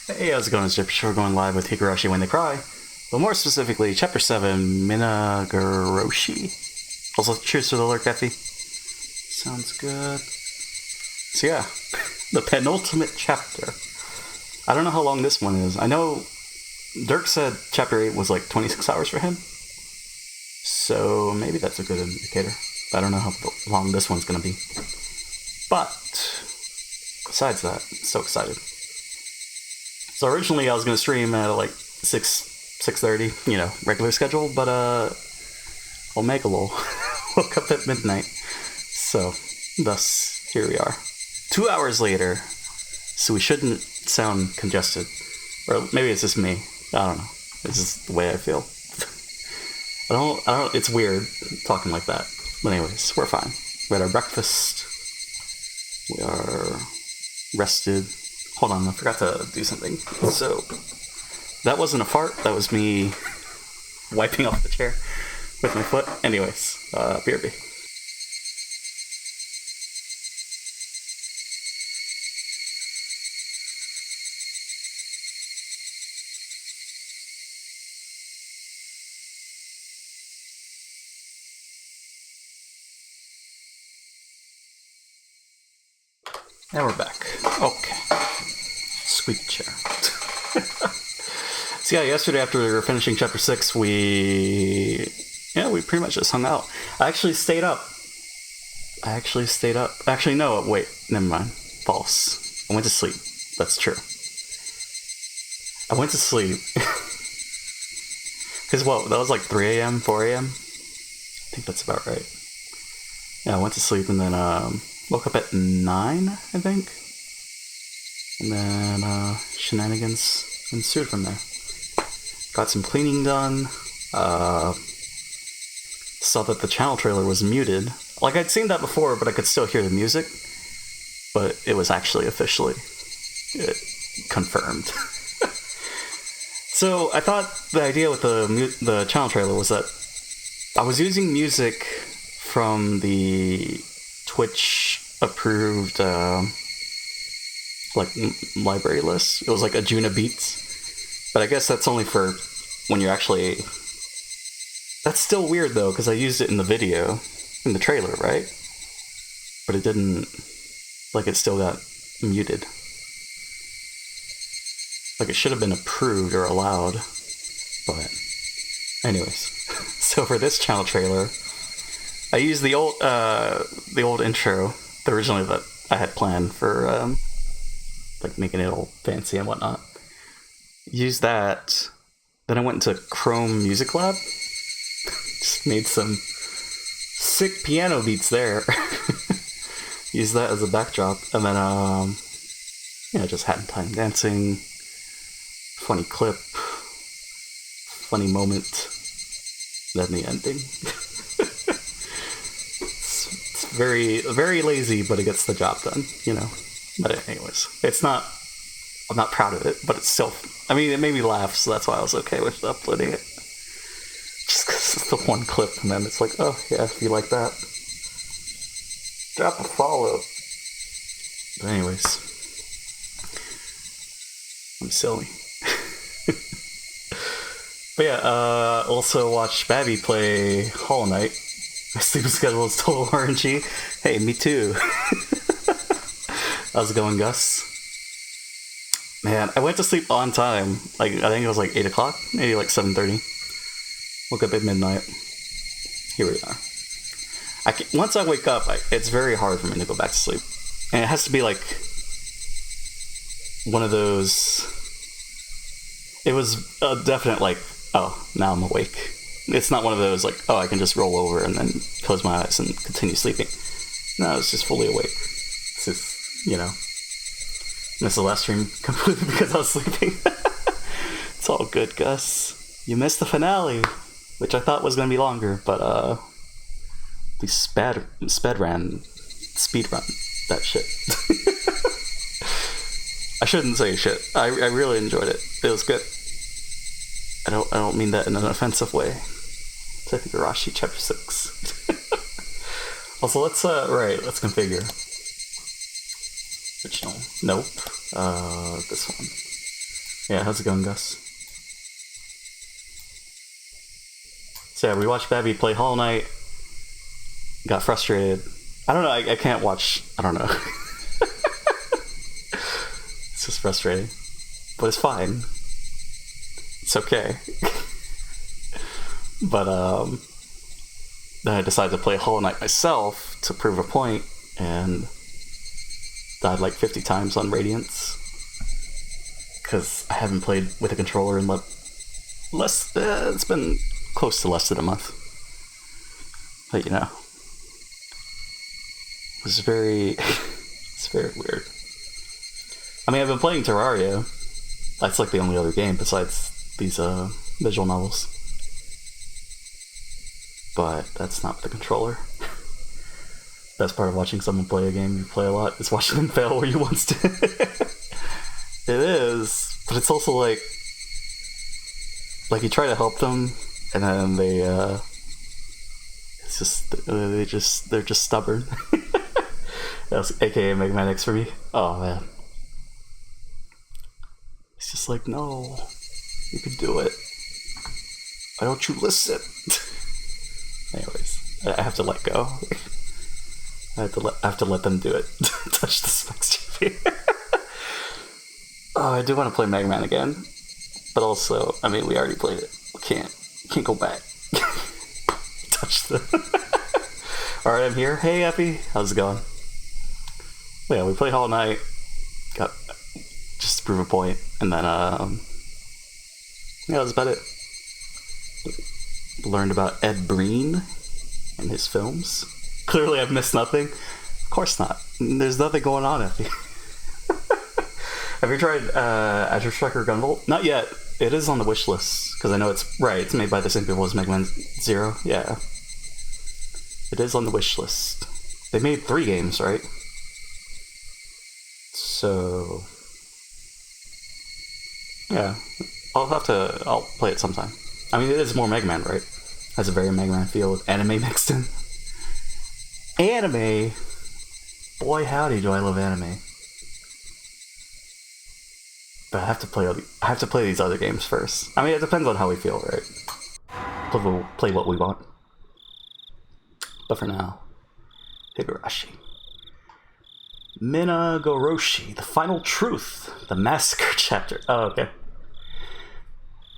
Hey, how's it going? It's JPChivalry going live with Higurashi When They Cry. But more specifically, Chapter 7, Minagoroshi. Also, cheers to the lurk, Effie. Sounds good. So yeah, the penultimate chapter. I don't know how long this one is. I know Dirk said Chapter 8 was like 26 hours for him. So maybe that's a good indicator. I don't know how long this one's going to be. But besides that, I'm so excited. So originally I was going to stream at like 6:30, regular schedule, but Omegalo woke up at midnight. So thus, here we are. 2 hours later, so we shouldn't sound congested. Or maybe it's just me. I don't know. It's just the way I feel. I don't, it's weird talking like that. But anyways, we're fine. We had our breakfast. We are rested. Hold on, I forgot to do something. So, that wasn't a fart. That was me wiping off the chair with my foot. Anyways, BRB. And we're back. Okay. Squeaky chair. So yeah, yesterday after we were finishing Chapter 6, we pretty much just hung out. I actually stayed up. Actually, no, wait, never mind. False. I went to sleep. That's true. I went to sleep. Because what, that was like 3 a.m., 4 a.m.? I think that's about right. Yeah, I went to sleep and then woke up at 9, I think. And then shenanigans ensued from there. Got some cleaning done. Saw that the channel trailer was muted. Like, I'd seen that before, but I could still hear the music. But it was actually officially confirmed. So I thought the idea with the channel trailer was that I was using music from the Twitch approved library list. It was like Ajuna Beats, but I guess that's only for when you're actually. That's still weird though, because I used it in the video, in the trailer, right? But it didn't. Like, it still got muted. Like, it should have been approved or allowed, but anyways. So for this channel trailer, I used the old intro, originally that I had planned for like making it all fancy and whatnot. Used that. Then I went into Chrome Music Lab. Just made some sick piano beats there. Used that as a backdrop, and then just had time dancing. Funny clip. Funny moment. Then the ending. It's very, very lazy, but it gets the job done, But anyways, I'm not proud of it, but it's still, it made me laugh, so that's why I was okay with uploading it. Just because it's the one clip, and then it's like, oh, yeah, if you like that, drop a follow. But anyways, I'm silly. But yeah, also watched Babby play Hollow Knight. My sleep schedule is total RNG. Hey, me too. How's it going, Gus? Man, I went to sleep on time. Like, I think it was like 8 o'clock, maybe like 7:30. Woke up at midnight. Here we are. Once I wake up, it's very hard for me to go back to sleep. And it has to be like one of those. It was a definite like, oh, now I'm awake. It's not one of those like, oh, I can just roll over and then close my eyes and continue sleeping. No, it's just fully awake. It's just, missed the last stream completely because I was sleeping. It's all good, Gus. You missed the finale, which I thought was going to be longer, but we speed run that shit. I shouldn't say shit. I really enjoyed it. It was good. I don't mean that in an offensive way. It's Higurashi Chapter 6. Also, let's configure. Original. Nope. This one. Yeah, how's it going, Gus? So yeah, we watched Babby play Hollow Knight. Got frustrated. I don't know, I can't watch... I don't know. It's just frustrating. But it's fine. It's okay. But, then I decided to play Hollow Knight myself to prove a point, and died like 50 times on Radiance. Because I haven't played with a controller in it's been close to less than a month. But you know, it's very weird. I mean, I've been playing Terraria. That's like the only other game besides these visual novels. But that's not with the controller. Best part of watching someone play a game you play a lot is watching them fail where you once did. It is, but it's also like you try to help them, and then they're just stubborn. That's AKA Mega Man X for me. Oh man, it's just like, no, you can do it. Why don't you listen? Anyways, I have to let go. I have to let them do it. Touch the specs, JP. Oh, I do want to play Mega Man again, but also, I mean, we already played it. We can't go back. Touch the... Alright, I'm here. Hey, Epi. How's it going? Well, yeah, we played Hollow Knight. Got... Just to prove a point. And then, yeah, that's about it. Learned about Ed Breen and his films. Clearly, I've missed nothing. Of course not. There's nothing going on, Epi. Have you tried Azure Striker Gunvolt? Not yet. It is on the wish list, because I know it's made by the same people as Mega Man Zero. Yeah. It is on the wish list. They made 3 games, right? So... yeah. I'll play it sometime. I mean, it is more Mega Man, right? Has a very Mega Man feel with anime mixed in. Anime! Boy howdy do I love anime. But I have to play these other games first. I mean, it depends on how we feel, right? We'll play what we want. But for now, Higurashi. Minagoroshi, the final truth. The massacre chapter. Oh, okay.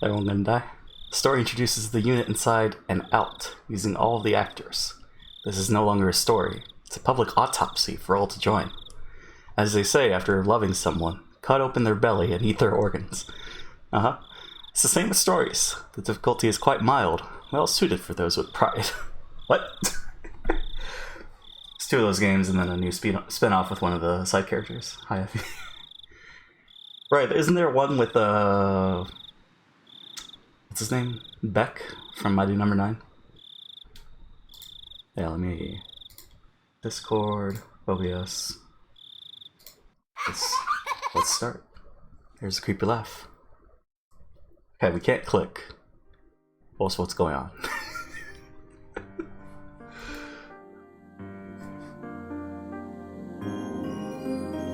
Everyone gonna die? The story introduces the unit inside and out, using all of the actors. This is no longer a story. It's a public autopsy for all to join. As they say after loving someone, cut open their belly and eat their organs. It's the same with stories. The difficulty is quite mild, well suited for those with pride. What? It's 2 of those games and then a new spin-off with one of the side characters. Hi, Effie. Right, isn't there one with, what's his name? Beck from Mighty Number 9? Yeah, let me... Discord, OBS... Let's start. Here's a creepy laugh. Okay, we can't click. Also, what's going on?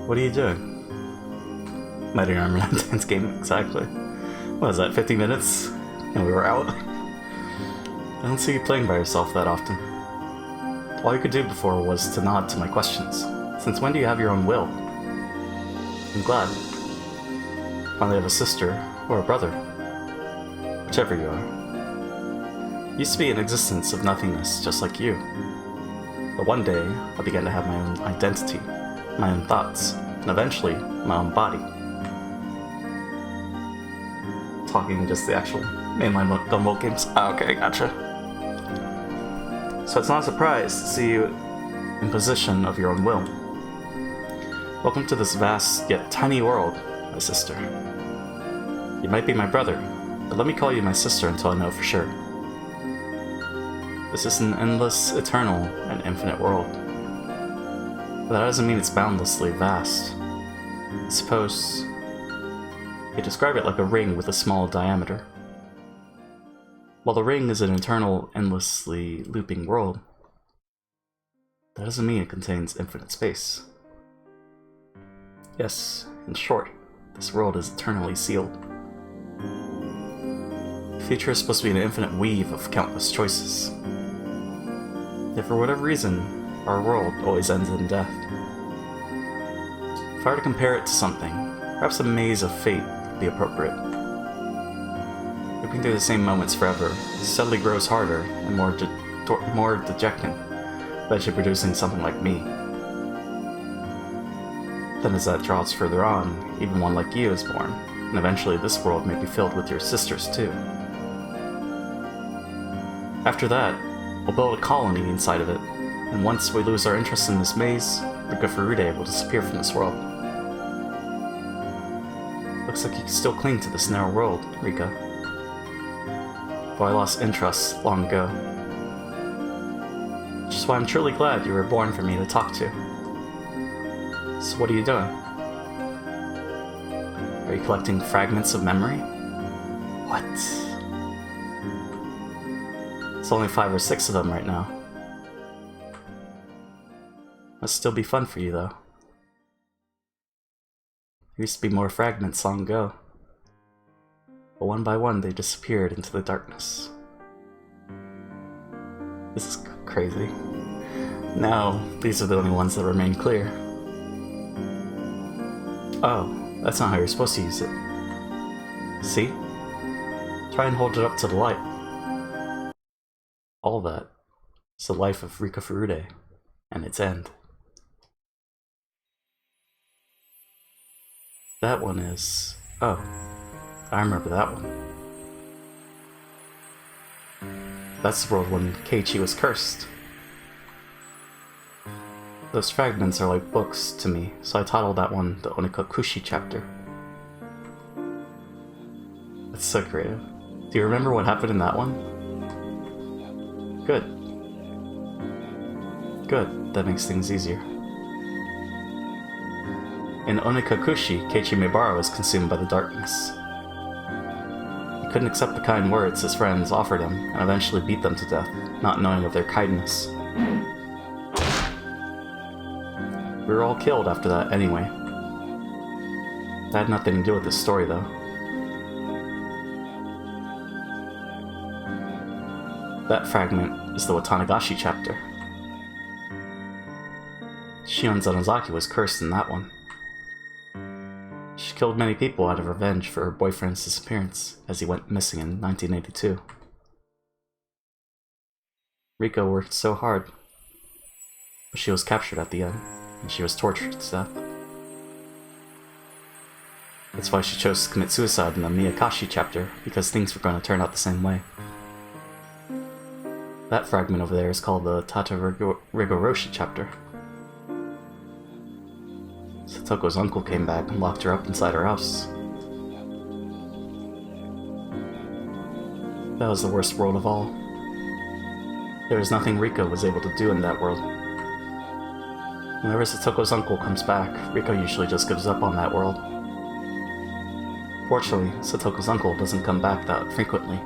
What are you doing? Mighty Number 9 dance game, exactly. What was that, 50 minutes? And we were out? I don't see you playing by yourself that often. All you could do before was to nod to my questions. Since when do you have your own will? I'm glad. Finally have a sister, or a brother. Whichever you are. Used to be an existence of nothingness, just like you. But one day, I began to have my own identity, my own thoughts, and eventually, my own body. Talking just the actual mainline Gunvolt games? Ah, okay, gotcha. So it's not a surprise to see you in possession of your own will. Welcome to this vast yet tiny world, my sister. You might be my brother, but let me call you my sister until I know for sure. This is an endless, eternal, and infinite world. But that doesn't mean it's boundlessly vast. I suppose you describe it like a ring with a small diameter. While the ring is an eternal, endlessly looping world, that doesn't mean it contains infinite space. Yes, in short, This world is eternally sealed. The future is supposed to be an infinite weave of countless choices. Yet for whatever reason, our world always ends in death. If I were to compare it to something, perhaps a maze of fate would be appropriate. Looping through the same moments forever steadily grows harder and more dejecting, eventually producing something like me. Then as that draws further on, even one like you is born, and eventually this world may be filled with your sisters too. After that, we'll build a colony inside of it, and once we lose our interest in this maze, Rika Furude will disappear from this world. Looks like you can still cling to this narrow world, Rika. Though I lost interest long ago. Which is why I'm truly glad you were born for me to talk to. So what are you doing? Are you collecting fragments of memory? What? It's only 5 or 6 of them right now. Must still be fun for you, though. There used to be more fragments long ago. But one by one, they disappeared into the darkness. This is crazy. Now, these are the only ones that remain clear. Oh, that's not how you're supposed to use it. See? Try and hold it up to the light. All that is the life of Rika Furude and its end. That one is... oh, I remember that one. That's the world when Keiichi was cursed. Those fragments are like books to me, so I titled that one the Onikakushi chapter. That's so creative. Do you remember what happened in that one? Good. Good, that makes things easier. In Onikakushi, Keiichi Mibara was consumed by the darkness. He couldn't accept the kind words his friends offered him, and eventually beat them to death, not knowing of their kindness. We were all killed after that anyway. That had nothing to do with this story, though. That fragment is the Watanagashi chapter. Shion Zanozaki was cursed in that one. She killed many people out of revenge for her boyfriend's disappearance, as he went missing in 1982. Rika worked so hard, but she was captured at the end, and she was tortured to death. That's why she chose to commit suicide in the Miyakashi chapter, because things were going to turn out the same way. That fragment over there is called the Rigoroshi chapter. Satoko's uncle came back and locked her up inside her house. That was the worst world of all. There was nothing Rika was able to do in that world. Whenever Satoko's uncle comes back, Rika usually just gives up on that world. Fortunately, Satoko's uncle doesn't come back that frequently.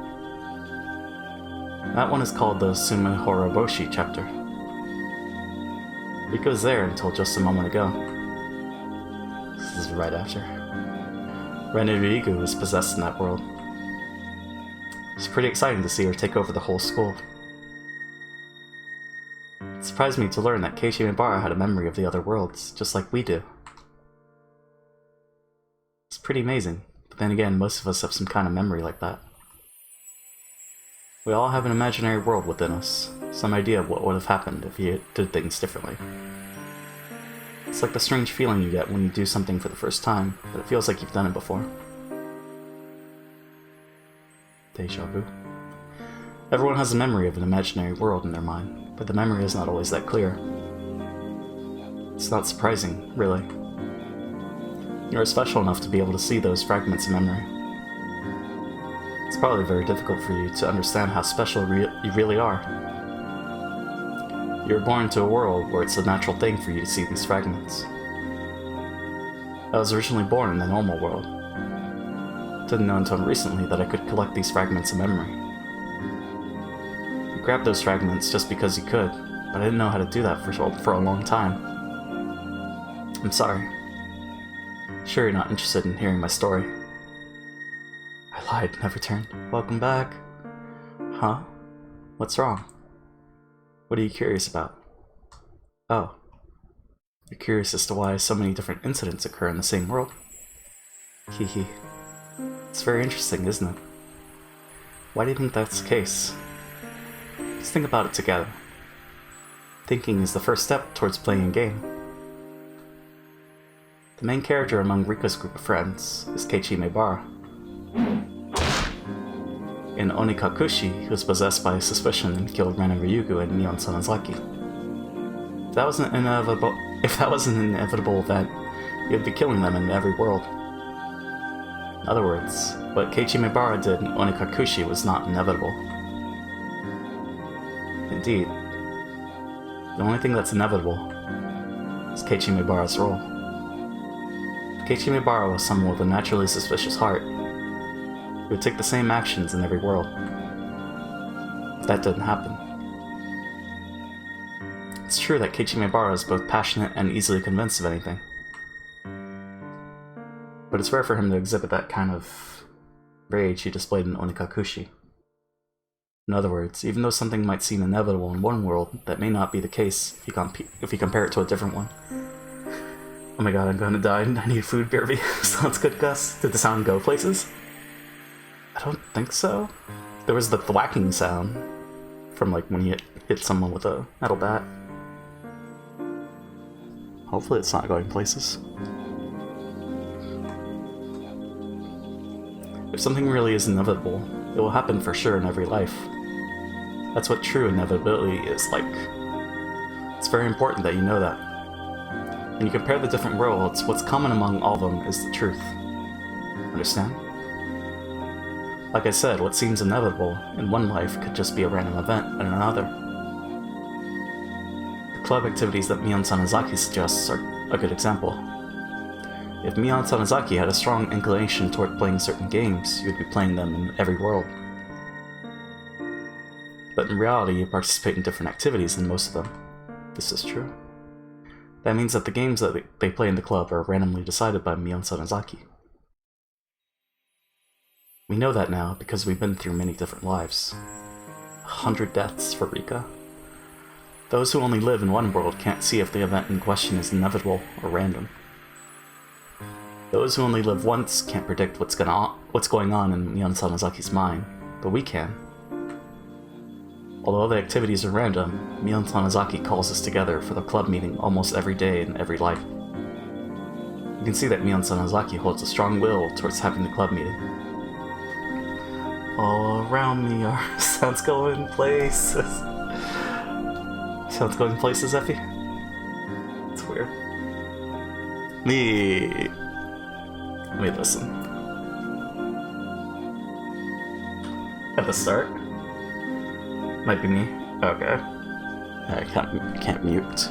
That one is called the Sumihoroboshi chapter. Rika was there until just a moment ago. This is right after. Renerigu was possessed in that world. It's pretty exciting to see her take over the whole school. It surprised me to learn that Keiichi Mibara had a memory of the other worlds, just like we do. It's pretty amazing, but then again, most of us have some kind of memory like that. We all have an imaginary world within us, some idea of what would have happened if you did things differently. It's like the strange feeling you get when you do something for the first time, but it feels like you've done it before. Deja vu. Everyone has a memory of an imaginary world in their mind, but the memory is not always that clear. It's not surprising, really. You are special enough to be able to see those fragments of memory. It's probably very difficult for you to understand how special you really are. You were born into a world where it's a natural thing for you to see these fragments. I was originally born in the normal world. Didn't know until recently that I could collect these fragments of memory. You grabbed those fragments just because you could, but I didn't know how to do that for a long time. I'm sorry. Sure you're not interested in hearing my story. I lied, never turned. Welcome back. Huh? What's wrong? What are you curious about? Oh. You're curious as to why so many different incidents occur in the same world? Hehe. It's very interesting, isn't it? Why do you think that's the case? Just think about it together. Thinking is the first step towards playing a game. The main character among Rika's group of friends is Keiichi Maebara. In Onikakushi, he was possessed by suspicion and killed Ren and Ryugu and Mion Sanazaki. If that wasn't an inevitable event, he would be killing them in every world. In other words, what Keiichi Maebara did in Onikakushi was not inevitable. Indeed, the only thing that's inevitable is Keiichi Maebara's role. If Keiichi Maebara was someone with a naturally suspicious heart, he would take the same actions in every world. If that didn't happen. It's true that Keiichi Maebara is both passionate and easily convinced of anything. But it's rare for him to exhibit that kind of rage he displayed in Onikakushi. In other words, even though something might seem inevitable in one world, that may not be the case if you compare it to a different one. Oh my god, I'm gonna die. I need food, BRB. Sounds good, Gus. Did the sound go places? I don't think so. There was the thwacking sound from like when he hit someone with a metal bat. Hopefully it's not going places. If something really is inevitable, it will happen for sure in every life. That's what true inevitability is like. It's very important that you know that. When you compare the different worlds, what's common among all of them is the truth. Understand? Like I said, what seems inevitable in one life could just be a random event in another. The club activities that Mion Sanazaki suggests are a good example. If Mion Sanazaki had a strong inclination toward playing certain games, you would be playing them in every world. But in reality, you participate in different activities than most of them. This is true. That means that the games that they play in the club are randomly decided by Mion Sanazaki. We know that now because we've been through many different lives. 100 deaths for Rika. Those who only live in one world can't see if the event in question is inevitable or random. Those who only live once can't predict what's going on in Mion Sanazaki's mind, but we can. Although the activities are random, Mion Sanazaki calls us together for the club meeting almost every day in every life. You can see that Mion Sanazaki holds a strong will towards having the club meeting. All around me are sounds going places. Sounds going places, Effie? It's weird. Let me listen. At the start? Might be me. Okay. I can't mute.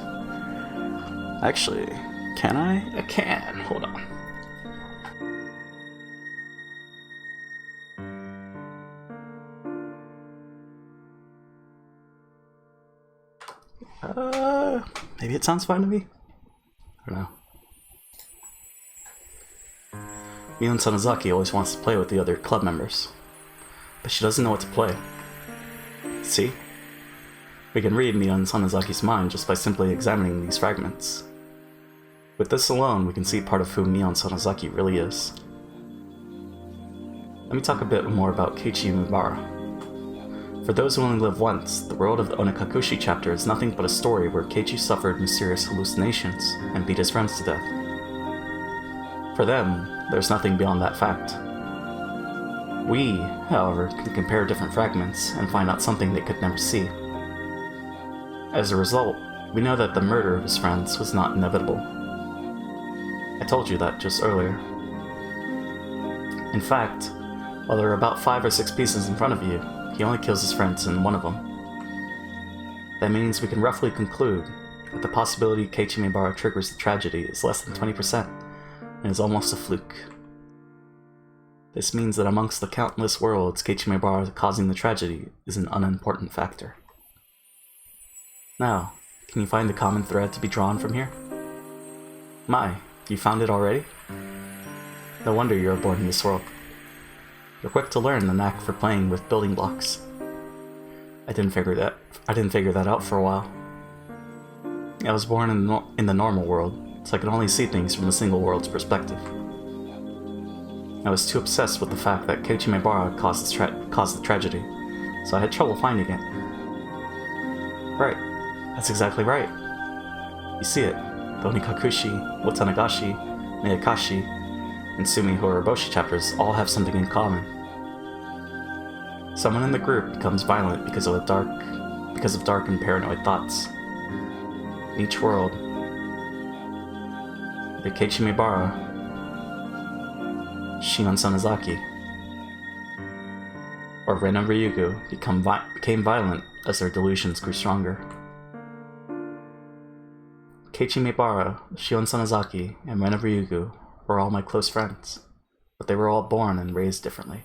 Actually, can I? I can. Hold on. Maybe it sounds fine to me? I don't know. Mion Sanazaki always wants to play with the other club members, but she doesn't know what to play. See? We can read Mion Sanazaki's mind just by simply examining these fragments. With this alone, we can see part of who Mion Sanazaki really is. Let me talk a bit more about Keiichi Maebara. For those who only live once, the world of the Onikakushi chapter is nothing but a story where Keiichi suffered mysterious hallucinations and beat his friends to death. For them, there's nothing beyond that fact. We, however, can compare different fragments and find out something they could never see. As a result, we know that the murder of his friends was not inevitable. I told you that just earlier. In fact, while there are about 5 or 6 pieces in front of you, he only kills his friends in one of them. That means we can roughly conclude that the possibility Keiichi Maebara triggers the tragedy is less than 20% and is almost a fluke. This means that amongst the countless worlds Keiichi Maebara causing the tragedy is an unimportant factor. Now, can you find the common thread to be drawn from here? My, you found it already? No wonder you were born in this world. You're quick to learn the knack for playing with building blocks. I didn't figure that out for a while. I was born in the normal world, so I could only see things from a single world's perspective. I was too obsessed with the fact that Ch.7 Minagoroshi caused the tragedy, so I had trouble finding it. Right, that's exactly right. You see it, the Onikakushi, Watanagashi, Miyakashi, and Sumi Higurashi chapters all have something in common. Someone in the group becomes violent because of dark and paranoid thoughts. In each world, the Ch.7 Minagoroshi, Shion Sanazaki, or Ren and Ryugu became violent as their delusions grew stronger. Ch.7 Minagoroshi, Shion Sanazaki, and Ren and Ryugu were all my close friends, but they were all born and raised differently.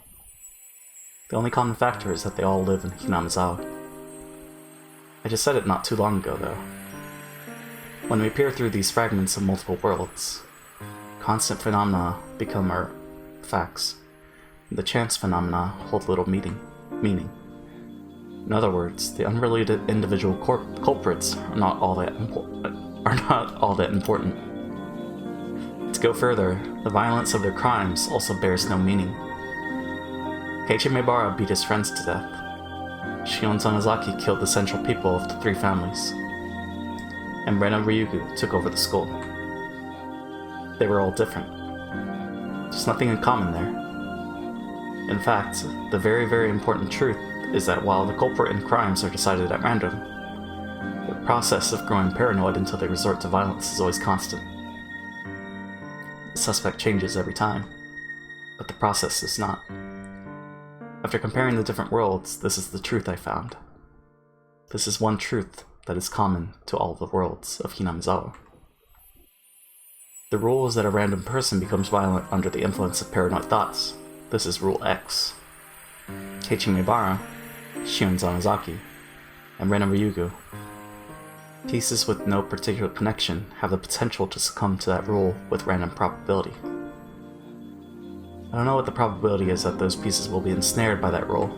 The only common factor is that they all live in Hinamizawa. I just said it not too long ago, though. When we peer through these fragments of multiple worlds, constant phenomena become our facts. The chance phenomena hold little meaning. In other words, the unrelated individual culprits are not all that important. To go further, the violence of their crimes also bears no meaning. Ch.7 Minagoroshi beat his friends to death. Shion Sanazaki killed the central people of the three families, and Ren and Ryugu took over the school. They were all different. There's nothing in common there. In fact, the very, very important truth is that while the culprit in crimes are decided at random, the process of growing paranoid until they resort to violence is always constant. The suspect changes every time, but the process is not. After comparing the different worlds, this is the truth I found. This is one truth that is common to all the worlds of Hinamizawa. The rule is that a random person becomes violent under the influence of paranoid thoughts. This is Rule X. Ch.7 Minagoroshi, Shion Sanazaki, and Ren and Ryugu, pieces with no particular connection, have the potential to succumb to that rule with random probability. I don't know what the probability is that those pieces will be ensnared by that rule.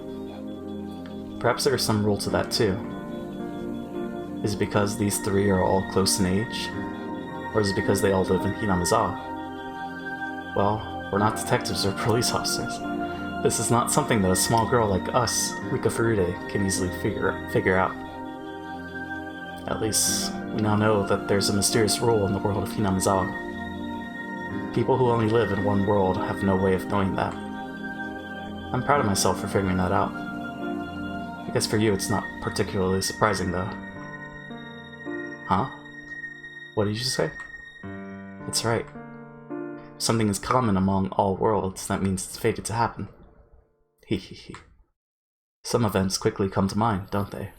Perhaps there is some rule to that too. Is it because these three are all close in age? Or is it because they all live in Hinamizawa? Well, we're not detectives or police officers. This is not something that a small girl like us, Rika Furude, can easily figure out. At least, we now know that there's a mysterious rule in the world of Hinamizawa. People who only live in one world have no way of knowing that. I'm proud of myself for figuring that out. I guess for you it's not particularly surprising, though. Huh? What did you say? That's right. If something is common among all worlds, that means it's fated to happen. Hehehe. Some events quickly come to mind, don't they?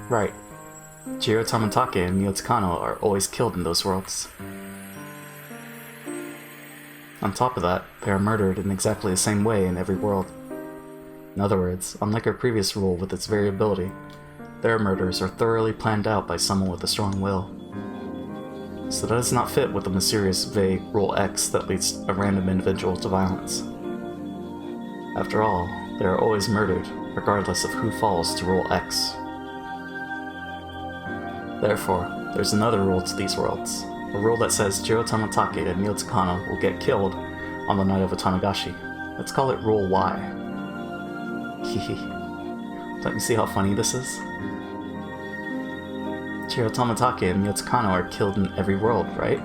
Right. Jiro Tamatake and Mio Tsukano are always killed in those worlds. On top of that, they are murdered in exactly the same way in every world. In other words, unlike our previous rule with its variability, their murders are thoroughly planned out by someone with a strong will. So that does not fit with the mysterious, vague Rule X that leads a random individual to violence. After all, they are always murdered, regardless of who falls to Rule X. Therefore, there's another rule to these worlds. A rule that says Jiro Tamatake and Mio Tsukano will get killed on the night of a Tamagashi. Let's call it Rule Y. Hehe. Don't you see how funny this is? Jiro Tamatake and Mio Tsukano are killed in every world, right?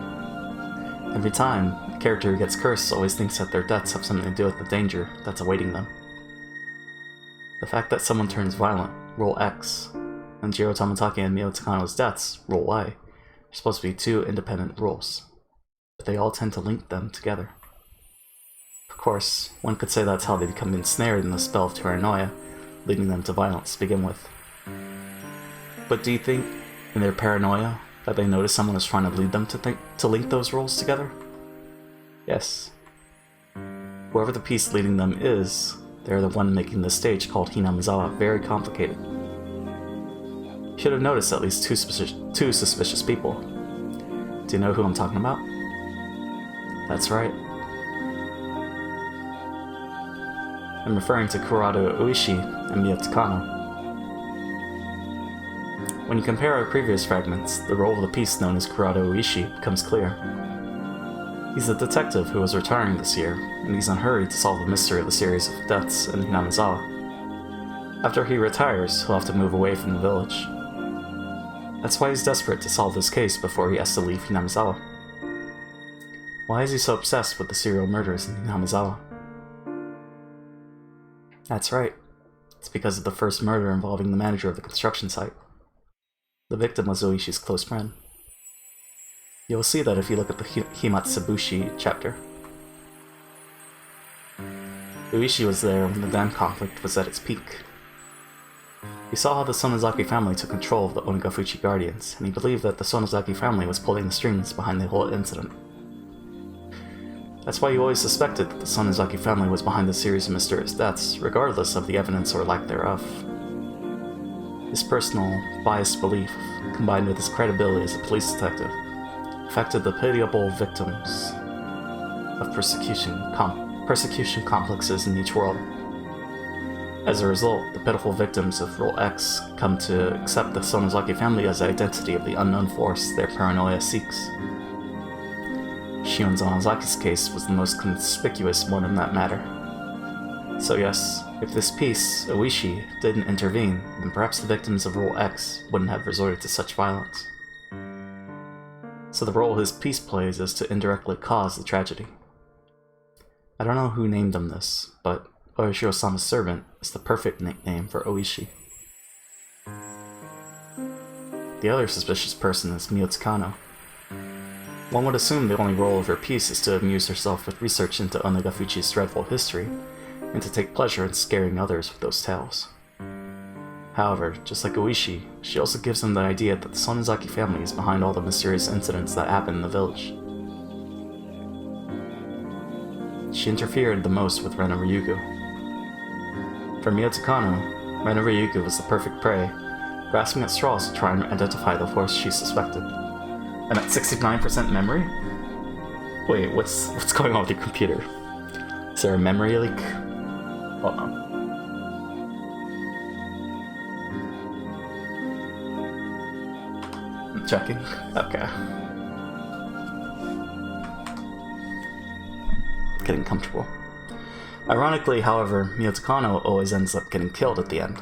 Every time, the character who gets cursed always thinks that their deaths have something to do with the danger that's awaiting them. The fact that someone turns violent, Rule X, and Jiro Tamatake and Mio Tsukano's deaths, Rule Y, are supposed to be two independent rules, but they all tend to link them together. Of course, one could say that's how they become ensnared in the spell of paranoia, leading them to violence to begin with. But do you think, in their paranoia, that they notice someone is trying to lead them to link those rules together? Yes. Whoever the piece leading them is, they're the one making the stage called Hinamizawa very complicated. You should have noticed at least two suspicious people. Do you know who I'm talking about? That's right. I'm referring to Kurado Uishi and Miyotokano. When you compare our previous fragments, the role of the piece known as Kurado Uishi becomes clear. He's a detective who was retiring this year, and he's in a hurry to solve the mystery of the series of deaths in Hinamizawa. After he retires, he'll have to move away from the village. That's why he's desperate to solve this case before he has to leave Hinamizawa. Why is he so obsessed with the serial murders in Hinamizawa? That's right. It's because of the first murder involving the manager of the construction site. The victim was Oishi's close friend. You'll see that if you look at the Himatsubushi chapter. Oishi was there when the dam conflict was at its peak. He saw how the Sonozaki family took control of the Onigafuchi Guardians, and he believed that the Sonozaki family was pulling the strings behind the whole incident. That's why he always suspected that the Sonozaki family was behind the series of mysterious deaths, regardless of the evidence or lack thereof. His personal, biased belief, combined with his credibility as a police detective, affected the pitiable victims of persecution complexes in each world. As a result, the pitiful victims of Rule X come to accept the Sonozaki family as the identity of the unknown force their paranoia seeks. Shion Zonozaki's case was the most conspicuous one in that matter. So yes, if this piece, Oishi, didn't intervene, then perhaps the victims of Rule X wouldn't have resorted to such violence. So the role his piece plays is to indirectly cause the tragedy. I don't know who named him this, but Oishiro-sama's servant is the perfect nickname for Oishi. The other suspicious person is Miyotokano. One would assume the only role of her piece is to amuse herself with research into Onigafuchi's dreadful history, and to take pleasure in scaring others with those tales. However, just like Oishi, she also gives them the idea that the Sonozaki family is behind all the mysterious incidents that happen in the village. She interfered the most with Rena Ryugu. For Miyotokano, Rena Ryugu was the perfect prey, grasping at straws to try and identify the force she suspected. And at 69% memory? Wait, what's going on with your computer? Is there a memory leak? Hold on. I'm checking. Okay. Getting comfortable. Ironically, however, Miyotokano always ends up getting killed at the end.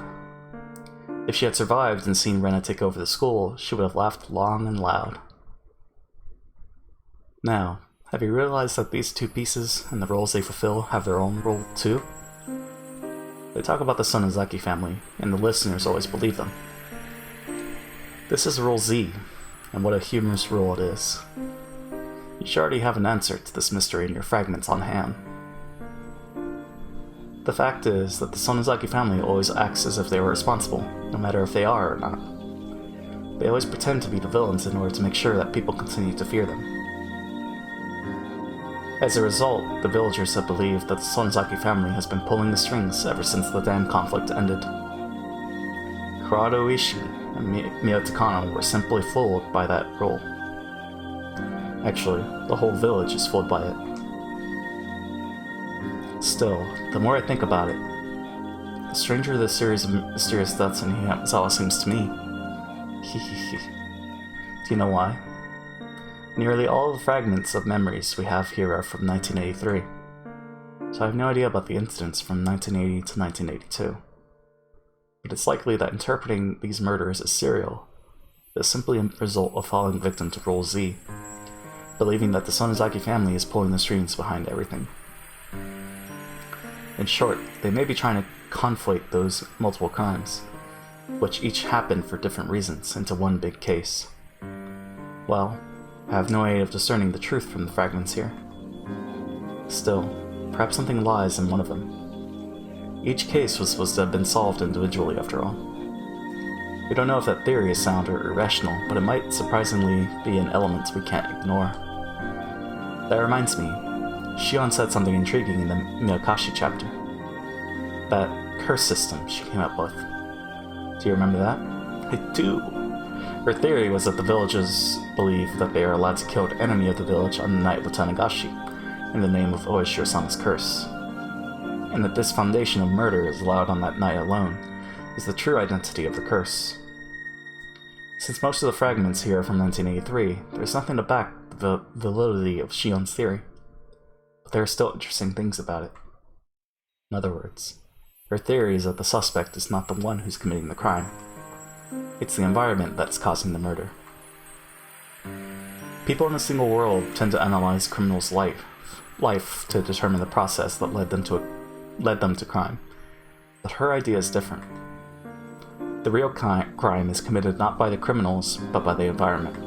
If she had survived and seen Rena take over the school, she would have laughed long and loud. Now, have you realized that these two pieces and the roles they fulfill have their own role too? They talk about the Sonozaki family, and the listeners always believe them. This is Rule Z, and what a humorous rule it is. You should already have an answer to this mystery in your fragments on hand. The fact is that the Sonozaki family always acts as if they were responsible, no matter if they are or not. They always pretend to be the villains in order to make sure that people continue to fear them. As a result, the villagers have believed that the Sonozaki family has been pulling the strings ever since the dam conflict ended. Kurado Uishi and Miyotokano were simply fooled by that role. Actually, the whole village is fooled by it. Still, the more I think about it, the stranger the series of mysterious deaths in Hinamizawa seems to me. Do you know why? Nearly all of the fragments of memories we have here are from 1983, so I have no idea about the incidents from 1980 to 1982. But it's likely that interpreting these murders as serial is simply a result of falling victim to Rule Z, believing that the Sonozaki family is pulling the strings behind everything. In short, they may be trying to conflate those multiple crimes, which each happened for different reasons, into one big case. Well, I have no way of discerning the truth from the fragments here. Still, perhaps something lies in one of them. Each case was supposed to have been solved individually, after all. We don't know if that theory is sound or irrational, but it might surprisingly be an element we can't ignore. That reminds me, Shion said something intriguing in the Miyakashi chapter. That curse system she came up with. Do you remember that? I do! Her theory was that the villagers believe that they are allowed to kill the enemy of the village on the night of the Tanagashi, in the name of Oishiro-sama's curse, and that this foundation of murder is allowed on that night alone is the true identity of the curse. Since most of the fragments here are from 1983, there's nothing to back the validity of Shion's theory, but there are still interesting things about it. In other words, her theory is that the suspect is not the one who's committing the crime. It's the environment that's causing the murder. People in a single world tend to analyze criminals' life to determine the process that led them to crime, but her idea is different. The real crime is committed not by the criminals, but by the environment.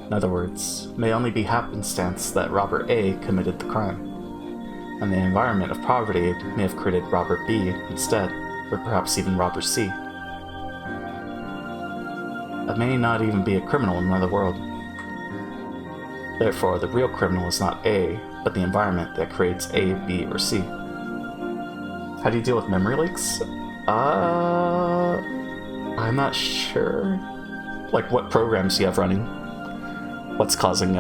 In other words, it may only be happenstance that Robert A committed the crime, and the environment of poverty may have created Robert B instead, or perhaps even Robert C. It may not even be a criminal in another world. Therefore, the real criminal is not A, but the environment that creates A, B, or C. How do you deal with memory leaks? I'm not sure. Like, what programs do you have running? What's causing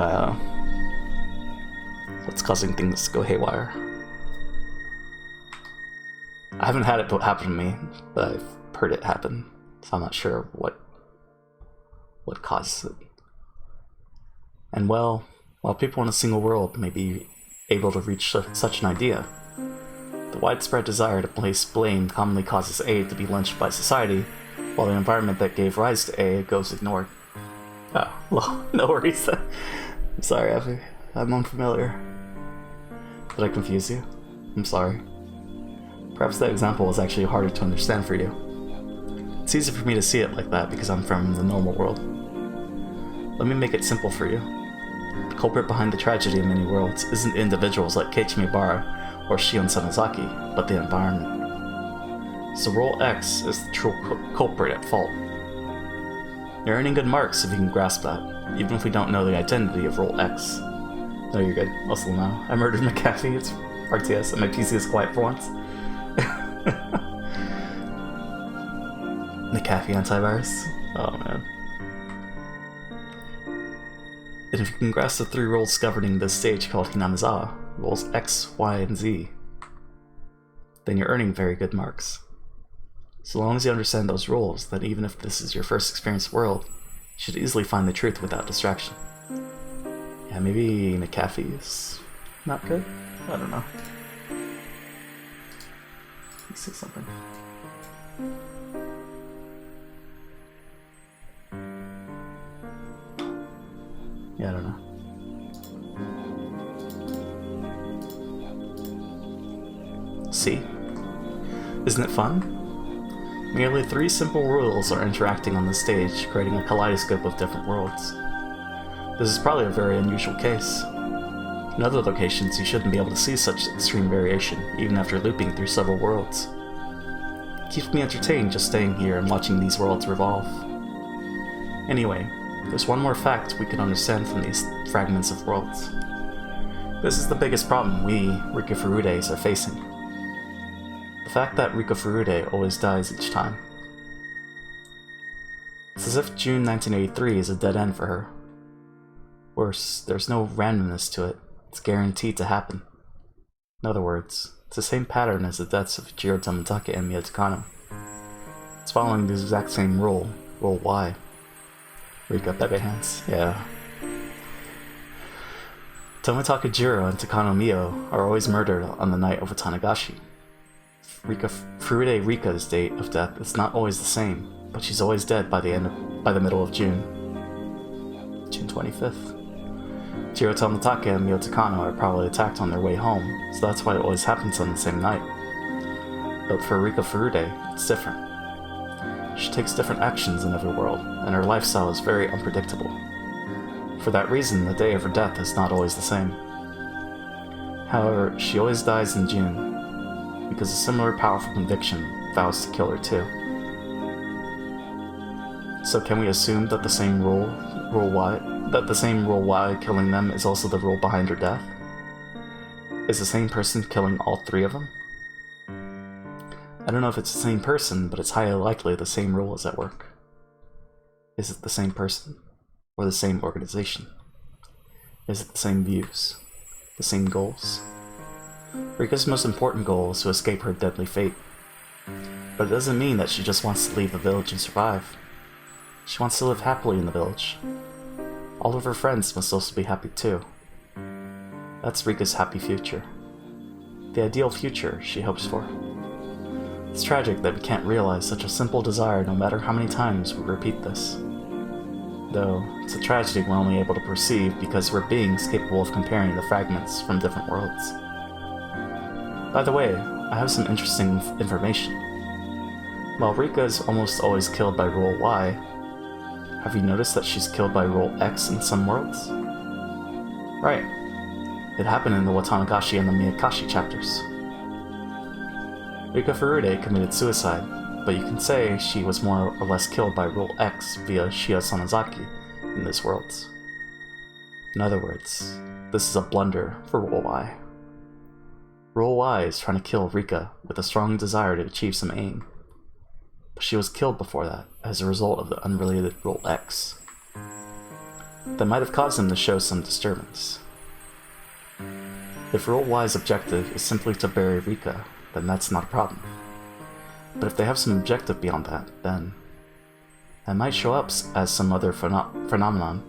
things to go haywire? I haven't had it happen to me, but I've heard it happen, so I'm not sure what causes it. And well, while people in a single world may be able to reach such an idea, the widespread desire to place blame commonly causes A to be lynched by society, while the environment that gave rise to A goes ignored. Oh, well, no worries. I'm sorry, I'm unfamiliar. Did I confuse you? I'm sorry. Perhaps that example was actually harder to understand for you. It's easy for me to see it like that because I'm from the normal world. Let me make it simple for you. The culprit behind the tragedy in many worlds isn't individuals like Keiichi Mibara or Shion Samazaki, but the environment. So role X is the true culprit at fault. You're earning good marks if you can grasp that, even if we don't know the identity of role X. No, you're good. Also now, I murdered McAfee, it's RTS, and my PC is quiet for once. McAfee antivirus? Oh man. And if you can grasp the three roles governing this stage called Hinamizawa, roles X, Y, and Z, then you're earning very good marks. So long as you understand those roles, then even if this is your first experienced world, you should easily find the truth without distraction. Yeah, maybe McAfee is not good? I don't know. Let's see something. Yeah, I don't know. See? Isn't it fun? Merely 3 simple rules are interacting on the stage, creating a kaleidoscope of different worlds. This is probably a very unusual case. In other locations, you shouldn't be able to see such extreme variation, even after looping through several worlds. It keeps me entertained just staying here and watching these worlds revolve. Anyway, there's one more fact we can understand from these fragments of worlds. This is the biggest problem we, Rika Furudes, are facing. The fact that Rika Furude always dies each time. It's as if June 1983 is a dead end for her. Worse, there's no randomness to it. It's guaranteed to happen. In other words, it's the same pattern as the deaths of Jiro Tomitake and Miya Takano. It's following the exact same rule, rule Y. Rika Bebe Hands, yeah. Tomitake Jiro and Takano Mio are always murdered on the night of a Tanagashi. Furude Rika's date of death is not always the same, but she's always dead by the middle of June. June 25th. Jiro Tomitake and Mio Takano are probably attacked on their way home, so that's why it always happens on the same night. But for Rika Furude, it's different. She takes different actions in every world, and her lifestyle is very unpredictable. For that reason, the day of her death is not always the same. However, she always dies in June, because a similar powerful conviction vows to kill her too. So can we assume that the same rule Y killing them is also the rule behind her death? Is the same person killing all 3 of them? I don't know if it's the same person, but it's highly likely the same rule is at work. Is it the same person? Or the same organization? Is it the same views? the same goals. Rika's most important goal is to escape her deadly fate. But it doesn't mean that she just wants to leave the village and survive. She wants to live happily in the village. All of her friends must also be happy too. That's Rika's happy future. The ideal future she hopes for. It's tragic that we can't realize such a simple desire no matter how many times we repeat this. Though, it's a tragedy we're only able to perceive because we're beings capable of comparing the fragments from different worlds. By the way, I have some interesting information. While Rika is almost always killed by Rule Y, have you noticed that she's killed by Rule X in some worlds? Right. It happened in the Watanagashi and the Miyakashi chapters. Rika Furude committed suicide, but you can say she was more or less killed by Rule X via Shia Sonozaki in those worlds. In other words, this is a blunder for Rule Y. Rule Y is trying to kill Rika with a strong desire to achieve some aim, but she was killed before that as a result of the unrelated Rule X. That might have caused him to show some disturbance. If Rule Y's objective is simply to bury Rika, then that's not a problem. But if they have some objective beyond that, then that might show up as some other phenomenon.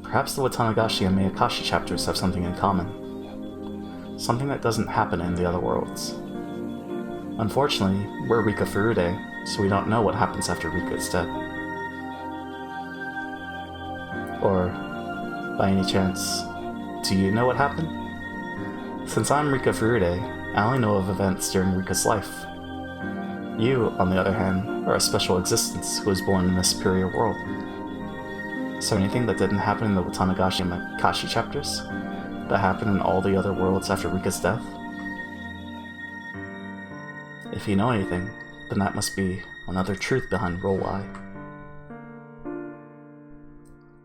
Perhaps the Watanagashi and Miyakashi chapters have something in common. Something that doesn't happen in the other worlds. Unfortunately, we're Rika Furude, so we don't know what happens after Rika is dead. Or, by any chance, do you know what happened? Since I'm Rika Furude, I only know of events during Rika's life. You, on the other hand, are a special existence who was born in a superior world. Is there anything that didn't happen in the Watanagashi and Miyakashi chapters that happened in all the other worlds after Rika's death? If you know anything, then that must be another truth behind Rule Y.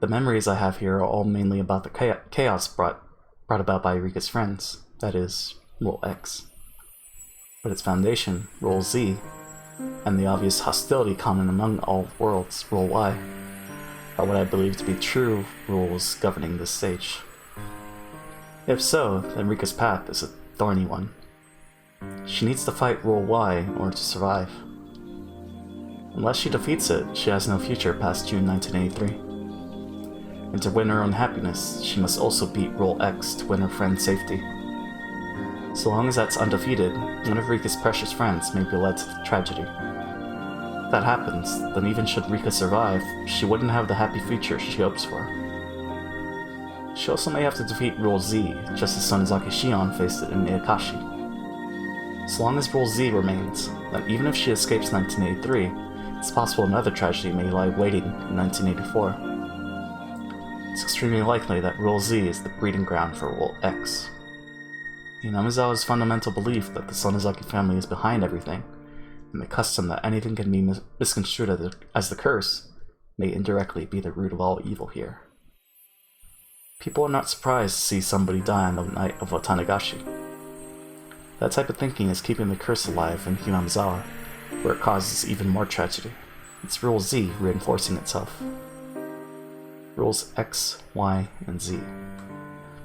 The memories I have here are all mainly about the chaos brought about by Rika's friends, that is, Rule X. But its foundation, Rule Z, and the obvious hostility common among all worlds, Rule Y, are what I believe to be true rules governing this stage. If so, then Rika's path is a thorny one. She needs to fight Rule Y in order to survive. Unless she defeats it, she has no future past June 1983. And to win her own happiness, she must also beat Rule X to win her friend's safety. So long as that's undefeated, one of Rika's precious friends may be led to the tragedy. If that happens, then even should Rika survive, she wouldn't have the happy future she hopes for. She also may have to defeat Rule Z, just as Sonozaki Shion faced it in Miyakashi. So long as Rule Z remains, then even if she escapes 1983, it's possible another tragedy may lie waiting in 1984. It's extremely likely that Rule Z is the breeding ground for Rule X. Inamizawa's fundamental belief that the Sonozaki family is behind everything, and the custom that anything can be misconstrued as the curse, may indirectly be the root of all evil here. People are not surprised to see somebody die on the night of Watanagashi. That type of thinking is keeping the curse alive in Hinamizawa, where it causes even more tragedy. It's Rule Z reinforcing itself. Rules X, Y, and Z.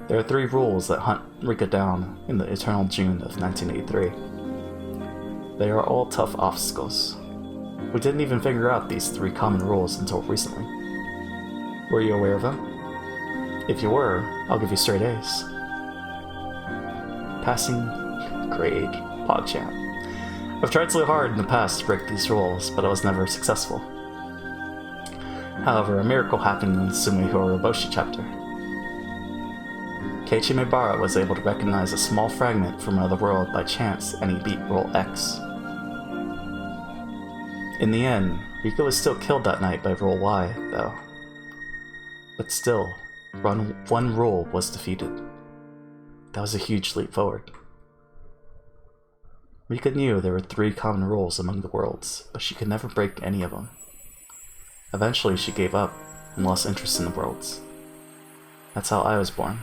There are 3 rules that hunt Rika down in the eternal June of 1983. They are all tough obstacles. We didn't even figure out these 3 common rules until recently. Were you aware of them? If you were, I'll give you straight A's. Passing grade, PogChamp. I've tried so hard in the past to break these rules, but I was never successful. However, a miracle happened in the Sumihiro Roboshi chapter. Keiichi Maebara was able to recognize a small fragment from another world by chance, and he beat Rule X. In the end, Rika was still killed that night by Rule Y, though. But still, one rule was defeated. That was a huge leap forward. Rika knew there were 3 common rules among the worlds, but she could never break any of them. Eventually, she gave up and lost interest in the worlds. That's how I was born.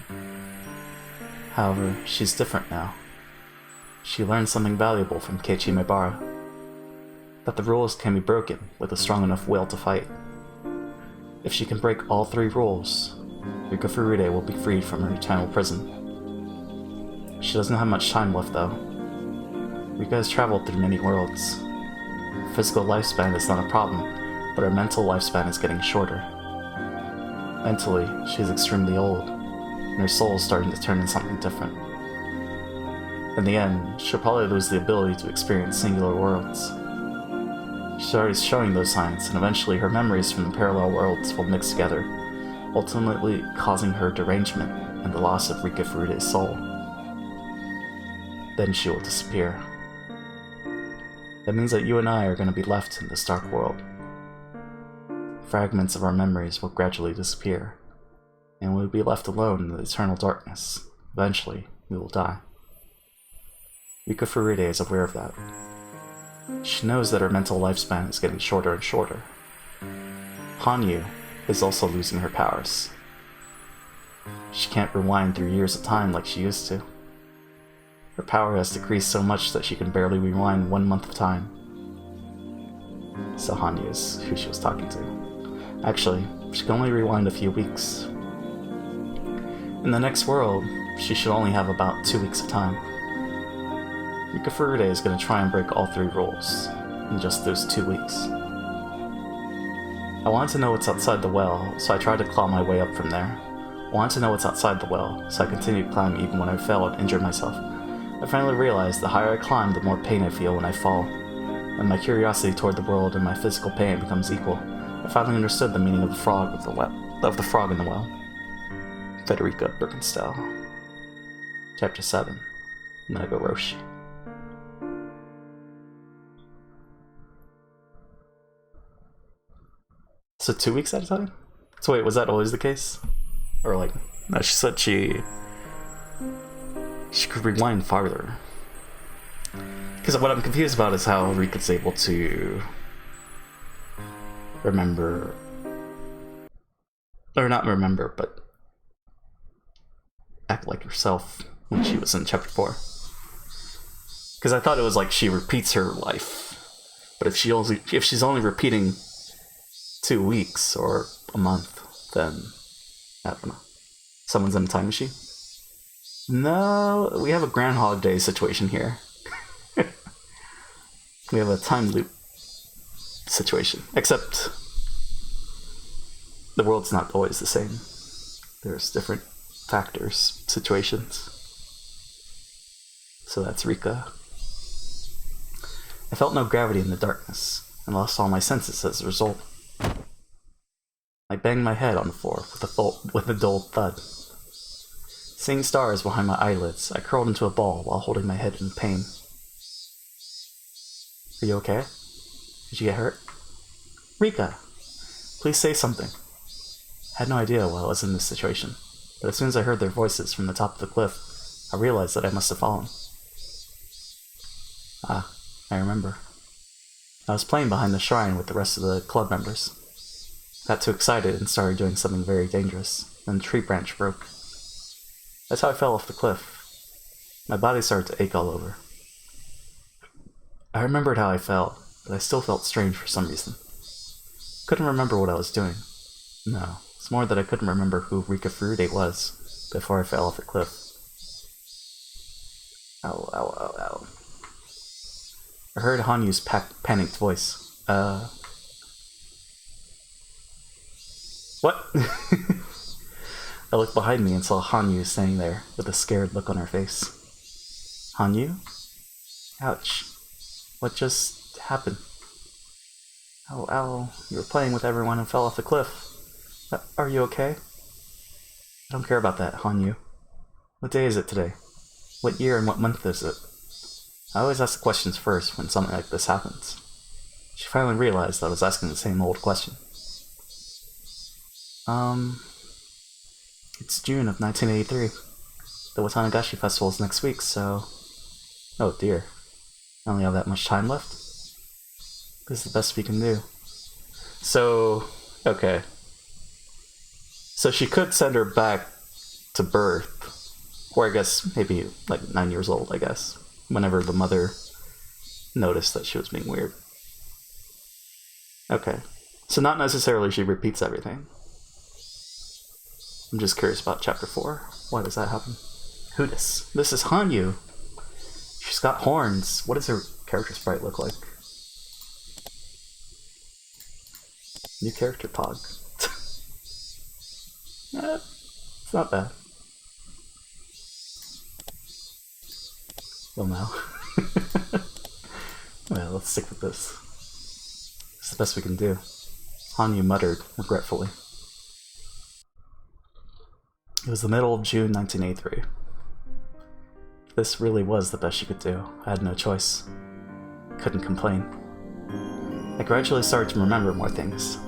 However, she's different now. She learned something valuable from Keiichi Maebara. That the rules can be broken with a strong enough will to fight. If she can break all 3 rules, Rika Furude will be freed from her eternal prison. She doesn't have much time left, though. Rika has traveled through many worlds. Her physical lifespan is not a problem, but her mental lifespan is getting shorter. Mentally, she is extremely old, and her soul is starting to turn into something different. In the end, she'll probably lose the ability to experience singular worlds. She's already showing those signs, and eventually her memories from the parallel worlds will mix together, ultimately causing her derangement and the loss of Rika Furude's soul. Then she will disappear. That means that you and I are going to be left in this dark world. Fragments of our memories will gradually disappear, and we'll be left alone in the eternal darkness. Eventually, we will die. Rika Furude is aware of that. She knows that her mental lifespan is getting shorter and shorter. Hanyu is also losing her powers. She can't rewind through years of time like she used to. Her power has decreased so much that she can barely rewind 1 month of time. So Hanyu is who she was talking to. Actually, she can only rewind a few weeks. In the next world, she should only have about 2 weeks of time. Rika Furude is going to try and break all 3 rules in just those 2 weeks. I wanted to know what's outside the well, so I tried to claw my way up from there. I wanted to know what's outside the well, so I continued climbing even when I fell and injured myself. I finally realized the higher I climb, the more pain I feel when I fall. When my curiosity toward the world and my physical pain becomes equal, I finally understood the meaning of the frog in the well. Federica Birkenstell. Chapter 7. Minagoroshi. So 2 weeks at a time? So wait, was that always the case? Or like, no, she said she could rewind farther. Because what I'm confused about is how Rika's able to remember, or not remember, but act like herself when she was in chapter 4. Because I thought it was like she repeats her life, but if she's only repeating 2 weeks or a month, then I don't know. Someone's in a time machine? No, we have a Groundhog Day situation here. We have a time loop situation. Except the world's not always the same. There's different factors, situations. So that's Rika. I felt no gravity in the darkness, and lost all my senses as a result. I banged my head on the floor with a dull thud. Seeing stars behind my eyelids, I curled into a ball while holding my head in pain. Are you okay? Did you get hurt? Rika! Please say something. I had no idea why I was in this situation, but as soon as I heard their voices from the top of the cliff, I realized that I must have fallen. Ah, I remember. I was playing behind the shrine with the rest of the club members. Got too excited and started doing something very dangerous, then the tree branch broke. That's how I fell off the cliff. My body started to ache all over. I remembered how I felt, but I still felt strange for some reason. Couldn't remember what I was doing. No, it's more that I couldn't remember who Rika Furude was before I fell off the cliff. Ow, ow, ow, ow. I heard Hanyu's panicked voice. What? I looked behind me and saw Hanyu standing there with a scared look on her face. Hanyu? Ouch. What just happened? Ow, ow. You were playing with everyone and fell off the cliff. Are you okay? I don't care about that, Hanyu. What day is it today? What year and what month is it? I always ask the questions first when something like this happens. She finally realized I was asking the same old question. It's June of 1983. The Watanagashi Festival is next week, so... Oh dear. I only have that much time left? This is the best we can do. So... Okay. So she could send her back to birth. Or I guess maybe like 9 years old, I guess. Whenever the mother noticed that she was being weird. Okay. So not necessarily she repeats everything. I'm just curious about chapter 4. Why does that happen? Who this? This is Hanyu. She's got horns. What does her character sprite look like? New character Pog. It's not bad. Well, now. Well, let's stick with this. It's the best we can do. Hanyu muttered, regretfully. It was the middle of June 1983. This really was the best she could do. I had no choice. Couldn't complain. I gradually started to remember more things.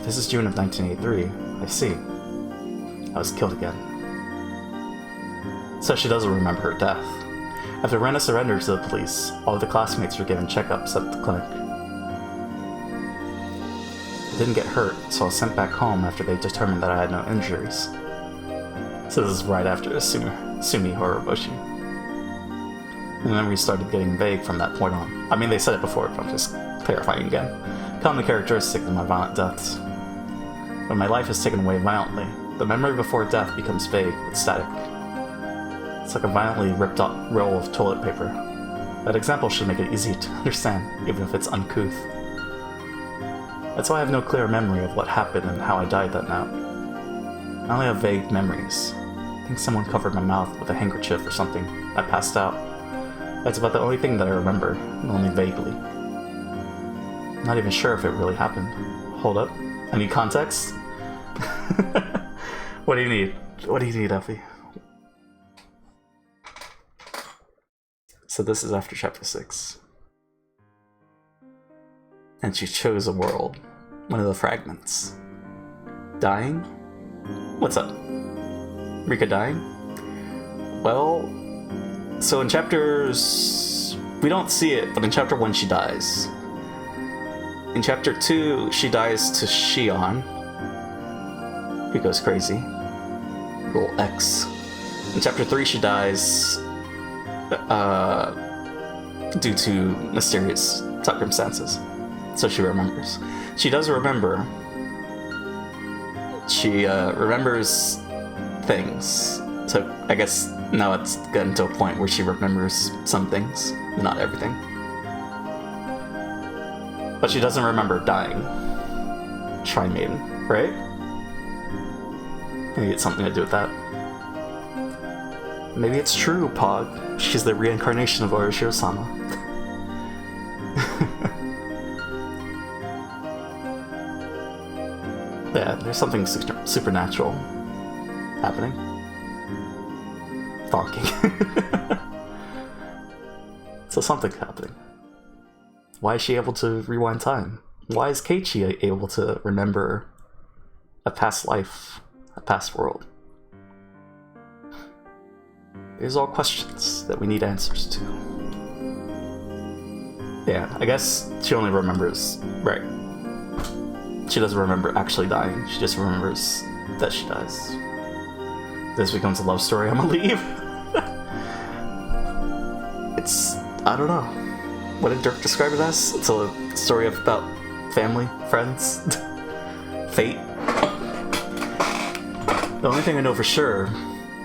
This is June of 1983. I see. I was killed again. So she doesn't remember her death. After Rena surrendered to the police, all of the classmates were given checkups at the clinic. I didn't get hurt, so I was sent back home after they determined that I had no injuries. So this is right after Sumi Horoboshi. The memories started getting vague from that point on. I mean, they said it before, but I'm just clarifying again. Common characteristic of my violent deaths. When my life is taken away violently, the memory before death becomes vague but static. It's like a violently ripped off roll of toilet paper. That example should make it easy to understand, even if it's uncouth. That's why I have no clear memory of what happened and how I died that night. I only have vague memories. I think someone covered my mouth with a handkerchief or something. I passed out. That's about the only thing that I remember, and only vaguely. I'm not even sure if it really happened. Hold up. I need context? What do you need? What do you need, Effie? So this is after chapter 6. And she chose a world. One of the fragments. Dying? What's up? Rika dying? Well, so in chapters... we don't see it, but in chapter 1 she dies. In chapter 2, she dies to Shion. He goes crazy. Roll X. In chapter 3, she dies due to mysterious circumstances. So she remembers. She does remember. She remembers things. So I guess now it's gotten to a point where she remembers some things, not everything. But she doesn't remember dying. Shrine Maiden, right? Maybe it's something to do with that. Maybe it's true, Pog. She's the reincarnation of Orishiro-sama. Yeah, there's something supernatural happening. Thonking. So something's happening. Why is she able to rewind time? Why is Keiichi able to remember a past life, a past world? These are all questions that we need answers to. Yeah, I guess she only remembers... right. She doesn't remember actually dying, she just remembers that she dies. This becomes a love story, I'm gonna leave. It's... I don't know. What did Dirk describe it as? It's a story about family, friends, fate. The only thing I know for sure...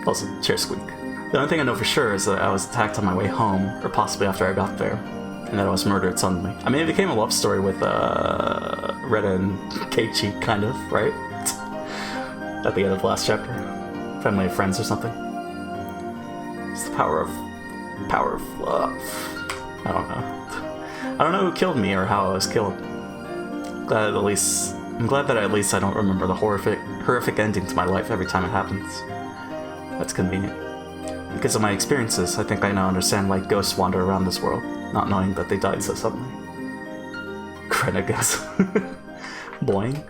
also, chair squeak. The only thing I know for sure is that I was attacked on my way home, or possibly after I got there, and that I was murdered suddenly. I mean, it became a love story with Rena and Keiichi, kind of, right? At the end of the last chapter. Family of friends or something. It's the power of love. I don't know. I don't know who killed me or how I was killed. I'm glad that at least I don't remember the horrific ending to my life every time it happens. That's convenient. Because of my experiences, I think I now understand why ghosts wander around this world, not knowing that they died so suddenly. Krenna goes. Boing?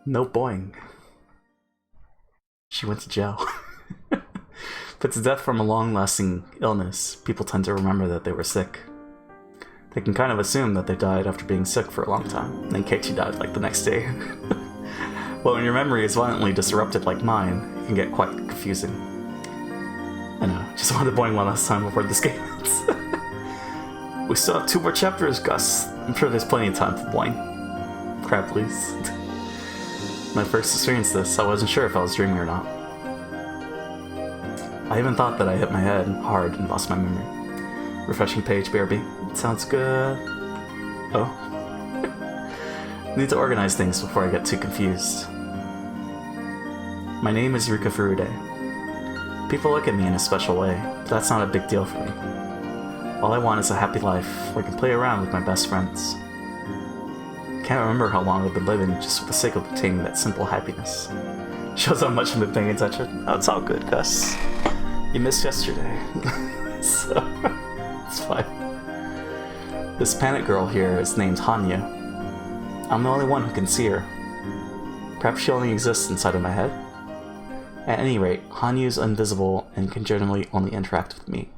No boing. She went to jail. But to death from a long-lasting illness, people tend to remember that they were sick. They can kind of assume that they died after being sick for a long time, and then Keiichi died like the next day. Well, when your memory is violently disrupted like mine, it can get quite confusing. I know, just wanted to boing one last time before this game ends. We still have 2 more chapters, Gus. I'm sure there's plenty of time for boing. Crap, please. When I first experienced this, I wasn't sure if I was dreaming or not. I even thought that I hit my head hard and lost my memory. Refreshing page, BRB. Sounds good. Oh. Need to organize things before I get too confused. My name is Yuka Furude. People look at me in a special way, but that's not a big deal for me. All I want is a happy life where I can play around with my best friends. Can't remember how long I've been living just for the sake of obtaining that simple happiness. Shows how much I've been paying attention. Oh, it's all good, Gus. You missed yesterday. So, it's fine. This panic girl here is named Hanyu. I'm the only one who can see her. Perhaps she only exists inside of my head? At any rate, Hanyu's invisible and can generally only interact with me.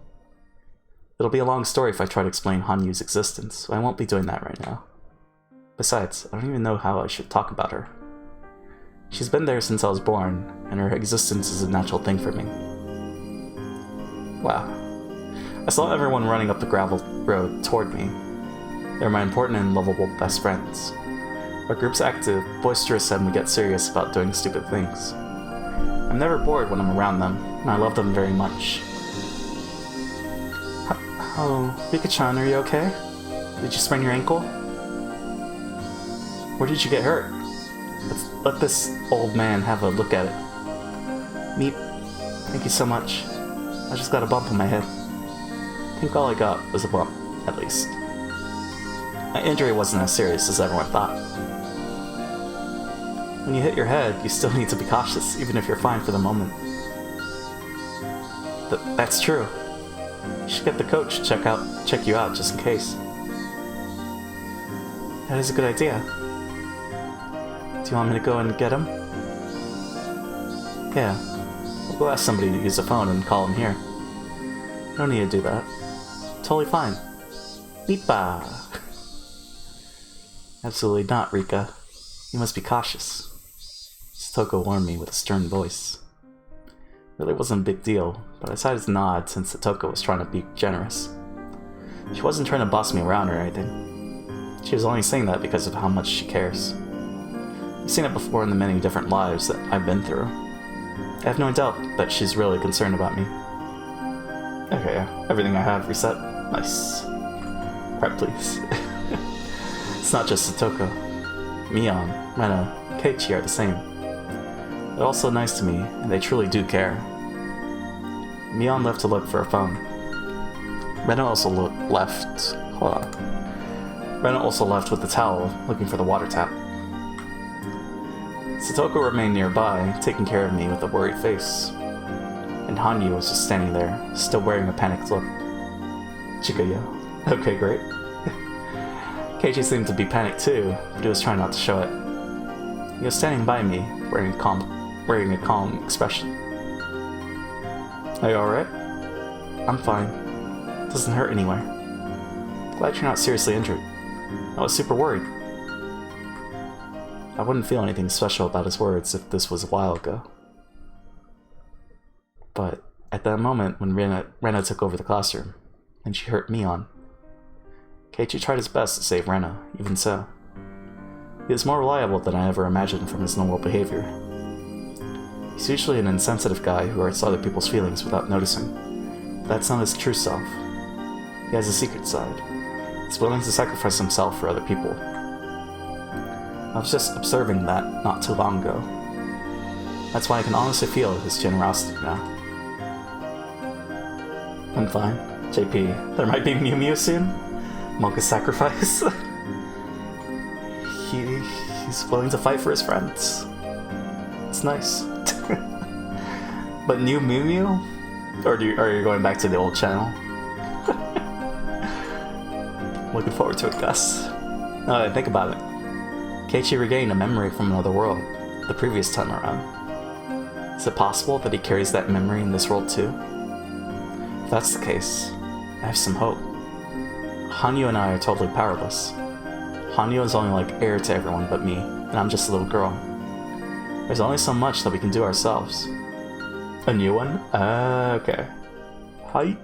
It'll be a long story if I try to explain Hanyu's existence, so I won't be doing that right now. Besides, I don't even know how I should talk about her. She's been there since I was born, and her existence is a natural thing for me. Wow. I saw everyone running up the gravel road toward me. They're my important and lovable best friends. Our group's active, boisterous, and we get serious about doing stupid things. I'm never bored when I'm around them, and I love them very much. Oh, Rika-chan, are you okay? Did you sprain your ankle? Where did you get hurt? Let this old man have a look at it. Meep, thank you so much. I just got a bump on my head. I think all I got was a bump, at least. My injury wasn't as serious as everyone thought. When you hit your head, you still need to be cautious, even if you're fine for the moment. That's true. You should get the coach to check you out just in case. That is a good idea. Do you want me to go and get him? Yeah. We'll go ask somebody to use a phone and call him here. You don't need to do that. Totally fine. Nipa! Absolutely not, Rika. You must be cautious. Satoko warned me with a stern voice. Really wasn't a big deal, but I decided to nod since Satoko was trying to be generous. She wasn't trying to boss me around or anything. She was only saying that because of how much she cares. I've seen it before in the many different lives that I've been through. I have no doubt that she's really concerned about me. Okay, yeah. Everything I have reset. Nice. Prep, please. It's not just Satoko. Mion, Rena, Keiichi are the same. They're also nice to me, and they truly do care. Mion left to look for a phone. Rena also left... Hold on. Rena also left with the towel, looking for the water tap. Satoko remained nearby, taking care of me with a worried face. And Hanyu was just standing there, still wearing a panicked look. Chikayo. Okay, great. Keiichi seemed to be panicked too, but he was trying not to show it. He was standing by me, wearing a calm expression. Are you alright? I'm fine. It doesn't hurt anywhere. Glad you're not seriously injured. I was super worried. I wouldn't feel anything special about his words if this was a while ago. But at that moment when Rena took over the classroom, and she hurt Mion, Keiichi tried his best to save Rena, even so. He is more reliable than I ever imagined from his normal behavior. He's usually an insensitive guy who hurts other people's feelings without noticing, but that's not his true self. He has a secret side. He's willing to sacrifice himself for other people. I was just observing that not too long ago. That's why I can honestly feel his generosity now. I'm fine. JP, there might be Mew Mew soon? Mocha's sacrifice? He's willing to fight for his friends. It's nice. But new Mew Mew? Or are you going back to the old channel? Looking forward to it, Gus. Now think about it. Keiichi regained a memory from another world, the previous time around. Is it possible that he carries that memory in this world too? If that's the case, I have some hope. Hanyu and I are totally powerless. Hanyu is only like heir to everyone but me, and I'm just a little girl. There's only so much that we can do ourselves. A new one? Okay. Hype.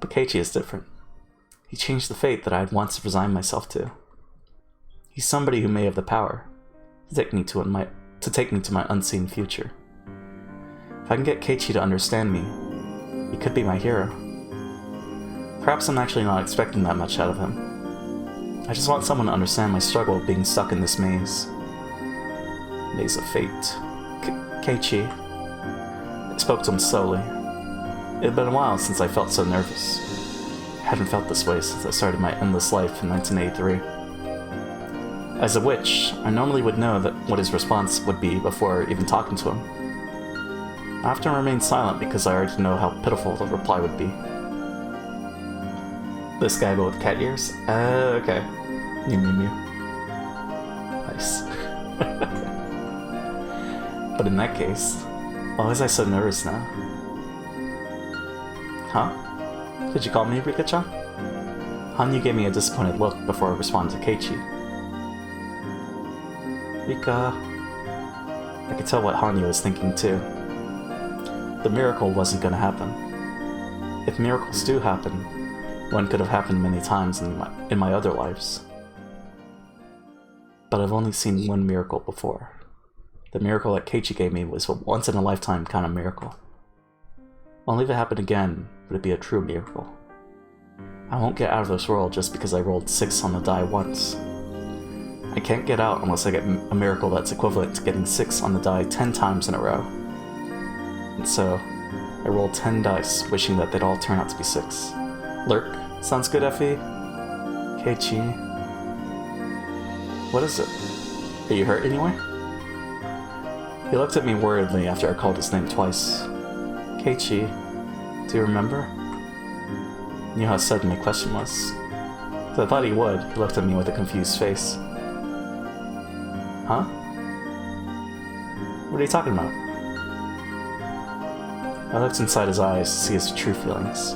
But Keiichi is different. He changed the fate that I had once resigned myself to. He's somebody who may have the power to take me to my unseen future. If If I can get Keiichi to understand me, he could be my hero. Perhaps I'm actually not expecting that much out of him. I just want someone to understand my struggle of being stuck in this maze. Maze of fate. Keiichi. I spoke to him slowly. It had been a while since I felt so nervous. I hadn't felt this way since I started my endless life in 1983. As a witch, I normally would know what his response would be before even talking to him. I often remained silent because I already know how pitiful the reply would be. This guy but with cat ears? Okay. Mew mew mew. Nice. But in that case, why was I so nervous now? Huh? Did you call me, Rika-chan? Hanyu gave me a disappointed look before I responded to Keiichi. Rika... I could tell what Hanyu was thinking too. The miracle wasn't gonna happen. If miracles do happen, one could have happened many times in my other lives. But I've only seen one miracle before. The miracle that Keiichi gave me was a once-in-a-lifetime kind of miracle. Only if it happened again would it be a true miracle. I won't get out of this world just because I rolled 6 on the die once. I can't get out unless I get a miracle that's equivalent to getting 6 on the die 10 times in a row. And so, I rolled 10 dice, wishing that they'd all turn out to be 6. Lurk, sounds good, Effie? Keiichi... What is it? Are you hurt anyway? He looked at me worriedly after I called his name twice. Keiichi, do you remember? I knew how sudden my question was. So I thought he would. He looked at me with a confused face. Huh? What are you talking about? I looked inside his eyes to see his true feelings.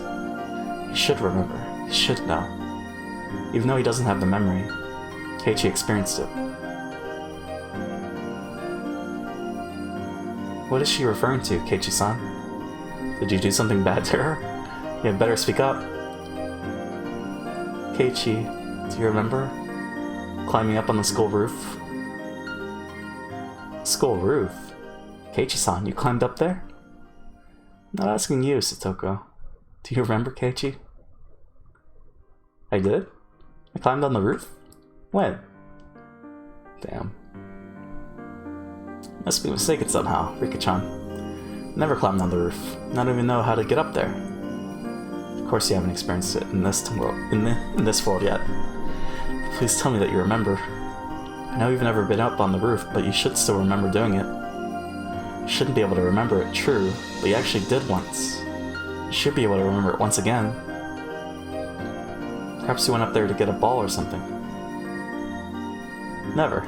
He should remember. He should know. Even though he doesn't have the memory, Keiichi experienced it. What is she referring to, Keiichi-san? Did you do something bad to her? You had better speak up. Keiichi, do you remember? Climbing up on the school roof? School roof? Keiichi-san, you climbed up there? I'm not asking you, Satoko. Do you remember, Keiichi? I did? I climbed on the roof? When? Damn. Must be mistaken somehow, Rika-chan. Never climbed on the roof. Not even know how to get up there. Of course you haven't experienced it in this world yet. Please tell me that you remember. I know you've never been up on the roof, but you should still remember doing it. You shouldn't be able to remember it, true, but you actually did once. You should be able to remember it once again. Perhaps you went up there to get a ball or something. Never.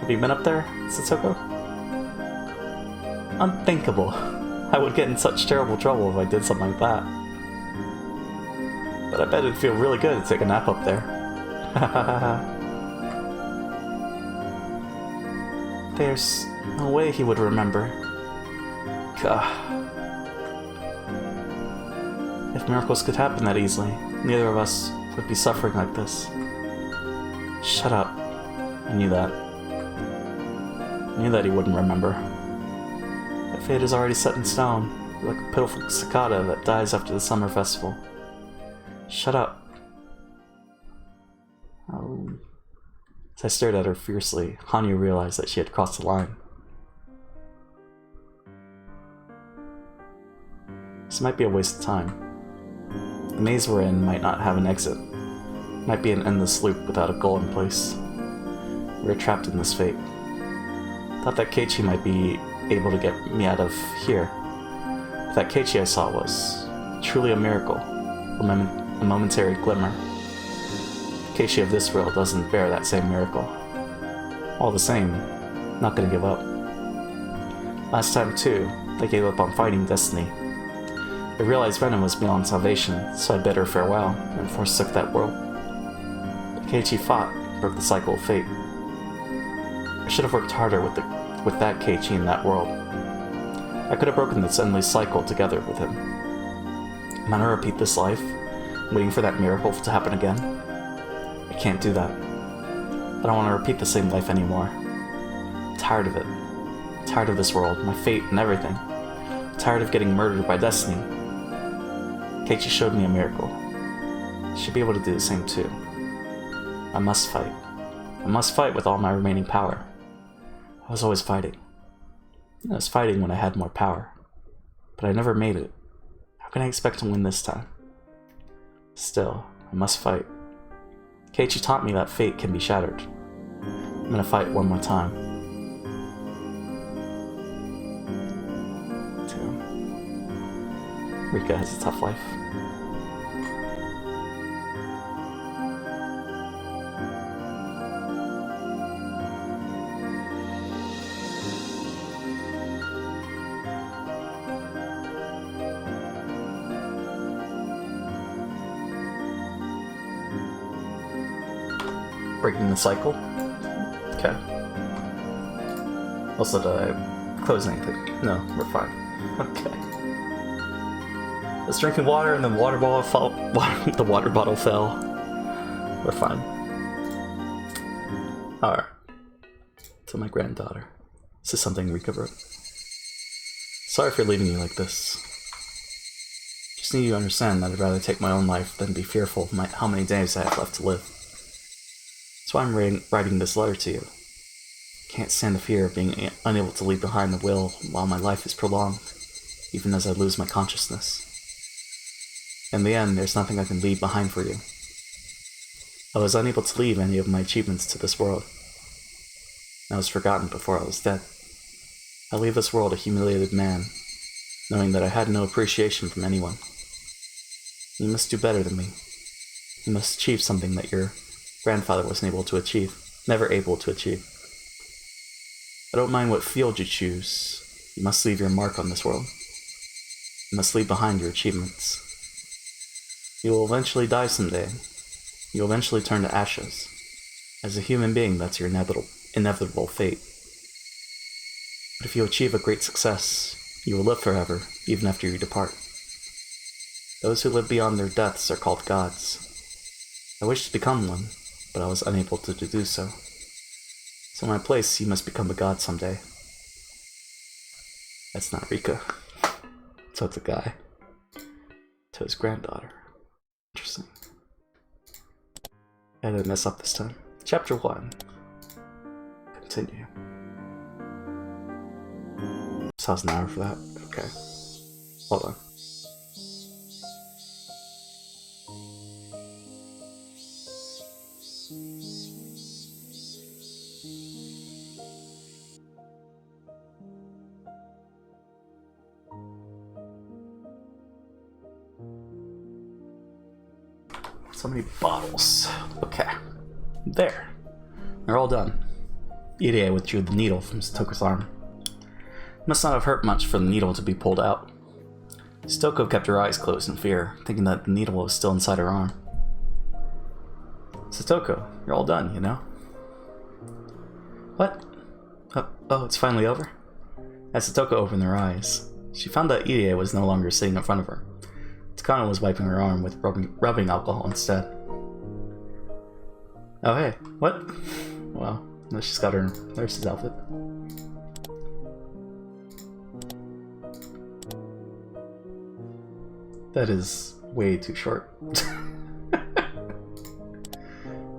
Have you been up there, Satoko? Unthinkable. I would get in such terrible trouble if I did something like that. But I bet it'd feel really good to take a nap up there. There's no way he would remember. Gah. If miracles could happen that easily, neither of us would be suffering like this. Shut up. I knew that. I knew that he wouldn't remember. That fate is already set in stone, like a pitiful cicada that dies after the summer festival. Shut up. Oh. As I stared at her fiercely, Hanyu realized that she had crossed the line. This might be a waste of time. The maze we're in might not have an exit. It might be an endless loop without a goal in place. We're trapped in this fate. Thought that Keiichi might be able to get me out of here. But that Keiichi I saw was truly a miracle, a momentary glimmer. Keiichi of this world doesn't bear that same miracle. All the same, not gonna give up. Last time too, I gave up on fighting destiny. I realized Venom was beyond salvation, so I bid her farewell and forsook that world. But Keiichi fought, broke the cycle of fate. I should have worked harder with that Keiichi in that world. I could have broken this endless cycle together with him. Am I gonna repeat this life, waiting for that miracle to happen again? I can't do that. I don't want to repeat the same life anymore. I'm tired of it. I'm tired of this world, my fate, and everything. I'm tired of getting murdered by destiny. Keiichi showed me a miracle. I should be able to do the same too. I must fight. I must fight with all my remaining power. I was always fighting. I was fighting when I had more power. But I never made it. How can I expect to win this time? Still, I must fight. Keiichi taught me that fate can be shattered. I'm gonna fight one more time. 2. Rika has a tough life. Breaking the cycle. Okay. Also, did I close anything? No, we're fine. Okay. I was drinking water and the water bottle fell. The water bottle fell. We're fine. Alright. To my granddaughter. This is something Rika wrote. Sorry for leaving you like this. Just need you to understand that I'd rather take my own life than be fearful of how many days I have left to live. That's why I'm writing this letter to you. I can't stand the fear of being unable to leave behind the will while my life is prolonged, even as I lose my consciousness. In the end, there's nothing I can leave behind for you. I was unable to leave any of my achievements to this world. I was forgotten before I was dead. I leave this world a humiliated man, knowing that I had no appreciation from anyone. You must do better than me. You must achieve something that your grandfather wasn't able to achieve, never able to achieve. I don't mind what field you choose. You must leave your mark on this world. You must leave behind your achievements. You will eventually die someday. You will eventually turn to ashes. As a human being, that's your inevitable fate. But if you achieve a great success, you will live forever, even after you depart. Those who live beyond their deaths are called gods. I wish to become one, but I was unable to do so. So in my place, you must become a god someday. That's not Rika. So it's a guy. To his granddaughter. Interesting. I didn't mess up this time. Chapter 1. Continue. So how's an hour for that? Okay. Hold on. So many bottles. Okay. There. They're all done. Irie withdrew the needle from Satoko's arm. It must not have hurt much for the needle to be pulled out. Satoko kept her eyes closed in fear, thinking that the needle was still inside her arm. Satoko, you're all done, you know? What? Oh, it's finally over? As Satoko opened her eyes, she found that Irie was no longer sitting in front of her. Takano was wiping her arm with rubbing alcohol instead. Oh hey, what? Well, she's got her nurse's outfit. That is way too short.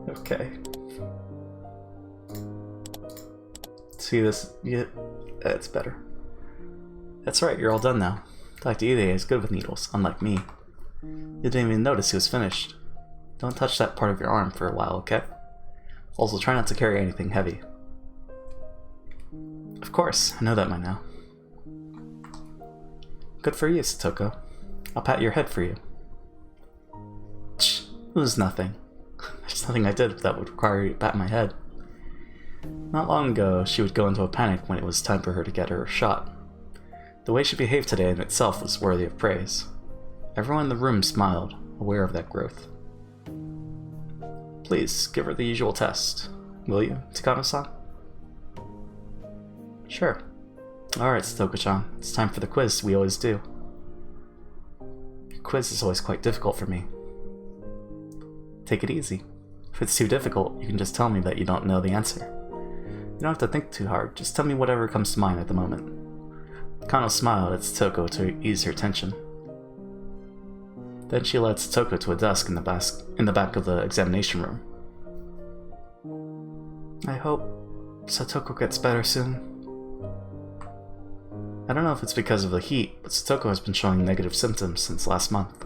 Okay. See this? Yeah, it's better. That's right, you're all done now. Dr. Irie is good with needles, unlike me. You didn't even notice he was finished. Don't touch that part of your arm for a while, okay? Also, try not to carry anything heavy. Of course, I know that by now. Good for you, Satoko. I'll pat your head for you. It was nothing. There's nothing I did that would require you to pat my head. Not long ago, she would go into a panic when it was time for her to get her shot. The way she behaved today in itself was worthy of praise. Everyone in the room smiled, aware of that growth. Please, give her the usual test. Will you, Takano-san? Sure. Alright, Satoko-chan, it's time for the quiz we always do. Your quiz is always quite difficult for me. Take it easy. If it's too difficult, you can just tell me that you don't know the answer. You don't have to think too hard, just tell me whatever comes to mind at the moment. Kano smiled at Satoko to ease her tension. Then she led Satoko to a desk in the back of the examination room. I hope Satoko gets better soon. I don't know if it's because of the heat, but Satoko has been showing negative symptoms since last month.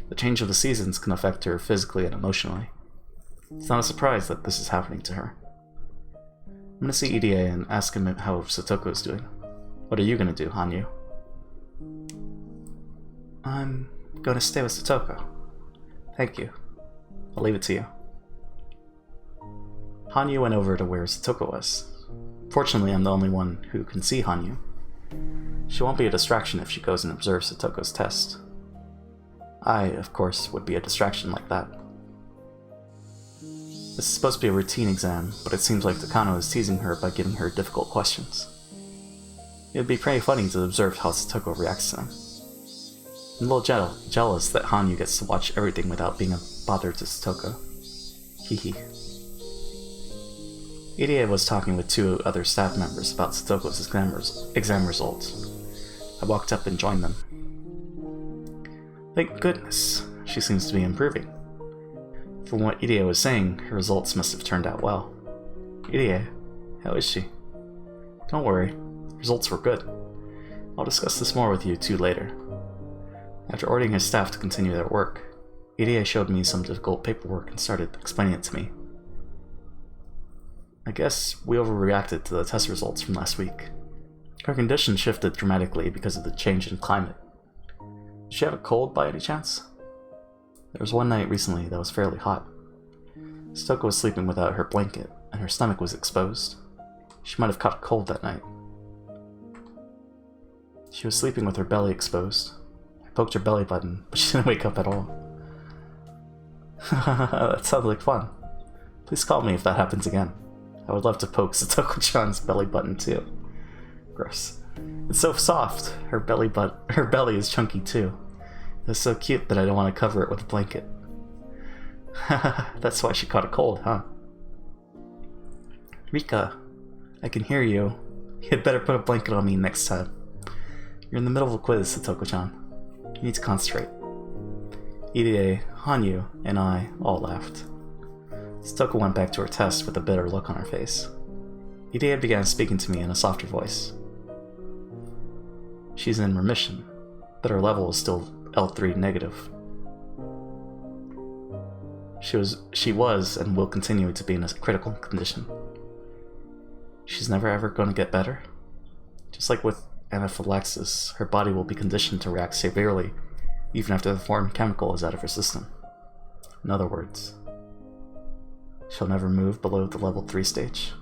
The change of the seasons can affect her physically and emotionally. It's not a surprise that this is happening to her. I'm gonna see EDA and ask him how Satoko is doing. What are you gonna do, Hanyu? I'm gonna stay with Satoko. Thank you. I'll leave it to you. Hanyu went over to where Satoko was. Fortunately, I'm the only one who can see Hanyu. She won't be a distraction if she goes and observes Satoko's test. I, of course, would be a distraction like that. This is supposed to be a routine exam, but it seems like Takano is teasing her by giving her difficult questions. It would be pretty funny to observe how Satoko reacts to them. I'm a little jealous that Hanyu gets to watch everything without being a bother to Satoko. Hehe. EDA was talking with 2 other staff members about Satoko's exam results. I walked up and joined them. Thank goodness, she seems to be improving. From what EDA was saying, her results must have turned out well. EDA, how is she? Don't worry, results were good. I'll discuss this more with you 2 later. After ordering his staff to continue their work, EDA showed me some difficult paperwork and started explaining it to me. I guess we overreacted to the test results from last week. Her condition shifted dramatically because of the change in climate. Did she have a cold by any chance? There was one night recently that was fairly hot. Satoko was sleeping without her blanket, and her stomach was exposed. She might have caught a cold that night. She was sleeping with her belly exposed. I poked her belly button, but she didn't wake up at all. That sounds like fun. Please call me if that happens again. I would love to poke Satoko-chan's belly button too. Gross. It's so soft. Her belly is chunky too. It's so cute that I don't want to cover it with a blanket. That's why she caught a cold, huh? Rika, I can hear you. You had better put a blanket on me next time. You're in the middle of a quiz, Satoko-chan. You need to concentrate. EDA, Hanyu, and I all laughed. Satoko went back to her test with a bitter look on her face. EDA began speaking to me in a softer voice. She's in remission, but her level is still L3 negative. She was and will continue to be in a critical condition. She's never ever going to get better? Just like with anaphylaxis, her body will be conditioned to react severely even after the foreign chemical is out of her system. In other words, she'll never move below the level 3 stage.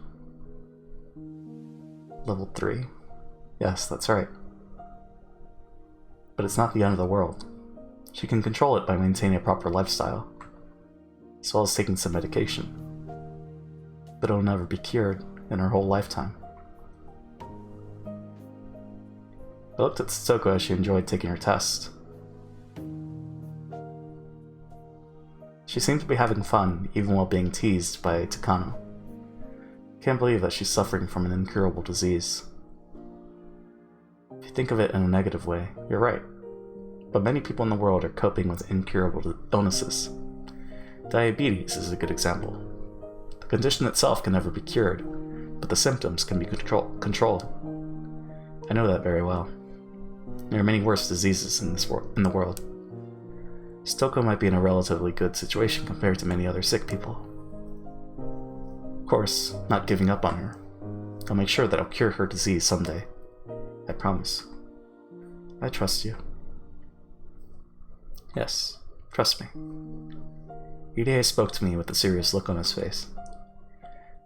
Level 3? Yes, that's right. But it's not the end of the world. She can control it by maintaining a proper lifestyle, as well as taking some medication. But it'll never be cured in her whole lifetime. I looked at Satoko as she enjoyed taking her test. She seemed to be having fun, even while being teased by Takano. Can't believe that she's suffering from an incurable disease. If you think of it in a negative way, you're right. But many people in the world are coping with incurable illnesses. Diabetes is a good example. The condition itself can never be cured, but the symptoms can be controlled. I know that very well. There are many worse diseases in the world. Satoko might be in a relatively good situation compared to many other sick people. Of course, not giving up on her. I'll make sure that I'll cure her disease someday. I promise. I trust you. Yes, trust me. Ide spoke to me with a serious look on his face.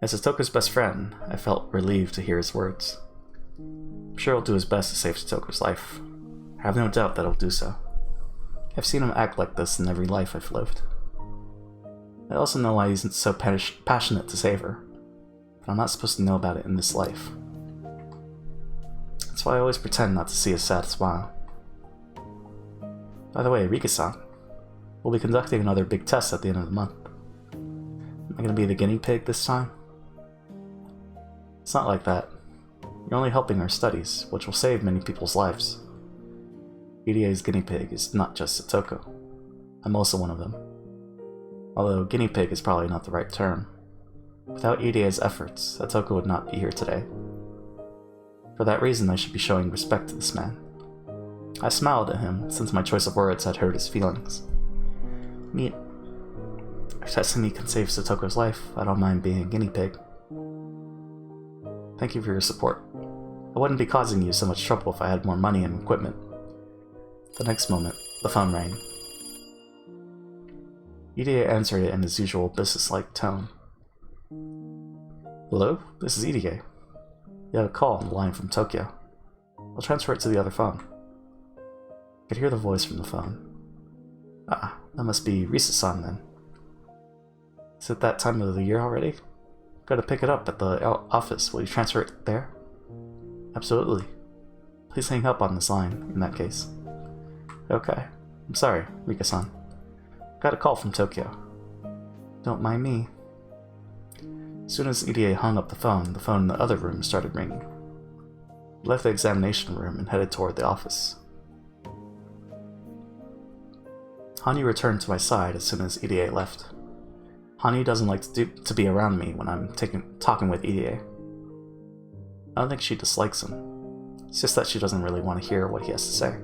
As Satoko's best friend, I felt relieved to hear his words. I'm sure he'll do his best to save Satoko's life. I have no doubt that he'll do so. I've seen him act like this in every life I've lived. I also know why he's so passionate to save her, but I'm not supposed to know about it in this life. That's why I always pretend not to see a sad smile. By the way, Rika-san, we'll be conducting another big test at the end of the month. Am I going to be the guinea pig this time? It's not like that. You're only helping our studies, which will save many people's lives. EDA's guinea pig is not just Satoko. I'm also one of them. Although guinea pig is probably not the right term. Without EDA's efforts, Satoko would not be here today. For that reason, I should be showing respect to this man. I smiled at him, since my choice of words had hurt his feelings. If Sesame can save Satoko's life, I don't mind being a guinea pig. Thank you for your support. I wouldn't be causing you so much trouble if I had more money and equipment. The next moment, the phone rang. EDA answered it in his usual business-like tone. Hello? This is EDA. You have a call on the line from Tokyo. I'll transfer it to the other phone. I could hear the voice from the phone. Ah, that must be Risa-san then. Is it that time of the year already? Gotta pick it up at the office. Will you transfer it there? Absolutely. Please hang up on this line, in that case. Okay. I'm sorry, Rika-san. Got a call from Tokyo. Don't mind me. As soon as EDA hung up the phone in the other room started ringing. He left the examination room and headed toward the office. Hanyu returned to my side as soon as EDA left. Hanyu doesn't like to be around me when I'm talking with EDA. I don't think she dislikes him. It's just that she doesn't really want to hear what he has to say.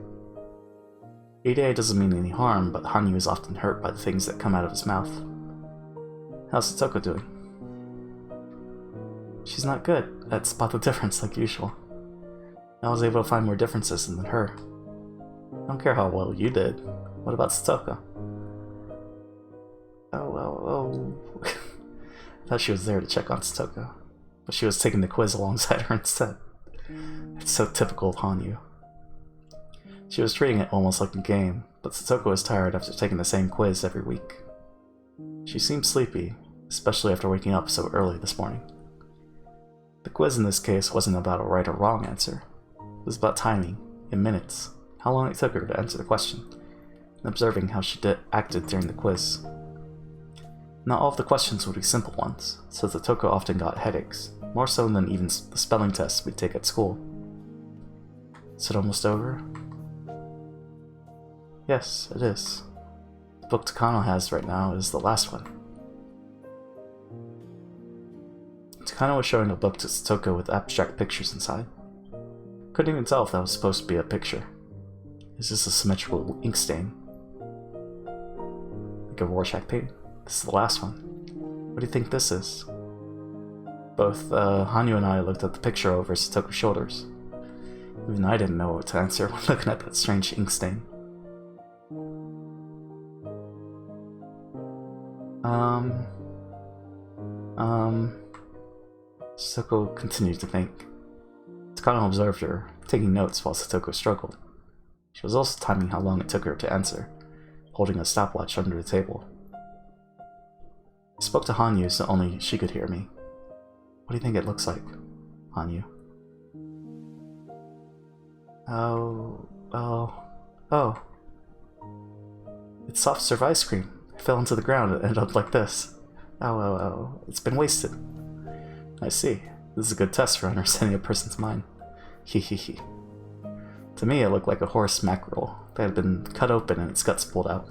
EDA doesn't mean any harm, but Hanyu is often hurt by the things that come out of his mouth. How's Satoko doing? She's not good at spot the difference like usual. I was able to find more differences than her. I don't care how well you did. What about Satoko? Oh. I thought she was there to check on Satoko, but she was taking the quiz alongside her instead. It's so typical of Hanyu. She was treating it almost like a game, but Satoko was tired after taking the same quiz every week. She seemed sleepy, especially after waking up so early this morning. The quiz in this case wasn't about a right or wrong answer. It was about timing, in minutes, how long it took her to answer the question, and observing how she acted during the quiz. Not all of the questions would be simple ones, so Satoko often got headaches, more so than even the spelling tests we'd take at school. Is it almost over? Yes, it is. The book Takano has right now is the last one. Takano was showing a book to Satoko with abstract pictures inside. Couldn't even tell if that was supposed to be a picture. Is this a symmetrical ink stain? Like a Rorschach paint? This is the last one. What do you think this is? Both Hanyu and I looked at the picture over Satoko's shoulders. Even I didn't know what to answer when looking at that strange ink stain. Satoko continued to think. Takano observed her, taking notes while Satoko struggled. She was also timing how long it took her to answer, holding a stopwatch under the table. I spoke to Hanyu so only she could hear me. What do you think it looks like, Hanyu? Oh. It's soft serve ice cream. It fell into the ground and ended up like this. Oh. It's been wasted. I see. This is a good test for understanding a person's mind. He. To me, it looked like a horse mackerel that had been cut open and its guts pulled out.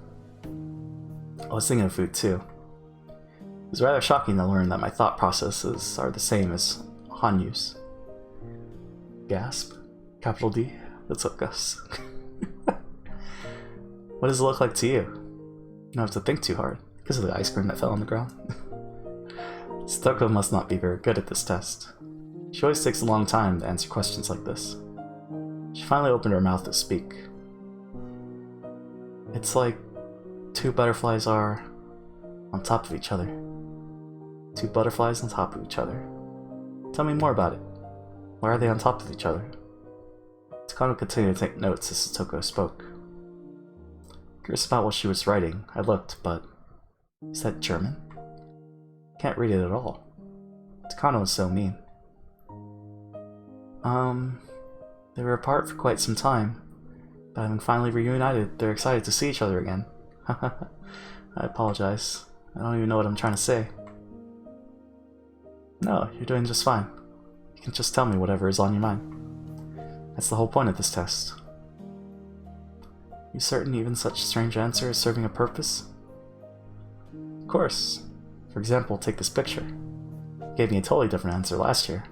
I was thinking of food too. It was rather shocking to learn that my thought processes are the same as Hanyu's. Gasp. Capital D. That's what Gus. What does it look like to you? You don't have to think too hard, because of the ice cream that fell on the ground. Satoko must not be very good at this test. She always takes a long time to answer questions like this. She finally opened her mouth to speak. It's like two butterflies are on top of each other. Two butterflies on top of each other. Tell me more about it. Why are they on top of each other? Takano continued to take notes as Satoko spoke. Curious about what she was writing, I looked, but... Is that German? Can't read it at all. Takano was so mean. They were apart for quite some time, but having finally reunited, they're excited to see each other again. I apologize. I don't even know what I'm trying to say. No, you're doing just fine. You can just tell me whatever is on your mind. That's the whole point of this test. You certain even such a strange answer is serving a purpose? Of course. For example, take this picture. You gave me a totally different answer last year.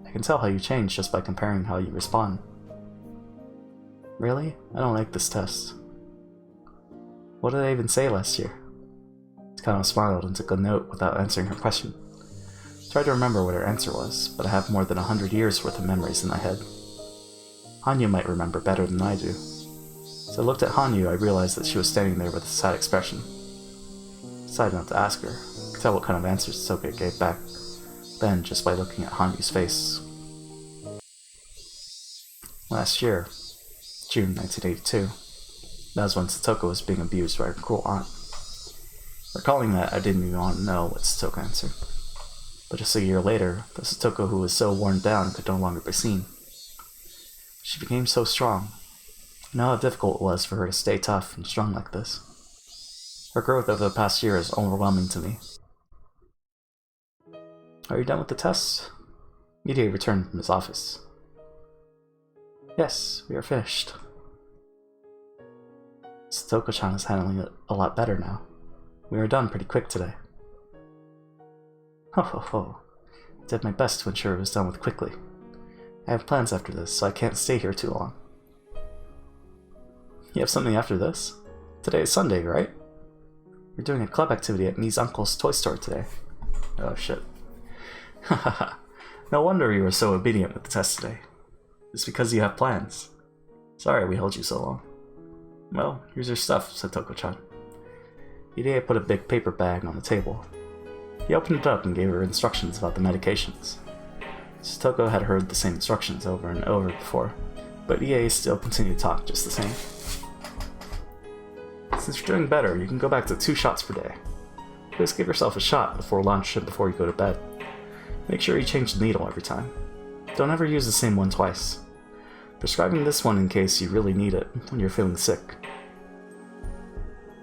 I can tell how you change just by comparing how you respond. Really? I don't like this test. What did I even say last year? Takano smiled and took a note without answering her question. I tried to remember what her answer was, but I have more than 100 years worth of memories in my head. Hanyu might remember better than I do. As I looked at Hanyu, I realized that she was standing there with a sad expression. I decided not to ask her. I could tell what kind of answers Toka gave back then just by looking at Hanyu's face. Last year, June 1982, that was when Satoko was being abused by her cruel aunt. Recalling that, I didn't even want to know what Satoko answered. But just a year later, the Satoko who was so worn down could no longer be seen. She became so strong. I know how difficult it was for her to stay tough and strong like this. Her growth over the past year is overwhelming to me. Are you done with the tests? Irie returned from his office. Yes, we are finished. Satoko-chan is handling it a lot better now. We were done pretty quick today. Ho ho ho. I did my best to ensure it was done with quickly. I have plans after this, so I can't stay here too long. You have something after this? Today is Sunday, right? We're doing a club activity at Mi's uncle's toy store today. Oh shit. Hahaha. No wonder you were so obedient with the test today. It's because you have plans. Sorry we held you so long. Well, here's your stuff, said Toko-chan. Irie put a big paper bag on the table. He opened it up and gave her instructions about the medications. Satoko had heard the same instructions over and over before, but Irie still continued to talk just the same. Since you're doing better, you can go back to 2 shots per day. Just give yourself a shot before lunch and before you go to bed. Make sure you change the needle every time. Don't ever use the same one twice. Prescribing this one in case you really need it when you're feeling sick.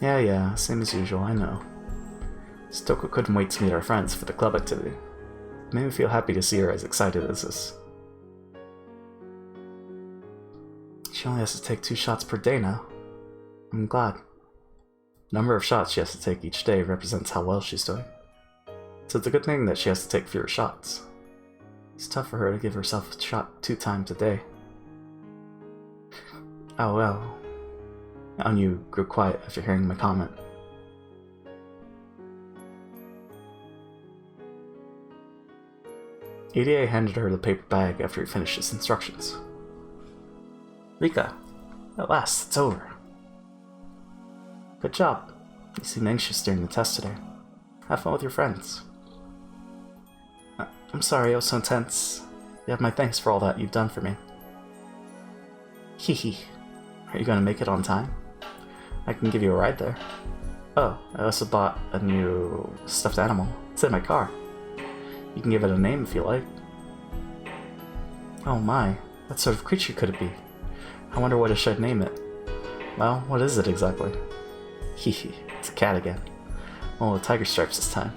Yeah, same as usual, I know. Satoko couldn't wait to meet our friends for the club activity. It made me feel happy to see her as excited as this. She only has to take 2 shots per day now. I'm glad. The number of shots she has to take each day represents how well she's doing. So it's a good thing that she has to take fewer shots. It's tough for her to give herself a shot 2 times a day. Oh well. Hanyu grew quiet after hearing my comment. Irie handed her the paper bag after he finished his instructions. Rika, at last, it's over. Good job. You seemed anxious during the test today. Have fun with your friends. I'm sorry I was so intense. You have my thanks for all that you've done for me. Hehe. Are you going to make it on time? I can give you a ride there. Oh, I also bought a new stuffed animal. It's in my car. You can give it a name if you like. Oh my, what sort of creature could it be? I wonder what I should name it. Well, what is it exactly? Hehe, it's a cat again. One with tiger stripes this time.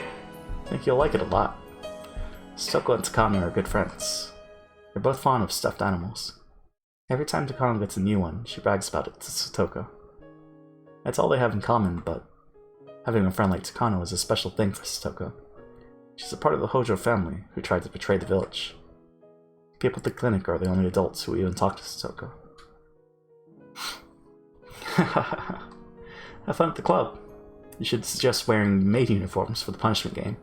I think you'll like it a lot. Satoko and Takano are good friends. They're both fond of stuffed animals. Every time Takano gets a new one, she brags about it to Satoko. That's all they have in common, but having a friend like Takano is a special thing for Satoko. She's a part of the Hojo family who tried to betray the village. People at the clinic are the only adults who even talk to Satoko. Have fun at the club. You should suggest wearing maid uniforms for the punishment game.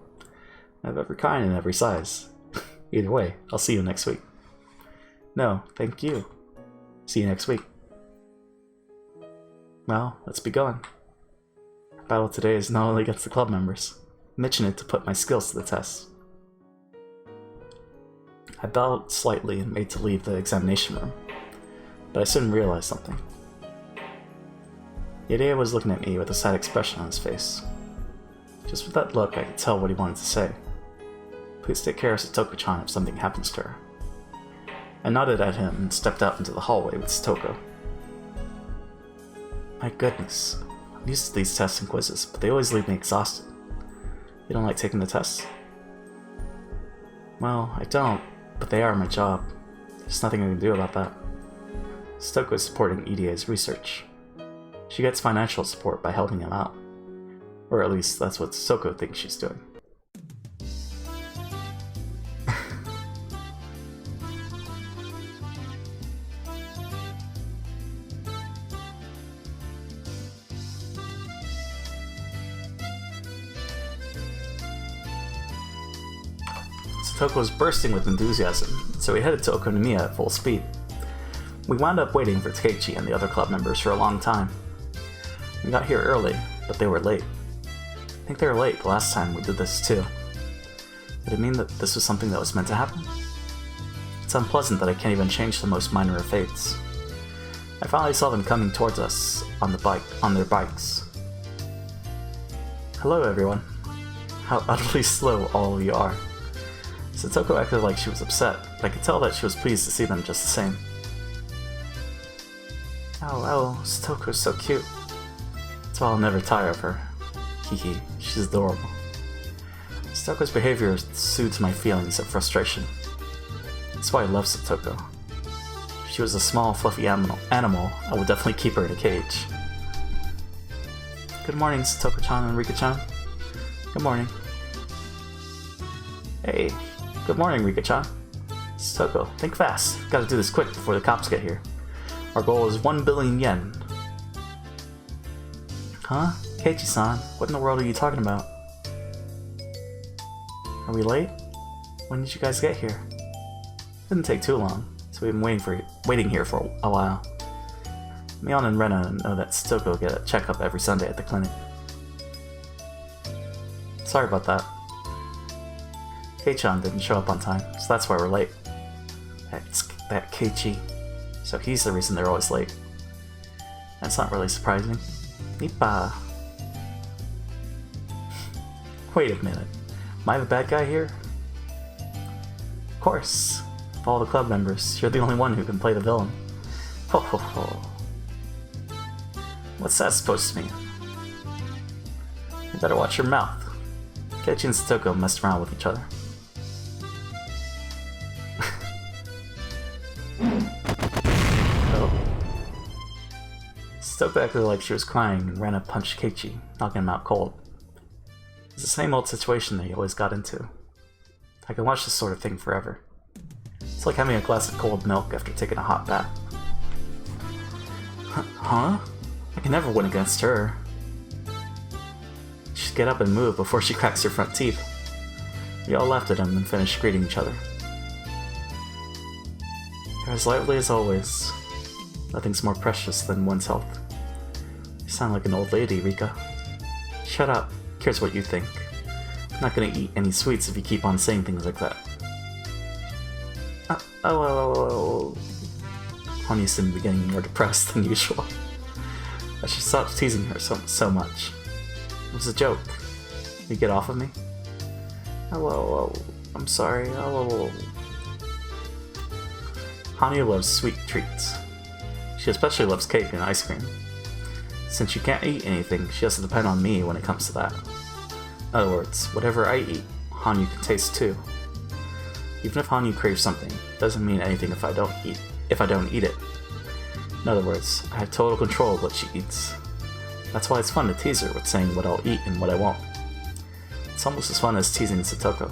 I have every kind and every size. Either way, I'll see you next week. No, thank you. See you next week. Well, let's be going. Our battle today is not only against the club members. I'm itching it to put my skills to the test. I bowed slightly and made to leave the examination room, but I soon realized something. Irie was looking at me with a sad expression on his face. Just with that look, I could tell what he wanted to say. Please take care of Satoko-chan if something happens to her. I nodded at him and stepped out into the hallway with Satoko. My goodness, I'm used to these tests and quizzes, but they always leave me exhausted. You don't like taking the tests? Well, I don't, but they are my job. There's nothing I can do about that. Satoko is supporting EDA's research. She gets financial support by helping him out. Or at least that's what Satoko thinks she's doing. Satoko was bursting with enthusiasm, so we headed to Okonomiya at full speed. We wound up waiting for Takeichi and the other club members for a long time. We got here early, but they were late. I think they were late the last time we did this too. Did it mean that this was something that was meant to happen? It's unpleasant that I can't even change the most minor of fates. I finally saw them coming towards us on their bikes. Hello everyone. How utterly slow all of you are. Satoko acted like she was upset, but I could tell that she was pleased to see them just the same. Oh, Satoko's so cute. That's why I'll never tire of her. Hehe, she's adorable. Satoko's behavior soothes my feelings of frustration. That's why I love Satoko. If she was a small, fluffy animal, I would definitely keep her in a cage. Good morning, Satoko-chan and Rika-chan. Good morning. Hey, good morning, Rika-chan. Satoko, think fast. Gotta do this quick before the cops get here. Our goal is 1 billion yen. Huh? Keiichi-san, what in the world are you talking about? Are we late? When did you guys get here? Didn't take too long, so we've been waiting here for a while. Mion and Rena know that Satoko get a checkup every Sunday at the clinic. Sorry about that. Kei-chan didn't show up on time, so that's why we're late. That Keiichi. So he's the reason they're always late. That's not really surprising. Nippa. Wait a minute. Am I the bad guy here? Of course. Of all the club members, you're the only one who can play the villain. Ho ho ho. What's that supposed to mean? You better watch your mouth. Keiichi and Satoko messed around with each other. Satoko acted like she was crying and ran up punched Keiichi, knocking him out cold. It's the same old situation that he always got into. I can watch this sort of thing forever. It's like having a glass of cold milk after taking a hot bath. Huh? I can never win against her. She'd get up and move before she cracks her front teeth. We all laughed at him and finished greeting each other. They're as lively as always. Nothing's more precious than one's health. You sound like an old lady, Rika. Shut up. Cares what you think. I'm not gonna eat any sweets if you keep on saying things like that. Oh. Honey seemed to be getting more depressed than usual. I should stop teasing her so much. It was a joke. You get off of me? Oh, I'm sorry. Oh. Hanya loves sweet treats. She especially loves cake and ice cream. Since she can't eat anything, she has to depend on me when it comes to that. In other words, whatever I eat, Hanyu can taste too. Even if Hanyu craves something, it doesn't mean anything if I don't eat it. In other words, I have total control of what she eats. That's why it's fun to tease her with saying what I'll eat and what I won't. It's almost as fun as teasing Satoko.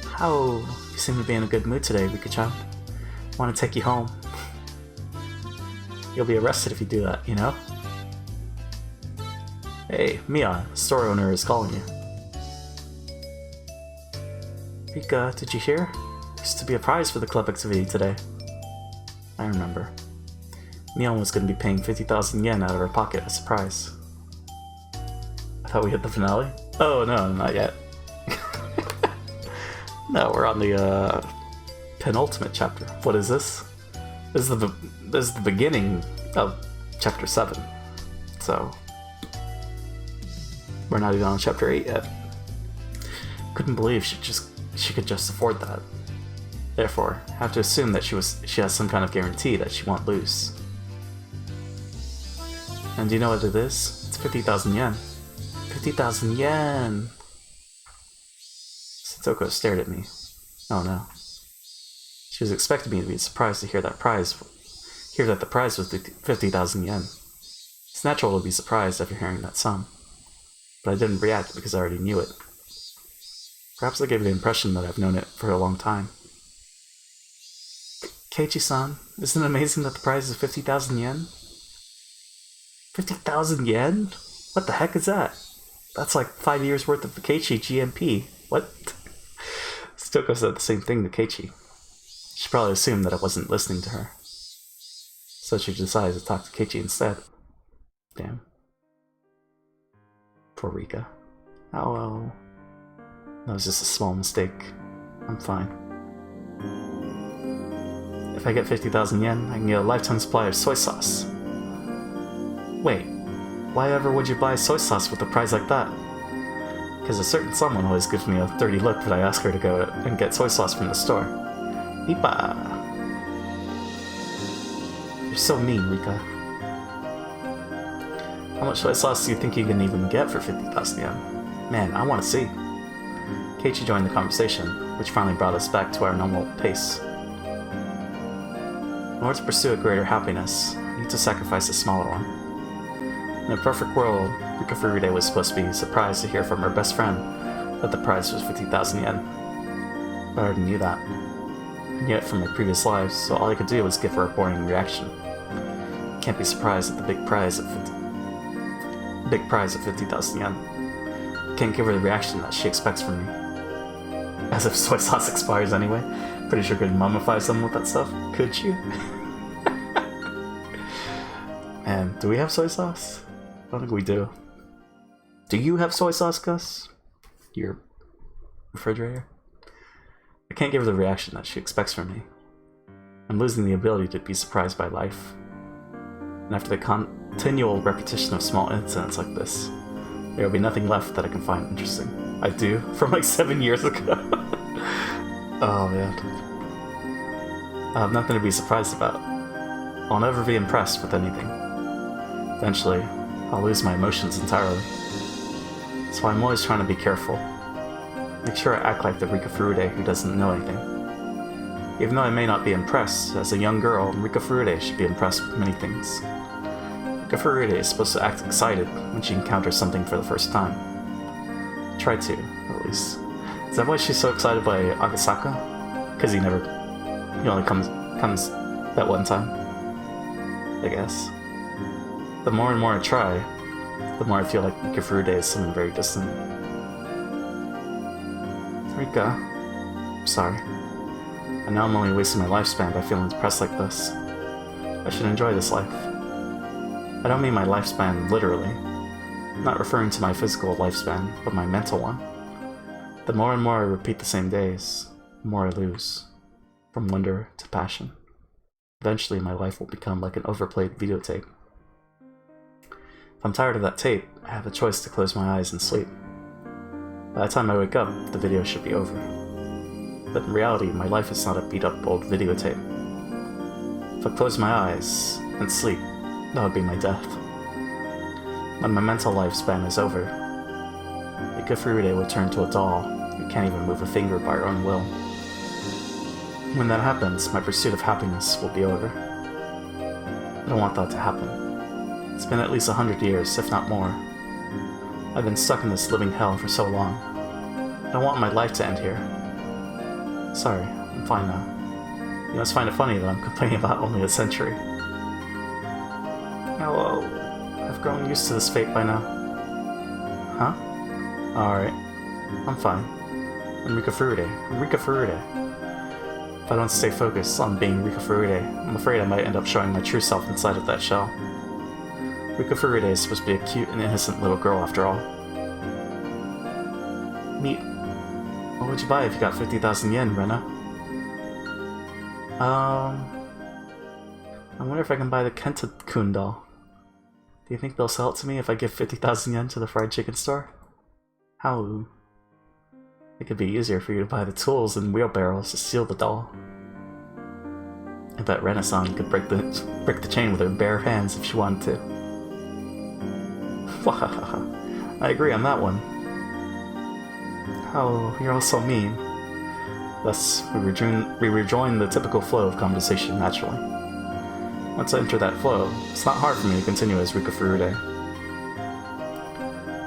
How you seem to be in a good mood today, Rika-chan. I want to take you home. You'll be arrested if you do that, you know? Hey, Mia, the store owner is calling you. Rika, did you hear? There's to be a prize for the club activity today. I remember. Mion was going to be paying 50,000 yen out of her pocket as a prize. I thought we hit the finale? Oh no, not yet. No, we're on the penultimate chapter. What is this? This is the beginning of chapter 7. So we're not even on chapter 8 yet. Couldn't believe she could just afford that. Therefore, have to assume that she has some kind of guarantee that she won't lose. And do you know what it is? It's 50,000 yen. 50,000 yen! Satoko stared at me. Oh no. She was expecting me to be surprised to hear that the prize was 50,000 yen. It's natural to be surprised after hearing that sum, but I didn't react because I already knew it. Perhaps I gave the impression that I've known it for a long time. Keiichi-san, isn't it amazing that the prize is 50,000 yen? 50,000 yen? What the heck is that? That's like 5 years worth of Keiichi GMP. What? Stoko said the same thing to Keiichi. She probably assumed that I wasn't listening to her, so she decided to talk to Keiichi instead. Damn. Poor Rika. Oh well. That was just a small mistake. I'm fine. If I get 50,000 yen, I can get a lifetime supply of soy sauce. Wait, why ever would you buy soy sauce with a prize like that? Because a certain someone always gives me a dirty look when I ask her to go and get soy sauce from the store. Ipa! You're so mean, Rika. How much soy sauce do you think you can even get for 50,000 yen? Man, I want to see. Keiichi joined the conversation, which finally brought us back to our normal pace. In order to pursue a greater happiness, I need to sacrifice a smaller one. In a perfect world, Rika Furude was supposed to be surprised to hear from her best friend that the prize was 50,000 yen. But I already knew that. I knew it from my previous lives, so all I could do was give her a boring reaction. I can't be surprised at the big prize of 50,000 yen. I can't give her the reaction that she expects from me. As if soy sauce expires anyway. Pretty sure I could mummify someone with that stuff. Could you? And do we have soy sauce? I don't think we do. Do you have soy sauce, Gus? Your refrigerator? I can't give her the reaction that she expects from me. I'm losing the ability to be surprised by life. And after the continual repetition of small incidents like this, there will be nothing left that I can find interesting. I do? From like 7 years ago. Oh man. I have nothing to be surprised about. I'll never be impressed with anything. Eventually, I'll lose my emotions entirely. That's why I'm always trying to be careful. Make sure I act like the Rika Furude who doesn't know anything. Even though I may not be impressed, as a young girl, Rika Furude should be impressed with many things. Rika Furude is supposed to act excited when she encounters something for the first time. Try to, at least. Is that why she's so excited by Agasaka? Because he only comes that one time, I guess. The more and more I try, the more I feel like Rika Furude is someone very distant. Rika, I'm sorry. And now I'm only wasting my lifespan by feeling depressed like this. I should enjoy this life. I don't mean my lifespan literally. I'm not referring to my physical lifespan, but my mental one. The more and more I repeat the same days, the more I lose. From wonder to passion. Eventually my life will become like an overplayed videotape. If I'm tired of that tape, I have a choice to close my eyes and sleep. By the time I wake up, the video should be over. But in reality, my life is not a beat-up old videotape. If I close my eyes and sleep, that would be my death. When my mental lifespan is over, Rika Furude would turn to a doll who can't even move a finger by her own will. When that happens, my pursuit of happiness will be over. I don't want that to happen. It's been at least 100 years, if not more. I've been stuck in this living hell for so long. I don't want my life to end here. Sorry, I'm fine now. You must find it funny that I'm complaining about only a century. Hello. I've grown used to this fate by now. Huh? Alright. I'm fine. I'm Rika Furude. If I don't stay focused on being Rika Furude, I'm afraid I might end up showing my true self inside of that shell. Rika Furude is supposed to be a cute and innocent little girl after all. Neat. What would you buy if you got 50,000 yen, Rena? I wonder if I can buy the Kenta-kun doll. Do you think they'll sell it to me if I give 50,000 yen to the fried chicken store? How? It could be easier for you to buy the tools and wheelbarrows to steal the doll. I bet Rena-san could break the chain with her bare hands if she wanted to. I agree on that one. Oh, you're all so mean. Thus, we rejoin the typical flow of conversation naturally. Once I enter that flow, it's not hard for me to continue as Rika Furude.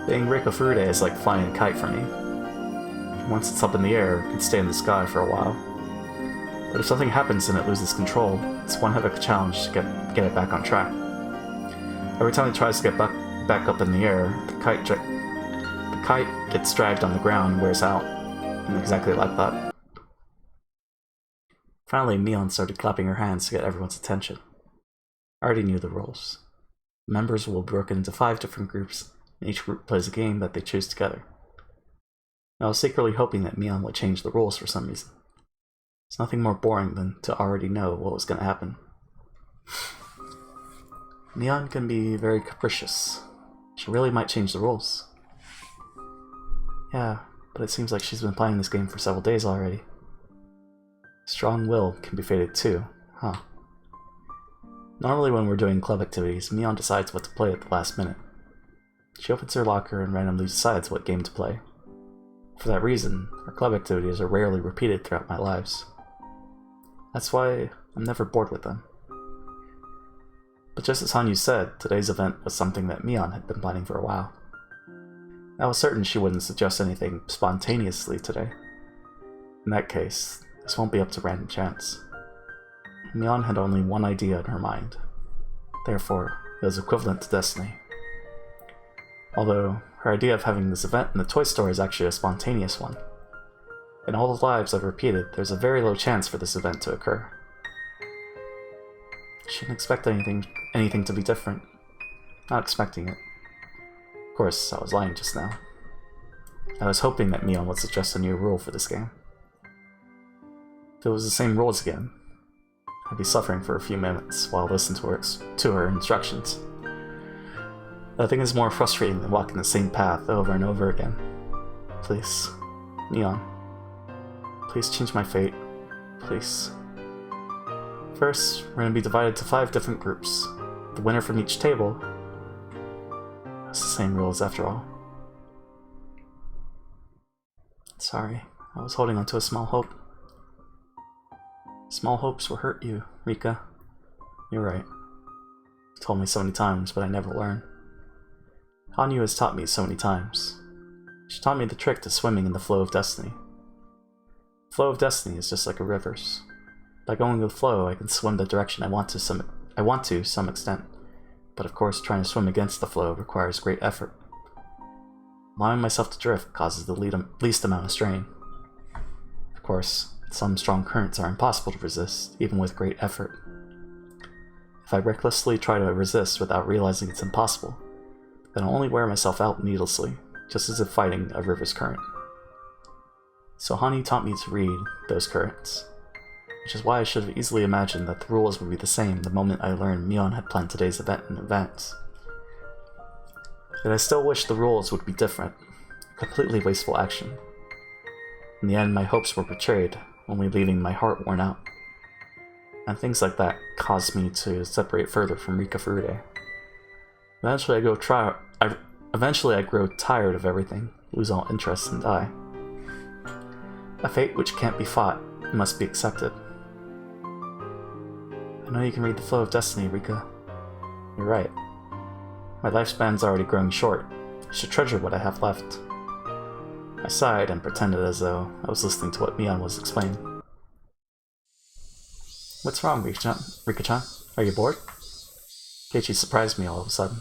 Being Rika Furude is like flying a kite for me. Once it's up in the air, it can stay in the sky for a while. But if something happens and it loses control, it's one heck of a challenge to get it back on track. Every time it tries to get back up in the air, the kite gets dragged on the ground and wears out. And exactly like that. Finally, Mion started clapping her hands to get everyone's attention. I already knew the rules. The members will be broken into 5 different groups, and each group plays a game that they choose together. I was secretly hoping that Mion would change the rules for some reason. It's nothing more boring than to already know what was going to happen. Mion can be very capricious. She really might change the rules. Yeah, but it seems like she's been playing this game for several days already. Strong will can be fated too, huh? Normally when we're doing club activities, Mion decides what to play at the last minute. She opens her locker and randomly decides what game to play. For that reason, our club activities are rarely repeated throughout my lives. That's why I'm never bored with them. But just as Hanyu said, today's event was something that Mion had been planning for a while. I was certain she wouldn't suggest anything spontaneously today. In that case, this won't be up to random chance. Mion had only one idea in her mind. Therefore, it was equivalent to destiny. Although, her idea of having this event in the toy store is actually a spontaneous one. In all the lives I've repeated, there's a very low chance for this event to occur. Shouldn't expect anything to be different. Not expecting it. Of course, I was lying just now. I was hoping that Mion would suggest a new rule for this game. If it was the same rules again, I'd be suffering for a few minutes while listening to her instructions. Nothing is more frustrating than walking the same path over and over again. Please, Mion. Please change my fate. Please. First, we're going to be divided to 5 different groups. The winner from each table. It's the same rules after all. Sorry, I was holding on to a small hope. Small hopes will hurt you, Rika. You're right. You told me so many times, but I never learned. Hanyu has taught me so many times. She taught me the trick to swimming in the flow of destiny. The flow of destiny is just like a river's. By going with the flow, I can swim the direction I want to some extent, but of course trying to swim against the flow requires great effort. Allowing myself to drift causes the least amount of strain. Of course, some strong currents are impossible to resist, even with great effort. If I recklessly try to resist without realizing it's impossible, then I'll only wear myself out needlessly, just as if fighting a river's current. So Hani taught me to read those currents, which is why I should have easily imagined that the rules would be the same the moment I learned Mion had planned today's event in advance. Yet I still wish the rules would be different, a completely wasteful action. In the end, my hopes were betrayed, only leaving my heart worn out. And things like that caused me to separate further from Rika Furude. Eventually I grow tired of everything, lose all interest, and die. A fate which can't be fought must be accepted. I know you can read the flow of destiny, Rika. You're right. My lifespan's already growing short. I should treasure what I have left. I sighed and pretended as though I was listening to what Mion was explaining. What's wrong, Rika-chan? Are you bored? Keiichi surprised me all of a sudden.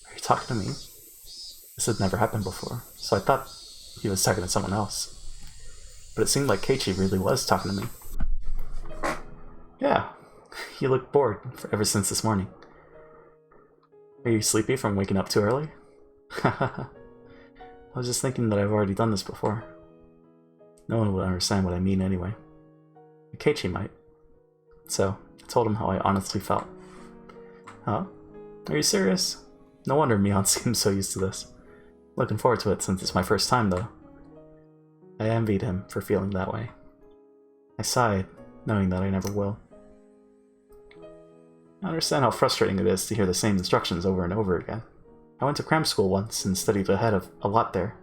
Are you talking to me? This had never happened before, so I thought he was talking to someone else. But it seemed like Keiichi really was talking to me. Yeah, you look bored ever since this morning. Are you sleepy from waking up too early? I was just thinking that I've already done this before. No one would understand what I mean anyway. Keiichi might. So, I told him how I honestly felt. Huh? Are you serious? No wonder Mion seems so used to this. Looking forward to it since it's my first time, though. I envied him for feeling that way. I sighed, knowing that I never will. I understand how frustrating it is to hear the same instructions over and over again. I went to cram school once and studied ahead of a lot there.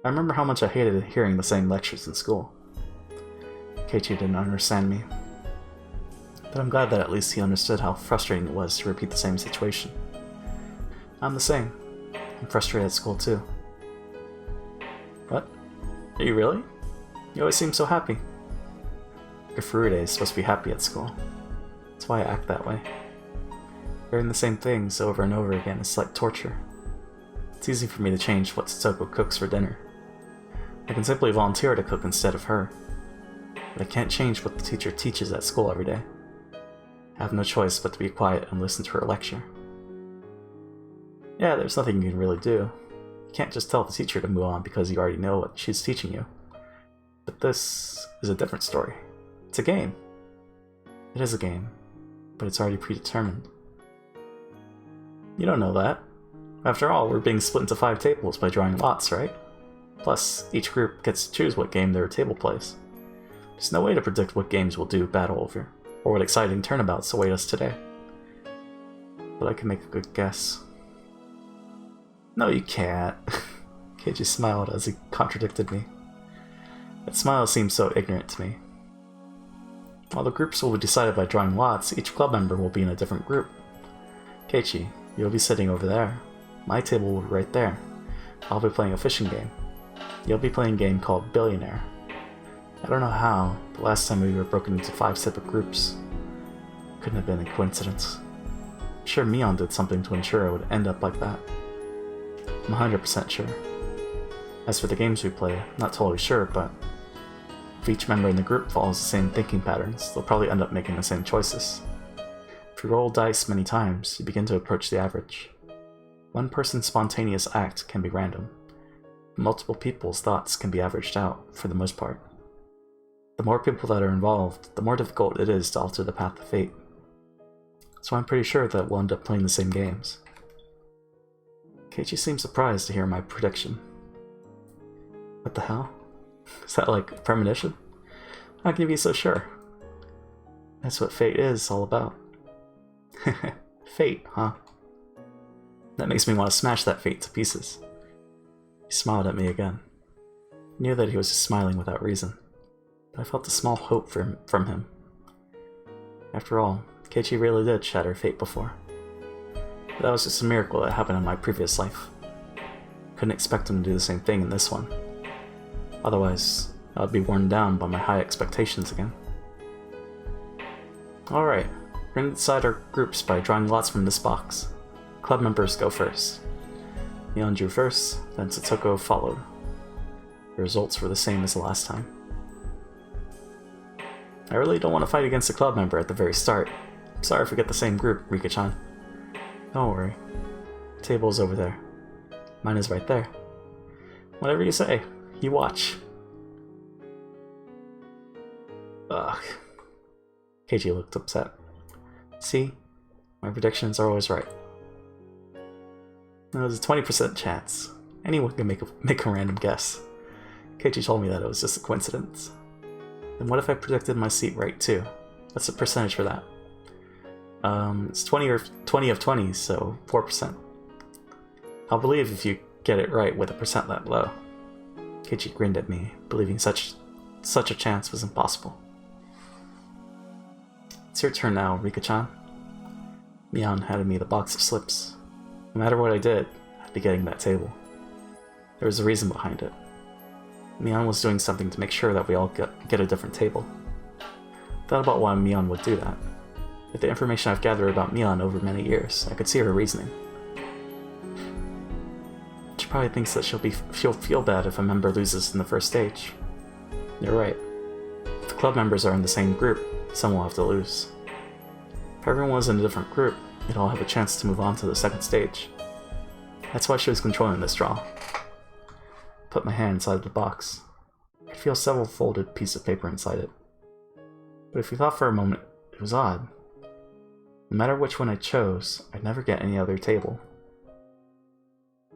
I remember how much I hated hearing the same lectures in school. Keiichi didn't understand me. But I'm glad that at least he understood how frustrating it was to repeat the same situation. I'm the same. I'm frustrated at school too. What? Are you really? You always seem so happy. Your Furude is supposed to be happy at school. That's why I act that way. Hearing the same things over and over again is like torture. It's easy for me to change what Satoko cooks for dinner. I can simply volunteer to cook instead of her. But I can't change what the teacher teaches at school every day. I have no choice but to be quiet and listen to her lecture. Yeah, there's nothing you can really do. You can't just tell the teacher to move on because you already know what she's teaching you. But this is a different story. It's a game. It is a game, but it's already predetermined. You don't know that. After all, we're being split into 5 tables by drawing lots, right? Plus, each group gets to choose what game their table plays. There's no way to predict what games we'll do battle over, or what exciting turnabouts await us today. But I can make a good guess. No, you can't. Keiichi smiled as he contradicted me. That smile seemed so ignorant to me. While the groups will be decided by drawing lots, each club member will be in a different group. Keiichi, you'll be sitting over there. My table will be right there. I'll be playing a fishing game. You'll be playing a game called Billionaire. I don't know how, but last time we were broken into 5 separate groups. Couldn't have been a coincidence. I'm sure Mion did something to ensure it would end up like that. I'm 100% sure. As for the games we play, I'm not totally sure, but if each member in the group follows the same thinking patterns, they'll probably end up making the same choices. If you roll dice many times, you begin to approach the average. One person's spontaneous act can be random. Multiple people's thoughts can be averaged out, for the most part. The more people that are involved, the more difficult it is to alter the path of fate. So I'm pretty sure that we'll end up playing the same games. Keiichi seemed surprised to hear my prediction. What the hell? Is that like a premonition? How can you be so sure? That's what fate is all about. Fate, huh? That makes me want to smash that fate to pieces. He smiled at me again. I knew that he was just smiling without reason, but I felt a small hope from him. After all, Keiichi really did shatter fate before. But that was just a miracle that happened in my previous life. Couldn't expect him to do the same thing in this one. Otherwise, I would be worn down by my high expectations again. Alright, we're going to decide our groups by drawing lots from this box. Club members go first. Mion drew first, then Satoko followed. The results were the same as the last time. I really don't want to fight against a club member at the very start. I'm sorry if we get the same group, Rika-chan. Don't worry. The table's over there. Mine is right there. Whatever you say, you watch. Ugh. Keiichi looked upset. See? My predictions are always right. There was a 20% chance. Anyone can make a random guess. Keiichi told me that it was just a coincidence. Then what if I predicted my seat right too? What's the percentage for that? It's 20 of 20, so 4%. I'll believe if you get it right with a percent that low. Keiichi grinned at me, believing such a chance was impossible. It's your turn now, Rika-chan. Mion handed me the box of slips. No matter what I did, I'd be getting that table. There was a reason behind it. Mion was doing something to make sure that we all get a different table. I thought about why Mion would do that. With the information I've gathered about Mion over many years, I could see her reasoning. She probably thinks that she'll feel bad if a member loses in the first stage. You're right. If the club members are in the same group, some will have to lose. If everyone was in a different group, they'd all have a chance to move on to the second stage. That's why she was controlling this draw. Put my hand inside the box. I could feel several folded pieces of paper inside it. But if you thought for a moment, it was odd. No matter which one I chose, I'd never get any other table.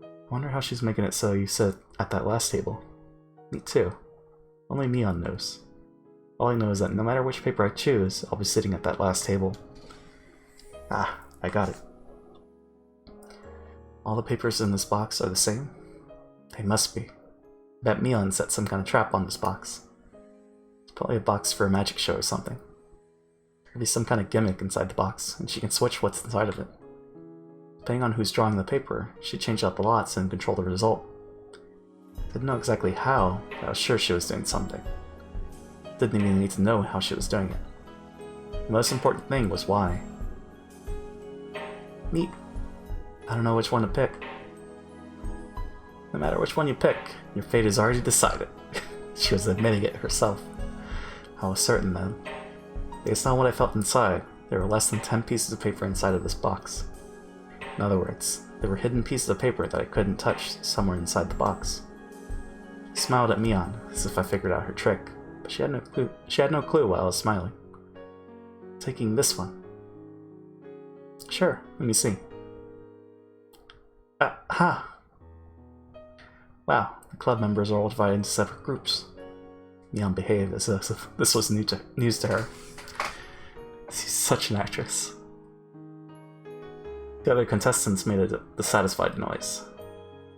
I wonder how she's making it so you sit at that last table. Me too. Only Mion knows. All I know is that no matter which paper I choose, I'll be sitting at that last table. Ah, I got it. All the papers in this box are the same? They must be. I bet Mion set some kind of trap on this box. Probably a box for a magic show or something. There'd be some kind of gimmick inside the box, and she can switch what's inside of it. Depending on who's drawing the paper, she'd change out the lots and control the result. Didn't know exactly how, but I was sure she was doing something. Didn't even need to know how she was doing it. The most important thing was why. Neat. I don't know which one to pick. No matter which one you pick, your fate is already decided. She was admitting it herself. I was certain then. Based on what I felt inside, there were less than 10 pieces of paper inside of this box. In other words, there were hidden pieces of paper that I couldn't touch somewhere inside the box. She smiled at Mion, as if I figured out her trick, but she had no clue. She had no clue while I was smiling. Taking this one. Sure, let me see. Wow, the club members are all divided into separate groups. Mion behaved as if this was news to her. She's such an actress. The other contestants made a dissatisfied noise.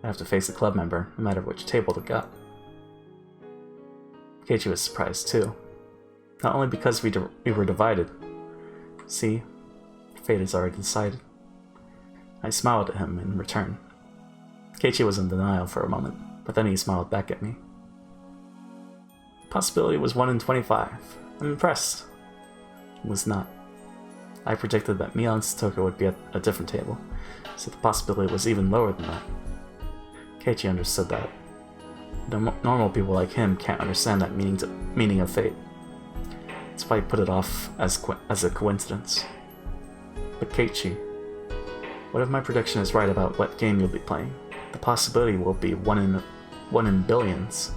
I have to face a club member, no matter which table they got. Keiichi was surprised too. Not only because we were divided. See, fate is already decided. I smiled at him in return. Keiichi was in denial for a moment, but then he smiled back at me. The possibility was 1 in 25. I'm impressed. It was not. I predicted that Mion and Satoko would be at a different table, so the possibility was even lower than that. Keiichi understood that. Normal people like him can't understand that meaning of fate. That's why he put it off as a coincidence. But Keiichi, what if my prediction is right about what game you'll be playing? The possibility will be 1 in billions.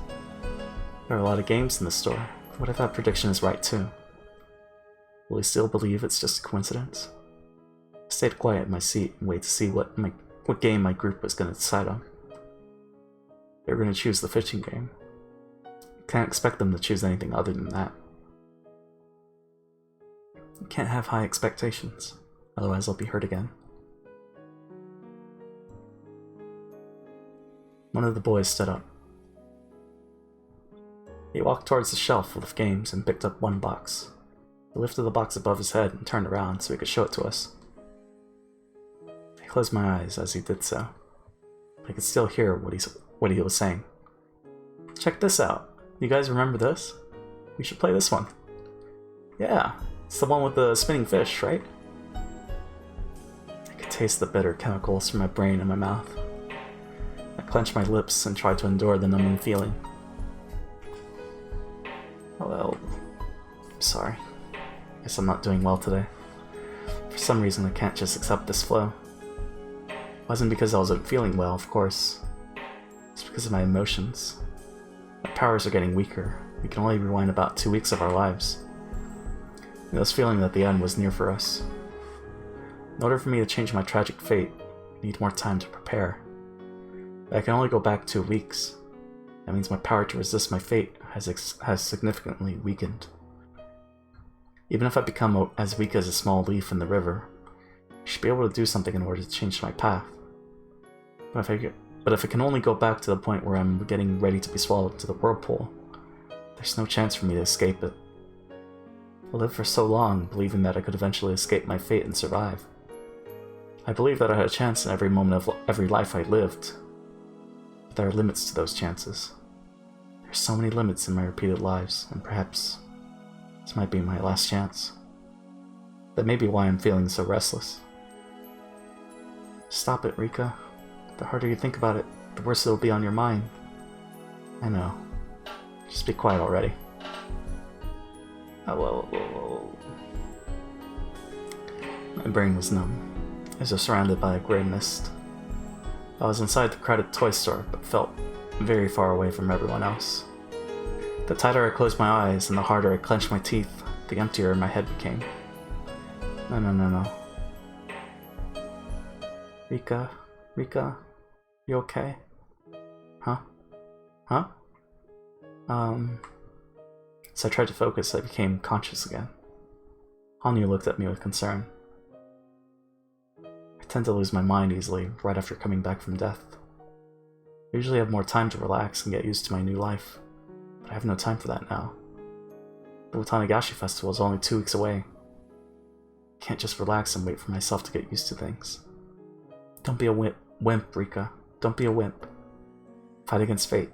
There are a lot of games in the store. What if that prediction is right too? Will he still believe it's just a coincidence? I stayed quiet in my seat and waited to see what game my group was going to decide on. They were going to choose the fishing game. Can't expect them to choose anything other than that. You can't have high expectations, otherwise I'll be hurt again. One of the boys stood up. He walked towards the shelf full of games and picked up one box. He lifted the box above his head and turned around so he could show it to us. I closed my eyes as he did so. I could still hear what he was saying. Check this out. You guys remember this? We should play this one. Yeah, it's the one with the spinning fish, right? I could taste the bitter chemicals from my brain in my mouth. I clenched my lips and tried to endure the numbing feeling. Well, I'm sorry. Guess I'm not doing well today. For some reason I can't just accept this flow. It wasn't because I wasn't feeling well, of course. It's because of my emotions. My powers are getting weaker. We can only rewind about 2 weeks of our lives. And I was feeling that the end was near for us. In order for me to change my tragic fate, I need more time to prepare. But I can only go back 2 weeks. That means my power to resist my fate has significantly weakened. Even if I become as weak as a small leaf in the river, I should be able to do something in order to change my path. But if I can only go back to the point where I'm getting ready to be swallowed into the whirlpool, there's no chance for me to escape it. I lived for so long believing that I could eventually escape my fate and survive. I believed that I had a chance in every moment of every life I lived. But there are limits to those chances. There's so many limits in my repeated lives, and perhaps this might be my last chance. That may be why I'm feeling so restless. Stop it, Rika. The harder you think about it, the worse it'll be on your mind. I know. Just be quiet already. Oh, My brain was numb. I was surrounded by a grey mist. I was inside the crowded toy store, but felt very far away from everyone else. The tighter I closed my eyes and the harder I clenched my teeth, the emptier my head became. No. Rika, you okay? Huh? As I tried to focus, I became conscious again. Hanyu looked at me with concern. I tend to lose my mind easily right after coming back from death. I usually have more time to relax and get used to my new life, but I have no time for that now. The Watanagashi Festival is only 2 weeks away. I can't just relax and wait for myself to get used to things. Don't be a wimp, Rika. Don't be a wimp. Fight against fate.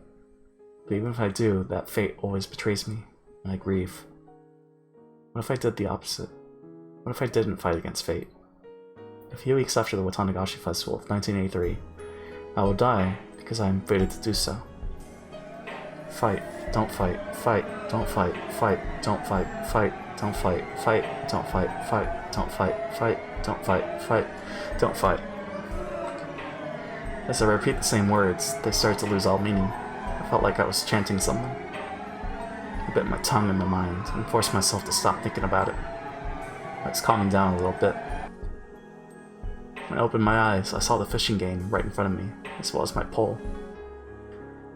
But even if I do, that fate always betrays me, and I grieve. What if I did the opposite? What if I didn't fight against fate? A few weeks after the Watanagashi Festival of 1983, I will die because I am fated to do so. Fight, don't fight, fight, don't fight, fight, don't fight, fight, don't fight, fight, don't fight, fight, don't fight, fight, don't fight, fight, don't fight. As I repeat the same words, they started to lose all meaning. I felt like I was chanting something. I bit my tongue in my mind and forced myself to stop thinking about it. I was calming down a little bit. When I opened my eyes, I saw the fishing game right in front of me, as well as my pole.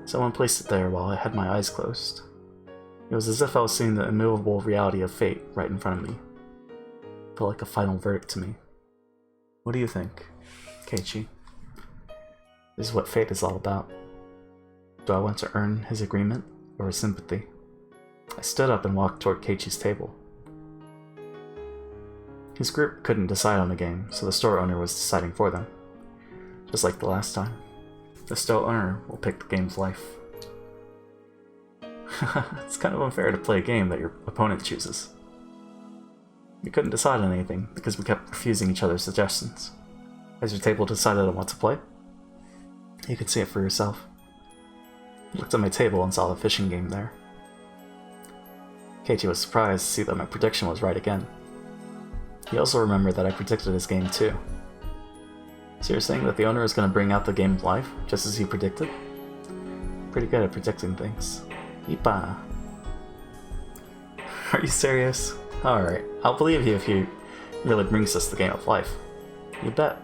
Someone placed it there while I had my eyes closed. It was as if I was seeing the immovable reality of fate right in front of me. It felt like a final verdict to me. What do you think, Keiichi? This is what fate is all about. Do I want to earn his agreement or his sympathy? I stood up and walked toward Keiichi's table. His group couldn't decide on the game, so the store owner was deciding for them. Just like the last time. The store owner will pick the game of life. It's kind of unfair to play a game that your opponent chooses. We couldn't decide on anything because we kept refusing each other's suggestions. Has your table decided on what to play? You can see it for yourself. I looked at my table and saw the fishing game there. Keiichi was surprised to see that my prediction was right again. He also remembered that I predicted his game too. So you're saying that the owner is going to bring out the game of life, just as he predicted? Pretty good at predicting things. Ipa. Are you serious? Alright, I'll believe you if he really brings us the game of life. You bet.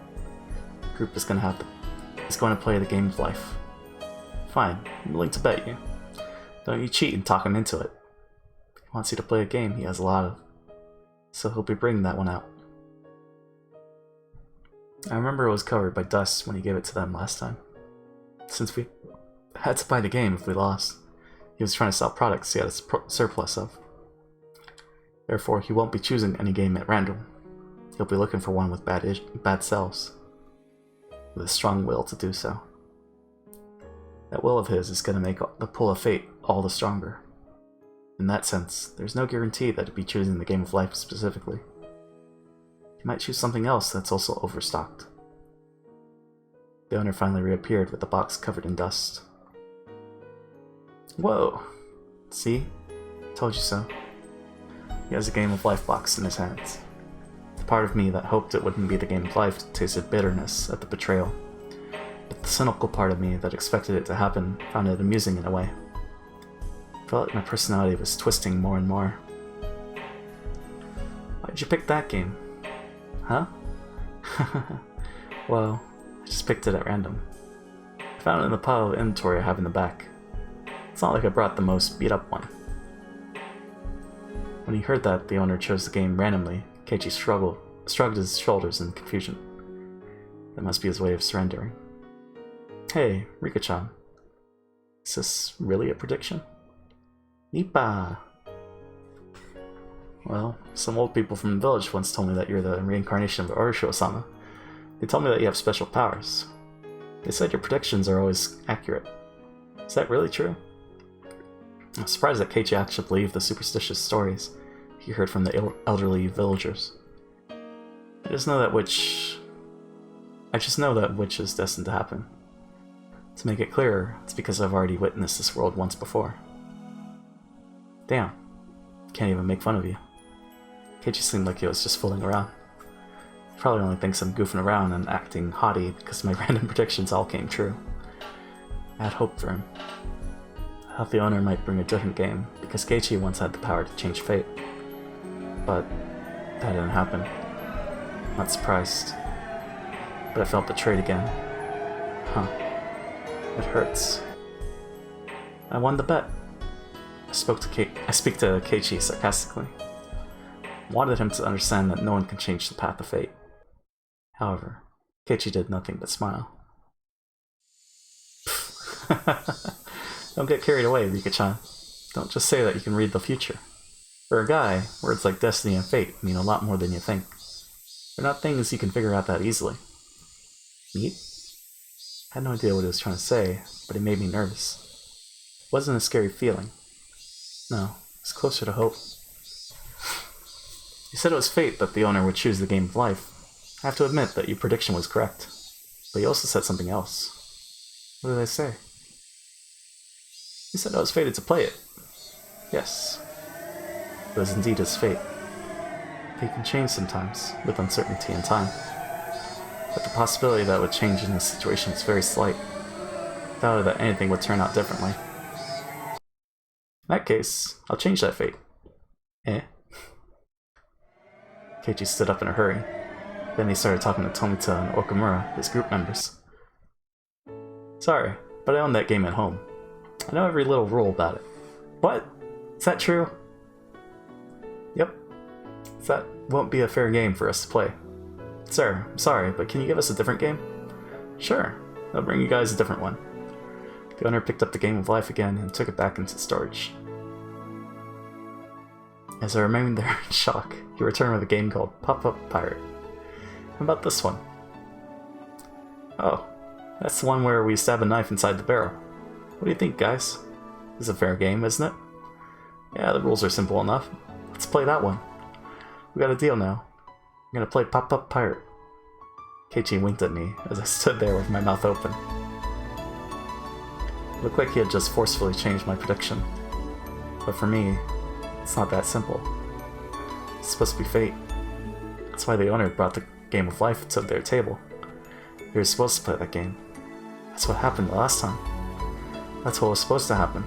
The group is going to play the game of life. Fine, I'm willing to bet you. Don't you cheat and talk him into it. If he wants you to play a game he has a lot of. So he'll be bringing that one out. I remember it was covered by dust when he gave it to them last time. Since we had to buy the game if we lost, he was trying to sell products he had a surplus of. Therefore, he won't be choosing any game at random. He'll be looking for one with bad sales, with a strong will to do so. That will of his is going to make the pull of fate all the stronger. In that sense, there's no guarantee that he'd be choosing the game of life specifically. He might choose something else that's also overstocked. The owner finally reappeared with the box covered in dust. Whoa! See? Told you so. He has a game of life box in his hands. The part of me that hoped it wouldn't be the game of life tasted bitterness at the betrayal. But the cynical part of me that expected it to happen found it amusing in a way. I felt like my personality was twisting more and more. Why'd you pick that game? Huh? Well, I just picked it at random. I found it in the pile of inventory I have in the back. It's not like I brought the most beat up one. When he heard that the owner chose the game randomly, Keiichi shrugged his shoulders in confusion. That must be his way of surrendering. Hey, Rika-chan. Is this really a prediction? Nipa! Well, some old people from the village once told me that you're the reincarnation of Orosho-sama. They told me that you have special powers. They said your predictions are always accurate. Is that really true? I'm surprised that Keiichi actually believed the superstitious stories he heard from the elderly villagers. I just know that which is destined to happen. To make it clearer, it's because I've already witnessed this world once before. Damn. Can't even make fun of you. Keiichi seemed like he was just fooling around. He probably only thinks I'm goofing around and acting haughty because my random predictions all came true. I had hope for him. I thought the owner might bring a different game, because Keiichi once had the power to change fate. But that didn't happen. Not surprised. But I felt betrayed again. Huh. It hurts. I won the bet. I speak to Keiichi sarcastically. I wanted him to understand that no one can change the path of fate. However, Keiichi did nothing but smile. Don't get carried away, Rika-chan. Don't just say that you can read the future. For a guy, words like destiny and fate mean a lot more than you think. They're not things you can figure out that easily. Meat? I had no idea what he was trying to say, but it made me nervous. It wasn't a scary feeling. No, it was closer to hope. You said it was fate that the owner would choose the game of life. I have to admit that your prediction was correct. But you also said something else. What did I say? You said I was fated to play it. Yes. It was indeed his fate. Fate can change sometimes, with uncertainty and time. But the possibility that it would change in this situation is very slight. I doubted that anything would turn out differently. In that case, I'll change that fate. Eh? Keiichi stood up in a hurry. Then he started talking to Tomita and Okamura, his group members. Sorry, but I own that game at home. I know every little rule about it. What? Is that true? Yep. That won't be a fair game for us to play. Sir, I'm sorry, but can you give us a different game? Sure, I'll bring you guys a different one. The owner picked up the Game of Life again and took it back into storage. As I remained there in shock, he returned with a game called Pop-Up Pirate. How about this one? Oh, that's the one where we stab a knife inside the barrel. What do you think, guys? It's a fair game, isn't it? Yeah, the rules are simple enough. Let's play that one. We got a deal now. I'm gonna play Pop-Up Pirate. Keiichi winked at me as I stood there with my mouth open. It looked like he had just forcefully changed my prediction. But for me, it's not that simple. It's supposed to be fate. That's why the owner brought the Game of Life to their table. We were supposed to play that game. That's what happened the last time. That's what was supposed to happen.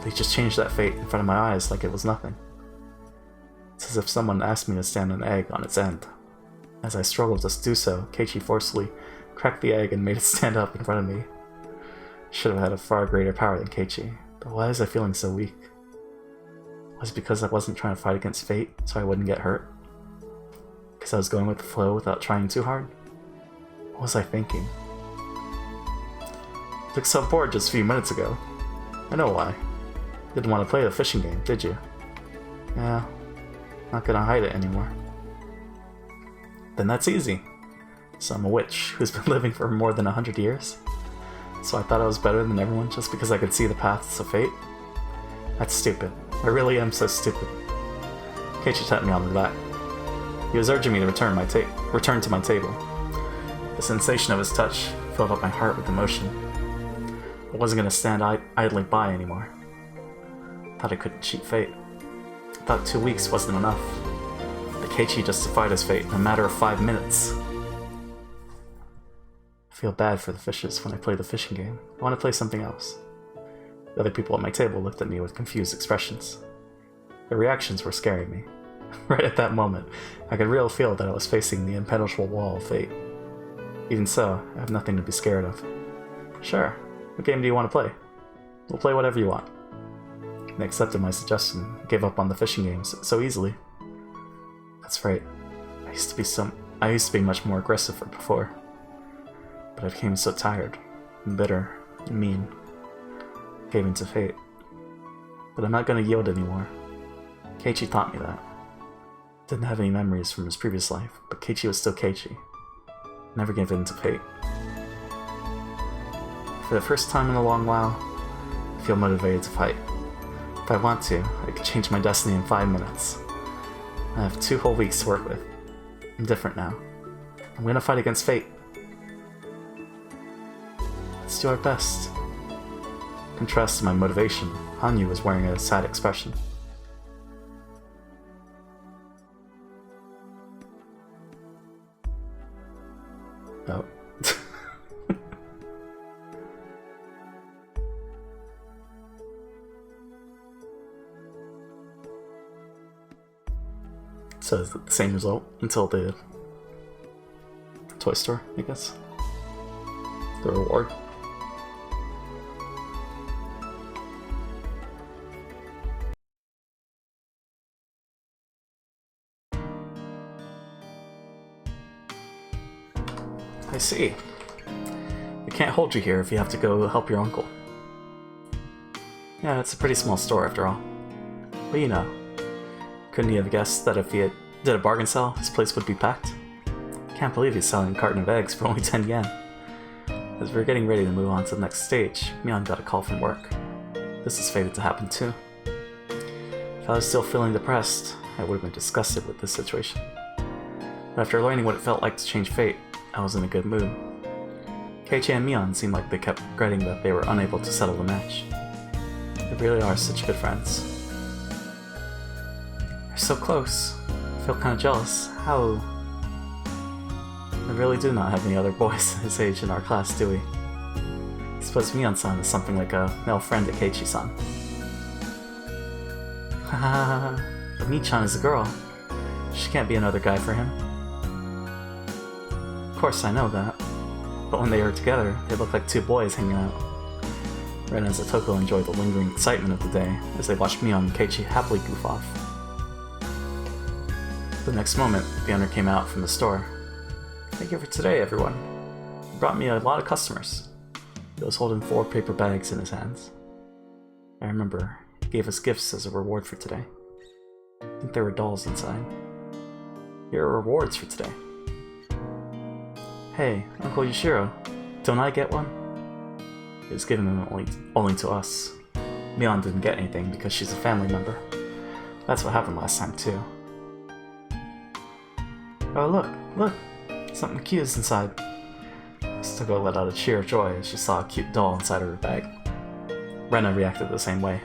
They just changed that fate in front of my eyes like it was nothing. It's as if someone asked me to stand an egg on its end. As I struggled to do so, Keiichi forcefully cracked the egg and made it stand up in front of me. I should have had a far greater power than Keiichi, but why was I feeling so weak? Was it because I wasn't trying to fight against fate so I wouldn't get hurt? Because I was going with the flow without trying too hard? What was I thinking? You looked so bored just a few minutes ago. I know why. You didn't want to play the fishing game, did you? Yeah, not gonna hide it anymore. Then that's easy. So I'm a witch who's been living for more than 100 years? So I thought I was better than everyone just because I could see the paths of fate? That's stupid. I really am so stupid. Keiichi tapped me on the back. He was urging me to return to my table. The sensation of his touch filled up my heart with emotion. I wasn't going to stand idly by anymore. I thought I couldn't cheat fate. I thought 2 weeks wasn't enough. But Keiichi just defied his fate in a matter of 5 minutes. I feel bad for the fishes when I play the fishing game. I want to play something else. The other people at my table looked at me with confused expressions. Their reactions were scaring me. Right at that moment, I could really feel that I was facing the impenetrable wall of fate. Even so, I have nothing to be scared of. Sure, what game do you want to play? We'll play whatever you want. They accepted my suggestion and gave up on the fishing games so easily. That's right. I used to be much more aggressive before. But I became so tired, and bitter, and mean. I gave in to fate. But I'm not going to yield anymore. Keiichi taught me that. Didn't have any memories from his previous life, but Keiichi was still Keiichi. Never gave in to fate. For the first time in a long while, I feel motivated to fight. If I want to, I can change my destiny in 5 minutes. I have 2 whole weeks to work with. I'm different now. I'm gonna fight against fate. Let's do our best. In contrast to my motivation, Hanyu was wearing a sad expression. Oh. So is it the same result until the toy store, I guess? The reward. I see. We can't hold you here if you have to go help your uncle. Yeah, it's a pretty small store after all. But you know, Couldn't he have guessed that if he did a bargain sale, his place would be packed? Can't believe he's selling a carton of eggs for only 10 yen. As we were getting ready to move on to the next stage, Mion got a call from work. This is fated to happen too. If I was still feeling depressed, I would have been disgusted with this situation. But after learning what it felt like to change fate, I was in a good mood. Keiichi and Mion seemed like they kept regretting that they were unable to settle the match. They really are such good friends. They're so close. I feel kind of jealous. How? We really do not have any other boys his age in our class, do we? I suppose Mion-san is something like a male friend to Keiichi-san. Haha, but Mi-chan is a girl. She can't be another guy for him. Of course, I know that. But when they were together, they looked like two boys hanging out. Ren and Satoko enjoyed the lingering excitement of the day as they watched Mion and Keiichi happily goof off. The next moment, the owner came out from the store. Thank you for today, everyone. You brought me a lot of customers. He was holding 4 paper bags in his hands. I remember, he gave us gifts as a reward for today. I think there were dolls inside. Here are rewards for today. Hey, Uncle Yoshiro, don't I get one? It was given only to us. Mion didn't get anything because she's a family member. That's what happened last time too. Oh look! Something cute is inside. Satoko let out a cheer of joy as she saw a cute doll inside of her bag. Rena reacted the same way.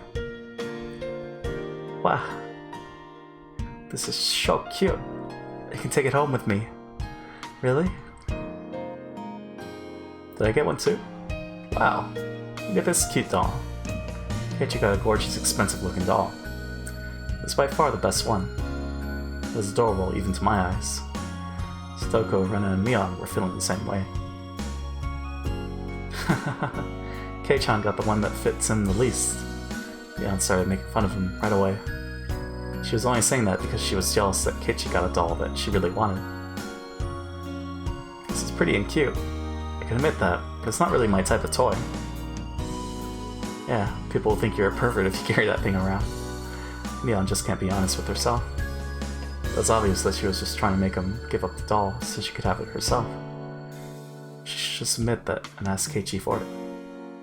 Wow! This is so cute! I can take it home with me. Really? Did I get one too? Wow, look at this cute doll. Keiichi got a gorgeous, expensive-looking doll. It's by far the best one. It was adorable even to my eyes. Satoko, Rena, and Mion were feeling the same way. Kei-chan got the one that fits him the least. Mion started making fun of him right away. She was only saying that because she was jealous that Keiichi got a doll that she really wanted. This is pretty and cute. I can admit that, but it's not really my type of toy. Yeah, people will think you're a pervert if you carry that thing around. Mion just can't be honest with herself. It was obvious that she was just trying to make him give up the doll so she could have it herself. She should just admit that and ask Keiichi for it.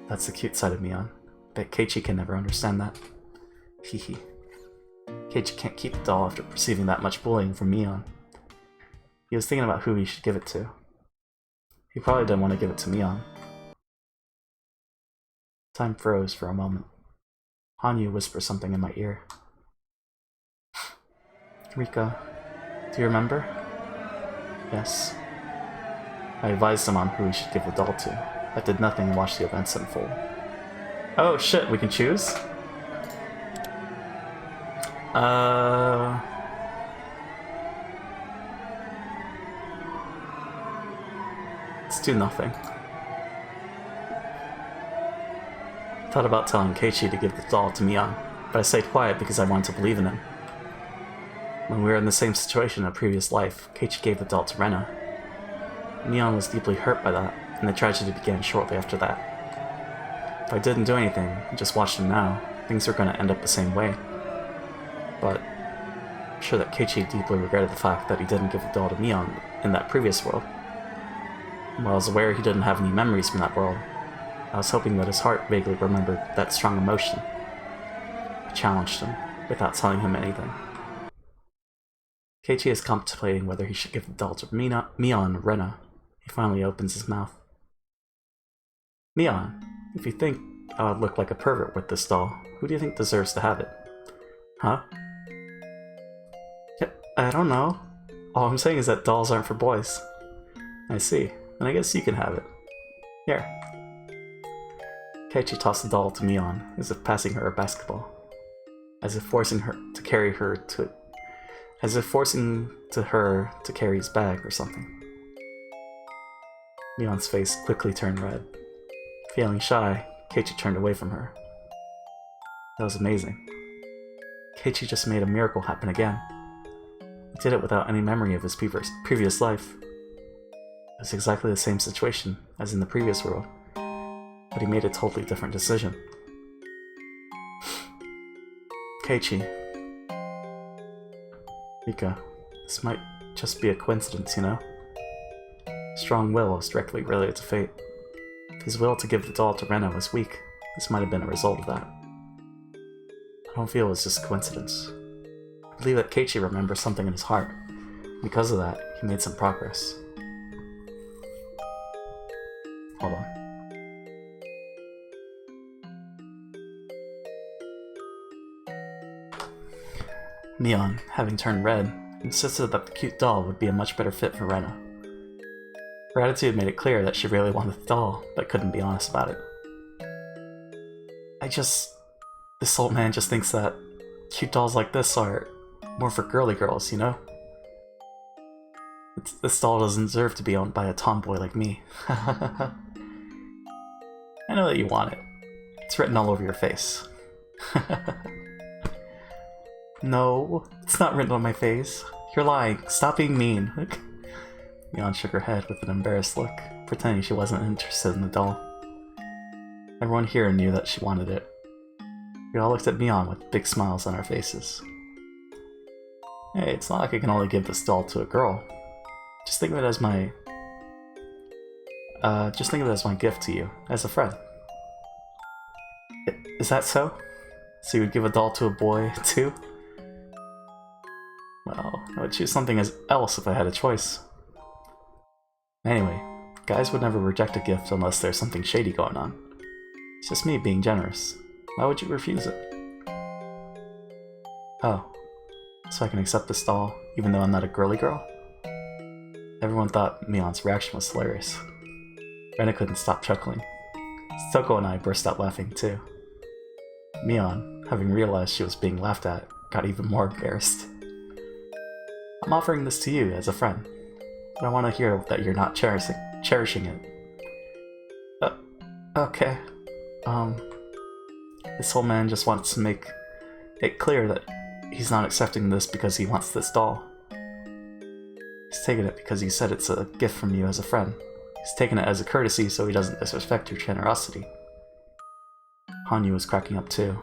That's the cute side of Mion. Bet Keiichi can never understand that. Hehe. Keiichi can't keep the doll after receiving that much bullying from Mion. He was thinking about who he should give it to. He probably didn't want to give it to Mion. Time froze for a moment. Hanyu whispered something in my ear. Rika, do you remember? Yes. I advised him on who he should give the doll to. I did nothing and watched the events unfold. Oh shit, we can choose? Let's do nothing. Thought about telling Keiichi to give the doll to Mion, but I stayed quiet because I wanted to believe in him. When we were in the same situation in a previous life, Keiichi gave the doll to Rena. Mion was deeply hurt by that, and the tragedy began shortly after that. If I didn't do anything and just watched him now, things were going to end up the same way. But I'm sure that Keiichi deeply regretted the fact that he didn't give the doll to Mion in that previous world. And while I was aware he didn't have any memories from that world, I was hoping that his heart vaguely remembered that strong emotion. I challenged him, without telling him anything. Keiichi is contemplating whether he should give the doll to Mion or Rena. He finally opens his mouth. Mion, if you think I would look like a pervert with this doll, who do you think deserves to have it? Huh? Yeah, I don't know. All I'm saying is that dolls aren't for boys. I see. Then I guess you can have it. Here. Keiichi tossed the doll to Mion, as if passing her a basketball. As if forcing her to carry her to carry his bag or something. Mion's face quickly turned red. Feeling shy, Keiichi turned away from her. That was amazing. Keiichi just made a miracle happen again. He did it without any memory of his previous life. It was exactly the same situation as in the previous world, but he made a totally different decision. Keiichi. Mika, this might just be a coincidence, you know? Strong will is directly related to fate. If his will to give the doll to Rena was weak, this might have been a result of that. I don't feel it was just a coincidence. I believe that Keiichi remembers something in his heart. Because of that, he made some progress. Hold on. Mion, having turned red, insisted that the cute doll would be a much better fit for Rena. Her attitude made it clear that she really wanted the doll, but couldn't be honest about it. This old man just thinks that cute dolls like this are more for girly girls, you know? This doll doesn't deserve to be owned by a tomboy like me. I know that you want it. It's written all over your face. No, it's not written on my face. You're lying. Stop being mean. Mion shook her head with an embarrassed look, pretending she wasn't interested in the doll. Everyone here knew that she wanted it. We all looked at Mion with big smiles on our faces. Hey, it's not like I can only give this doll to a girl. Just think of it as my gift to you, as a friend. Is that so? So you would give a doll to a boy, too? Well, I would choose something else if I had a choice. Anyway, guys would never reject a gift unless there's something shady going on. It's just me being generous. Why would you refuse it? Oh, so I can accept this doll, even though I'm not a girly girl? Everyone thought Mion's reaction was hilarious. Rena couldn't stop chuckling. Stoko and I burst out laughing too. Mion, having realized she was being laughed at, got even more embarrassed. I'm offering this to you as a friend, but I want to hear that you're not cherishing it. Okay. This whole man just wants to make it clear that he's not accepting this because he wants this doll. He's taking it because he said it's a gift from you as a friend. He's taking it as a courtesy so he doesn't disrespect your generosity. Hanyu was cracking up too.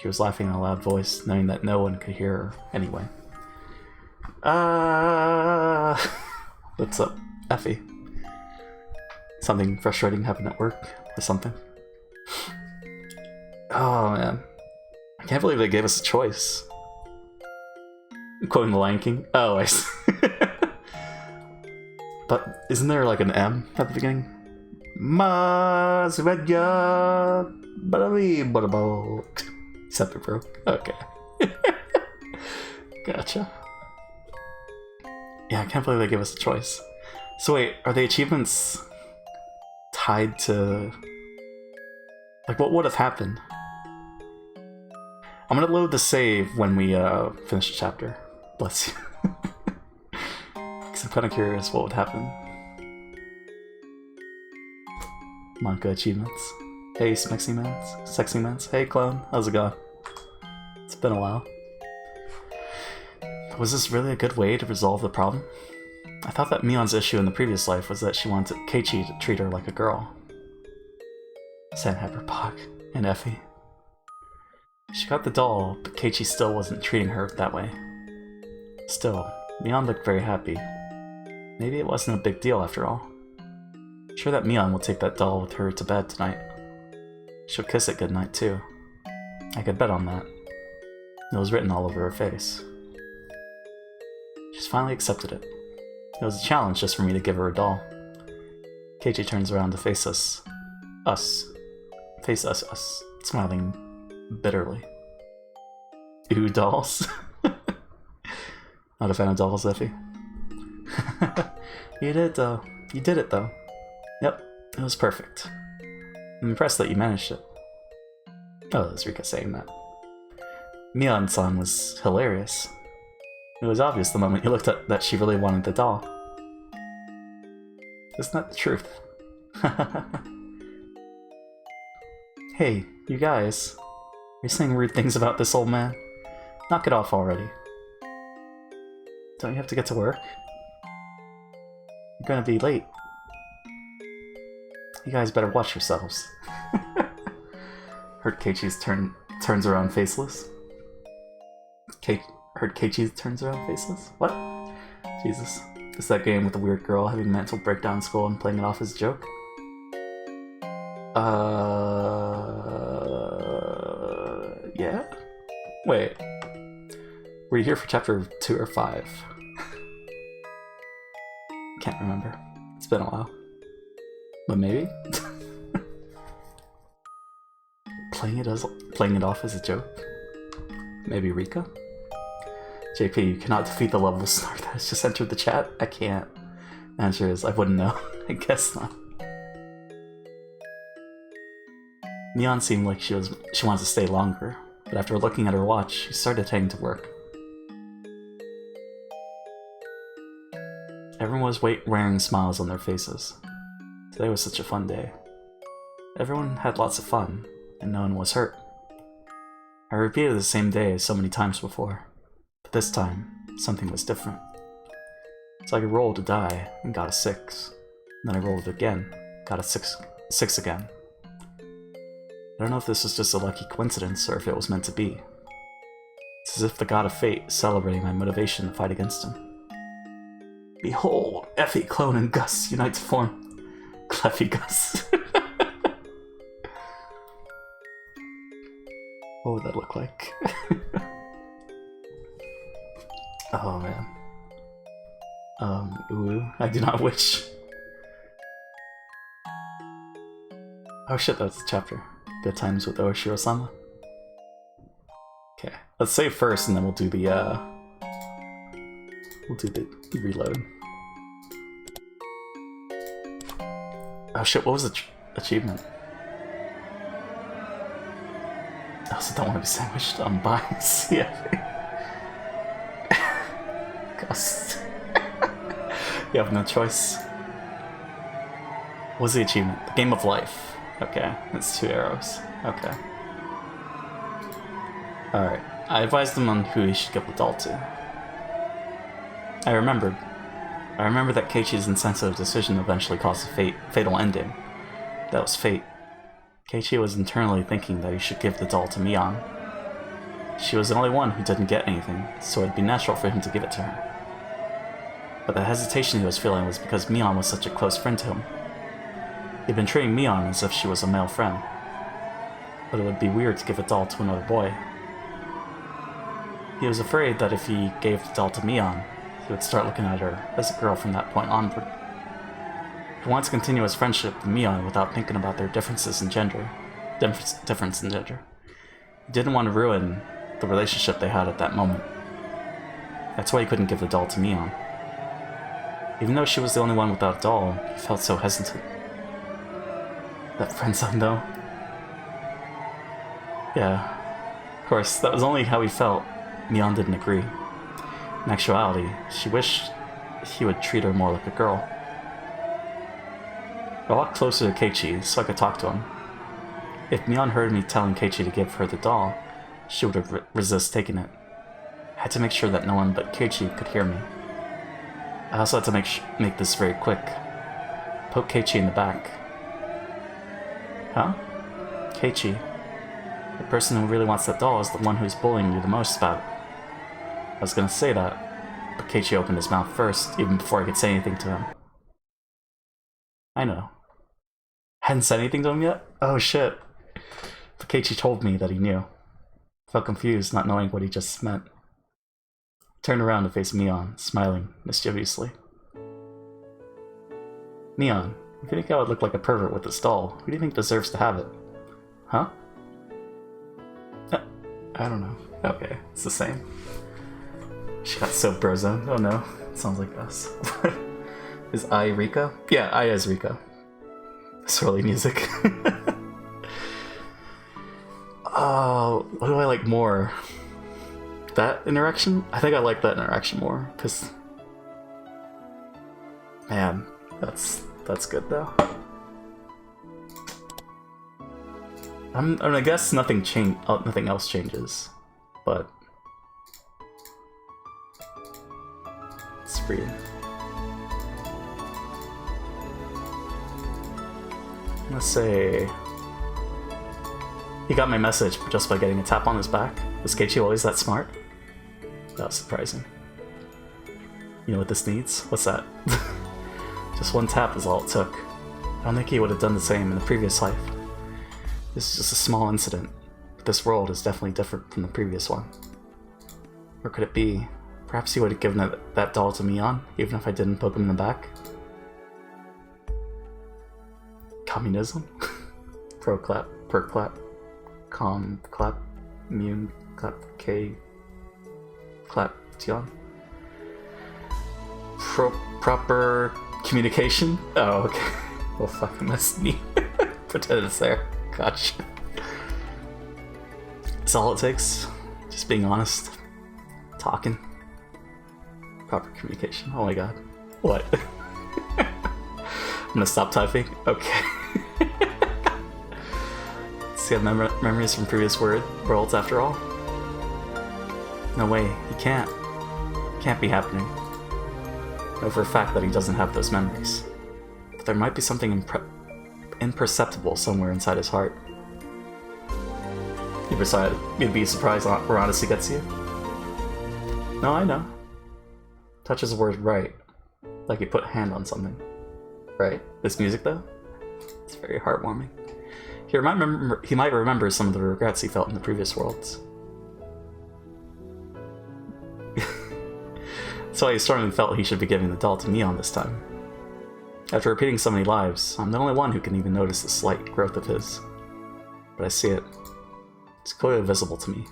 She was laughing in a loud voice, knowing that no one could hear her anyway. What's up, Effie? Something frustrating happened at work or something? Oh man. I can't believe they gave us a choice. I'm quoting the Lion King. Oh, I see. But isn't there like an M at the beginning? Except it broke. Okay. Gotcha. Yeah, I can't believe they gave us a choice. So wait, are the achievements tied to... Like, what would have happened? I'm gonna load the save when we finish the chapter. Bless you. Because I'm kind of curious what would happen. Manga achievements. Hey, Sexy Mans. Hey, clone. How's it going? It's been a while. Was this really a good way to resolve the problem? I thought that Mion's issue in the previous life was that she wanted Keiichi to treat her like a girl. Sandhaber, Pak, and Effie. She got the doll, but Keiichi still wasn't treating her that way. Still, Mion looked very happy. Maybe it wasn't a big deal after all. I'm sure that Mion will take that doll with her to bed tonight. She'll kiss it goodnight too. I could bet on that. It was written all over her face. She's finally accepted it. It was a challenge just for me to give her a doll. Keiichi turns around to face us. Face us, smiling bitterly. Ooh, dolls. Not a fan of dolls, Effie. You did it though. Yep, it was perfect. I'm impressed that you managed it. Oh, that's Rika saying that. Mion-san was hilarious. It was obvious the moment you looked at that she really wanted the doll. Isn't that the truth? Hey, you guys. You're saying rude things about this old man? Knock it off already. Don't you have to get to work? You're gonna be late. You guys better watch yourselves. Heard Keiichi's turns around faceless. Heard Keiichi turns around faceless? What? Jesus. It's that game with the weird girl having mental breakdown in school and playing it off as a joke? Yeah? Wait. Were you here for chapter 2 or 5? Can't remember. It's been a while. But maybe? Playing it off as a joke? Maybe Rika? JP, you cannot defeat the level of snark that has just entered the chat? I can't. Answer is, I wouldn't know. I guess not. Neon seemed like she wanted to stay longer, but after looking at her watch, she started heading to work. Everyone was wearing smiles on their faces. Today was such a fun day. Everyone had lots of fun, and no one was hurt. I repeated the same day so many times before, but this time, something was different. So I rolled a die and got a 6. And then I rolled it again, got a 6 again. I don't know if this was just a lucky coincidence or if it was meant to be. It's as if the god of fate is celebrating my motivation to fight against him. Behold, Effie, Clone, and Gus unite to form Cleffy Gus. What would that look like? Oh man. Ooh, I do not wish. Oh shit, that's the chapter. Good times with Oshiro-sama. Okay, let's save first and then we'll do the reload. Oh shit, what was the achievement? I also don't want to be sandwiched on binds. Yeah. Gust. You have no choice. What's the achievement? The Game of Life. Okay, that's 2 arrows. Okay. Alright, I advised him on who he should give the doll to. I remembered that Keiichi's insensitive decision eventually caused a fatal ending. That was fate. Keiichi was internally thinking that he should give the doll to Mion. She was the only one who didn't get anything, so it'd be natural for him to give it to her. But the hesitation he was feeling was because Mion was such a close friend to him. He'd been treating Mion as if she was a male friend. But it would be weird to give a doll to another boy. He was afraid that if he gave the doll to Mion, he would start looking at her as a girl from that point onward. He wanted to continue his friendship with Mion without thinking about their difference in gender. He didn't want to ruin the relationship they had at that moment. That's why he couldn't give the doll to Mion. Even though she was the only one without a doll, he felt so hesitant. That friend zone, though. Yeah. Of course, that was only how he felt. Mion didn't agree. In actuality, she wished he would treat her more like a girl. I walked closer to Keiichi so I could talk to him. If Mion heard me telling Keiichi to give her the doll, she would resist taking it. I had to make sure that no one but Keiichi could hear me. I also had to make this very quick. Poke Keiichi in the back. Huh? Keiichi. The person who really wants that doll is the one who's bullying you the most about it. I was gonna say that, but Keiichi opened his mouth first, even before I could say anything to him. I know. Hadn't said anything to him yet? Oh shit. But Keiichi told me that he knew. Felt confused, not knowing what he just meant. Turned around to face Mion, smiling mischievously. Mion, if you think I would look like a pervert with this doll, who do you think deserves to have it? Huh? I don't know. Okay, it's the same. She got so brozone. Oh no, it sounds like us. Is Ai Rika? Yeah, Ai is Rika. Swirly music. Oh, what do I like more? That interaction? I think I like that interaction more, because... Man, that's good though. I guess nothing else changes, but... It's free. Let's say... He got my message just by getting a tap on his back. Was Keiichi always that smart? That was surprising. You know what this needs? What's that? Just one tap is all it took. I don't think he would have done the same in the previous life. This is just a small incident, but this world is definitely different from the previous one. Or could it be, perhaps he would have given that doll to Mion, even if I didn't poke him in the back? Communism? Pro clap, per clap, com clap, mune clap, k clap, tion. Proper communication? Oh, okay. Well, fucking must be. Pretend it's there. Gotcha. That's all it takes. Just being honest. Talking. Proper communication. Oh my god. What? I'm gonna stop typing? Okay. See, I have memories from previous worlds after all? No way. He can't. It can't be happening. I know for a fact that he doesn't have those memories. But there might be something imperceptible somewhere inside his heart. You'd be surprised where honesty gets you? No, I know. Touch is the word right. Like you put hand on something. Right? This music, though? It's very heartwarming. He might remember some of the regrets he felt in the previous worlds. That's why he strongly felt he should be giving the doll to Mion this time. After repeating so many lives, I'm the only one who can even notice the slight growth of his. But I see it. It's clearly visible to me.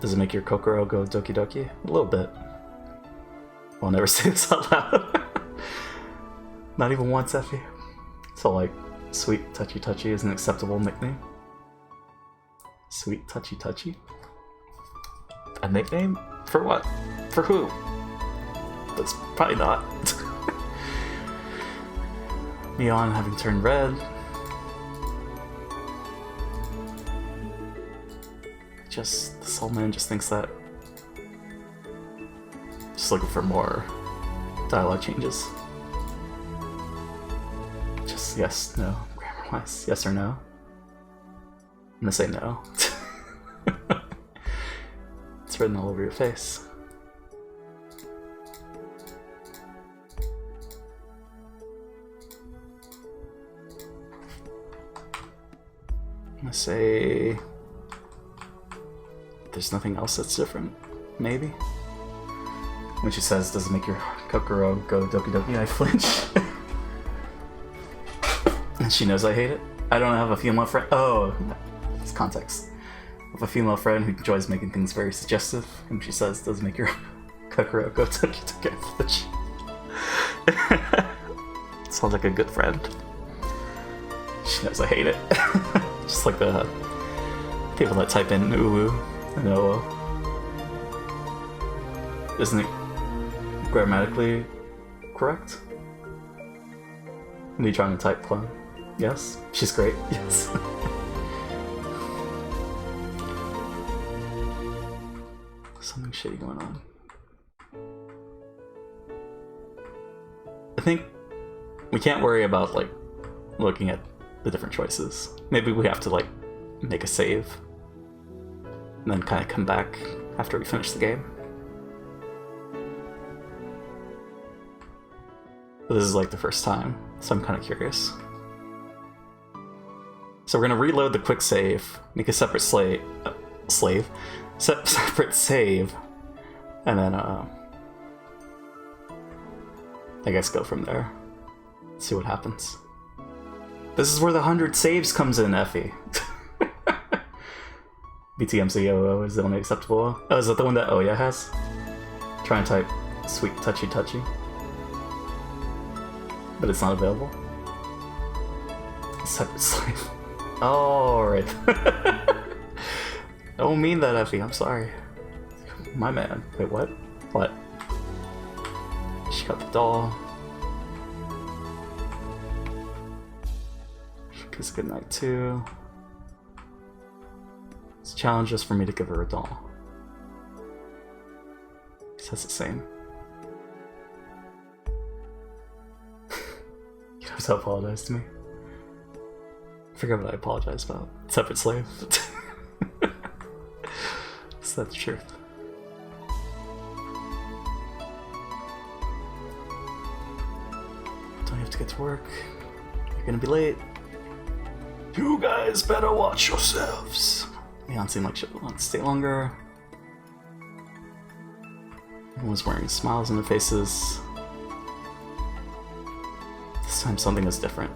Does it make your Kokoro go doki doki? A little bit. I'll never say this out loud. Not even once, Effie. So like, Sweet Touchy Touchy is an acceptable nickname? Sweet Touchy Touchy? A nickname? For what? For who? That's probably not. Mion having turned red. The soul man just thinks that. Just looking for more dialogue changes. Just yes, no, grammar wise. Yes or no? I'm gonna say no. It's written all over your face. I'm gonna say there's nothing else that's different, maybe? When she says, does it make your Kokoro go doki doki, I flinch. And she knows I hate it. I don't have a female friend. Oh, it's context. I have a female friend who enjoys making things very suggestive. And she says, does it make your Kokoro go doki doki, I flinch. Sounds like a good friend. She knows I hate it. Just like the people that type in ooh and oh. Isn't it grammatically correct? Me trying to type clone. Yes? She's great. Yes. Something shitty going on. I think we can't worry about like looking at the different choices. Maybe we have to like make a save and then kind of come back after we finish the game. But this is like the first time, so I'm kind of curious. So we're gonna reload the quick save, make a separate separate save, and then I guess go from there. See what happens. This is where the 100 saves comes in, Effie. BTMCOO is the only acceptable. Oh, is that the one that Oya has? Try and type Sweet Touchy Touchy. But it's not available. Separate slave. Oh, right. I don't mean that, Effie. I'm sorry. My man. Wait, what? What? She got the doll. Kiss goodnight too. It's a challenge just for me to give her a doll. He says the same. You have to apologize to me. I forget what I apologize about. Separate slave. Is that the truth? Don't have to get to work. You're gonna be late. You guys better watch yourselves. Leon seemed like she would want to stay longer. Everyone's wearing smiles on their faces. This time something was different.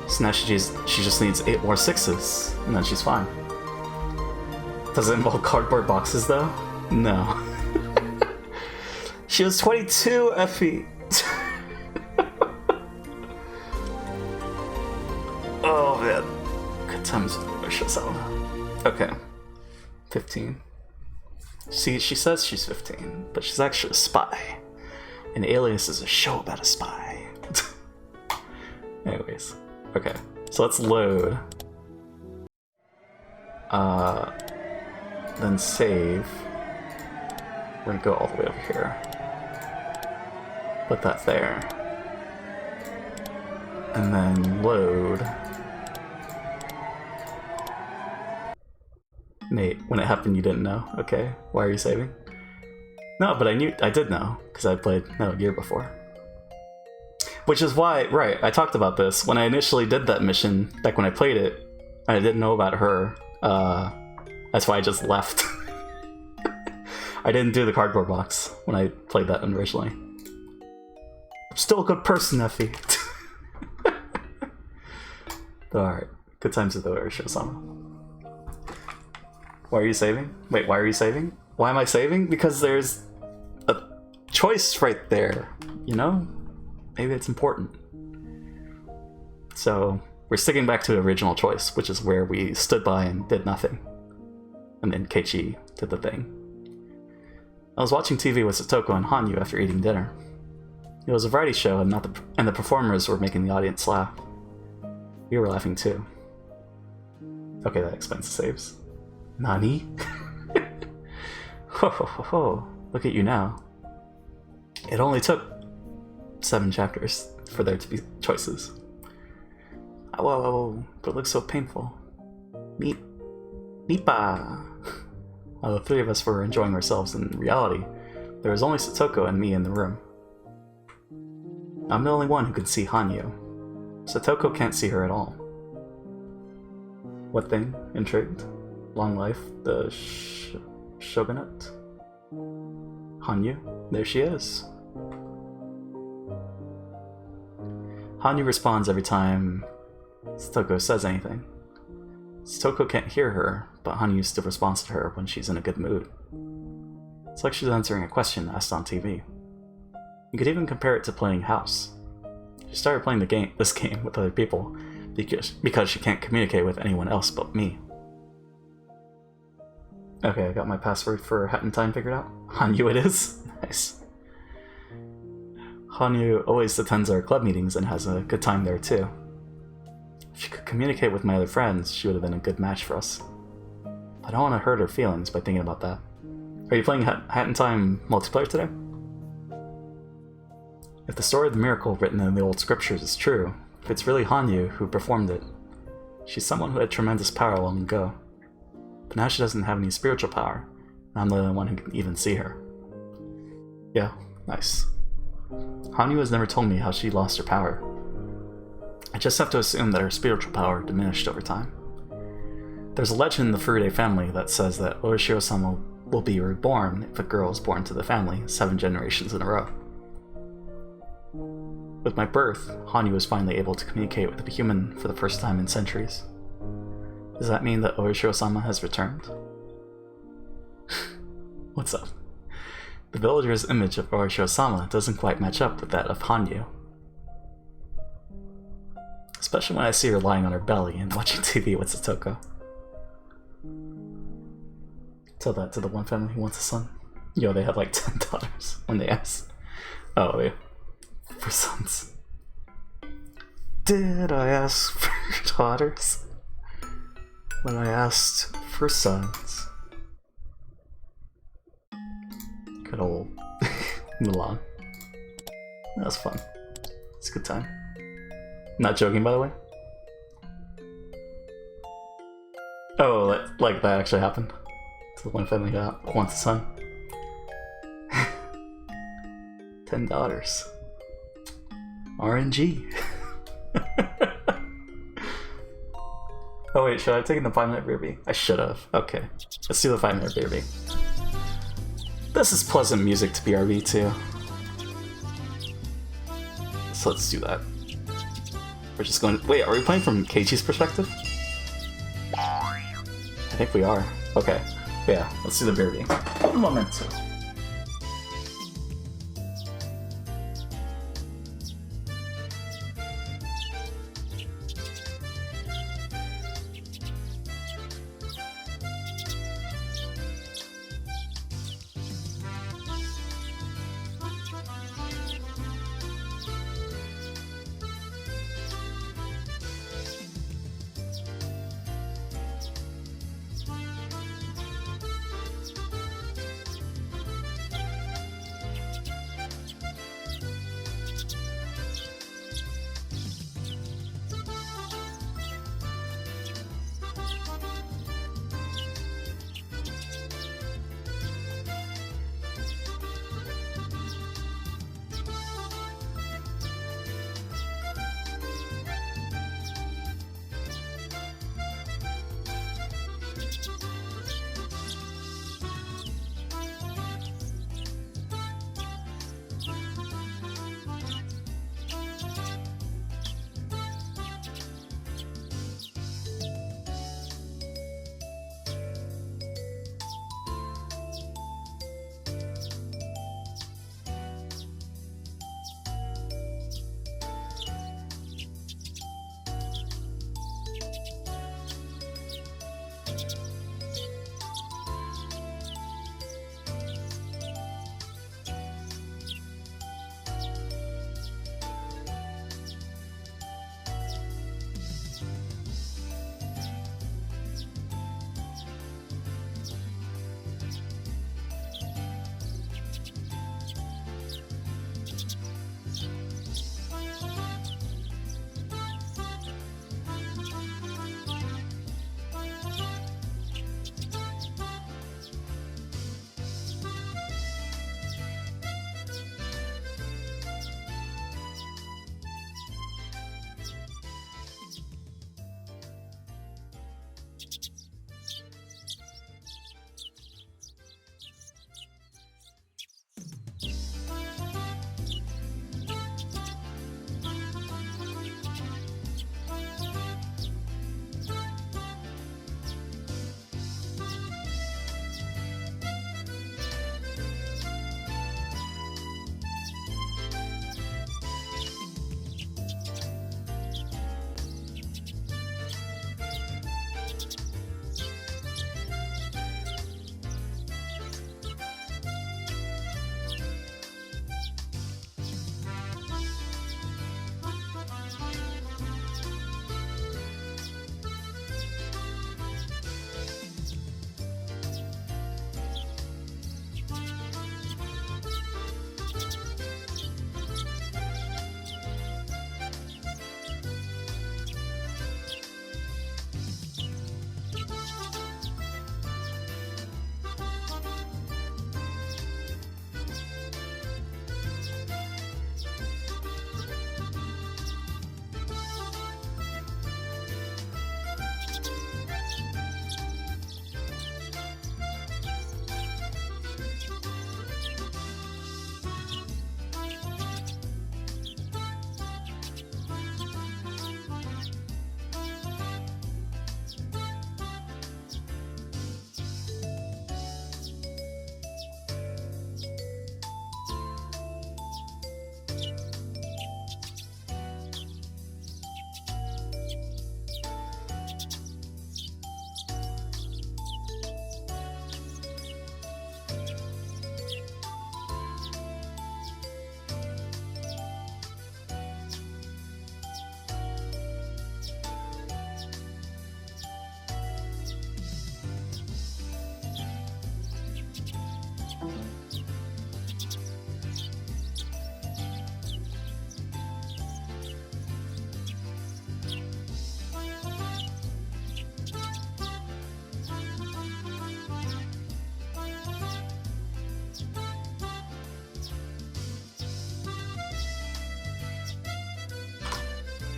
So now she just needs 8 more 6s, and then she's fine. Does it involve cardboard boxes though? No. She was 22, Effie. Oh man. Good times with Ch.7. Okay. 15. See, she says she's 15, but she's actually a spy. And Alias is a show about a spy. Anyways. Okay. So let's load. Then save. We're gonna go all the way over here. Put that there. And then load. Nate, when it happened you didn't know. Okay, why are you saving? No, but I did know, because I played Metal Gear before. Which is why, right, I talked about this. When I initially did that mission, back when I played it, and I didn't know about her, that's why I just left. I didn't do the cardboard box when I played that originally. I'm still a good person, Effie. Alright, good times with the Ch.7. Why are you saving? Wait, why are you saving? Why am I saving? Because there's a choice right there, you know? Maybe it's important. So, we're sticking back to the original choice, which is where we stood by and did nothing. And then Keiichi did the thing. I was watching TV with Satoko and Hanyu after eating dinner. It was a variety show and the performers were making the audience laugh. We were laughing too. Okay, that explains the saves. Nani? Ho ho ho ho, look at you now. It only took 7 chapters for there to be choices. Whoa, but it looks so painful. Nipa! While the 3 of us were enjoying ourselves in reality, there was only Satoko and me in the room. I'm the only one who could see Hanyu. Satoko can't see her at all. What thing? Intrigued? Long life, the shogunate? Hanyu? There she is. Hanyu responds every time Satoko says anything. Satoko can't hear her, but Hanyu still responds to her when she's in a good mood. It's like she's answering a question asked on TV. You could even compare it to playing House. She started playing this game with other people because she can't communicate with anyone else but me. Okay, I got my password for Hat in Time figured out. Hanyu it is. Nice. Hanyu always attends our club meetings and has a good time there too. If she could communicate with my other friends, she would have been a good match for us. I don't want to hurt her feelings by thinking about that. Are you playing Hat in Time multiplayer today? If the story of the miracle written in the old scriptures is true, if it's really Hanyu who performed it, she's someone who had tremendous power long ago. But now she doesn't have any spiritual power, and I'm the only one who can even see her. Yeah, nice. Hanyu has never told me how she lost her power. I just have to assume that her spiritual power diminished over time. There's a legend in the Furude family that says that Orishiro-sama will be reborn if a girl is born to the family 7 generations in a row. With my birth, Hanyu was finally able to communicate with a human for the first time in centuries. Does that mean that Orishiro-sama has returned? What's up? The villager's image of Orishiro-sama doesn't quite match up with that of Hanyu. Especially when I see her lying on her belly and watching TV with Satoko. Tell that to the one family who wants a son. Yo, they have like 10 daughters when they ask. Oh, yeah. For sons. Did I ask for daughters? When I asked for sons. Good old Mulan. That was fun. It's a good time. Not joking, by the way. Oh, like that actually happened. To the one family got wants a son. 10 daughters. RNG. Oh wait, should I have taken the 5-minute BRB? I should have. Okay. Let's do the 5-minute BRB. This is pleasant music to BRB too. So let's do that. We're just going to... Wait, are we playing from Keiichi's perspective? I think we are. Okay. Yeah, let's do the BRB. Un momento.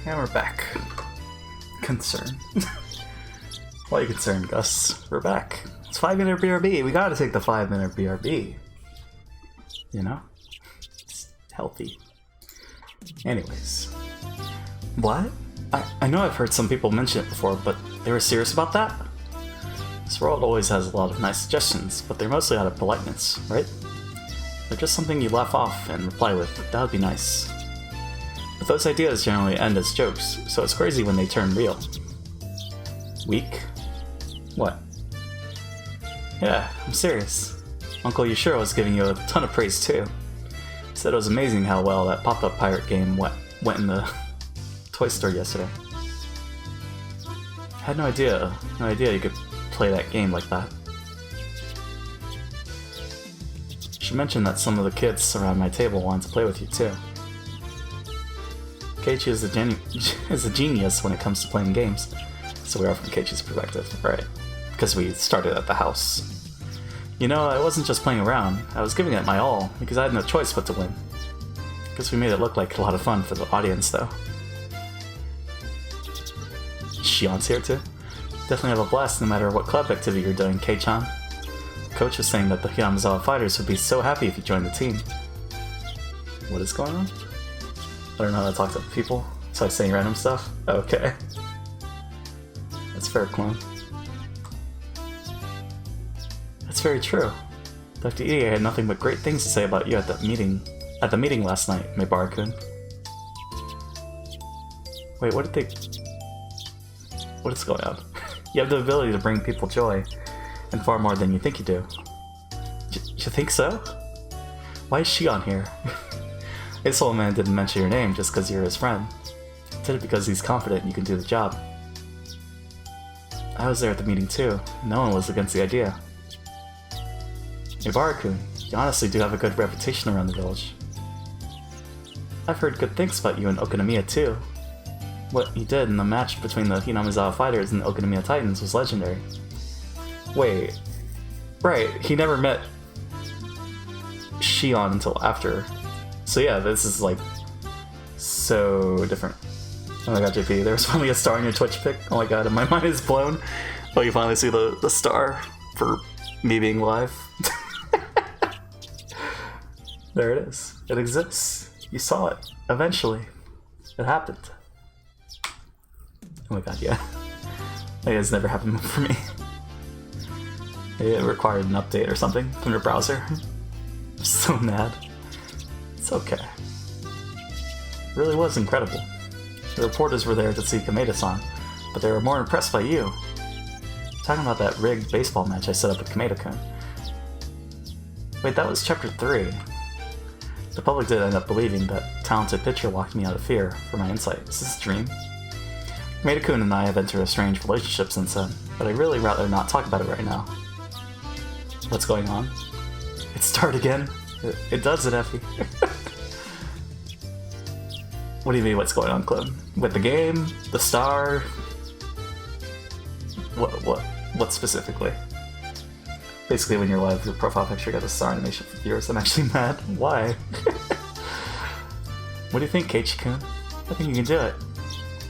And we're back. Concern. Why are you concerned, Gus? We're back. It's 5-minute BRB. We gotta take the 5-minute BRB. You know? It's healthy. Anyways. What? I know I've heard some people mention it before, but they were serious about that? This world always has a lot of nice suggestions, but they're mostly out of politeness, right? They're just something you laugh off and reply with, that would be nice. But those ideas generally end as jokes, so it's crazy when they turn real. Weak? What? Yeah, I'm serious. Uncle Yushiro was giving you a ton of praise too. He said it was amazing how well that pop-up pirate game went in the toy store yesterday. I had no idea you could play that game like that. She mentioned that some of the kids around my table wanted to play with you too. Keiichi is a genius when it comes to playing games, so we are from Keiichi's perspective, right? Because we started at the house. You know, I wasn't just playing around, I was giving it my all, because I had no choice but to win. Guess we made it look like a lot of fun for the audience though. Shion's here too. Definitely have a blast no matter what club activity you're doing, Kei-chan. Coach was saying that the Hinamizawa Fighters would be so happy if you joined the team. What is going on? I don't know how to talk to people, so I'm saying random stuff? Okay. That's fair, clone. That's very true. Dr. Ide had nothing but great things to say about you at the meeting last night, Mibara-kun. Wait, what is going on? You have the ability to bring people joy, and far more than you think you do. You think so? Why is Shion here? This old man didn't mention your name just because you're his friend. He did it because he's confident you can do the job. I was there at the meeting too. No one was against the idea. Mibara-kun, you honestly do have a good reputation around the village. I've heard good things about you in Okonomiya too. What you did in the match between the Hinamizawa Fighters and the Okonomiya Titans was legendary. Wait. Right, he never met Shion until after. So yeah, this is like so different. Oh my god, JP, there's finally a star in your Twitch pic. Oh my god, and my mind is blown. Oh, you finally see the star for me being live. There it is. It exists. You saw it. Eventually. It happened. Oh my god, yeah. It has never happened for me. It required an update or something from your browser. I'm so mad. It's okay. It really was incredible. The reporters were there to see Kameda-san, but they were more impressed by you. Talking about that rigged baseball match I set up with Kameda-kun. Wait, that was chapter 3. The public did end up believing that talented pitcher locked me out of fear for my insight. Is this a dream? Kameda-kun and I have entered a strange relationship since then, but I'd really rather not talk about it right now. What's going on? It started again? It does it, Effie. What do you mean, what's going on, Clone? With the game? The star? What specifically? Basically, when you're live, your profile picture got a star animation for viewers. I'm actually mad. Why? What do you think, Keiichi-kun? I think you can do it.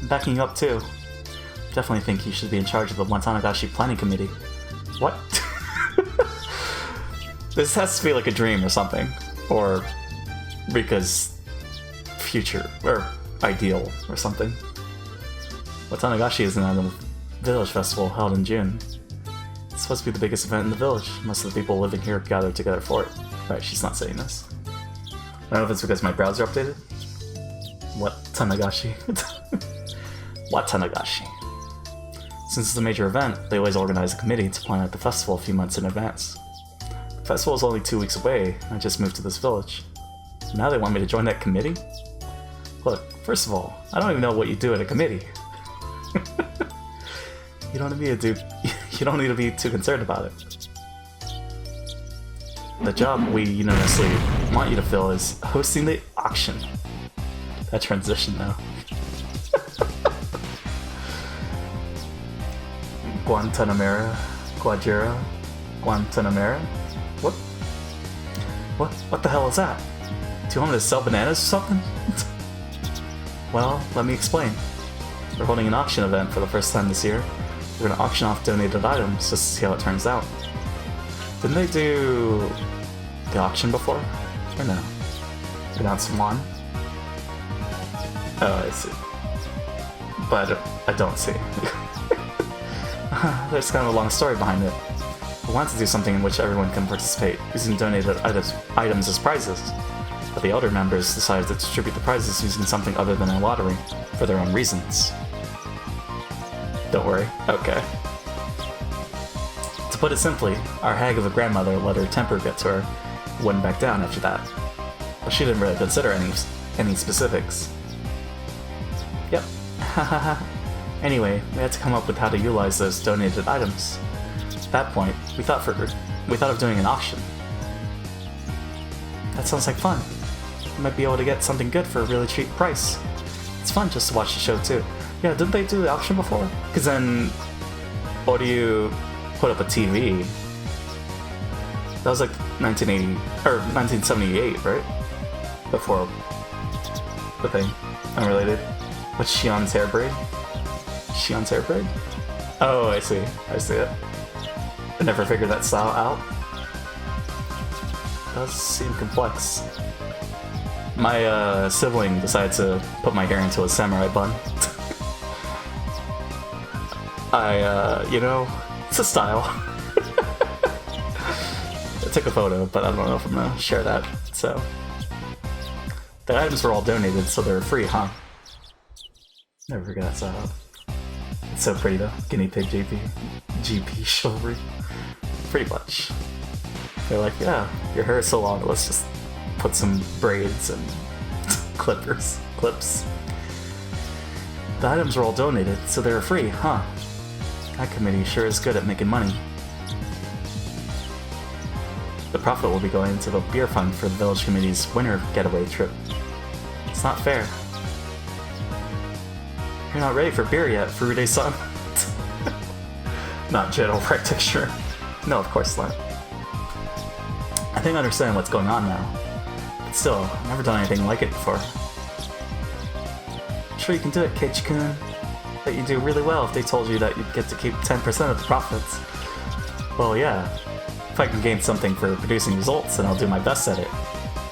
I'm backing you up, too. Definitely think you should be in charge of the Watanagashi Planning Committee. What? This has to be like a dream or something. Or because future, or ideal, or something. Watanagashi is an annual village festival held in June. It's supposed to be the biggest event in the village. Most of the people living here gathered together for it. Right, she's not saying this. I don't know if it's because my browser updated. Watanagashi. Watanagashi. Since it's a major event, they always organize a committee to plan out the festival a few months in advance. The festival is only 2 weeks away, and I just moved to this village. Now they want me to join that committee? Look, first of all, I don't even know what you do at a committee. You don't need to be too concerned about it. The job we unanimously want you to fill is hosting the auction. That transition though. Guantanamera? Guantanamera? What the hell is that? Do you want me to sell bananas or something? Well, let me explain. We're holding an auction event for the first time this year. We're gonna auction off donated items just to see how it turns out. Didn't they do the auction before? Or no? Announce one? Oh, I see. But I don't see. There's kind of a long story behind it. We want to do something in which everyone can participate, using donated items as prizes. But the elder members decided to distribute the prizes using something other than a lottery, for their own reasons. Don't worry. Okay. To put it simply, our hag of a grandmother let her temper get to her, and wouldn't back down after that. But she didn't really consider any specifics. Yep. Anyway, we had to come up with how to utilize those donated items. At that point, we thought of doing an auction. That sounds like fun. We might be able to get something good for a really cheap price. It's fun just to watch the show too. Yeah, didn't they do the auction before? Because then, what do you put up a TV? That was like 1980 or 1978, right? Before the thing. Unrelated. What's Shion's hair braid? Shion's hair braid? Oh, I see. I see it. I never figured that style out. Does seem complex. My sibling decided to put my hair into a samurai bun. You know, it's a style. I took a photo, but I don't know if I'm gonna share that, so. The items were all donated, so they're free, huh? Never forget that style. It's so pretty though. Guinea pig JPChivalry. Pretty much. They're like, yeah, your hair is so long, let's just put some braids and clips. The items were all donated, so they were free, huh? That committee sure is good at making money. The profit will be going to the beer fund for the village committee's winter getaway trip. It's not fair. You're not ready for beer yet, Furude-san. Not general practitioner. No, of course not. I think I understand what's going on now. But still, I've never done anything like it before. I'm sure you can do it, Keiichi-kun. That you do really well if they told you that you'd get to keep 10% of the profits. Well, yeah. If I can gain something for producing results, then I'll do my best at it.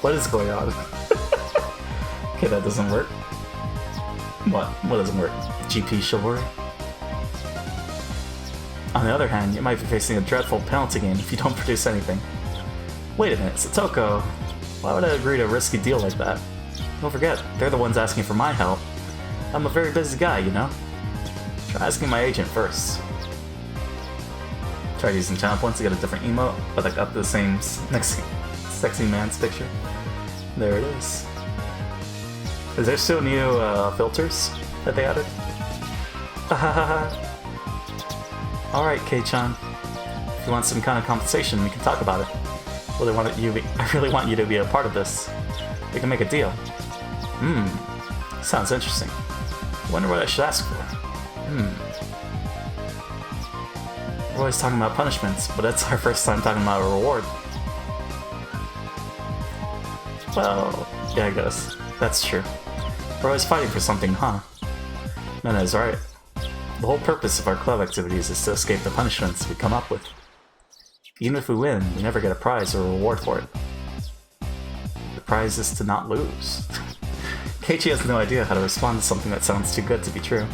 What is going on? Okay, that doesn't work. What doesn't work? JPChivalry? On the other hand, you might be facing a dreadful penalty game if you don't produce anything. Wait a minute, Satoko. Why would I agree to a risky deal like that? Don't forget, they're the ones asking for my help. I'm a very busy guy, you know? Try asking my agent first. Tried using channel points to get a different emote, but I got the same next sexy man's picture. There it is. Is there still new filters that they added? Alright, Kei-chan. If you want some kind of compensation, we can talk about it. I really want you to be a part of this. We can make a deal. Sounds interesting. I wonder what I should ask for. We're always talking about punishments, but that's our first time talking about a reward. Well, yeah, I guess. That's true. We're always fighting for something, huh? Nana is right. The whole purpose of our club activities is to escape the punishments we come up with. Even if we win, we never get a prize or a reward for it. The prize is to not lose. Keiichi has no idea how to respond to something that sounds too good to be true.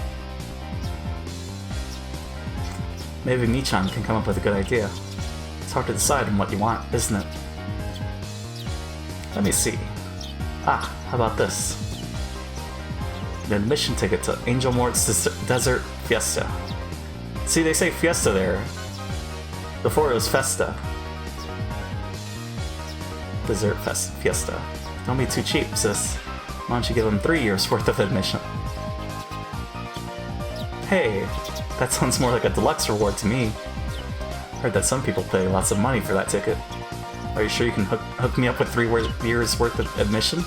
Maybe Michan can come up with a good idea. It's hard to decide on what you want, isn't it? Let me see. How about this? An admission ticket to Angel Mort's Desert Fiesta. See, they say Fiesta there. Before it was Festa. Desert Fiesta. Don't be too cheap, sis. Why don't you give them 3 years worth of admission? Hey, that sounds more like a deluxe reward to me. Heard that some people pay lots of money for that ticket. Are you sure you can hook me up with 3 years worth of admission?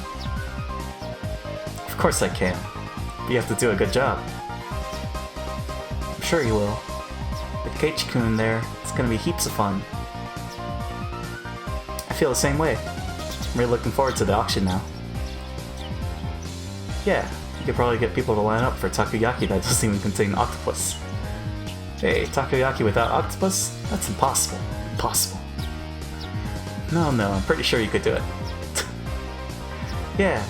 Of course I can. But you have to do a good job. I'm sure you will. With Keiichi-kun there, it's gonna be heaps of fun. I feel the same way. I'm really looking forward to the auction now. Yeah, could probably get people to line up for takoyaki that doesn't even contain octopus. Hey, takoyaki without octopus? That's impossible. Impossible. No, I'm pretty sure you could do it. Yeah,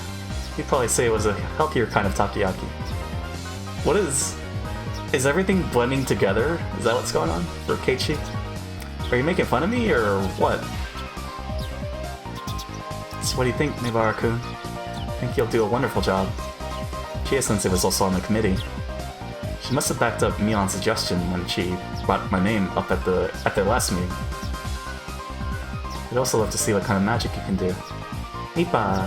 you'd probably say it was a healthier kind of takoyaki. What is everything blending together? Is that what's going on for Keiichi? Are you making fun of me, or what? So what do you think, Mibara-kun? I think you'll do a wonderful job. Chie-sensei was also on the committee. She must have backed up Mion's suggestion when she brought my name up at their last meeting. I'd also love to see what kind of magic you can do. Ipa!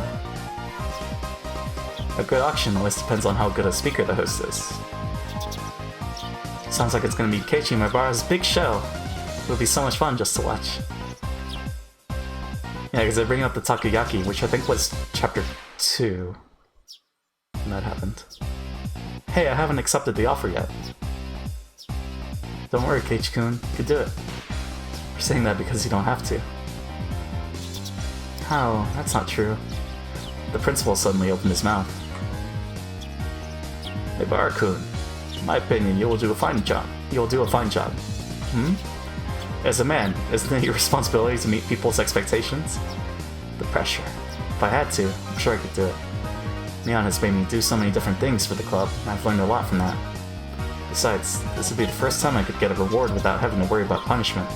A good auction always depends on how good a speaker the host is. Sounds like it's gonna be Keiichi Mibara's big show. It'll be so much fun just to watch. Yeah, because they're bringing up the takoyaki, which I think was chapter 2 when that happened. Hey, I haven't accepted the offer yet. Don't worry, Keiichi-kun, you could do it. You're saying that because you don't have to. How? That's not true. The principal suddenly opened his mouth. Hey, Mibara-kun, in my opinion, you will do a fine job. You'll do a fine job. As a man, isn't it your responsibility to meet people's expectations? The pressure. If I had to, I'm sure I could do it. Mion has made me do so many different things for the club, and I've learned a lot from that. Besides, this would be the first time I could get a reward without having to worry about punishment.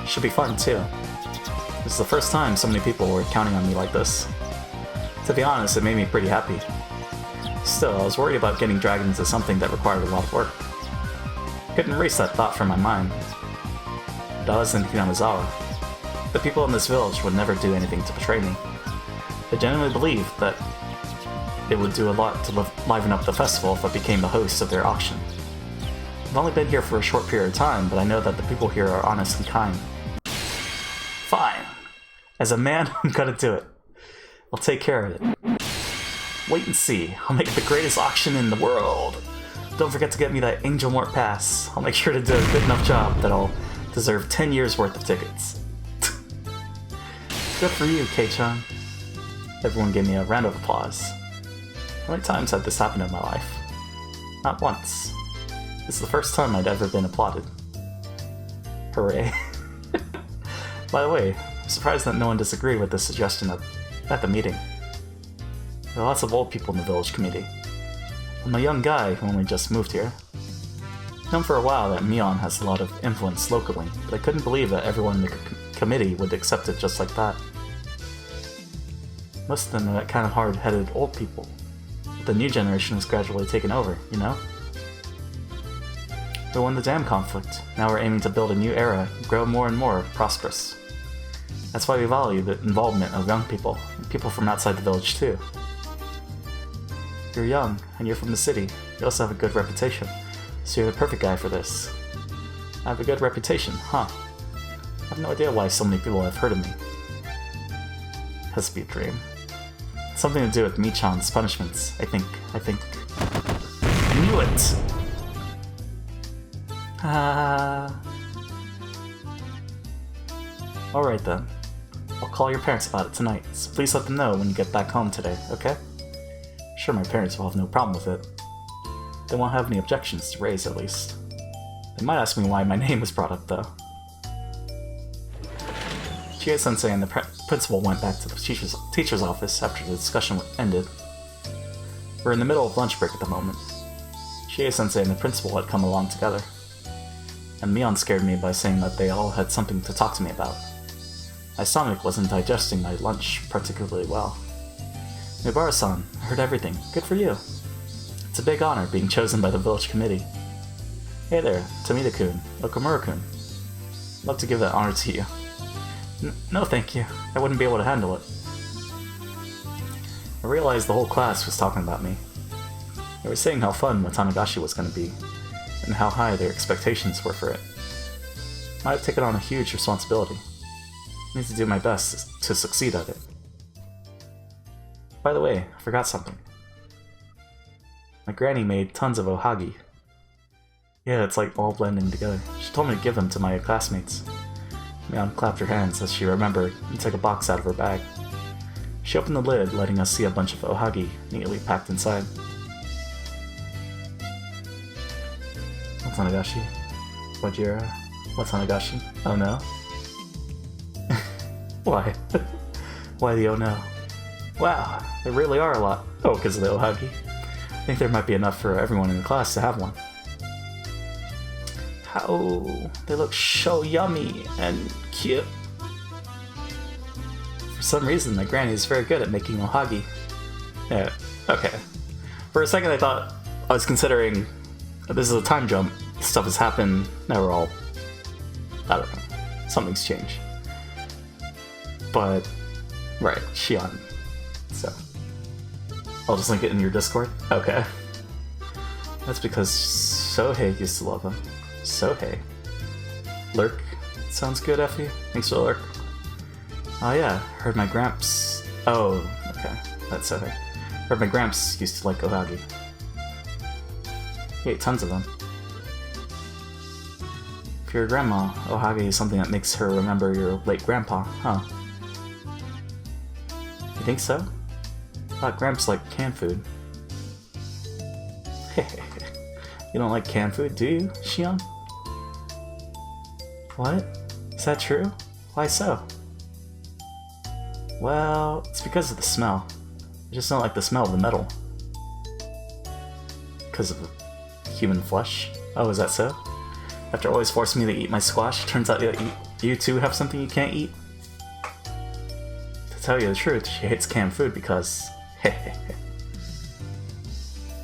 It should be fun, too. This is the first time so many people were counting on me like this. To be honest, it made me pretty happy. Still, I was worried about getting dragged into something that required a lot of work. I couldn't erase that thought from my mind. But I was in Hinamizawa. The people in this village would never do anything to betray me. I genuinely believed that it would do a lot to liven up the festival if I became the host of their auction. I've only been here for a short period of time, but I know that the people here are honest and kind. Fine. As a man, I'm gonna do it. I'll take care of it. Wait and see. I'll make it the greatest auction in the world. Don't forget to get me that Angel Mort pass. I'll make sure to do a good enough job that I'll deserve 10 years worth of tickets. Good for you, Kei-chan. Everyone gave me a round of applause. How many times had this happened in my life? Not once. This is the first time I'd ever been applauded. Hooray. By the way, I'm surprised that no one disagreed with this suggestion at the meeting. There are lots of old people in the village committee. I'm a young guy who only just moved here. I've known for a while that Mion has a lot of influence locally, but I couldn't believe that everyone in the committee would accept it just like that. Most of them are that kind of hard-headed old people. But the new generation has gradually taken over, you know? We won the dam conflict. Now we're aiming to build a new era and grow more and more prosperous. That's why we value the involvement of young people, and people from outside the village too. You're young, and you're from the city. You also have a good reputation, so you're the perfect guy for this. I have a good reputation, huh? I have no idea why so many people have heard of me. It has to be a dream. It's something to do with Michan's punishments, I think. I knew it! Alright then. I'll call your parents about it tonight, so please let them know when you get back home today, okay? Sure, my parents will have no problem with it. They won't have any objections to raise, at least. They might ask me why my name was brought up, though. Chie-sensei and the principal went back to the teacher's office after the discussion ended. We're in the middle of lunch break at the moment. Chie-sensei and the principal had come along together. And Mion scared me by saying that they all had something to talk to me about. My stomach wasn't digesting my lunch particularly well. Mibara-san, I heard everything. Good for you. It's a big honor being chosen by the village committee. Hey there, Tomita-kun, Okamura-kun. I'd love to give that honor to you. No thank you, I wouldn't be able to handle it. I realized the whole class was talking about me. They were saying how fun Watanagashi was going to be, and how high their expectations were for it. I have taken on a huge responsibility. I need to do my best to succeed at it. By the way, I forgot something. My granny made tons of ohagi. Yeah, it's like all blending together. She told me to give them to my classmates. Mion clapped her hands as she remembered and took a box out of her bag. She opened the lid, letting us see a bunch of ohagi neatly packed inside. What's Nagashi? Wajira? What's Nagashi? Oh no? Why? Why the oh no? Wow, there really are a lot. Oh, because of the ohagi. I think there might be enough for everyone in the class to have one. How they look so yummy and cute. For some reason, my granny is very good at making ohagi. Yeah, okay. For a second I thought I was considering this is a time jump. Stuff has happened, now we're all... I don't know. Something's changed. But, right, Shion. So, I'll just link it in your Discord? Okay. That's because Sohei used to love him. Sohei. Lurk. Sounds good, Effie. Thanks for the lurk. Oh yeah, heard my gramps... Oh, okay. That's Sohei. Heard my gramps used to like ohagi. He ate tons of them. For your grandma, ohagi is something that makes her remember your late grandpa, huh? You think so? I thought Gramps liked canned food. You don't like canned food, do you, Shion? What? Is that true? Why so? Well, it's because of the smell. I just don't like the smell of the metal. Because of human flesh? Oh, is that so? After always forcing me to eat my squash, turns out you too have something you can't eat? To tell you the truth, she hates canned food because...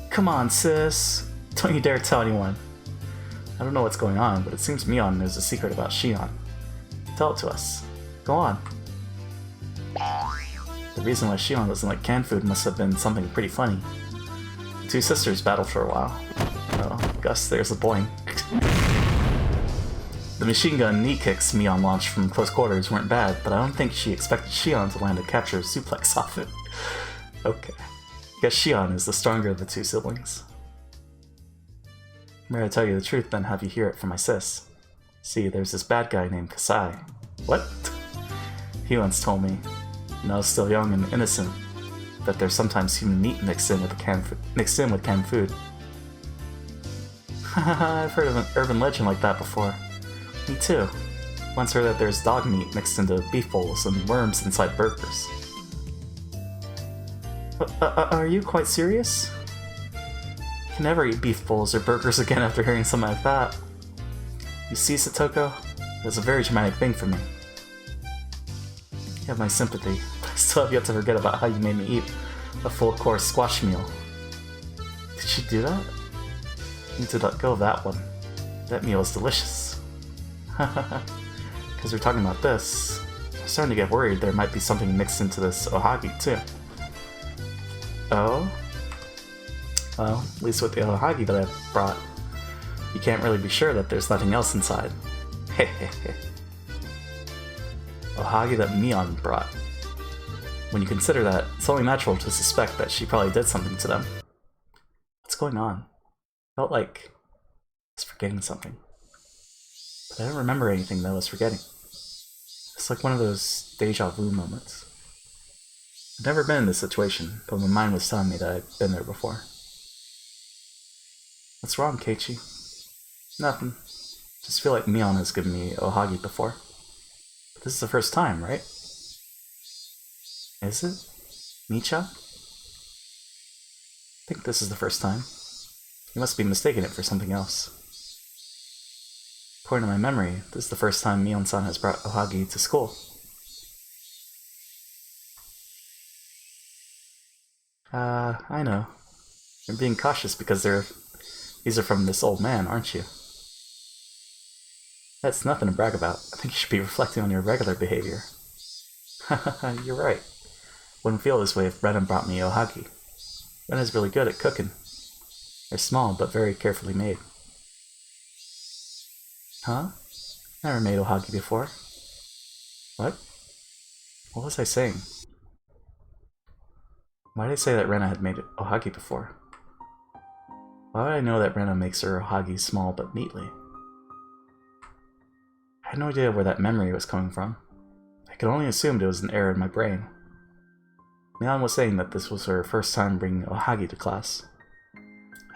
Come on, sis. Don't you dare tell anyone. I don't know what's going on, but it seems Mion knows a secret about Shion. Tell it to us. Go on. The reason why Shion doesn't like canned food must have been something pretty funny. The two sisters battled for a while. Oh, Gus, there's the boing. The machine gun knee kicks Mion launched from close quarters weren't bad, but I don't think she expected Shion to land a capture suplex off it. Okay. Guess Shion is the stronger of the two siblings. I'm ready to tell you the truth, then have you hear it from my sis. See, there's this bad guy named Kasai. What? He once told me, when I was still young and innocent, that there's sometimes human meat mixed in with canned food. Haha, I've heard of an urban legend like that before. Me too. Once heard that there's dog meat mixed into beef bowls and worms inside burgers. Are you quite serious? I can never eat beef bowls or burgers again after hearing something like that. You see, Satoko? It was a very traumatic thing for me. You have my sympathy, but I still have yet to forget about how you made me eat a full-course squash meal. Did you do that? I need to let go of that one. That meal is delicious. Because we're talking about this, I'm starting to get worried there might be something mixed into this ohagi too. Oh? Well, at least with the ohagi that I brought, you can't really be sure that there's nothing else inside. Hehehe. Ohagi that Mion brought. When you consider that, it's only natural to suspect that she probably did something to them. What's going on? Felt like I was forgetting something. But I don't remember anything that I was forgetting. It's like one of those deja vu moments. I've never been in this situation, but my mind was telling me that I'd been there before. What's wrong, Keiichi? Nothing. Just feel like Mion has given me ohagi before. But this is the first time, right? Is it? Micha? I think this is the first time. You must be mistaking it for something else. According to my memory, this is the first time Mion-san has brought ohagi to school. I know. You're being cautious because these are from this old man, aren't you? That's nothing to brag about. I think you should be reflecting on your regular behavior. Haha, you're right. Wouldn't feel this way if Brenna brought me ohagi. Brenna's really good at cooking. They're small, but very carefully made. Huh? Never made ohagi before. What? What was I saying? Why did I say that Rena had made ohagi before? Why would I know that Rena makes her ohagi small but neatly? I had no idea where that memory was coming from. I could only assume it was an error in my brain. Mion was saying that this was her first time bringing Ohagi to class.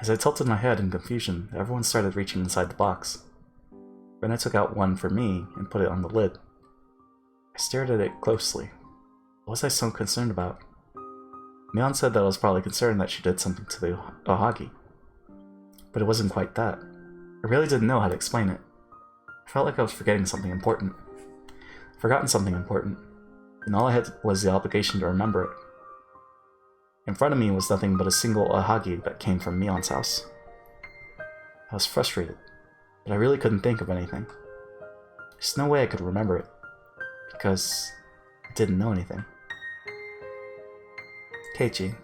As I tilted my head in confusion, everyone started reaching inside the box. Then I took out one for me and put it on the lid. I stared at it closely. What was I so concerned about? Mion said that I was probably concerned that she did something to the Ohagi. But it wasn't quite that. I really didn't know how to explain it. I felt like I was forgetting something important. Forgotten something important. And all I had was the obligation to remember it. In front of me was nothing but a single Ohagi that came from Mion's house. I was frustrated, but I really couldn't think of anything. There's no way I could remember it, because I didn't know anything. Keiichi,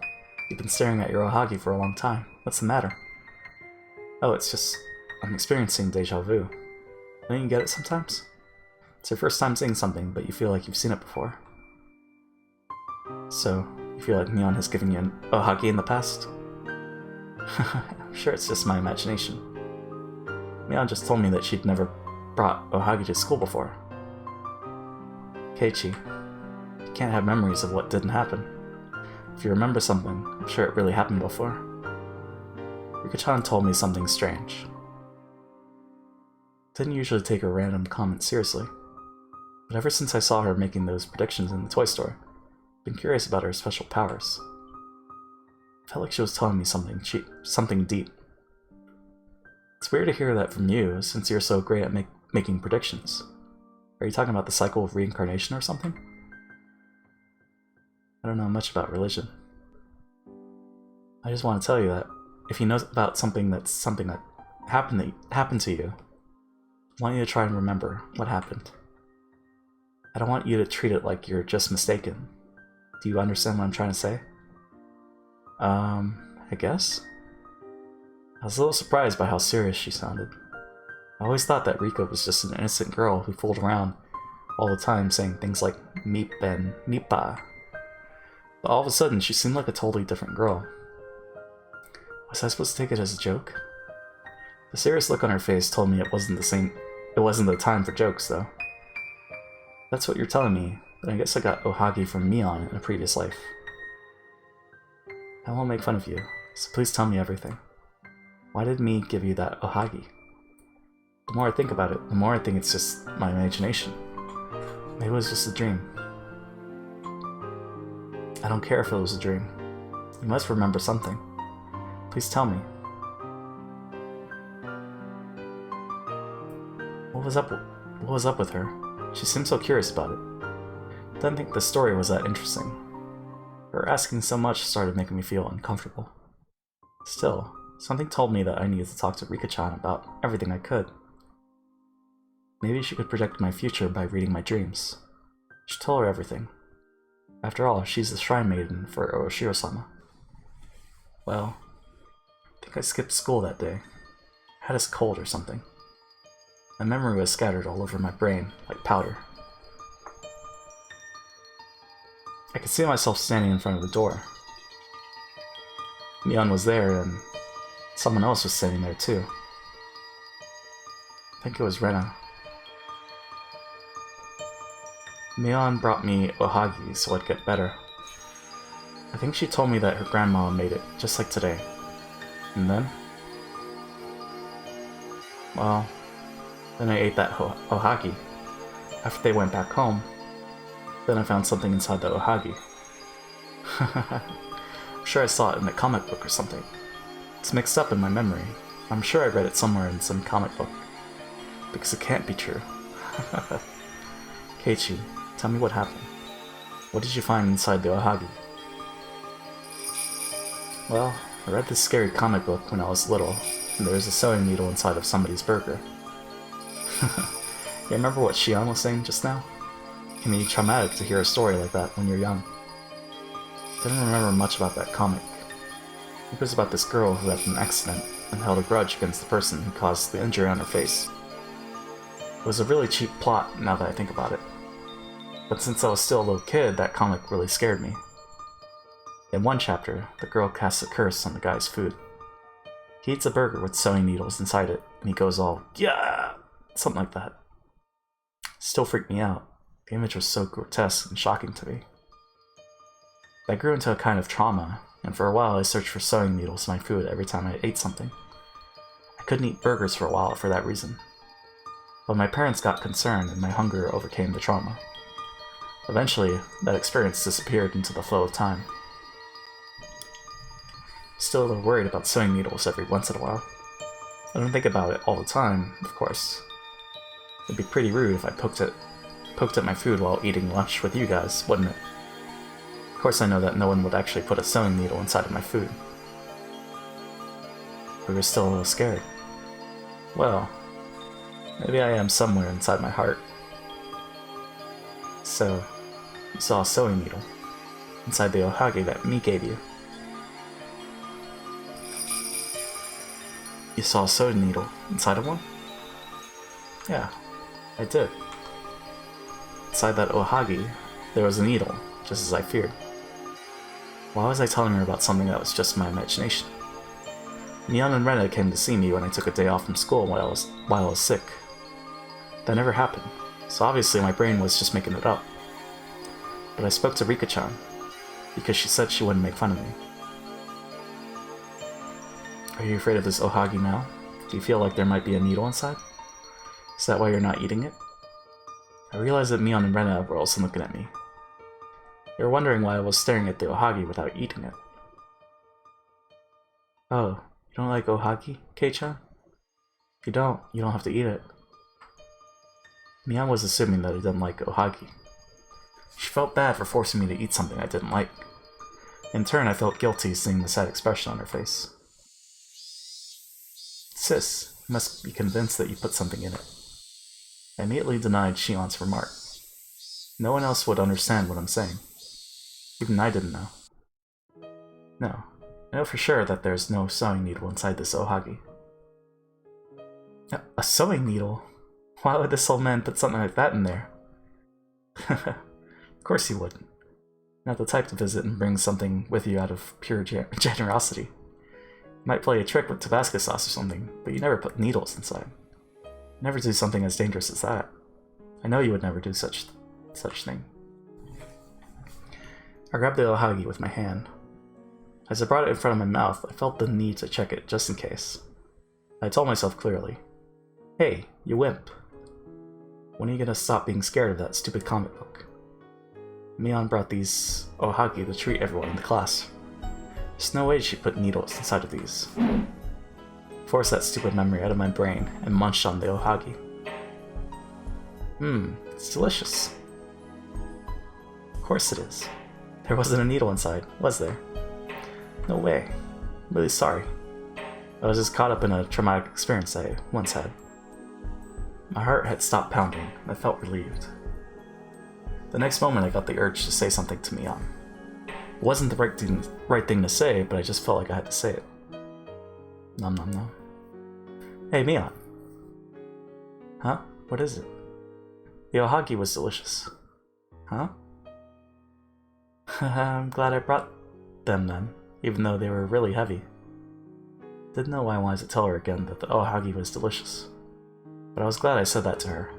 you've been staring at your Ohagi for a long time. What's the matter? Oh, it's just, I'm experiencing deja vu. Don't you get it sometimes? It's your first time seeing something, but you feel like you've seen it before. So, you feel like Mion has given you an Ohagi in the past? I'm sure it's just my imagination. Mion just told me that she'd never brought Ohagi to school before. Keiichi, you can't have memories of what didn't happen. If you remember something, I'm sure it really happened before. Rika-chan told me something strange. Didn't usually take her random comments seriously, but ever since I saw her making those predictions in the toy store, I've been curious about her special powers. I felt like she was telling me something deep. It's weird to hear that from you, since you're so great at making predictions. Are you talking about the cycle of reincarnation or something? I don't know much about religion. I just want to tell you that if you know about something that happened to you, I want you to try and remember what happened. I don't want you to treat it like you're just mistaken. Do you understand what I'm trying to say? I guess? I was a little surprised by how serious she sounded. I always thought that Rika was just an innocent girl who fooled around all the time saying things like meep and meepa. But all of a sudden she seemed like a totally different girl. Was I supposed to take it as a joke? The serious look on her face told me it wasn't the time for jokes, though. That's what you're telling me, then I guess I got Ohagi from Mion in a previous life. I won't make fun of you, so please tell me everything. Why did Mi give you that Ohagi? The more I think about it, the more I think it's just my imagination. Maybe it was just a dream. I don't care if it was a dream. You must remember something. Please tell me. What was up with her? She seemed so curious about it. I didn't think the story was that interesting. Her asking so much started making me feel uncomfortable. Still, something told me that I needed to talk to Rika-chan about everything I could. Maybe she could predict my future by reading my dreams. I should tell her everything. After all, she's the shrine maiden for Oshiro-sama. Well, I think I skipped school that day. I had a cold or something. My memory was scattered all over my brain, like powder. I could see myself standing in front of the door. Mion was there, and someone else was standing there too. I think it was Rena. Mion brought me Ohagi so I'd get better. I think she told me that her grandma made it, just like today. And then? Well, then I ate that Ohagi. After they went back home, then I found something inside the Ohagi. I'm sure I saw it in a comic book or something. It's mixed up in my memory. I'm sure I read it somewhere in some comic book. Because it can't be true. Keiichi, tell me what happened. What did you find inside the Ohagi? Well, I read this scary comic book when I was little, and there was a sewing needle inside of somebody's burger. You remember what Shion was saying just now? It can be traumatic to hear a story like that when you're young. I didn't remember much about that comic. It was about this girl who had an accident and held a grudge against the person who caused the injury on her face. It was a really cheap plot now that I think about it. But since I was still a little kid, that comic really scared me. In one chapter, the girl casts a curse on the guy's food. He eats a burger with sewing needles inside it, and he goes all, yeah! Something like that. It still freaked me out. The image was so grotesque and shocking to me. That grew into a kind of trauma, and for a while I searched for sewing needles in my food every time I ate something. I couldn't eat burgers for a while for that reason. But my parents got concerned and my hunger overcame the trauma. Eventually, that experience disappeared into the flow of time. Still a little worried about sewing needles every once in a while. I don't think about it all the time, of course. It'd be pretty rude if I poked at my food while eating lunch with you guys, wouldn't it? Of course I know that no one would actually put a sewing needle inside of my food. We were still a little scared. Well, maybe I am somewhere inside my heart. So, you saw a sewing needle inside the ohage that me gave you. You saw a sewing needle inside of one? Yeah, I did. Inside that ohage, there was a needle, just as I feared. Why was I telling her about something that was just my imagination? Mion and Rena came to see me when I took a day off from school while I was sick. That never happened, so obviously my brain was just making it up. But I spoke to Rika-chan, because she said she wouldn't make fun of me. Are you afraid of this ohage now? Do you feel like there might be a needle inside? Is that why you're not eating it? I realized that Mion and Rena were also looking at me. They were wondering why I was staring at the ohage without eating it. Oh, you don't like ohage, Kei-chan? If you don't have to eat it. Mion was assuming that I didn't like ohage. She felt bad for forcing me to eat something I didn't like. In turn, I felt guilty seeing the sad expression on her face. Sis, you must be convinced that you put something in it. I immediately denied Shion's remark. No one else would understand what I'm saying. Even I didn't know. No, I know for sure that there's no sewing needle inside this ohage. A sewing needle? Why would this old man put something like that in there? Of course he wouldn't. Not the type to visit and bring something with you out of pure generosity. You might play a trick with Tabasco sauce or something, but you never put needles inside. Never do something as dangerous as that. I know you would never do such thing. I grabbed the ohage with my hand. As I brought it in front of my mouth, I felt the need to check it just in case. I told myself clearly, "Hey, you wimp. When are you gonna stop being scared of that stupid comic book?" Mion brought these ohage to treat everyone in the class. There's no way she put needles inside of these. Forced that stupid memory out of my brain and munched on the ohage. It's delicious. Of course it is. There wasn't a needle inside, was there? No way. I'm really sorry. I was just caught up in a traumatic experience I once had. My heart had stopped pounding, and I felt relieved. The next moment I got the urge to say something to Mion. It wasn't the right thing to say, but I just felt like I had to say it. Nom nom nom. Hey, Mion. Huh? What is it? The ohage was delicious. Huh? I'm glad I brought them then, even though they were really heavy. Didn't know why I wanted to tell her again that the ohage was delicious. But I was glad I said that to her.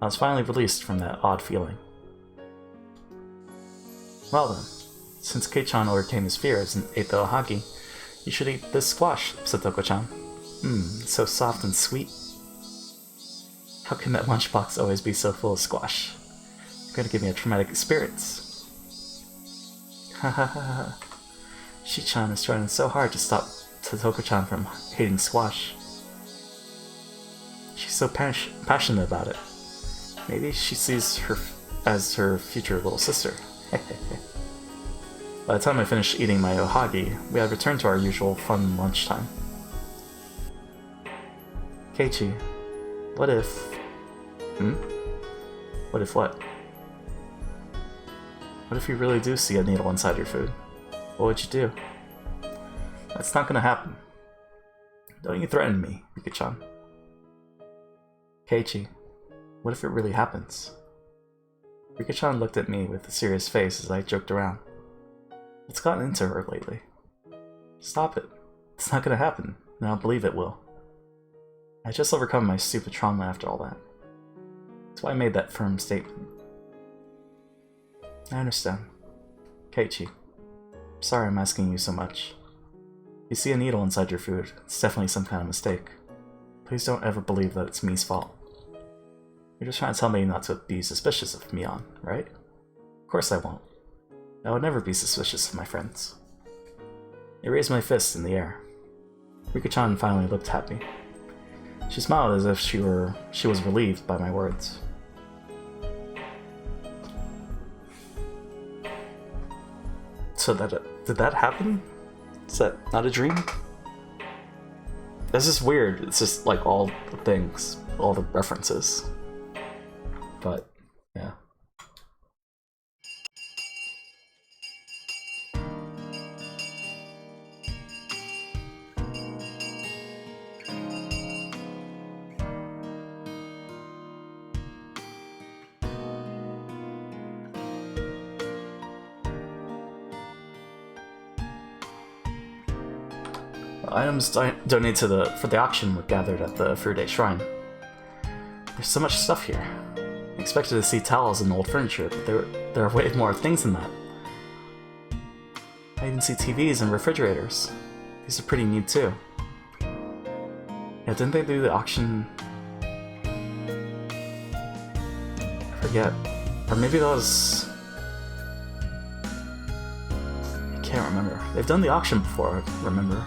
I was finally released from that odd feeling. Well then, since Kei-chan overcame his fears and ate the ohage, you should eat this squash, Satoko-chan. It's so soft and sweet. How can that lunchbox always be so full of squash? You're gonna give me a traumatic experience. Ha ha ha ha. Shi-chan is trying so hard to stop Satoko-chan from hating squash. She's so passionate about it. Maybe she sees her as her future little sister. By the time I finished eating my ohage, we had returned to our usual fun lunchtime. Keiichi, what if... What if what? What if you really do see a needle inside your food? What would you do? That's not gonna happen. Don't you threaten me, Rika-chan. Keiichi, what if it really happens? Rika-chan looked at me with a serious face as I joked around. What's gotten into her lately? Stop it. It's not gonna happen, and I don't believe it will. I just overcome my stupid trauma after all that. That's why I made that firm statement. I understand. Keiichi, sorry I'm asking you so much. You see a needle inside your food, it's definitely some kind of mistake. Please don't ever believe that it's me's fault. You're just trying to tell me not to be suspicious of Mion, right? Of course I won't. I would never be suspicious of my friends. I raised my fist in the air. Rika-chan finally looked happy. She smiled as if she was relieved by my words. So did that happen? Is that not a dream? This is weird. It's just like all the things, all the references. But, yeah. Items donated for the auction were gathered at the Furude Shrine. There's so much stuff here. I expected to see towels and old furniture, but there are way more things than that. I even see TVs and refrigerators. These are pretty neat too. Yeah, didn't they do the auction? I forget. Or maybe that was... I can't remember. They've done the auction before, I remember.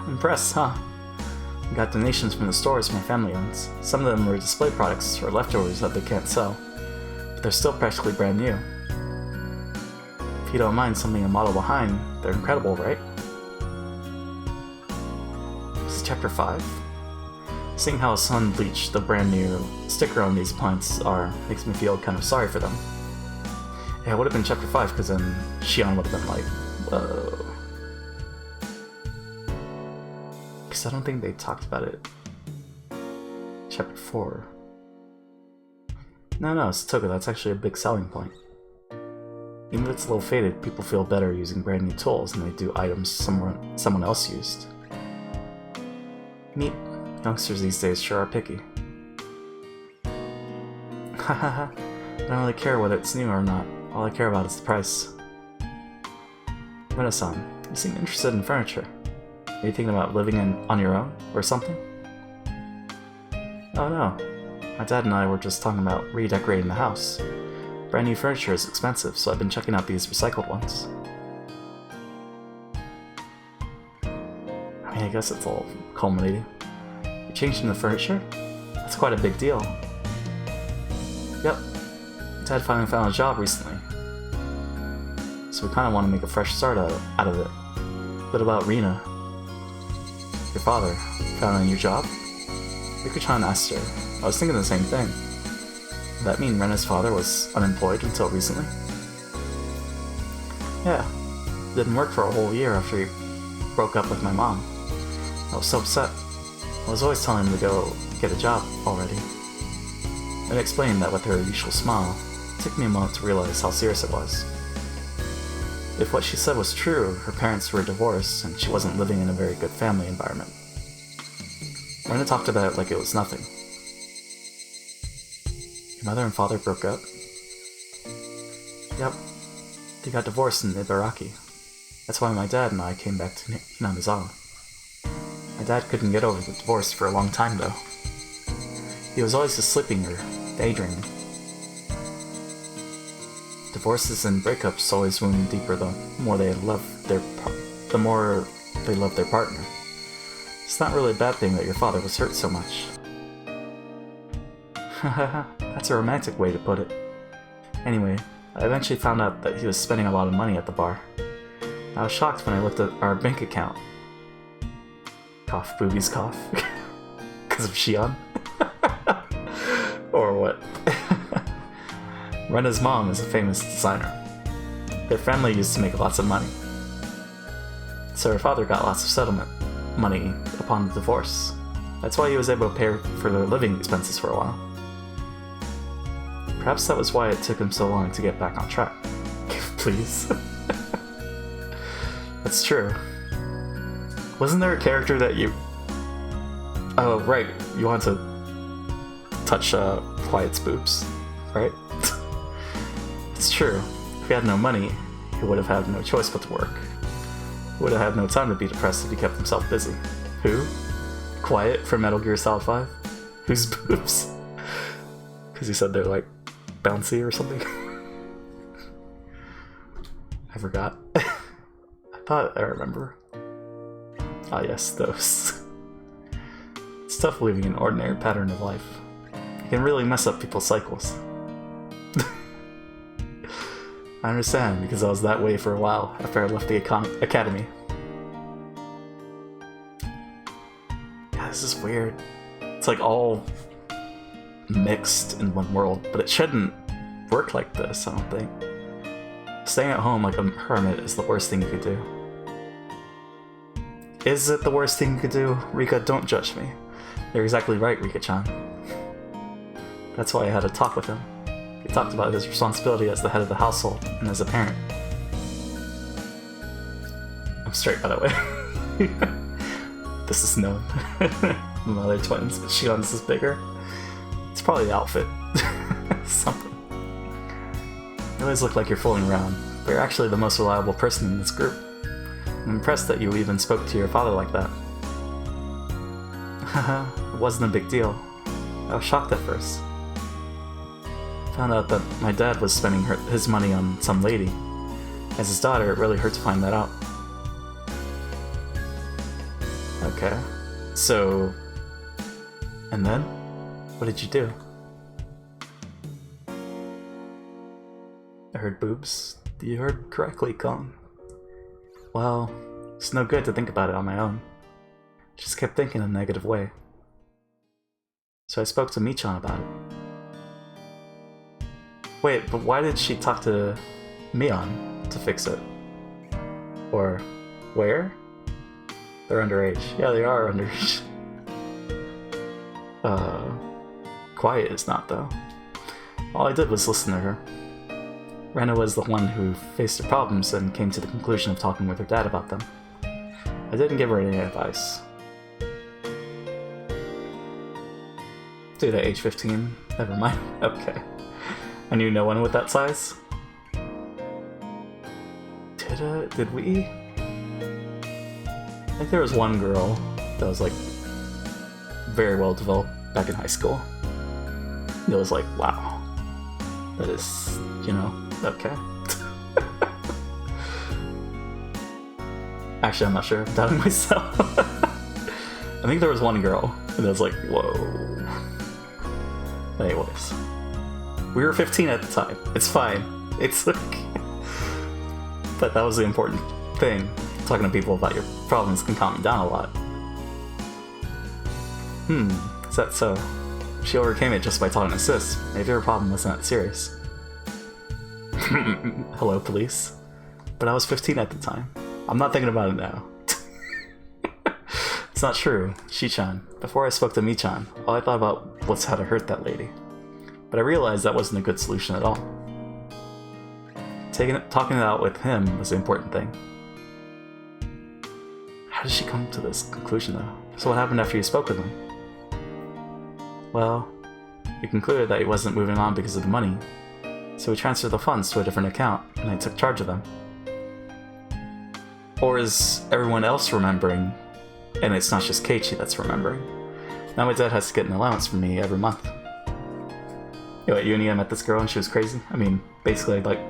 Impressed, huh? We got donations from the stores my family owns. Some of them were display products or leftovers that they can't sell, but they're still practically brand new. If you don't mind something a model behind, they're incredible, right? This is Chapter 5. Seeing how Sun bleached the brand new sticker on these appliances makes me feel kind of sorry for them. Yeah, it would have been Chapter 5 because then Shion would have been like, whoa. Because I don't think they talked about it. Chapter 4. No, it's Toga. That's actually a big selling point. Even if it's a little faded, people feel better using brand new tools than they do items someone else used. Neat. Youngsters these days sure are picky. Hahaha. I don't really care whether it's new or not. All I care about is the price. Rena-san, you seem interested in furniture. Are you thinking about living on your own, or something? Oh no. My dad and I were just talking about redecorating the house. Brand new furniture is expensive, so I've been checking out these recycled ones. I mean, I guess it's all culminating. You're changing the furniture? That's quite a big deal. Yep. Dad finally found a job recently. So we kind of want to make a fresh start out of it. What about Rena? Your father found a new job? Rika-chan asked her. I was thinking the same thing. Does that mean Rena's father was unemployed until recently? Yeah. Didn't work for a whole year after he broke up with my mom. I was so upset. I was always telling him to go get a job already. And explained that with her usual smile. It took me a moment to realize how serious it was. If what she said was true, her parents were divorced and she wasn't living in a very good family environment. Rena talked about it like it was nothing. Your mother and father broke up? Yep. They got divorced in Ibaraki. That's why my dad and I came back to Hinamizawa. My dad couldn't get over the divorce for a long time though. He was always just sleeping or daydreaming. Divorces and breakups always wound deeper the more they love their partner. It's not really a bad thing that your father was hurt so much. Hahaha, that's a romantic way to put it. Anyway, I eventually found out that he was spending a lot of money at the bar. I was shocked when I looked at our bank account. Cough, boobies cough. Because of Shion? Or what? Rena's mom is a famous designer. Their family used to make lots of money. So her father got lots of settlement money upon the divorce. That's why he was able to pay for their living expenses for a while. Perhaps that was why it took him so long to get back on track. Please. That's true. Wasn't there a character that you... Oh, right. You want to touch Quiet's boobs, right? It's true. he had no money, he would have had no choice but to work. He would have had no time to be depressed if he kept himself busy. Who? Quiet from Metal Gear Solid 5? Whose boobs? Because he said they're like bouncy or something. I forgot. I thought I remember. Ah yes, those. It's tough living an ordinary pattern of life. It can really mess up people's cycles. I understand, because I was that way for a while after I left the academy. Yeah, this is weird. It's like all mixed in one world, but it shouldn't work like this, I don't think. Staying at home like a hermit is the worst thing you could do. Is it the worst thing you could do? Rika, don't judge me. You're exactly right, Rika-chan. That's why I had a talk with him. He talked about his responsibility as the head of the household and as a parent. I'm straight, by the way. This is known. My other twins, but Shion's is bigger. It's probably the outfit. Something. You always look like you're fooling around, but you're actually the most reliable person in this group. I'm impressed that you even spoke to your father like that. Haha, it wasn't a big deal. I was shocked at first. Found out that my dad was spending his money on some lady. As his daughter, it really hurt to find that out. Okay. So... And then? What did you do? I heard boobs. You heard correctly, Kong. Well, it's no good to think about it on my own. I just kept thinking in a negative way. So I spoke to Michan about it. Wait, but why did she talk to Mion to fix it? Or where? They're underage. Yeah, they are underage. Quiet is not, though. All I did was listen to her. Rena was the one who faced the problems and came to the conclusion of talking with her dad about them. I didn't give her any advice. Dude, at age 15? Never mind. Okay. I knew no one with that size? Did we? I think there was one girl that was like very well developed back in high school. It was like, wow. That is, you know, okay. Actually, I'm not sure. I'm doubting myself. I think there was one girl, and I was like, whoa. Anyways. We were 15 at the time. It's fine. It's like... But that was the important thing. Talking to people about your problems can calm you down a lot. Is that so? She overcame it just by talking to Sis. Maybe her problem wasn't that serious. Hello, police. But I was 15 at the time. I'm not thinking about it now. It's not true, Shi-chan. Before I spoke to Mi-chan, all I thought about was how to hurt that lady. But I realized that wasn't a good solution at all. Talking it out with him was the important thing. How did she come to this conclusion, though? So what happened after you spoke with him? Well, we concluded that he wasn't moving on because of the money, so we transferred the funds to a different account, and I took charge of them. Or is everyone else remembering, and it's not just Keiichi that's remembering? Now my dad has to get an allowance from me every month. Yo, at uni I met this girl and she was crazy. I mean, basically like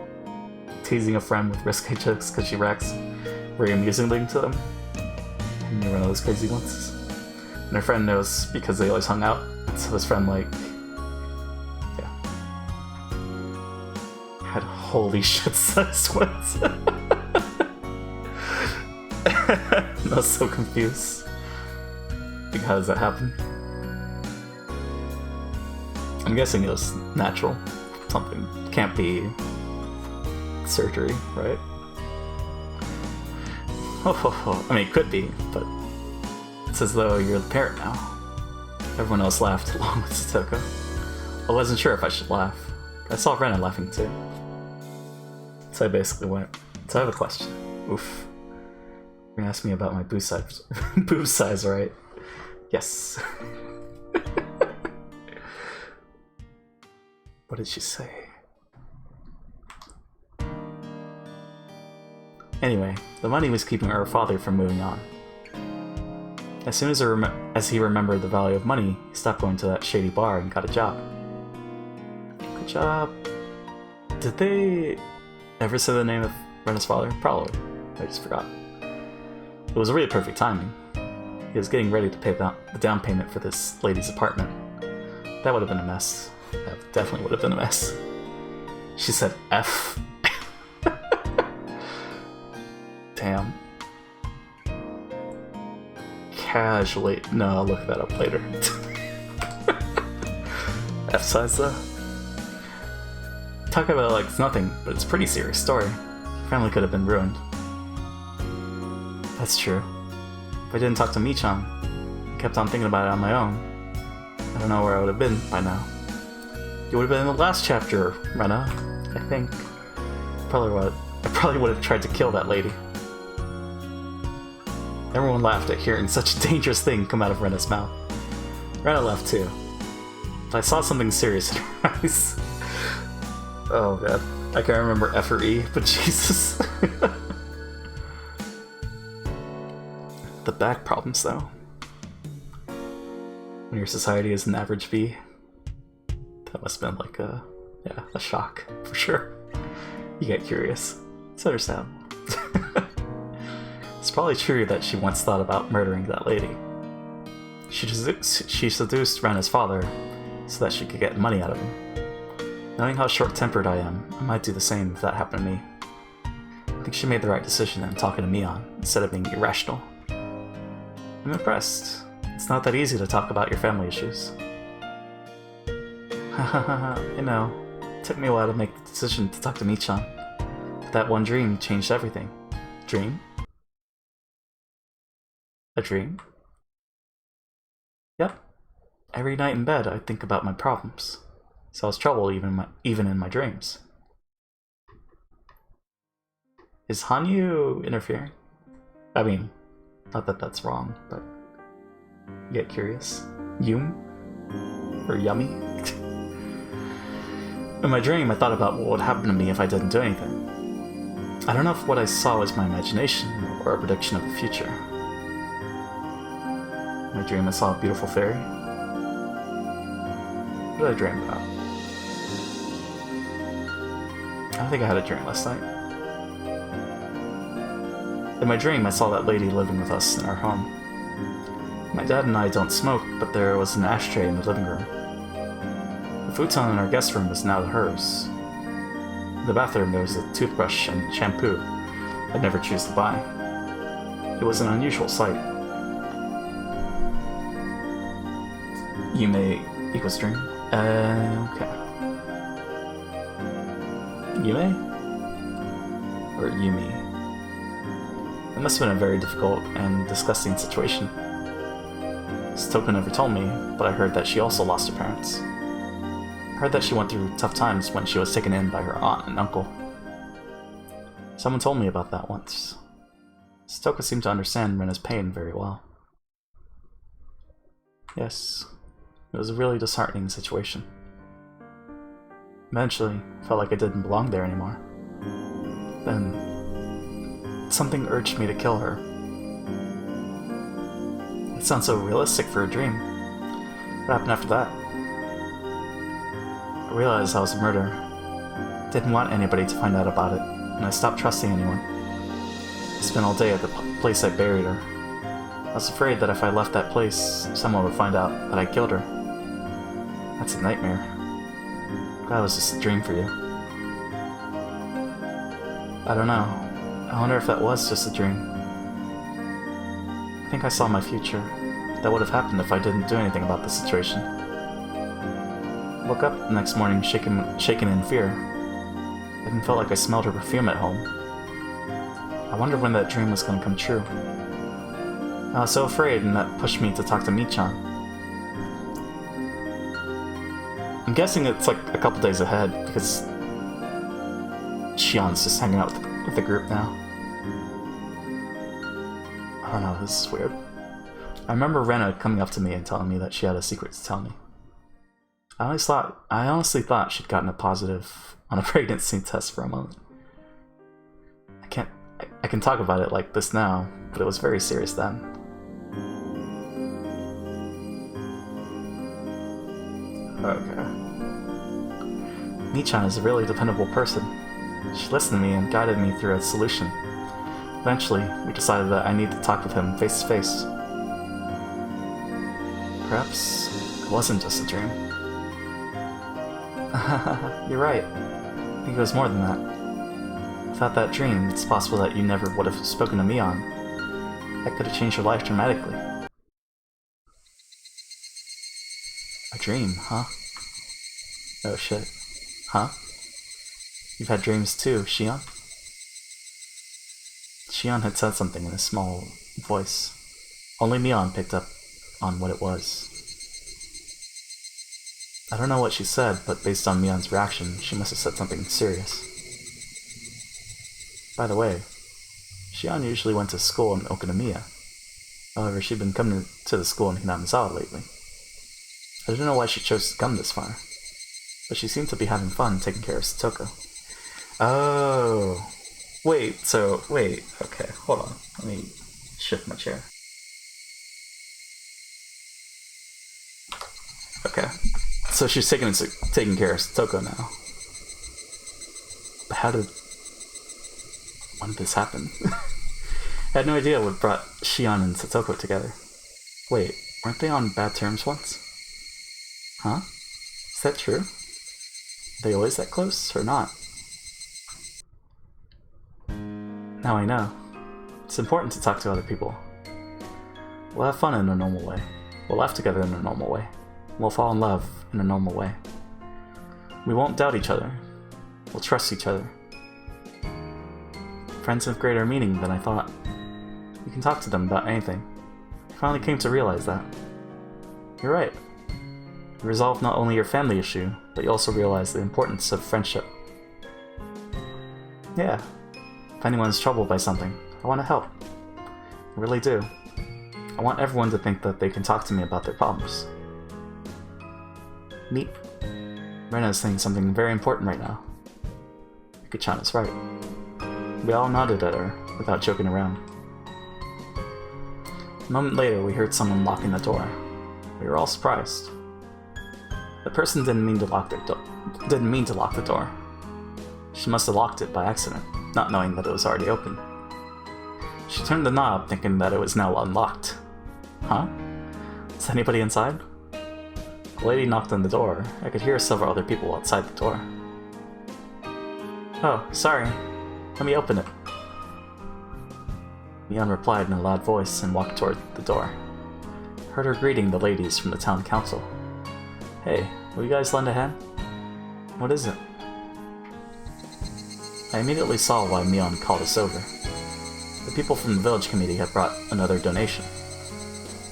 teasing a friend with risque jokes because she reacts very amusingly to them. And you're one of those crazy ones. And her friend knows because they always hung out. So this friend like, yeah, had holy shit sized ones. I was so confused. Like, how does that happen? I'm guessing it was natural. Something can't be surgery, right? I mean, it could be, but it's as though you're the parent now. Everyone else laughed along with Satoko. I wasn't sure if I should laugh. I saw Rena laughing too. So I basically went, so I have a question. Oof. You're gonna ask me about my boob size, boob size, right? Yes. What did she say? Anyway, the money was keeping her father from moving on. As soon as he remembered the value of money, he stopped going to that shady bar and got a job. Good job. Did they ever say the name of Rena's father? Probably. I just forgot. It was really perfect timing. He was getting ready to pay the down payment for this lady's apartment. That would have been a mess. That definitely would have been a mess. She said F. Damn. Casually. No, I'll look that up later. F size though. Talk about it like it's nothing, but it's a pretty serious story. Your family could have been ruined. That's true. If I didn't talk to Michan, I kept on thinking about it on my own, I don't know where I would have been by now. You would have been in the last chapter, Rena, I think. I probably would have tried to kill that lady. Everyone laughed at hearing such a dangerous thing come out of Rena's mouth. Rena laughed too. But I saw something serious in her eyes. Oh god. I can't remember F or E, but Jesus. The back problems though. When your society is an average B, that must have been like a shock, for sure. You get curious. It's understandable. It's probably true that she once thought about murdering that lady. She seduced Rena's father so that she could get money out of him. Knowing how short-tempered I am, I might do the same if that happened to me. I think she made the right decision in talking to Mion, instead of being irrational. I'm impressed. It's not that easy to talk about your family issues. I know. It took me a while to make the decision to talk to Michan. But that one dream changed everything. Dream? A dream? Yep. Every night in bed I think about my problems. So it's trouble even in my dreams. Is Hanyu interfering? I mean, not that that's wrong, but you get curious. Yum? Or yummy? In my dream, I thought about what would happen to me if I didn't do anything. I don't know if what I saw was my imagination or a prediction of the future. In my dream, I saw a beautiful fairy. What did I dream about? I don't think I had a dream last night. In my dream, I saw that lady living with us in our home. My dad and I don't smoke, but there was an ashtray in the living room. The futon in our guest room was now hers. In the bathroom, there was a toothbrush and shampoo I'd never choose to buy. It was an unusual sight. Yume equals dream. Okay. Yume? Or Yumi? It must have been a very difficult and disgusting situation. Stoka never told me, but I heard that she also lost her parents. I heard that she went through tough times when she was taken in by her aunt and uncle. Someone told me about that once. Stoka seemed to understand Rena's pain very well. Yes, it was a really disheartening situation. Eventually, I felt like I didn't belong there anymore. Then, something urged me to kill her. It sounds so realistic for a dream. What happened after that? I realized I was a murderer. Didn't want anybody to find out about it, and I stopped trusting anyone. I spent all day at the place I buried her. I was afraid that if I left that place, someone would find out that I killed her. That's a nightmare. Glad it was just a dream for you. I don't know. I wonder if that was just a dream. I think I saw my future. That would have happened if I didn't do anything about the situation. I woke up the next morning shaken in fear. I even felt like I smelled her perfume at home. I wondered when that dream was going to come true. I was so afraid, and that pushed me to talk to Michan. I'm guessing it's like a couple days ahead, because Shion's just hanging out with the group now. I don't know, this is weird. I remember Rena coming up to me and telling me that she had a secret to tell me. I honestly thought she'd gotten a positive on a pregnancy test for a moment. I can talk about it like this now, but it was very serious then. Okay. Mi-chan is a really dependable person. She listened to me and guided me through a solution. Eventually, we decided that I need to talk with him face to face. Perhaps it wasn't just a dream. You're right. I think it was more than that. Without that dream, it's possible that you never would have spoken to me on. That could have changed your life dramatically. A dream, huh? Oh shit. Huh? You've had dreams too, Shion? Shion had said something in a small voice. Only Mion picked up on what it was. I don't know what she said, but based on Mion's reaction, she must have said something serious. By the way, Shion usually went to school in Okonomiya. However, she'd been coming to the school in Hinamizawa lately. I don't know why she chose to come this far, but she seemed to be having fun taking care of Satoko. Oh, wait, okay, hold on, let me shift my chair. Okay, so she's taking care of Satoko now. But when did this happen? I had no idea what brought Shion and Satoko together. Wait, weren't they on bad terms once? Huh? Is that true? Are they always that close, or not? Now I know. It's important to talk to other people. We'll have fun in a normal way. We'll laugh together in a normal way. We'll fall in love in a normal way. We won't doubt each other. We'll trust each other. Friends have greater meaning than I thought. You can talk to them about anything. I finally came to realize that. You're right. You resolve not only your family issue, but you also realize the importance of friendship. Yeah. If anyone's troubled by something, I want to help. I really do. I want everyone to think that they can talk to me about their problems. Neat. Rena is saying something very important right now. Yuki-chan is right. We all nodded at her, without joking around. A moment later, we heard someone locking the door. We were all surprised. The person didn't mean to lock the door. She must have locked it by accident, not knowing that it was already open. She turned the knob, thinking that it was now unlocked. Huh? Is anybody inside? The lady knocked on the door. I could hear several other people outside the door. Oh, sorry. Let me open it. Mion replied in a loud voice and walked toward the door. I heard her greeting the ladies from the town council. Hey, will you guys lend a hand? What is it? I immediately saw why Mion called us over. The people from the village committee had brought another donation.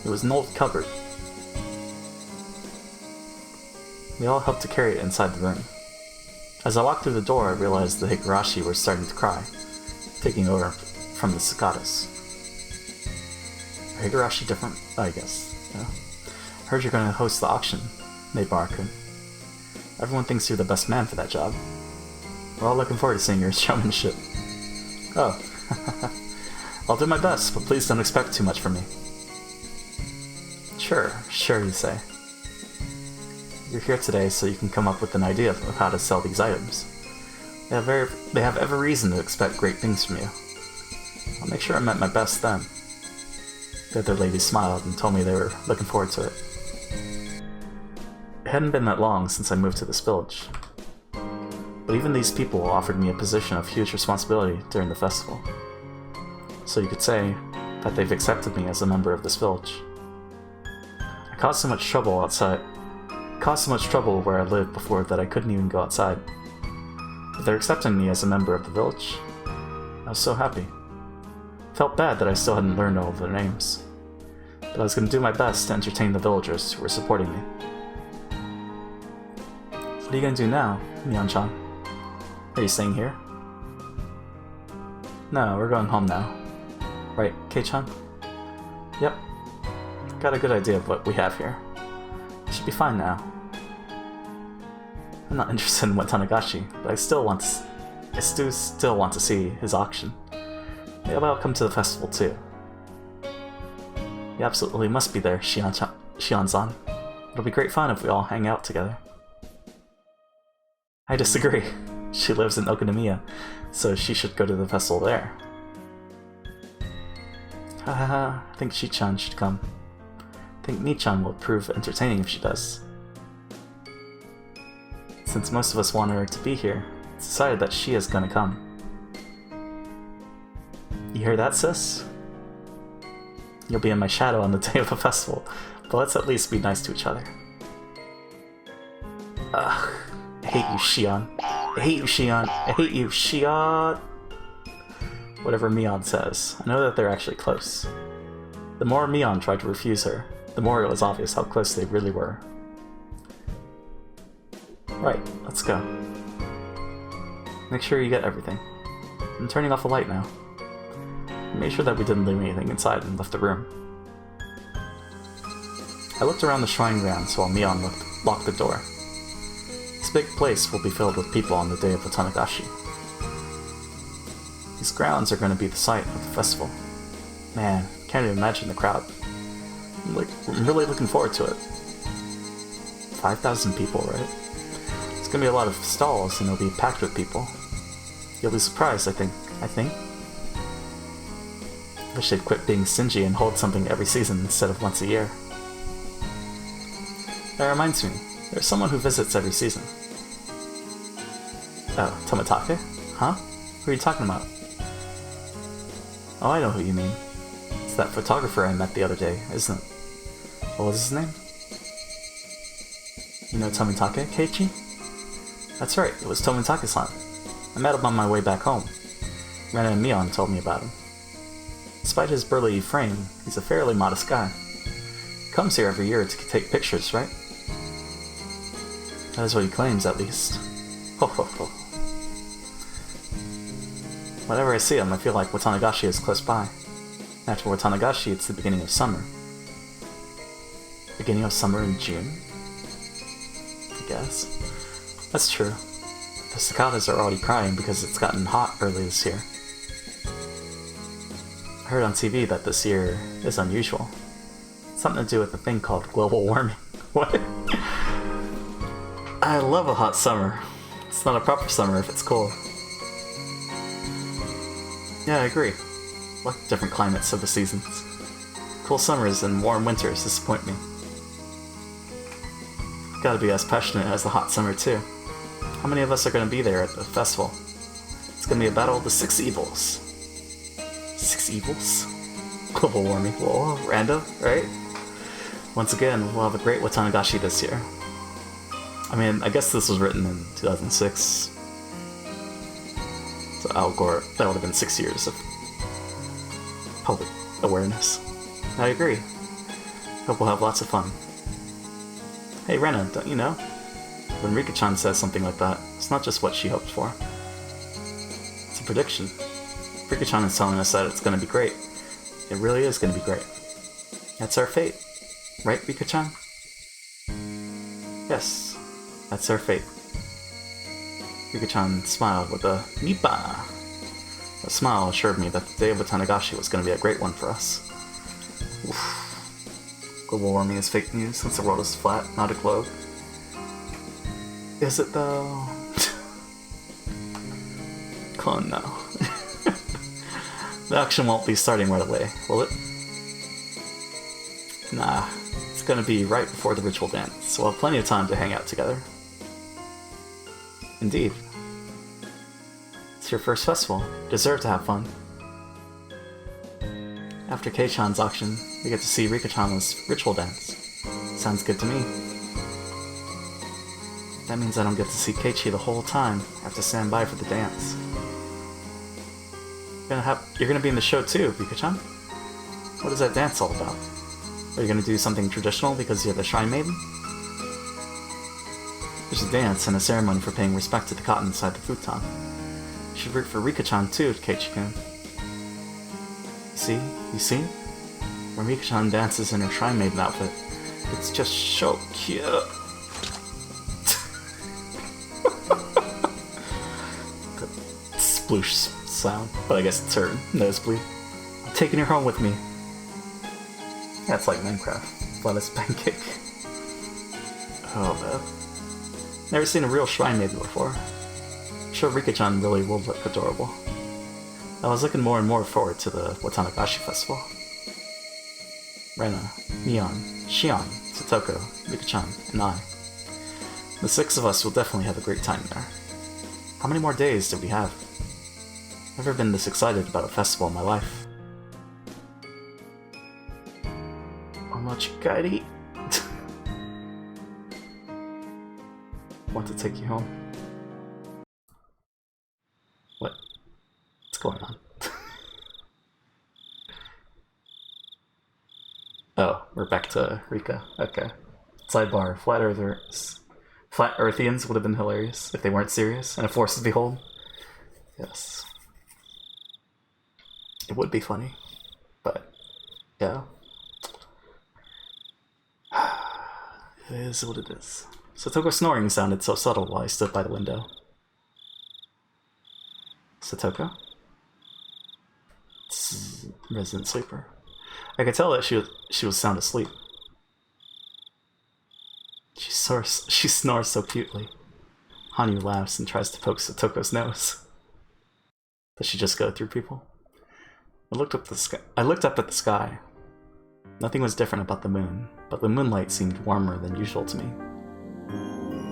It was an old cupboard. We all helped to carry it inside the room. As I walked through the door, I realized the Higurashi were starting to cry, taking over from the cicadas. Are Higurashi different? I guess, yeah. Heard you're going to host the auction, Neighbor-kun. Everyone thinks you're the best man for that job. We're all looking forward to seeing your showmanship. Oh, I'll do my best, but please don't expect too much from me. Sure, you say. You're here today so you can come up with an idea of how to sell these items. They have every reason to expect great things from you. I'll make sure I met my best then. The other ladies smiled and told me they were looking forward to it. It hadn't been that long since I moved to this village. But even these people offered me a position of huge responsibility during the festival. So you could say that they've accepted me as a member of this village. I caused so much trouble where I lived before that I couldn't even go outside. But they're accepting me as a member of the village. I was so happy. Felt bad that I still hadn't learned all of their names. But I was going to do my best to entertain the villagers who were supporting me. What are you going to do now, Mion-chan? Are you staying here? No, we're going home now. Right, Kei-chan? Yep. Got a good idea of what we have here. Should be fine now. I'm not interested in Watanagashi, but I still want to see his auction. Maybe I'll come to the festival too. You absolutely must be there, Shion-san. It'll be great fun if we all hang out together. I disagree. She lives in Okonomiya, so she should go to the festival there. Hahaha, I think Shi-chan should come. I think Mi-chan will prove entertaining if she does. Since most of us want her to be here, it's decided that she is gonna come. You hear that, sis? You'll be in my shadow on the day of the festival, but let's at least be nice to each other. Ugh, I hate you, Shion. I hate you, Shion. I hate you, Shion. Whatever Mion says, I know that they're actually close. The more Mion tried to refuse her, the more it was obvious how close they really were. Right, let's go. Make sure you get everything. I'm turning off the light now. Make sure that we didn't leave anything inside and left the room. I looked around the shrine grounds while Mion locked the door. This big place will be filled with people on the day of the Tanagashi. These grounds are going to be the site of the festival. Man, can't even imagine the crowd. I'm really looking forward to it. 5,000 people, right? It's going to be a lot of stalls and it'll be packed with people. You'll be surprised, I think. Wish they'd quit being stingy and hold something every season instead of once a year. That reminds me, there's someone who visits every season. Oh, Tomitake? Huh? Who are you talking about? Oh, I know who you mean. It's that photographer I met the other day, isn't it? What was his name? You know Tomitake, Keiichi? That's right, it was Tomitake-san. I met him on my way back home. Rena and Mion told me about him. Despite his burly frame, he's a fairly modest guy. He comes here every year to take pictures, right? That is what he claims, at least. Ho ho ho. Whenever I see him, I feel like Watanagashi is close by. After Watanagashi, it's the beginning of summer. Beginning of summer in June? I guess. That's true. The cicadas are already crying because it's gotten hot early this year. I heard on TV that this year is unusual. Something to do with a thing called global warming. What? I love a hot summer. It's not a proper summer if it's cold. Yeah, I agree. Like different climates of the seasons. Cool summers and warm winters disappoint me. Gotta be as passionate as the hot summer too. How many of us are gonna be there at the festival? It's gonna be a battle of the 6 evils. 6 evils? Global warming. Whoa, random, right? Once again, we'll have a great Watanagashi this year. I mean, I guess this was written in 2006. So Al Gore, that would have been 6 years of public awareness. I agree. Hope we'll have lots of fun. Hey Rena, don't you know? When Rika-chan says something like that, it's not just what she hoped for. It's a prediction. Rika-chan is telling us that it's gonna be great. It really is gonna be great. That's our fate. Right, Rika-chan? Yes, that's our fate. Rika-chan smiled with a Nipa! A smile assured me that the day of Watanagashi was going to be a great one for us. Oof. Global warming is fake news since the world is flat, not a globe. Is it though? Oh no. The action won't be starting right away, will it? Nah, it's going to be right before the ritual dance, so we'll have plenty of time to hang out together. Indeed. It's your first festival. You deserve to have fun. After Kei-chan's auction, we get to see Rika-chan's ritual dance. Sounds good to me. That means I don't get to see Keiichi the whole time. I have to stand by for the dance. You're gonna be in the show too, Rika-chan? What is that dance all about? Are you gonna do something traditional because you're the Shrine Maiden? There's a dance and a ceremony for paying respect to the cotton inside the futon. You should root for Rika-chan too, Keiichi-kun. You see? When Rika-chan dances in her Shrine Maiden outfit, it's just so cute. Sploosh sound, but I guess it's her nosebleed. I'm taking her home with me. That's like Minecraft. Lettuce pancake. Oh man. Never seen a real shrine maiden before. I'm sure Rika-chan really will look adorable. I was looking more and more forward to the Watanagashi festival. Rena, Mion, Shion, Satoko, Rika-chan, and I. The 6 of us will definitely have a great time there. How many more days do we have? Never been this excited about a festival in my life. Omachikari. Want to take you home? What? What's going on? Oh, we're back to Rika. Okay. Sidebar, Flat Earthians would have been hilarious if they weren't serious and a force to behold. Yes. It would be funny. But, yeah. It is what it is. Satoko's snoring sounded so subtle while I stood by the window. Satoko? Resident sleeper. I could tell that she was sound asleep. She snores so cutely. Hanyu laughs and tries to poke Satoko's nose. Does she just go through people? I looked up at the sky. Nothing was different about the moon, but the moonlight seemed warmer than usual to me.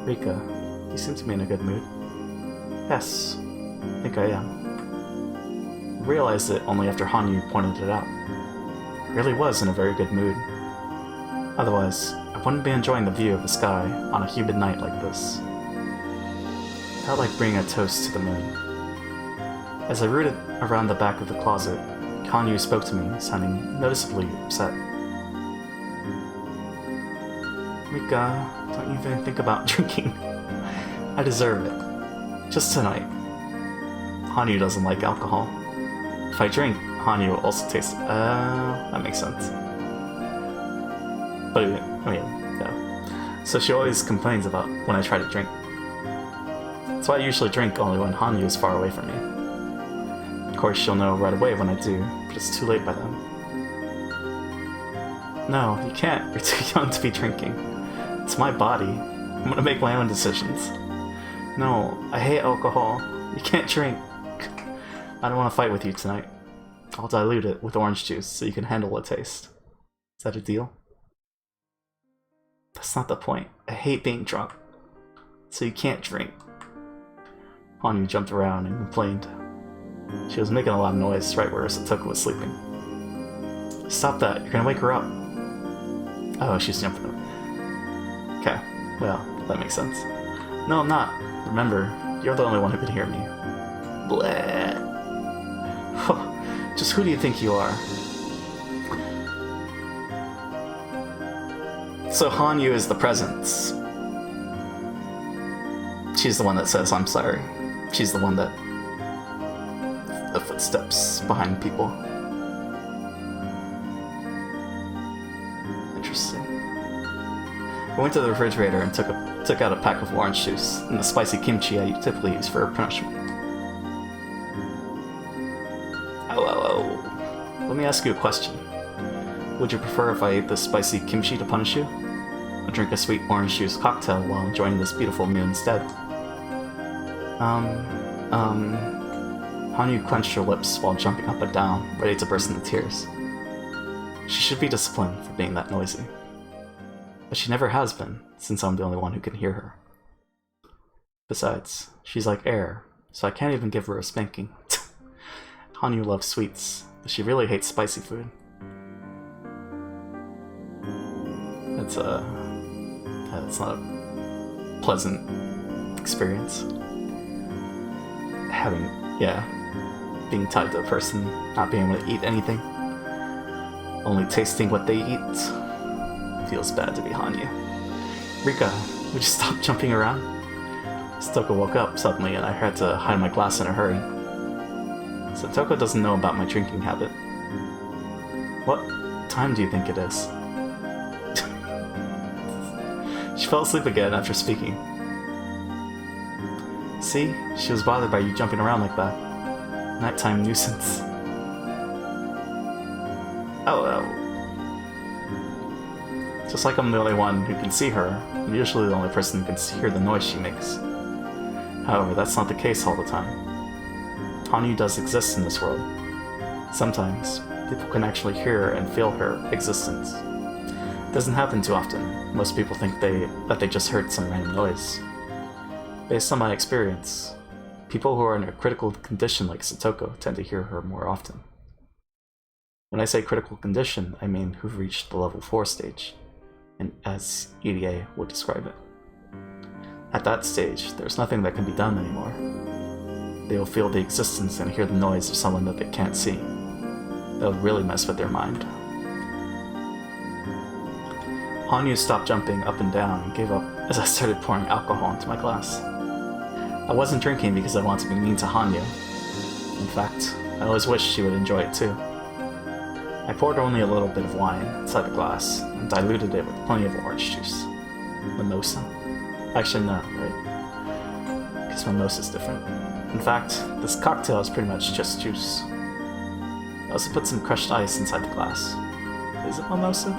Rika, you seem to be in a good mood. Yes, I think I am. I realized it only after Hanyu pointed it out. I really was in a very good mood. Otherwise, I wouldn't be enjoying the view of the sky on a humid night like this. I felt like bringing a toast to the moon. As I rooted around the back of the closet, Hanyu spoke to me, sounding noticeably upset. Rika, don't even think about drinking. I deserve it. Just tonight. Hanyu doesn't like alcohol. If I drink, Hanyu will also taste it. That makes sense. But, I mean, no. So she always complains about when I try to drink. That's why I usually drink only when Hanyu is far away from me. Of course, she'll know right away when I do, but it's too late by then. No, you can't. You're too young to be drinking. It's my body. I'm gonna make my own decisions. No, I hate alcohol. You can't drink. I don't want to fight with you tonight. I'll dilute it with orange juice so you can handle the taste. Is that a deal? That's not the point. I hate being drunk. So you can't drink. Hanyu jumped around and complained. She was making a lot of noise right where Satoko was sleeping. Stop that, you're gonna wake her up. Oh, she's jumping. Okay, well, that makes sense. No, I'm not. Remember, you're the only one who can hear me. Bleh. Just who do you think you are? So Hanyu is the presence. She's the one that says, I'm sorry. She's the one that... the footsteps behind people. Interesting. I went to the refrigerator and took out a pack of orange juice and the spicy kimchi I typically use for punishment. Oh. Let me ask you a question. Would you prefer if I ate this spicy kimchi to punish you? Or drink a sweet orange juice cocktail while enjoying this beautiful meal instead? Hanyu clenched her lips while jumping up and down, ready to burst into tears. She should be disciplined for being that noisy. But she never has been, since I'm the only one who can hear her. Besides, she's like air, so I can't even give her a spanking. Hanyu loves sweets, but she really hates spicy food. That's not a pleasant experience. Being tied to a person, not being able to eat anything, only tasting what they eat. Feels bad to be Hanyu. Rika, would you stop jumping around? Satoko woke up suddenly and I had to hide my glass in a hurry. Satoko doesn't know about my drinking habit. What time do you think it is? She fell asleep again after speaking. See? She was bothered by you jumping around like that. Nighttime nuisance. Oh. Just like I'm the only one who can see her, I'm usually the only person who can hear the noise she makes. However, that's not the case all the time. Hanyu does exist in this world. Sometimes, people can actually hear and feel her existence. It doesn't happen too often. Most people think that they just heard some random noise. Based on my experience, people who are in a critical condition like Satoko tend to hear her more often. When I say critical condition, I mean who've reached the level 4 stage, and as EDA would describe it. At that stage, there's nothing that can be done anymore. They will feel the existence and hear the noise of someone that they can't see. That'll really mess with their mind. Hanyu stopped jumping up and down and gave up as I started pouring alcohol into my glass. I wasn't drinking because I wanted to be mean to Hanyu. In fact, I always wished she would enjoy it too. I poured only a little bit of wine inside the glass and diluted it with plenty of orange juice. Mimosa? Actually, no, right? Because mimosa's different. In fact, this cocktail is pretty much just juice. I also put some crushed ice inside the glass. Is it mimosa?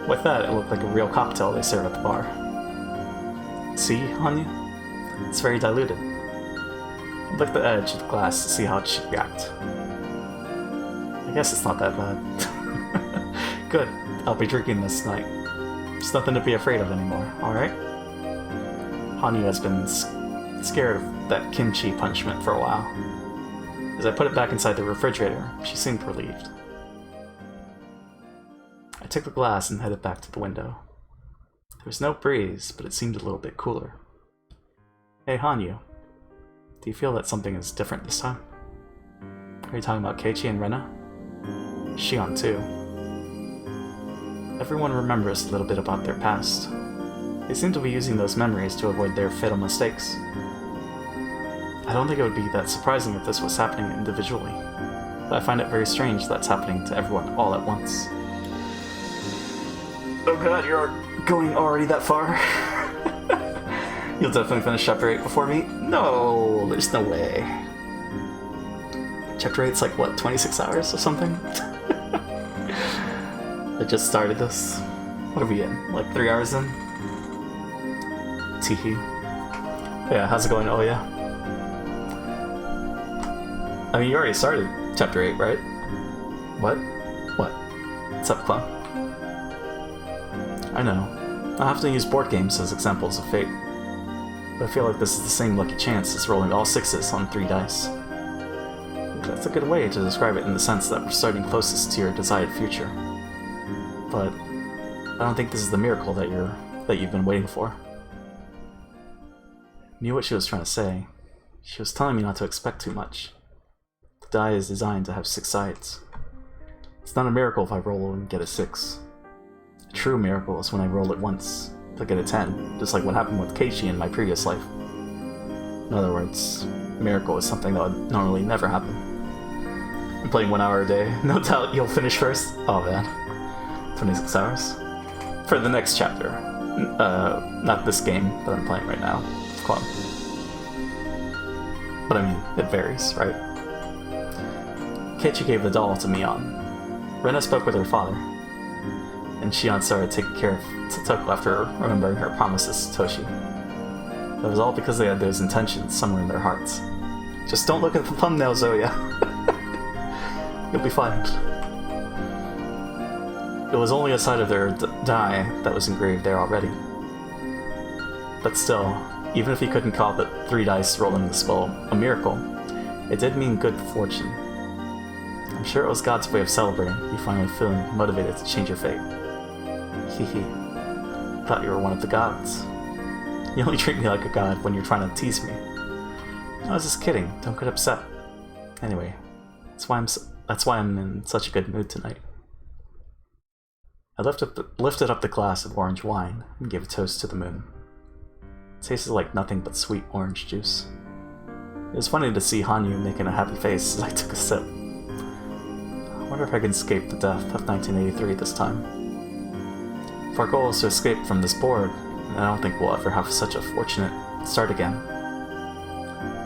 With that, it looked like a real cocktail they serve at the bar. See, Hanyu? It's very diluted. I licked the edge of the glass to see how it should react. I guess it's not that bad. Good, I'll be drinking this tonight. There's nothing to be afraid of anymore, alright? Hanyu has been scared of that kimchi punishment for a while. As I put it back inside the refrigerator, she seemed relieved. I took the glass and headed back to the window. There was no breeze, but it seemed a little bit cooler. Hey Hanyu, do you feel that something is different this time? Are you talking about Keiichi and Rena? Shion too. Everyone remembers a little bit about their past. They seem to be using those memories to avoid their fatal mistakes. I don't think it would be that surprising if this was happening individually, but I find it very strange that's happening to everyone all at once. Oh god, you're going already that far? You'll definitely finish Chapter 8 before me? No, there's no way. Chapter 8's like, what, 26 hours or something? I just started this. What are we in? Like 3 hours in? Teehee. Yeah, how's it going? Oh yeah. I mean, you already started Chapter 8, right? What? What? What's up, clown? I know. I often use board games as examples of fate. But I feel like this is the same lucky chance as rolling all 6s on 3 dice. That's a good way to describe it in the sense that we're starting closest to your desired future. But I don't think this is the miracle that you've been waiting for. I knew what she was trying to say. She was telling me not to expect too much. The die is designed to have 6 sides. It's not a miracle if I roll and get a 6. A true miracle is when I roll it once to get a 10, just like what happened with Keiichi in my previous life. In other words, a miracle is something that would normally never happen. I'm playing 1 hour a day. No doubt you'll finish first. Oh man. 26 hours? For the next chapter. Not this game that I'm playing right now. Club. But I mean, it varies, right? Keiichi gave the doll to Mion. Rena spoke with her father. And Shion started taking care of Satoko after remembering her promises to Toshi. That was all because they had those intentions somewhere in their hearts. Just don't look at the thumbnail, Zoya. You'll be fine. It was only a side of their die that was engraved there already. But still, even if he couldn't call the 3 dice rolling the spell a miracle, it did mean good fortune. I'm sure it was God's way of celebrating you finally feeling motivated to change your fate. Hehe. Thought you were one of the gods. You only treat me like a god when you're trying to tease me. I was just kidding, don't get upset. Anyway, that's why I'm in such a good mood tonight. I lifted up the glass of orange wine and gave a toast to the moon. It tasted like nothing but sweet orange juice. It was funny to see Hanyu making a happy face as I took a sip. I wonder if I can escape the death of 1983 this time. If our goal is to escape from this board, I don't think we'll ever have such a fortunate start again.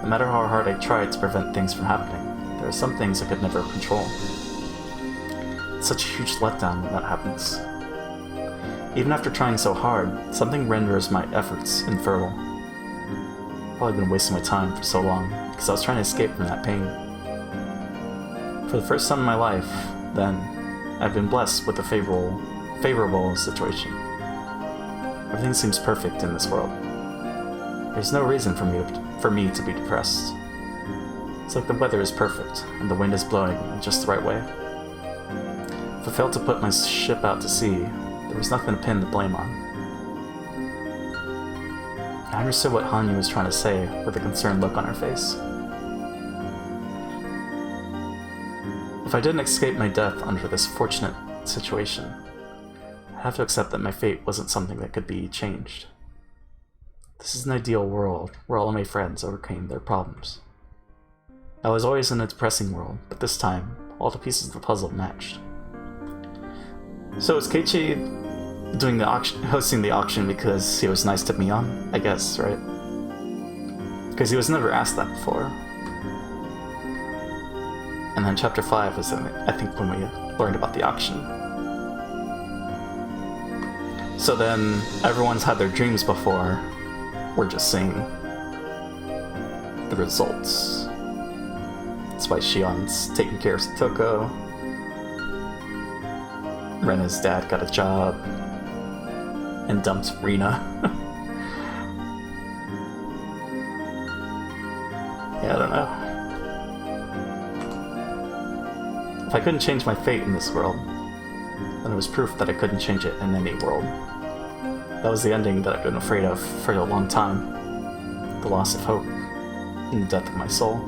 No matter how hard I tried to prevent things from happening, there are some things I could never control. It's such a huge letdown when that happens. Even after trying so hard, something renders my efforts infertile. I've probably been wasting my time for so long, because I was trying to escape from that pain. For the first time in my life, then, I've been blessed with a favorable situation. Everything seems perfect in this world. There's no reason for me to be depressed. It's like the weather is perfect, and the wind is blowing in just the right way. If I failed to put my ship out to sea, there was nothing to pin the blame on. I understood what Hanyu was trying to say with a concerned look on her face. If I didn't escape my death under this fortunate situation, I have to accept that my fate wasn't something that could be changed. This is an ideal world where all of my friends overcame their problems. I was always in a depressing world, but this time, all the pieces of the puzzle matched. So is Keiichi doing the auction, hosting the auction because he was nice to Mion? I guess, right? Because he was never asked that before. And then chapter 5 is, I think, when we learned about the auction. So then, everyone's had their dreams before. We're just seeing the results. That's why Shion's taking care of Satoko. Rena's dad got a job. And dumped Rina. Yeah, I don't know. If I couldn't change my fate in this world, then it was proof that I couldn't change it in any world. That was the ending that I've been afraid of for a long time. The loss of hope, and the death of my soul.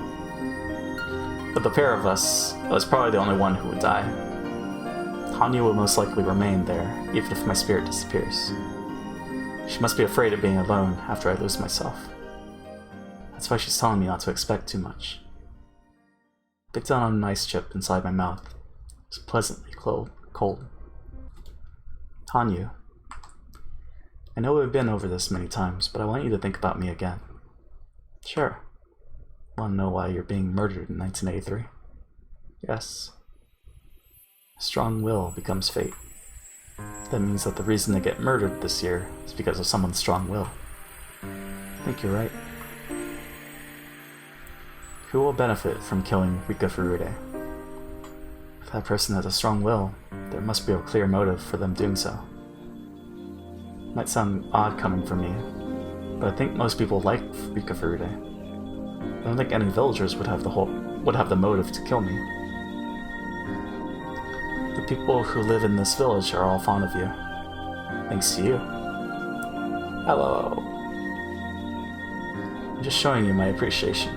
But the pair of us, I was probably the only one who would die. Hanyu will most likely remain there, even if my spirit disappears. She must be afraid of being alone after I lose myself. That's why she's telling me not to expect too much. Bit down on an ice chip inside my mouth. It was pleasantly cold. Hanyu, I know we've been over this many times, but I want you to think about me again. Sure. Want to know why you're being murdered in 1983? Yes. Strong will becomes fate. That means that the reason they get murdered this year is because of someone's strong will. I think you're right. Who will benefit from killing Rika Furude? If that person has a strong will, there must be a clear motive for them doing so. Might sound odd coming from me, but I think most people like Rika Furude. I don't think any villagers would have the motive to kill me. The people who live in this village are all fond of you. Thanks to you. Hello. I'm just showing you my appreciation.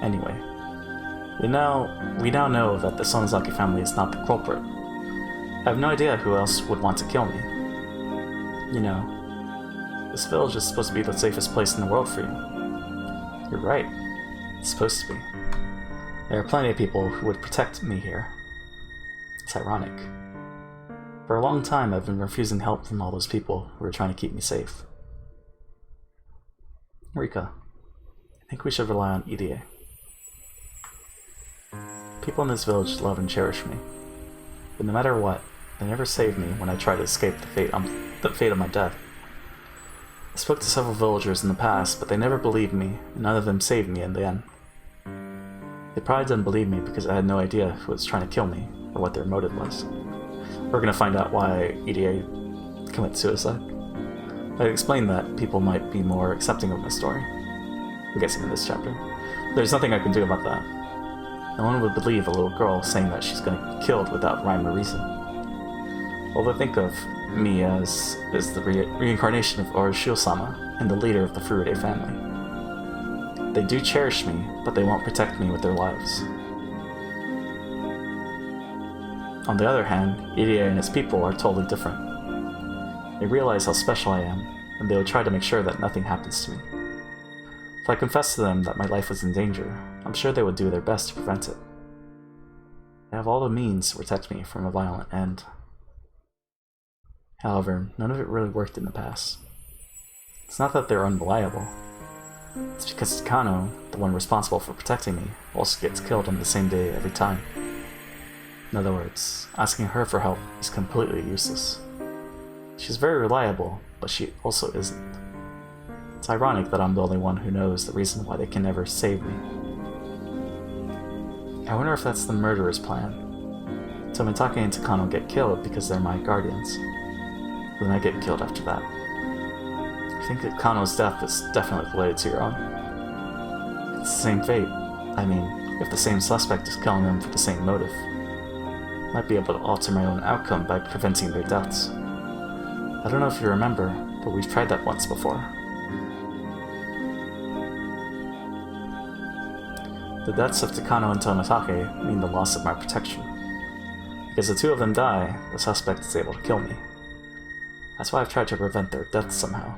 Anyway, we now know that the Sonozaki family is not the culprit. I have no idea who else would want to kill me. You know, this village is supposed to be the safest place in the world for you. You're right. It's supposed to be. There are plenty of people who would protect me here. It's ironic. For a long time, I've been refusing help from all those people who are trying to keep me safe. Rika, I think we should rely on EDA. People in this village love and cherish me, but no matter what, they never save me when I try to escape the fate of my death. I spoke to several villagers in the past, but they never believed me, and none of them saved me in the end. They probably didn't believe me because I had no idea who was trying to kill me, or what their motive was. We're gonna find out why EDA commits suicide. I explained that people might be more accepting of my story. I'm guessing in this chapter. There's nothing I can do about that. No one would believe a little girl saying that she's gonna be killed without rhyme or reason. All they think of me as is the reincarnation of Oroshio-sama and the leader of the Furude family. They do cherish me, but they won't protect me with their lives. On the other hand, EDA and his people are totally different. They realize how special I am, and they will try to make sure that nothing happens to me. If I confess to them that my life was in danger, I'm sure they would do their best to prevent it. They have all the means to protect me from a violent end. However, none of it really worked in the past. It's not that they're unreliable. It's because Takano, the one responsible for protecting me, also gets killed on the same day every time. In other words, asking her for help is completely useless. She's very reliable, but she also isn't. It's ironic that I'm the only one who knows the reason why they can never save me. I wonder if that's the murderer's plan. Tomitake and Takano get killed because they're my guardians. Then I get killed after that. I think that Kano's death is definitely related to your own. It's the same fate. I mean, if the same suspect is killing them for the same motive. I might be able to alter my own outcome by preventing their deaths. I don't know if you remember, but we've tried that once before. The deaths of Takano and Tomitake mean the loss of my protection. Because the two of them die, the suspect is able to kill me. That's why I've tried to prevent their deaths somehow.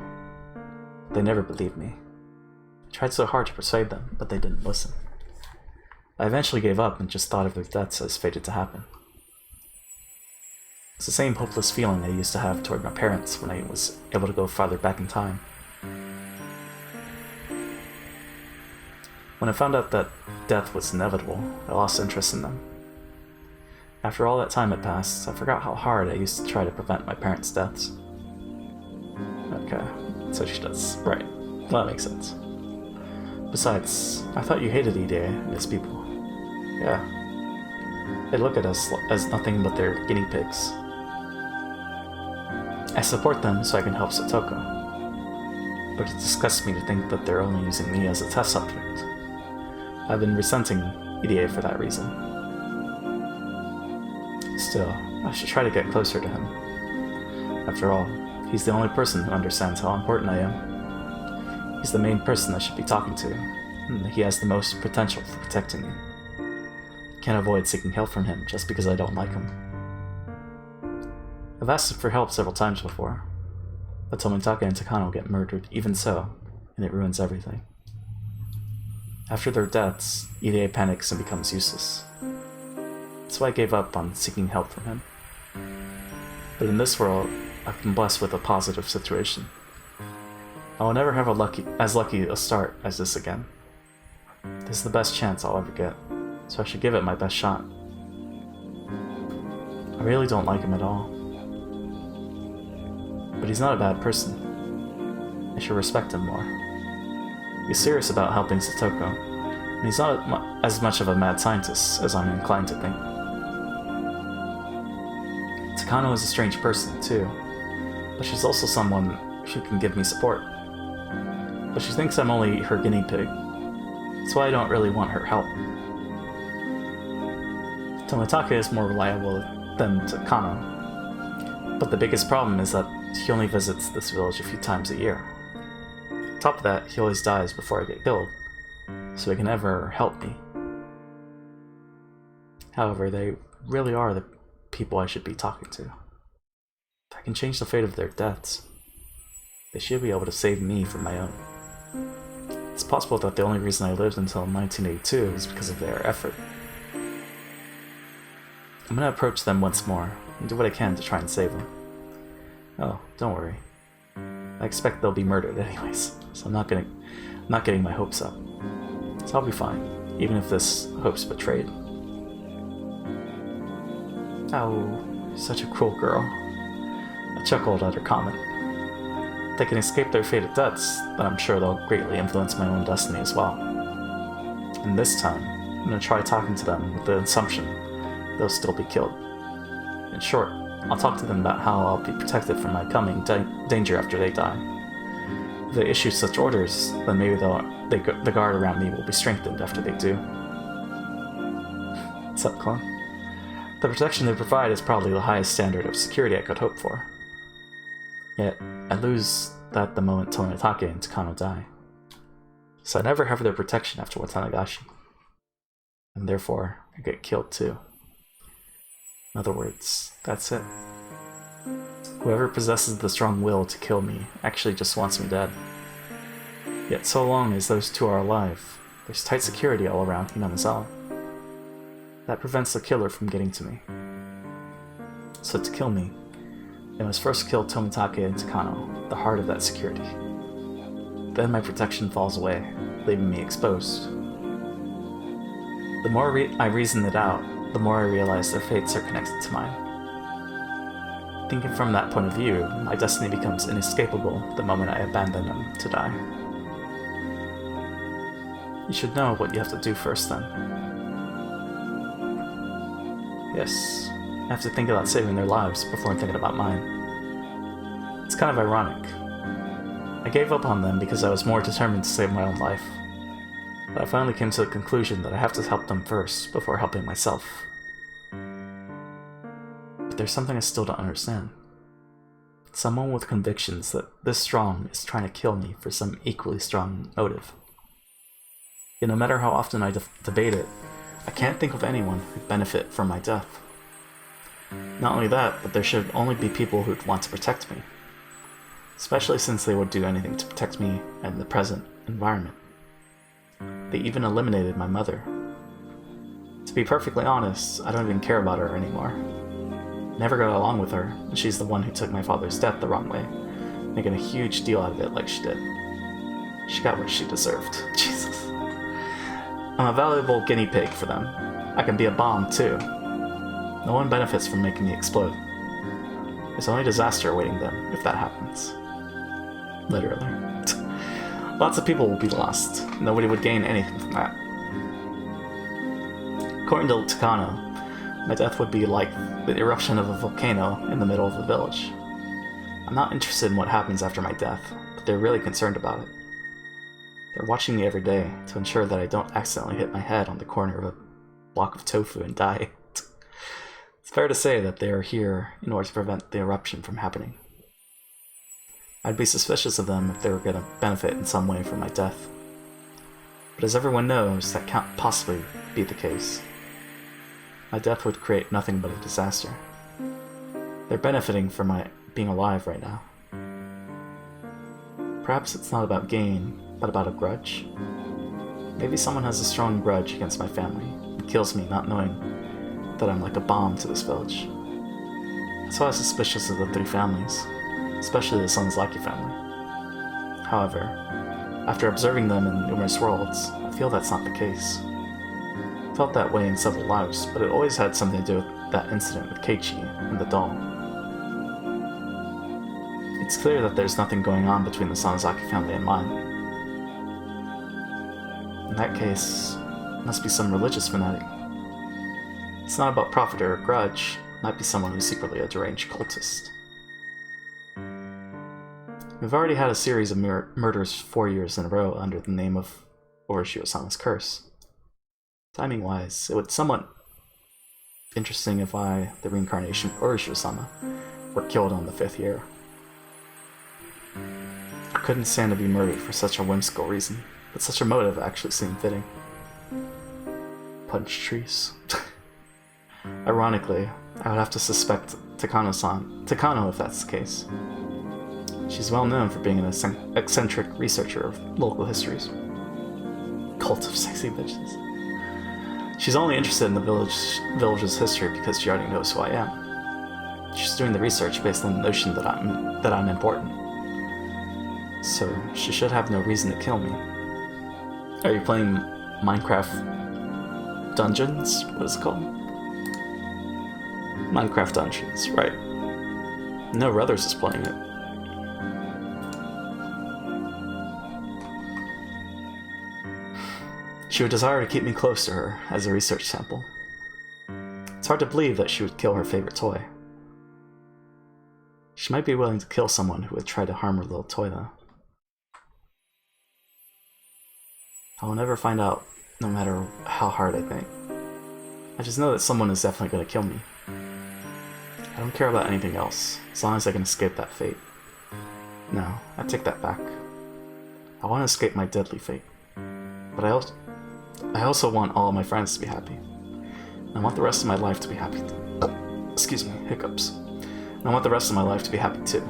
They never believed me. I tried so hard to persuade them, but they didn't listen. I eventually gave up and just thought of their deaths as fated to happen. It's the same hopeless feeling I used to have toward my parents when I was able to go farther back in time. When I found out that death was inevitable, I lost interest in them. After all that time had passed, I forgot how hard I used to try to prevent my parents' deaths. Okay, so she does. Right. Well, that makes sense. Besides, I thought you hated Ide and his people. Yeah. They look at us as nothing but their guinea pigs. I support them so I can help Satoko. But it disgusts me to think that they're only using me as a test subject. I've been resenting Ide for that reason. Still, I should try to get closer to him. After all, he's the only person who understands how important I am. He's the main person I should be talking to, and he has the most potential for protecting me. Can't avoid seeking help from him just because I don't like him. I've asked him for help several times before, but Tomitake and Takano get murdered even so, and it ruins everything. After their deaths, Ide panics and becomes useless. That's why I gave up on seeking help from him. But in this world, I've been blessed with a positive situation. I will never have as lucky a start as this again. This is the best chance I'll ever get, so I should give it my best shot. I really don't like him at all. But he's not a bad person. I should respect him more. He's serious about helping Satoko, and he's not as much of a mad scientist as I'm inclined to think. Takano is a strange person, too, but she's also someone who can give me support. But she thinks I'm only her guinea pig. That's why I don't really want her help. Tomitake is more reliable than Takano, but the biggest problem is that he only visits this village a few times a year. On top of that, he always dies before I get killed, so he can never help me. However, they really are the people I should be talking to. If I can change the fate of their deaths, they should be able to save me from my own. It's possible that the only reason I lived until 1982 is because of their effort. I'm gonna approach them once more and do what I can to try and save them. Oh, don't worry. I expect they'll be murdered anyways, so I'm not getting my hopes up. So I'll be fine, even if this hope's betrayed. Oh, you're such a cruel girl. I chuckled at her comment. If they can escape their fated deaths, then I'm sure they'll greatly influence my own destiny as well. And this time, I'm gonna try talking to them with the assumption they'll still be killed. In short, I'll talk to them about how I'll be protected from my coming danger after they die. If they issue such orders, then maybe the guard around me will be strengthened after they do. What's up, clone? The protection they provide is probably the highest standard of security I could hope for. Yet, I lose that the moment Tomitake and Takano die. So I never have their protection after Watanagashi. And therefore, I get killed too. In other words, that's it. Whoever possesses the strong will to kill me actually just wants me dead. Yet so long as those two are alive, there's tight security all around Hinamizawa. That prevents the killer from getting to me. So to kill me, they must first kill Tomitake and Takano, the heart of that security. Then my protection falls away, leaving me exposed. The more I reason it out, the more I realize their fates are connected to mine. Thinking from that point of view, my destiny becomes inescapable the moment I abandon them to die. You should know what you have to do first, then. Yes, I have to think about saving their lives before thinking about mine. It's kind of ironic. I gave up on them because I was more determined to save my own life. But I finally came to the conclusion that I have to help them first before helping myself. But there's something I still don't understand. Someone with convictions that this strong is trying to kill me for some equally strong motive. Yet no matter how often I debate it, I can't think of anyone who'd benefit from my death. Not only that, but there should only be people who'd want to protect me. Especially since they would do anything to protect me and the present environment. They even eliminated my mother. To be perfectly honest, I don't even care about her anymore. Never got along with her, and she's the one who took my father's death the wrong way, making a huge deal out of it like she did. She got what she deserved. Jesus. I'm a valuable guinea pig for them. I can be a bomb, too. No one benefits from making me explode. There's only disaster awaiting them if that happens. Literally. Lots of people will be lost. Nobody would gain anything from that. According to Takano, my death would be like the eruption of a volcano in the middle of a village. I'm not interested in what happens after my death, but they're really concerned about it. They're watching me every day to ensure that I don't accidentally hit my head on the corner of a block of tofu and die. It's fair to say that they are here in order to prevent the eruption from happening. I'd be suspicious of them if they were going to benefit in some way from my death. But as everyone knows, that can't possibly be the case. My death would create nothing but a disaster. They're benefiting from my being alive right now. Perhaps it's not about gain, but about a grudge. Maybe someone has a strong grudge against my family and kills me not knowing that I'm like a bomb to this village. That's why I was suspicious of the three families, especially the Sonozaki family. However, after observing them in numerous worlds, I feel that's not the case. I felt that way in several lives, but it always had something to do with that incident with Keiichi and the doll. It's clear that there's nothing going on between the Sonozaki family and mine. In that case, it must be some religious fanatic. It's not about profit or a grudge, it might be someone who's secretly a deranged cultist. We've already had a series of murders 4 years in a row under the name of Orochi-Osama's curse. Timing-wise, it would somewhat interesting if I, the reincarnation of Orochi-Osama, were killed on the 5th year. I couldn't stand to be murdered for such a whimsical reason, but such a motive actually seemed fitting. Punch trees. Ironically, I would have to suspect Takano if that's the case. She's well known for being an eccentric researcher of local histories. Cult of sexy bitches. She's only interested in the village's history because she already knows who I am. She's doing the research based on the notion that I'm important. So she should have no reason to kill me. Are you playing Minecraft Dungeons? What is it called? Minecraft Dungeons, right. No Ruthers is playing it. She would desire to keep me close to her as a research sample. It's hard to believe that she would kill her favorite toy. She might be willing to kill someone who would try to harm her little toy, though. I will never find out, no matter how hard I think. I just know that someone is definitely going to kill me. I don't care about anything else, as long as I can escape that fate. No, I take that back. I want to escape my deadly fate. But I also want all of my friends to be happy. I want the rest of my life to be happy. Excuse me, hiccups. I want the rest of my life to be happy too.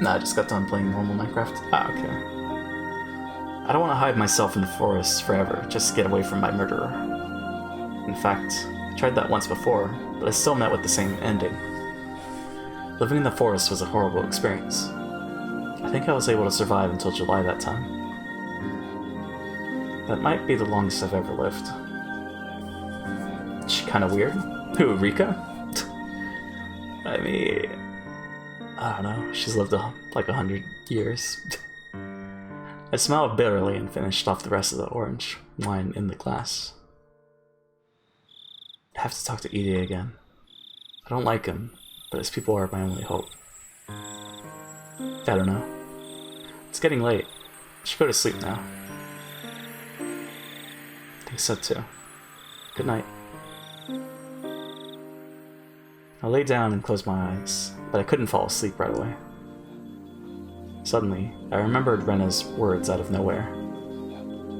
Nah, I just got done playing normal Minecraft. Ah, okay. I don't want to hide myself in the forest forever just to get away from my murderer. In fact, I tried that once before, but I still met with the same ending. Living in the forest was a horrible experience. I think I was able to survive until July that time. That might be the longest I've ever lived. She kinda weird? Who, Rika? I mean... I don't know, she's lived like 100 years. I smiled bitterly and finished off the rest of the orange wine in the glass. I have to talk to Ide again. I don't like him, but his people are my only hope. I don't know. It's getting late. I should go to sleep now. I think so too. Good night. I lay down and closed my eyes, but I couldn't fall asleep right away. Suddenly, I remembered Rena's words out of nowhere.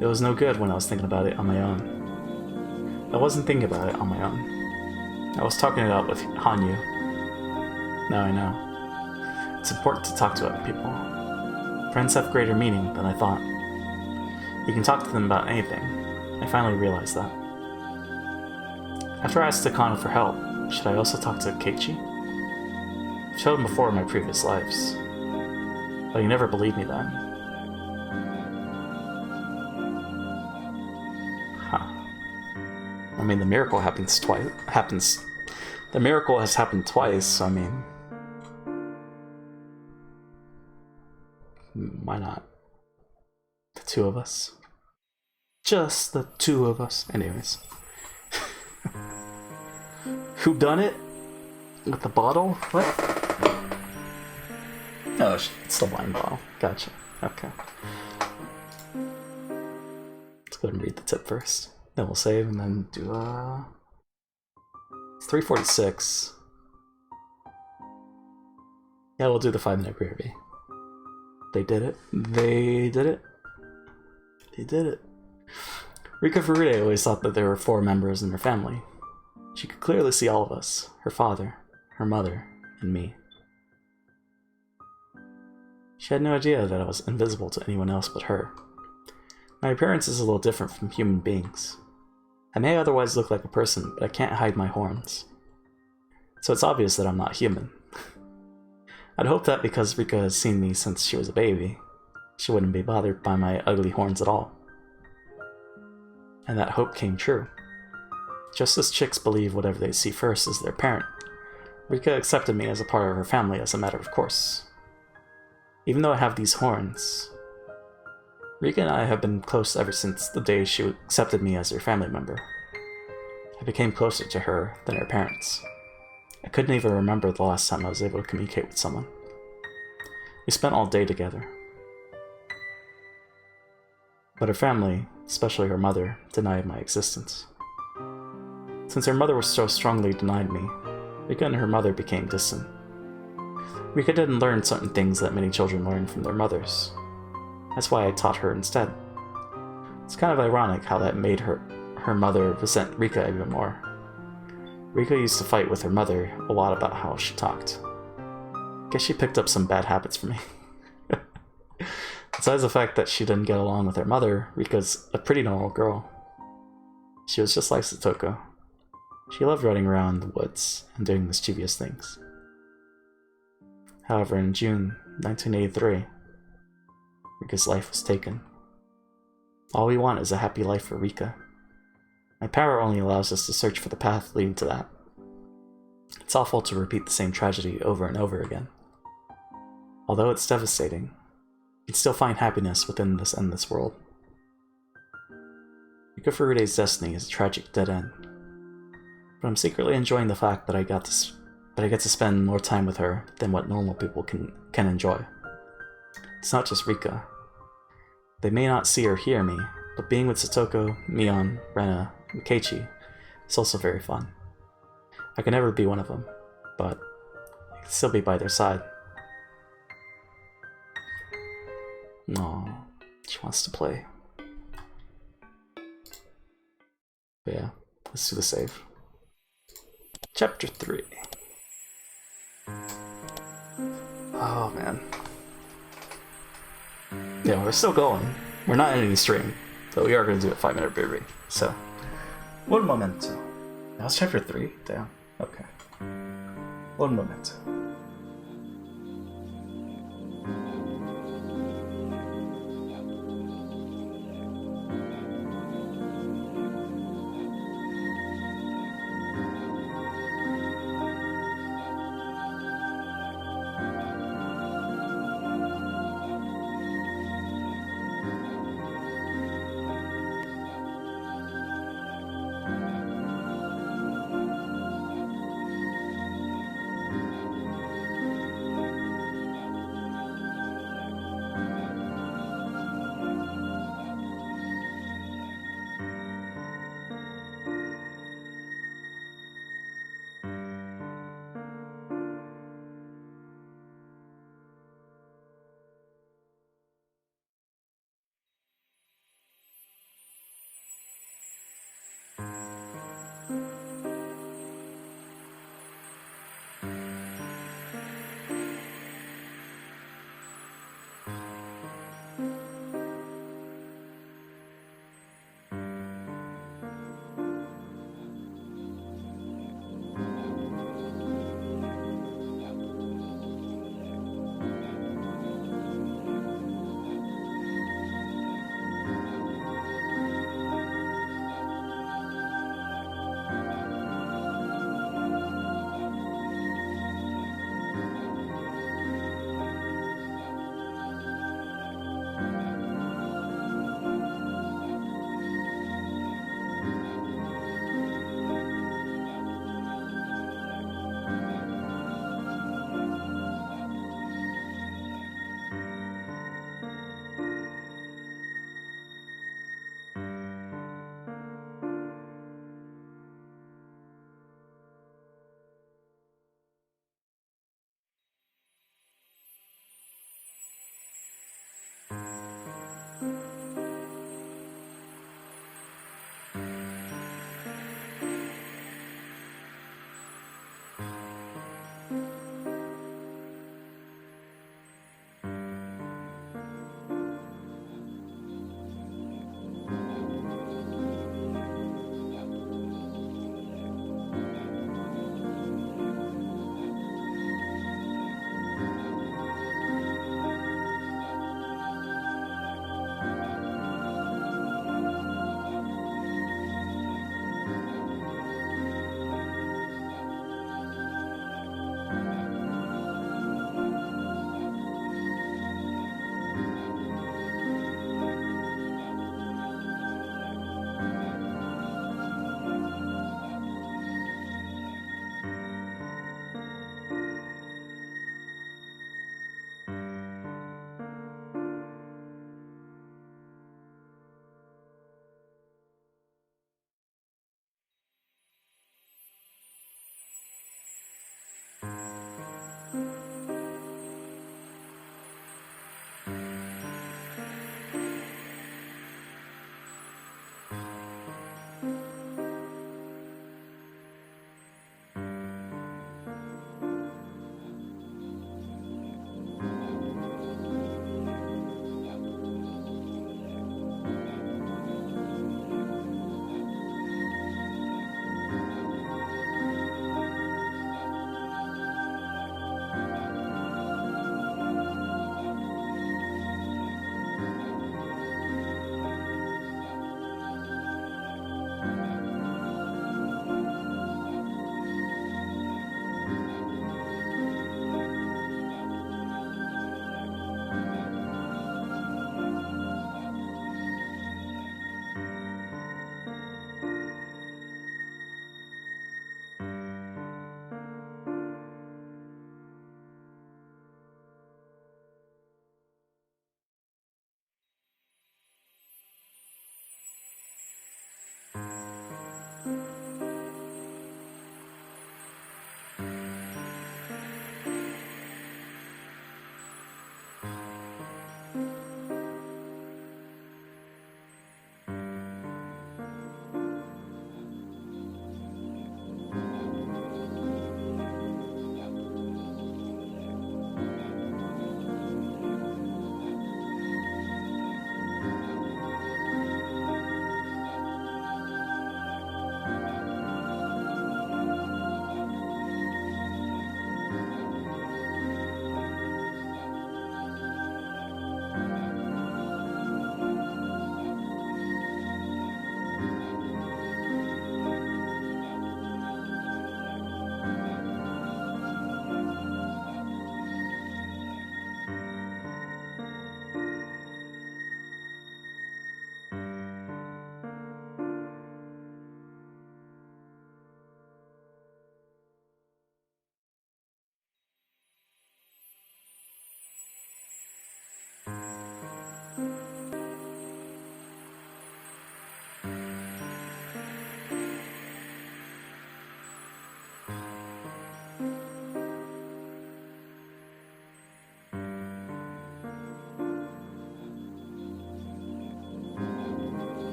It was no good when I was thinking about it on my own. I wasn't thinking about it on my own. I was talking it out with Hanyu. Now I know. It's important to talk to other people. Friends have greater meaning than I thought. You can talk to them about anything. I finally realized that. After I asked Takano for help, should I also talk to Keiichi? I've showed him before in my previous lives, but he never believed me then. Huh. I mean, the miracle happens twice. The miracle has happened twice, so I mean... why not? The two of us. Just the two of us. Anyways. Who done it? With the bottle? What? Oh, it's the wine bottle. Gotcha. Okay. Let's go ahead and read the tip first. Then we'll save and then do it's 3:46. Yeah, we'll do the 5-minute BRB. They did it. They did it. They did it. Rika Furude always thought that there were 4 members in her family. She could clearly see all of us, her father, her mother, and me. She had no idea that I was invisible to anyone else but her. My appearance is a little different from human beings. I may otherwise look like a person, but I can't hide my horns. So it's obvious that I'm not human. I'd hoped that because Rika has seen me since she was a baby, she wouldn't be bothered by my ugly horns at all. And that hope came true. Just as chicks believe whatever they see first is their parent, Rika accepted me as a part of her family as a matter of course. Even though I have these horns, Rika and I have been close ever since the day she accepted me as her family member. I became closer to her than her parents. I couldn't even remember the last time I was able to communicate with someone. We spent all day together. But her family, especially her mother, denied my existence. Since her mother was so strongly denied me, Rika and her mother became distant. Rika didn't learn certain things that many children learn from their mothers. That's why I taught her instead. It's kind of ironic how that made her mother resent Rika even more. Rika used to fight with her mother a lot about how she talked. Guess she picked up some bad habits from me. Besides the fact that she didn't get along with her mother, Rika's a pretty normal girl. She was just like Satoko. She loved running around the woods and doing mischievous things. However, in June 1983, Rika's life was taken. All we want is a happy life for Rika. My power only allows us to search for the path leading to that. It's awful to repeat the same tragedy over and over again. Although it's devastating, you can still find happiness within this endless world. Rika Furude's destiny is a tragic dead end. But I'm secretly enjoying the fact that I get to spend more time with her than what normal people can enjoy. It's not just Rika. They may not see or hear me, but being with Satoko, Mion, Rena, and Keiichi is also very fun. I can never be one of them, but I can still be by their side. Aww, she wants to play. But yeah, let's do the save. Chapter 3. Oh man. Yeah, we're still going. We're not ending the stream, but we are going to do a 5-minute BRB. So, one momento. That was chapter 3? Damn. Okay. One momento.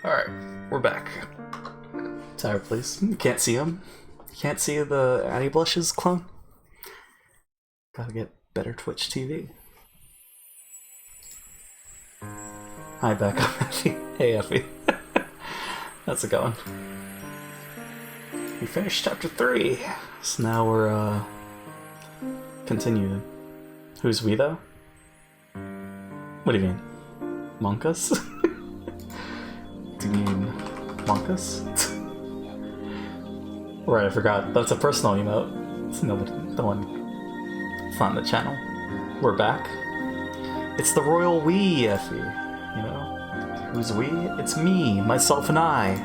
Alright, we're back. Tower, please. You can't see him? You can't see the Addy Blushes clone? Gotta get better Twitch TV. Hi, back up, Effie. Hey, Effie. How's it going? We finished chapter 3, so now we're, continuing. Who's we, though? What do you mean? Monkus? Do you mean Monkus? Right, I forgot. That's a personal emote. It's nobody, no one. It's not in the channel. We're back. It's the royal we, Effie. You know? Who's we? It's me, myself, and I.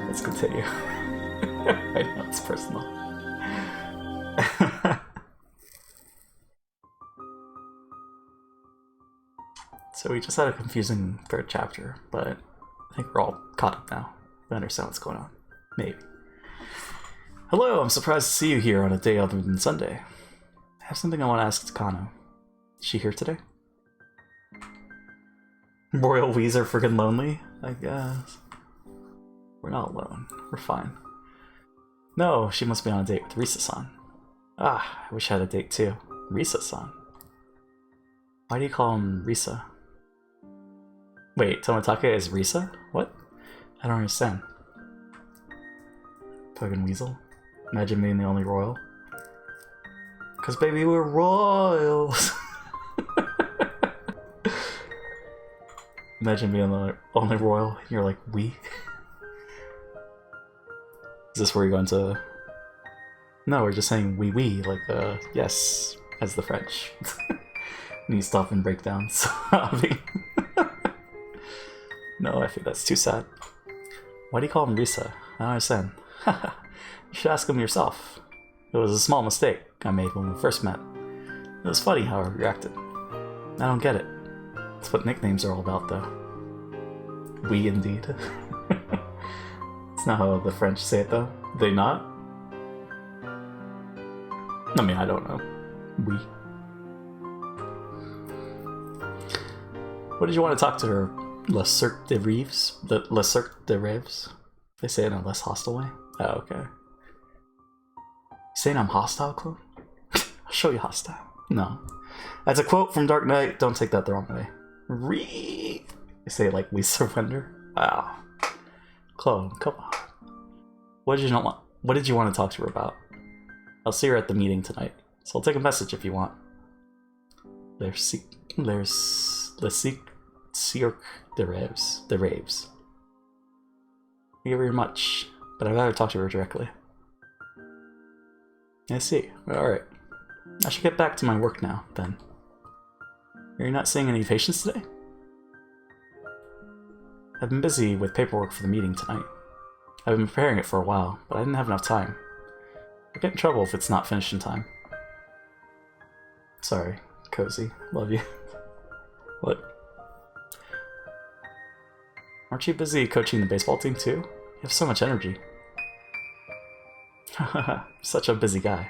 Let's continue. I know it's personal. So we just had a confusing third chapter, but I think we're all caught up now. We understand what's going on. Maybe. Hello, I'm surprised to see you here on a day other than Sunday. I have something I want to ask Takano. Is she here today? Royal Wees are friggin' lonely? I guess. We're not alone. We're fine. No, she must be on a date with Risa-san. Ah, I wish I had a date too. Risa-san? Why do you call him Risa? Wait, Tomitake is Risa? What? I don't understand. Fucking weasel. Imagine being the only royal. Cause baby, we're royals! Imagine being the only royal, you're like, we? Is this where you're going to... No, we're just saying we, like, yes, as the French. Need to stop and break down, sobbing. No, I think that's too sad. Why do you call him Risa? I don't understand. You should ask him yourself. It was a small mistake I made when we first met. It was funny how I reacted. I don't get it. That's what nicknames are all about, though. We, indeed. It's not how the French say it, though. They not? I mean, I don't know. We. What did you want to talk to her? Le Cirque de Rêves? Le Cirque de Rêves? They say it in a less hostile way? Oh, okay. You saying I'm hostile, Chloe? I'll show you hostile. No. That's a quote from Dark Knight. Don't take that the wrong way. You say it like we surrender? Wow. Chloe, come on. What did you want to talk to her about? I'll see her at the meeting tonight, so I'll take a message if you want. Le Cirque de Rêves. The Raves. Thank you very much, but I'd rather talk to her directly. I see. Alright. I should get back to my work now, then. Are you not seeing any patients today? I've been busy with paperwork for the meeting tonight. I've been preparing it for a while, but I didn't have enough time. I'll get in trouble if it's not finished in time. Sorry, Cozy. Love you. What? Aren't you busy coaching the baseball team too? You have so much energy. Haha, such a busy guy.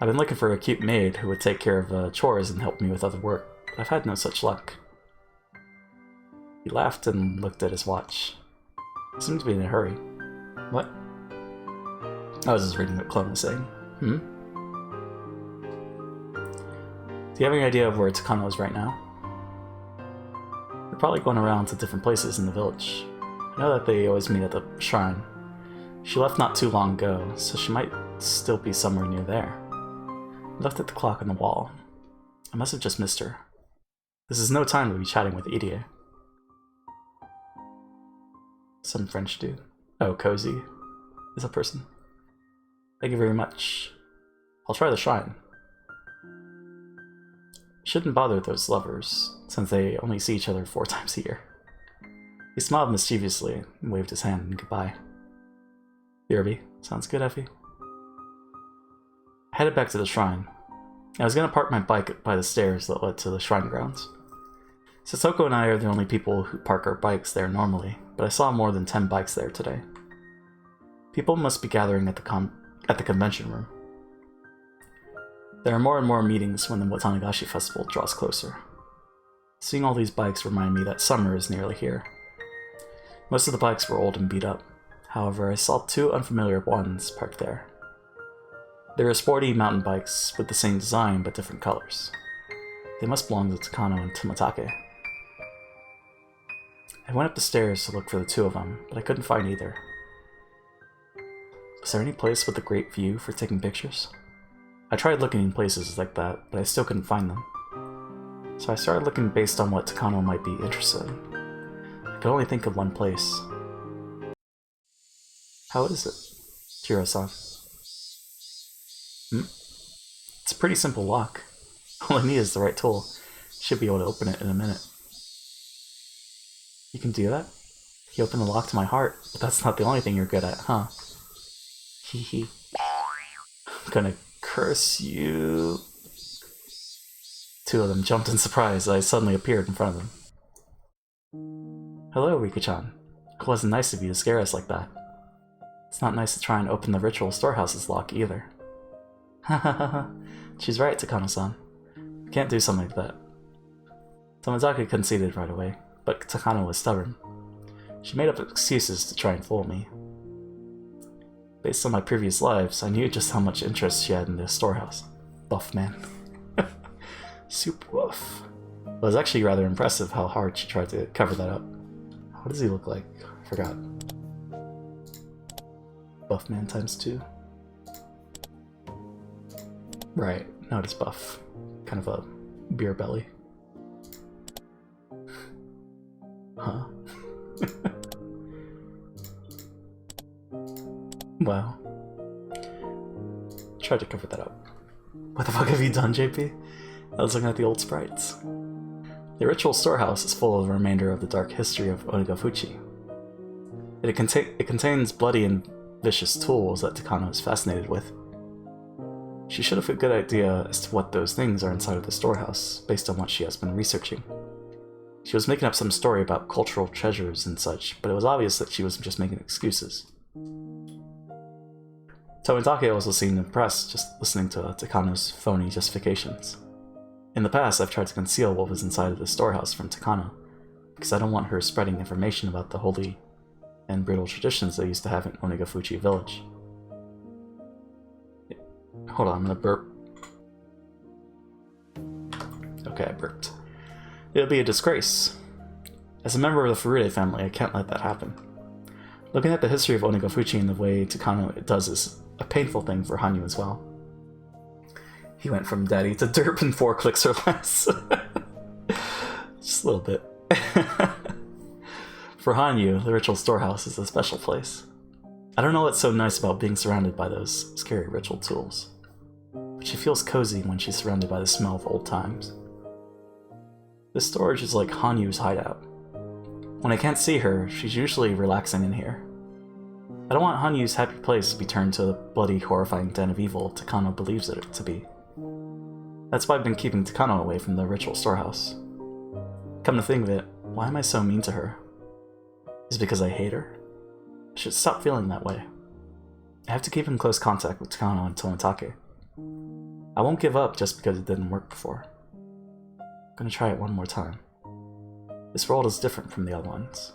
I've been looking for a cute maid who would take care of chores and help me with other work, but I've had no such luck. He laughed and looked at his watch. He seemed to be in a hurry. What? I was just reading what Clone was saying. Hmm? Do you have any idea of where Takano is right now? They're probably going around to different places in the village. I know that they always meet at the shrine. She left not too long ago, so she might still be somewhere near there. I looked at the clock on the wall. I must have just missed her. This is no time to be chatting with Irie. Some French dude. Oh, Cozy is a person. Thank you very much. I'll try the shrine. Shouldn't bother those lovers, since they only see each other 4 times a year. He smiled mischievously and waved his hand in goodbye. BRB. Sounds good, Effie. I headed back to the shrine. I was gonna park my bike by the stairs that led to the shrine grounds. Sasoko and I are the only people who park our bikes there normally, but I saw more than 10 bikes there today. People must be gathering at the convention room. There are more and more meetings when the Watanagashi festival draws closer. Seeing all these bikes remind me that summer is nearly here. Most of the bikes were old and beat up. However, I saw two unfamiliar ones parked there. They were sporty mountain bikes with the same design but different colors. They must belong to Takano and Tomitake. I went up the stairs to look for the two of them, but I couldn't find either. Was there any place with a great view for taking pictures? I tried looking in places like that, but I still couldn't find them. So I started looking based on what Takano might be interested in. I could only think of one place. How is it, Chiro-san? It's a pretty simple lock. All I need is the right tool. Should be able to open it in a minute. You can do that? You opened the lock to my heart, but that's not the only thing you're good at, huh? Hee hee. I'm gonna curse you. Two of them jumped in surprise as I suddenly appeared in front of them. Hello, Rika-chan. It wasn't nice of you to scare us like that. It's not nice to try and open the ritual storehouse's lock either. Hahaha. She's right, Takano-san. We can't do something like that. Tomitake conceded right away, but Takano was stubborn. She made up excuses to try and fool me. Based on my previous lives, I knew just how much interest she had in this storehouse. Buff man. Super buff. It was actually rather impressive how hard she tried to cover that up. What does he look like? I forgot. Buff man times 2. Right, not as buff. Kind of a beer belly. Huh? Wow. Tried to cover that up. What the fuck have you done, JP? I was looking at the old sprites. The ritual storehouse is full of the remainder of the dark history of Onigafuchi. It contains bloody and vicious tools that Takano is fascinated with. She should have a good idea as to what those things are inside of the storehouse, based on what she has been researching. She was making up some story about cultural treasures and such, but it was obvious that she was just making excuses. Tomitake also seemed impressed just listening to Takano's phony justifications. In the past, I've tried to conceal what was inside of the storehouse from Takano, because I don't want her spreading information about the holy and brutal traditions they used to have in Onigafuchi village. Hold on, I'm gonna burp. Okay, I burped. It'll be a disgrace. As a member of the Furude family, I can't let that happen. Looking at the history of Onigafuchi and the way Takano does is a painful thing for Hanyu as well. He went from daddy to derp in 4 clicks or less. Just a little bit. For Hanyu, the ritual storehouse is a special place. I don't know what's so nice about being surrounded by those scary ritual tools, but she feels cozy when she's surrounded by the smell of old times. This storage is like Hanyu's hideout. When I can't see her, she's usually relaxing in here. I don't want Hanyu's happy place to be turned to the bloody, horrifying den of evil Takano believes it to be. That's why I've been keeping Takano away from the ritual storehouse. Come to think of it, why am I so mean to her? Is it because I hate her? I should stop feeling that way. I have to keep in close contact with Takano and Tomitake. I won't give up just because it didn't work before. I'm gonna try it one more time. This world is different from the other ones.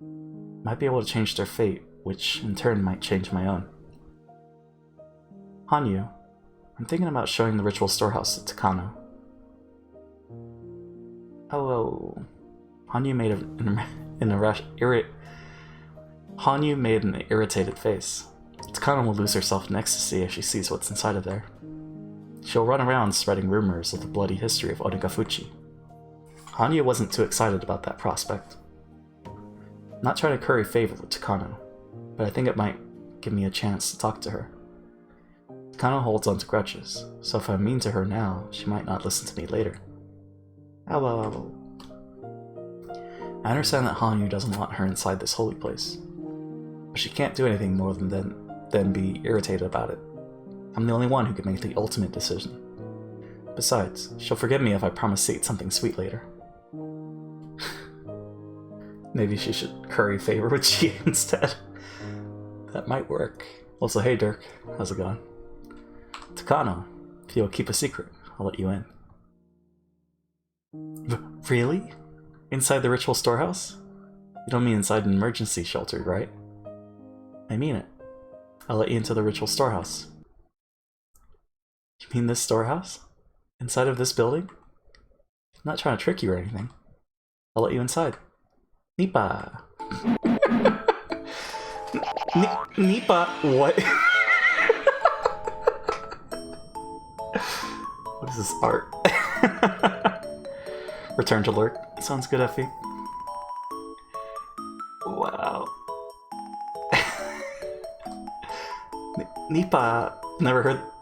I might be able to change their fate, which in turn might change my own. Hanyu, I'm thinking about showing the ritual storehouse to Takano. Hello. Hanyu made an irritated face. Takano will lose herself in ecstasy as she sees what's inside of there. She'll run around spreading rumors of the bloody history of Onigafuchi. Hanyu wasn't too excited about that prospect. I'm not trying to curry favor with Takano, but I think it might give me a chance to talk to her. Takano holds on to grudges, so if I'm mean to her now, she might not listen to me later. Hello. I understand that Hanyu doesn't want her inside this holy place, but she can't do anything more than be irritated about it. I'm the only one who can make the ultimate decision. Besides, she'll forgive me if I promise to eat something sweet later. Maybe she should curry favor with Chi instead. That might work. Also, hey Dirk, how's it going? Takano, if you'll keep a secret, I'll let you in. Really? Inside the ritual storehouse? You don't mean inside an emergency shelter, right? I mean it. I'll let you into the ritual storehouse. You mean this storehouse? Inside of this building? I'm not trying to trick you or anything. I'll let you inside. Nipa! Nipa! What? What is this art? Return to lurk. Sounds good, Effie. Wow. Nipa!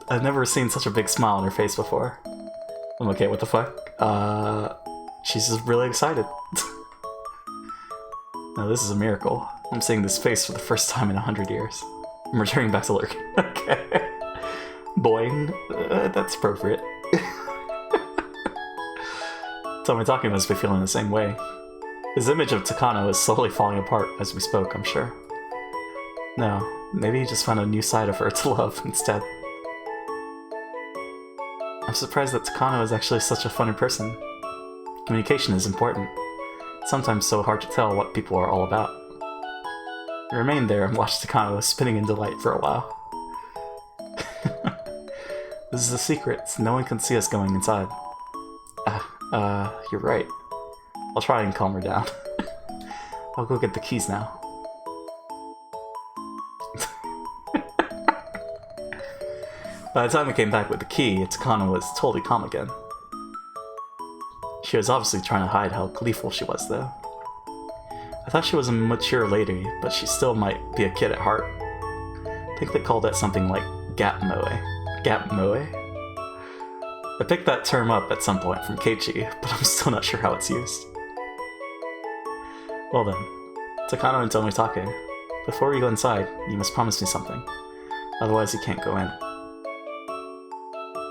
I've never seen such a big smile on her face before. I'm okay, what the fuck? She's just really excited. Now this is a miracle. I'm seeing this face for the first time in 100 years. I'm returning back to lurk. Okay. Boing. That's appropriate. Tomitake must be feeling the same way. His image of Takano is slowly falling apart as we spoke, I'm sure. No, maybe he just found a new side of her to love instead. I'm surprised that Takano is actually such a funny person. Communication is important. It's sometimes so hard to tell what people are all about. I remained there and watched Takano spinning in delight for a while. This is a secret, so no one can see us going inside. You're right. I'll try and calm her down. I'll go get the keys now. By the time I came back with the key, Takano was totally calm again. She was obviously trying to hide how gleeful she was, though. I thought she was a mature lady, but she still might be a kid at heart. I think they called that something like gap moe. Gap moe? I picked that term up at some point from Keiichi, but I'm still not sure how it's used. Well then, Takano and Tomitake, before we go inside, you must promise me something. Otherwise you can't go in.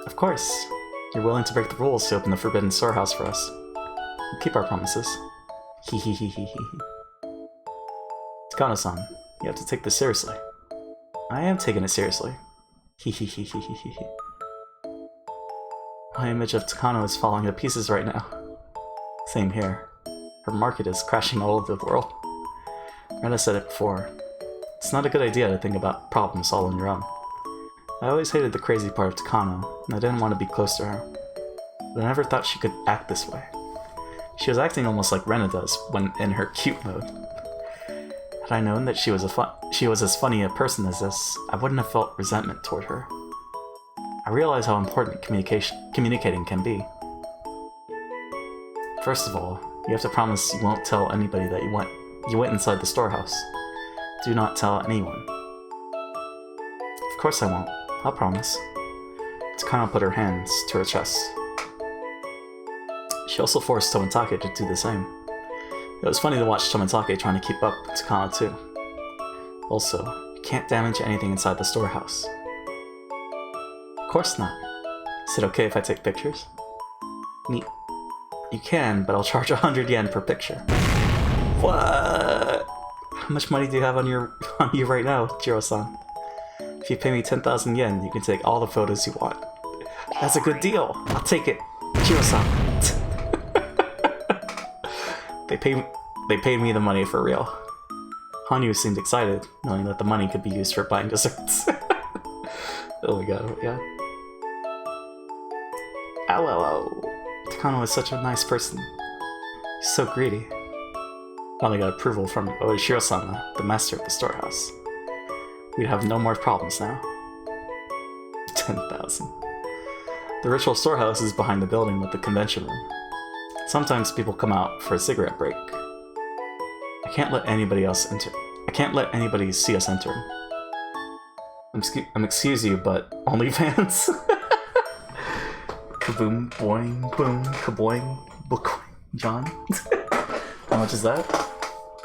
Of course. You're willing to break the rules to open the forbidden storehouse for us. We'll keep our promises. Hehehehehe. Takano-san, you have to take this seriously. I am taking it seriously. Hehehehehe. My image of Takano is falling to pieces right now. Same here. Her market is crashing all over the world. Rena said it before. It's not a good idea to think about problems all on your own. I always hated the crazy part of Takano, and I didn't want to be close to her. But I never thought she could act this way. She was acting almost like Rena does when in her cute mode. Had I known that she was as funny a person as this, I wouldn't have felt resentment toward her. I realize how important communicating can be. First of all, you have to promise you won't tell anybody that you went inside the storehouse. Do not tell anyone. Of course I won't. I'll promise. Takano put her hands to her chest. She also forced Tomitake to do the same. It was funny to watch Tomitake trying to keep up with Takano too. Also, you can't damage anything inside the storehouse. Of course not. Is it okay if I take pictures? Neat. You can, but I'll charge 100 yen per picture. What? How much money do you have on you right now, Jiro-san? If you pay me 10,000 yen, you can take all the photos you want. That's a good deal. I'll take it, Jiro-san. They paid me the money for real. Hanyu seemed excited, knowing that the money could be used for buying desserts. Oh my god, yeah. Ow, ow, ow. Takano is such a nice person. He's so greedy. Finally got approval from Oishiro-sama, the master of the storehouse. We'd have no more problems now. 10,000. The ritual storehouse is behind the building with the convention room. Sometimes people come out for a cigarette break. I can't let anybody else enter. I can't let anybody see us enter. I'm excuse you, but OnlyFans? Kaboom, boing, boom, kaboing, boing, John. How much is that?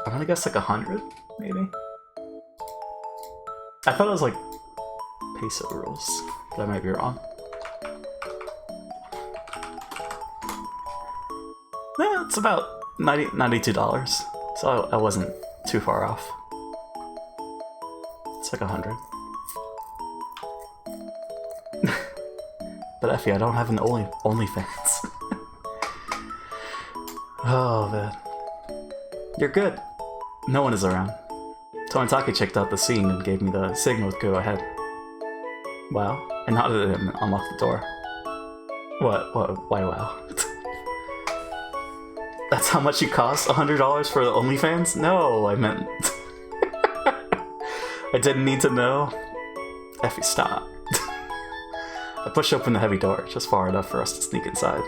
I'm gonna guess like 100, maybe? I thought it was like peso rules, but I might be wrong. Yeah, it's about $92, so I wasn't too far off. It's like 100. But Effie, I don't have an OnlyFans. Oh man. You're good. No one is around. Tomitake checked out the scene and gave me the signal to go ahead. Wow. I nodded at him and unlocked the door. What? Why wow? That's how much you cost? $100 for the OnlyFans? No, I meant... I didn't need to know. Effie, stop. I pushed open the heavy door, just far enough for us to sneak inside.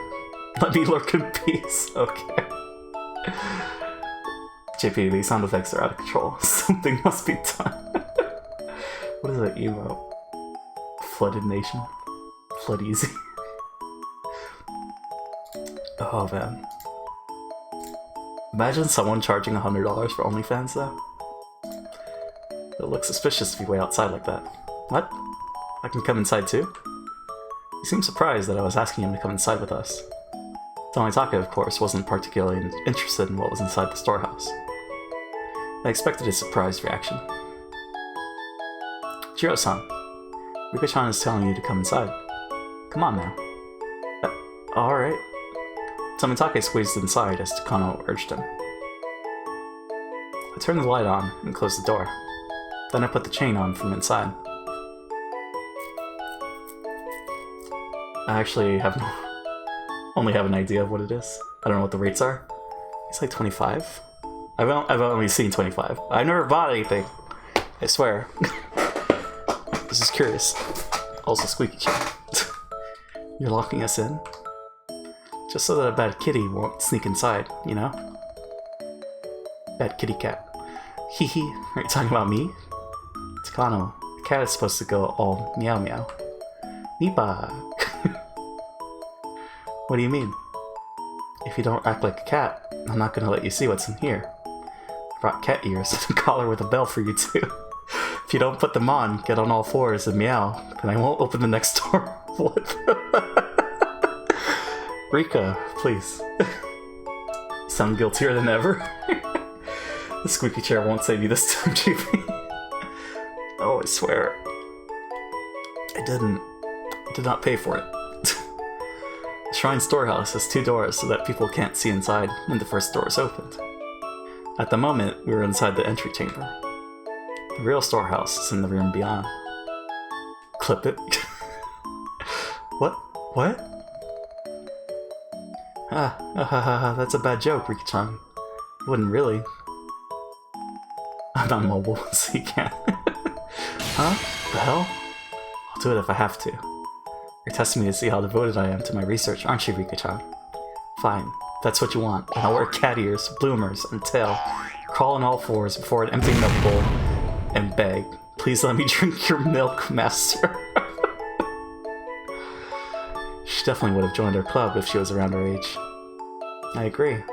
Let me lurk in peace. Okay. JP, these sound effects are out of control. Something must be done. What is that emote? Flooded nation? Flood easy? Oh man. Imagine someone charging $100 for OnlyFans though. It looks suspicious to be way outside like that. What? I can come inside too? He seemed surprised that I was asking him to come inside with us. Tomitake, of course, wasn't particularly interested in what was inside the storehouse. I expected a surprised reaction. Jiro-san, Rika-chan is telling you to come inside. Come on now. Alright. Tomitake squeezed inside as Takano urged him. I turned the light on and closed the door. Then I put the chain on from inside. I actually only have an idea of what it is. I don't know what the rates are. It's like 25. I've only seen 25. I've never bought anything. I swear. This is curious. Also Squeaky-chan. You're locking us in? Just so that a bad kitty won't sneak inside, you know? Bad kitty cat. Hee hee, are you talking about me? Takano, the cat is supposed to go all meow meow. Nipa! What do you mean? If you don't act like a cat, I'm not gonna let you see what's in here. I brought cat ears and a collar with a bell for you too. If you don't put them on, get on all fours and meow, then I won't open the next door. What the... Rika, please. You sound guiltier than ever. The squeaky chair won't save you this time, JP. Oh, I swear. I did not pay for it. The Shrine Storehouse has 2 doors so that people can't see inside when the first door is opened. At the moment, we were inside the entry chamber. The real storehouse is in the room beyond. Clip it. What? That's a bad joke, Rika-chan. Wouldn't really. I'm not mobile, so you can't. Huh? The hell? I'll do it if I have to. You're testing me to see how devoted I am to my research, aren't you, Rika-chan? Fine, if that's what you want. And I'll wear cat ears, bloomers, and tail, crawl on all fours before an empty milk bowl, and beg, please let me drink your milk, master. She definitely would have joined our club if she was around our age. I agree.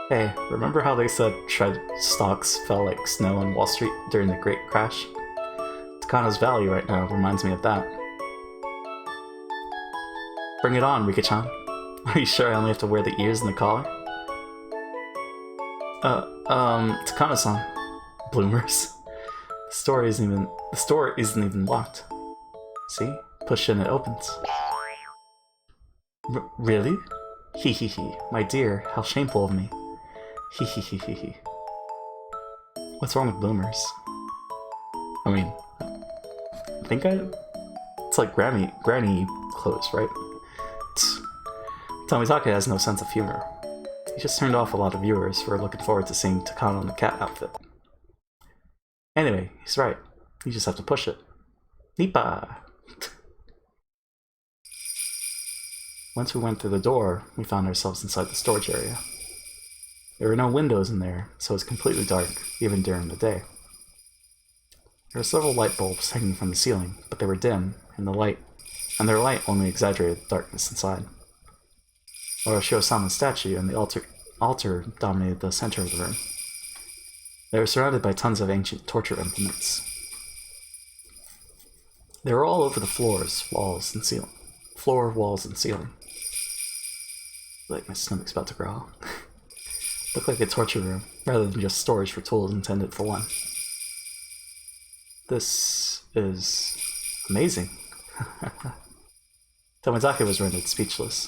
Hey, remember how they said shred stocks fell like snow on Wall Street during the Great Crash? Takano's Valley right now reminds me of that. Bring it on, Rika-chan. Are you sure I only have to wear the ears and the collar? Takano-san. Bloomers. The store isn't even locked. See? Push and it opens. Really? Hee hee hee. My dear, how shameful of me. Hee hee hee hee hee. What's wrong with bloomers? I mean, I think it's like granny clothes, right? Tomitake has no sense of humor. He just turned off a lot of viewers who are looking forward to seeing Takano in the cat outfit. Anyway, he's right. You just have to push it. Nipa! Once we went through the door, we found ourselves inside the storage area. There were no windows in there, so it was completely dark, even during the day. There were several light bulbs hanging from the ceiling, but they were dim, and their light only exaggerated the darkness inside. Oroshio-sama's statue and the altar dominated the center of the room. They were surrounded by tons of ancient torture implements. They were all over the floors, walls, and ceiling. Floor, walls, and ceiling. Like my stomach's about to growl. Looked like a torture room, rather than just storage for tools intended for one. This is amazing. Tomitake was rendered speechless.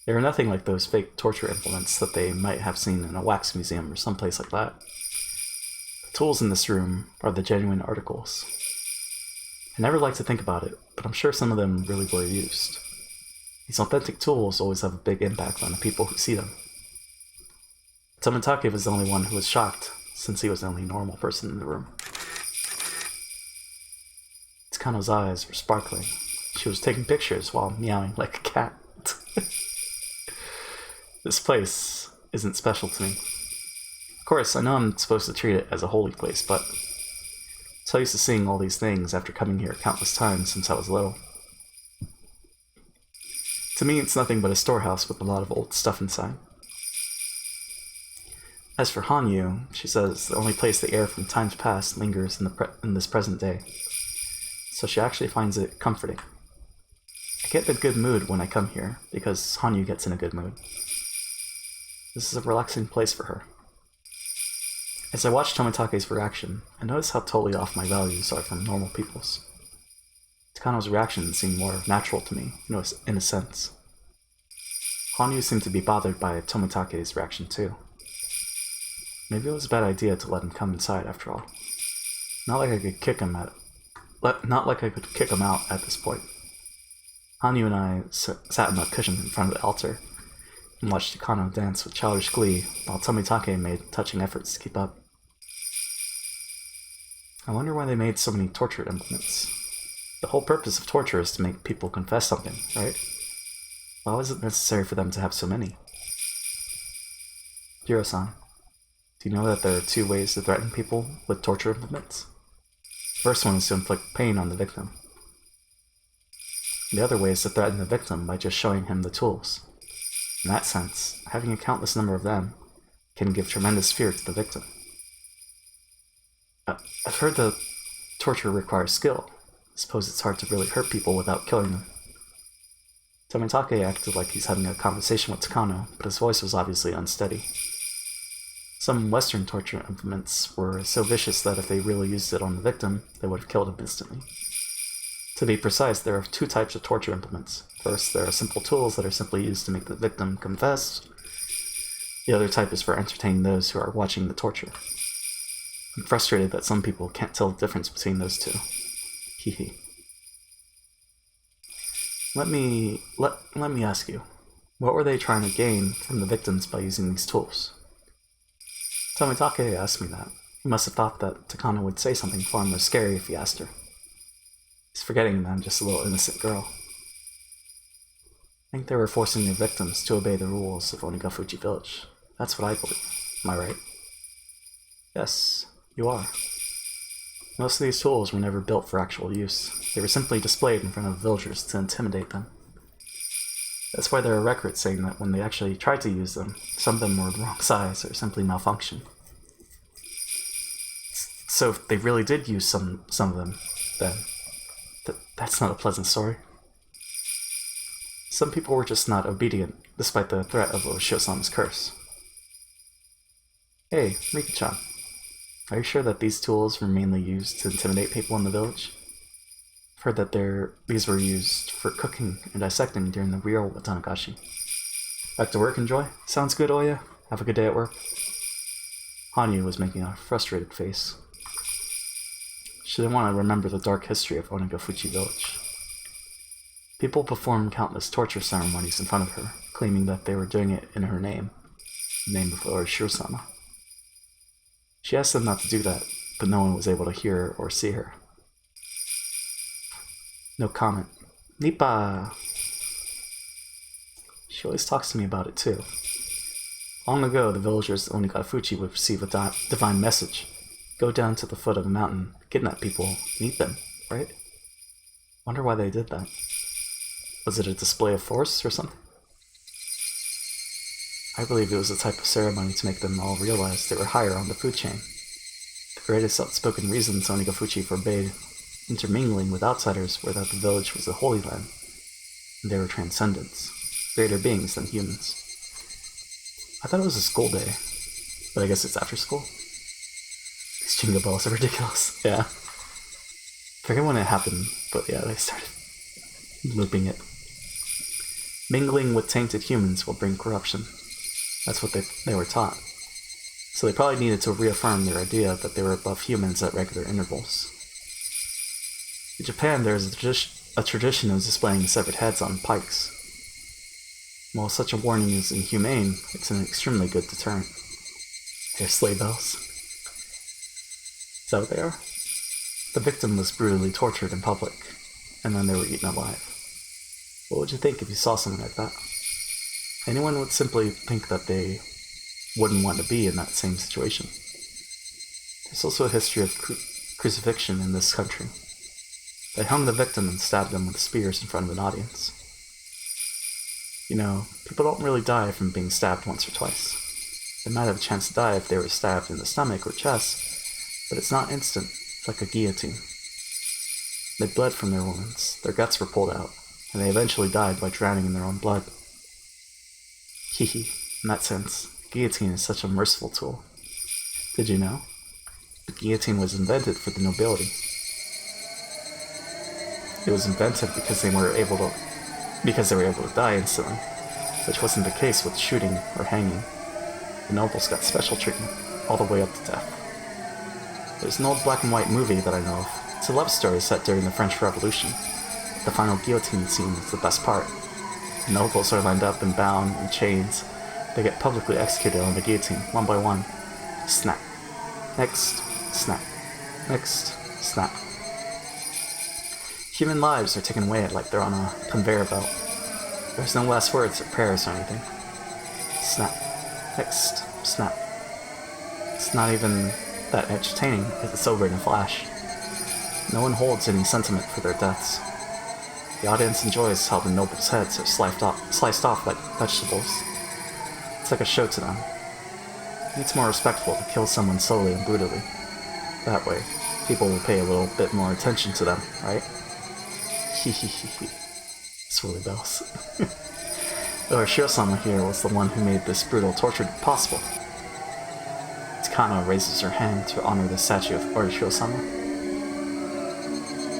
They were nothing like those fake torture implements that they might have seen in a wax museum or someplace like that. tools in this room are the genuine articles. I never like to think about it, but I'm sure some of them really were used. These authentic tools always have a big impact on the people who see them. Tomitake was the only one who was shocked, since he was the only normal person in the room. Tsukano's eyes were sparkling. She was taking pictures while meowing like a cat. This place isn't special to me. Of course, I know I'm supposed to treat it as a holy place, but I'm so used to seeing all these things after coming here countless times since I was little. To me, it's nothing but a storehouse with a lot of old stuff inside. As for Hanyu, she says the only place the air from times past lingers in this present day, so she actually finds it comforting. I get in a good mood when I come here, because Hanyu gets in a good mood. This is a relaxing place for her. As I watch Tomitake's reaction, I notice how totally off my values are from normal people's. Takano's reaction seemed more natural to me, in a sense. Hanyu seemed to be bothered by Tomitake's reaction too. Maybe it was a bad idea to let him come inside after all. Not like I could kick him out at this point. Hanyu and I sat in a cushion in front of the altar and watched Takano dance with childish glee while Tomitake made touching efforts to keep up. I wonder why they made so many torture implements. The whole purpose of torture is to make people confess something, right? Why was it necessary for them to have so many? Hiro-san, do you know that there are 2 ways to threaten people with torture implements? The first one is to inflict pain on the victim. The other way is to threaten the victim by just showing him the tools. In that sense, having a countless number of them can give tremendous fear to the victim. I've heard that torture requires skill. I suppose it's hard to really hurt people without killing them. Tomitake acted like he's having a conversation with Takano, but his voice was obviously unsteady. Some Western torture implements were so vicious that if they really used it on the victim, they would have killed him instantly. To be precise, there are 2 types of torture implements. First, there are simple tools that are simply used to make the victim confess. The other type is for entertaining those who are watching the torture. I'm frustrated that some people can't tell the difference between those 2. Hehe. Let me ask you, what were they trying to gain from the victims by using these tools? Tomitake asked me that. He must have thought that Takano would say something far more scary if he asked her. He's forgetting that I'm just a little innocent girl. I think they were forcing their victims to obey the rules of Onigafuchi Village. That's what I believe. Am I right? Yes, you are. Most of these tools were never built for actual use. They were simply displayed in front of villagers to intimidate them. That's why there are records saying that when they actually tried to use them, some of them were the wrong size or simply malfunctioned. So if they really did use some of them, then that's not a pleasant story. Some people were just not obedient, despite the threat of Oshio-sama's curse. Hey, Rika-chan. Are you sure that these tools were mainly used to intimidate people in the village? I've heard that these were used for cooking and dissecting during the real Watanagashi. Back to work, enjoy? Sounds good, Oya. Have a good day at work. Hanyu was making a frustrated face. She didn't want to remember the dark history of Onigafuchi Village. People performed countless torture ceremonies in front of her, claiming that they were doing it in her name, the name of Oshio-sama. She asked them not to do that, but no one was able to hear or see her. No comment. Nipa! She always talks to me about it too. Long ago, the villagers of Onigafuchi would receive a divine message. Go down to the foot of the mountain, kidnap people, meet them, right? Wonder why they did that. Was it a display of force or something? I believe it was a type of ceremony to make them all realize they were higher on the food chain. The greatest outspoken reasons Onigafuchi forbade intermingling with outsiders were that the village was the Holy Land, and they were transcendents, greater beings than humans. I thought it was a school day, but I guess it's after school. These jingle bells are ridiculous. Yeah. Forget when it happened, but yeah, they started looping it. Mingling with tainted humans will bring corruption. That's what they were taught. So they probably needed to reaffirm their idea that they were above humans at regular intervals. In Japan, there is a tradition of displaying severed heads on pikes. While such a warning is inhumane, it's an extremely good deterrent. They're sleigh bells. Is that what they are? The victim was brutally tortured in public, and then they were eaten alive. What would you think if you saw something like that? Anyone would simply think that they wouldn't want to be in that same situation. There's also a history of crucifixion in this country. They hung the victim and stabbed them with spears in front of an audience. You know, people don't really die from being stabbed once or twice. They might have a chance to die if they were stabbed in the stomach or chest, but it's not instant, like a guillotine. They bled from their wounds, their guts were pulled out, and they eventually died by drowning in their own blood. Hehe, in that sense, guillotine is such a merciful tool. Did you know? The guillotine was invented for the nobility. It was invented because they were able to die instantly, which wasn't the case with shooting or hanging. The nobles got special treatment, all the way up to death. There's an old black and white movie that I know of. It's a love story set during the French Revolution. The final guillotine scene is the best part. The nobles are lined up and bound in chains. They get publicly executed on the guillotine, one by one. Snap. Next. Snap. Next. Snap. Human lives are taken away like they're on a conveyor belt. There's no last words or prayers or anything. Snap. Next. Snap. It's not even that entertaining because it's over in a flash. No one holds any sentiment for their deaths. The audience enjoys how the nobles' heads are sliced off like vegetables. It's like a show to them. It's more respectful to kill someone slowly and brutally. That way, people will pay a little bit more attention to them, right? Hehehehe. Swirly bells. Ch.7 here was the one who made this brutal torture possible. Takano raises her hand to honor the statue of Ch.7.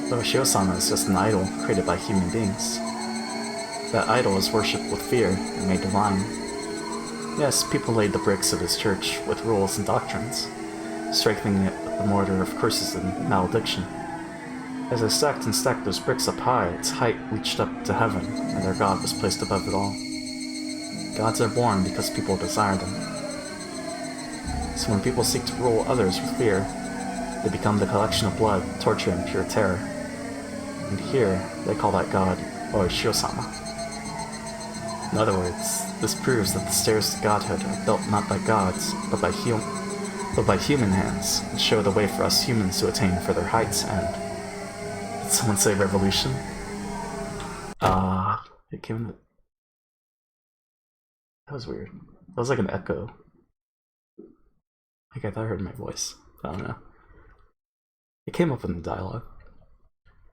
Ch.7 is just an idol created by human beings. That idol is worshipped with fear and made divine. Yes, people laid the bricks of his church with rules and doctrines, strengthening it with the mortar of curses and malediction. As they stacked and stacked those bricks up high, its height reached up to heaven, and their god was placed above it all. Gods are born because people desire them. So when people seek to rule others with fear, they become the collection of blood, torture, and pure terror. And here, they call that god Ch.7. In other words, this proves that the stairs to godhood are built not by gods, but by human hands, and show the way for us humans to attain further heights and... Did someone say revolution? It came... That was weird. That was like an echo. Like I thought I heard my voice. I don't know. It came up in the dialogue.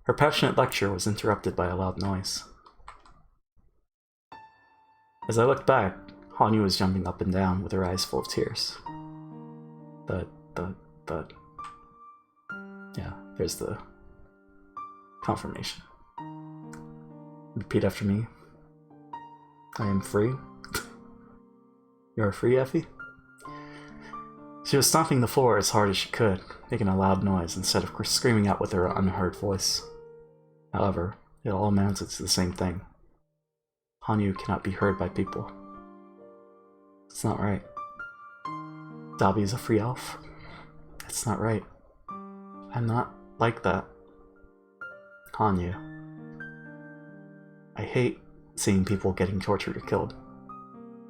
Her passionate lecture was interrupted by a loud noise. As I looked back, Hanyu was jumping up and down with her eyes full of tears. Thud. Yeah, there's the confirmation. Repeat after me. I am free. You are free, Effie? She was stomping the floor as hard as she could, making a loud noise instead of screaming out with her unheard voice. However, it all amounted to the same thing. Hanyu cannot be heard by people. It's not right. Dabi is a free elf. It's not right. I'm not like that. Hanyu. I hate seeing people getting tortured or killed.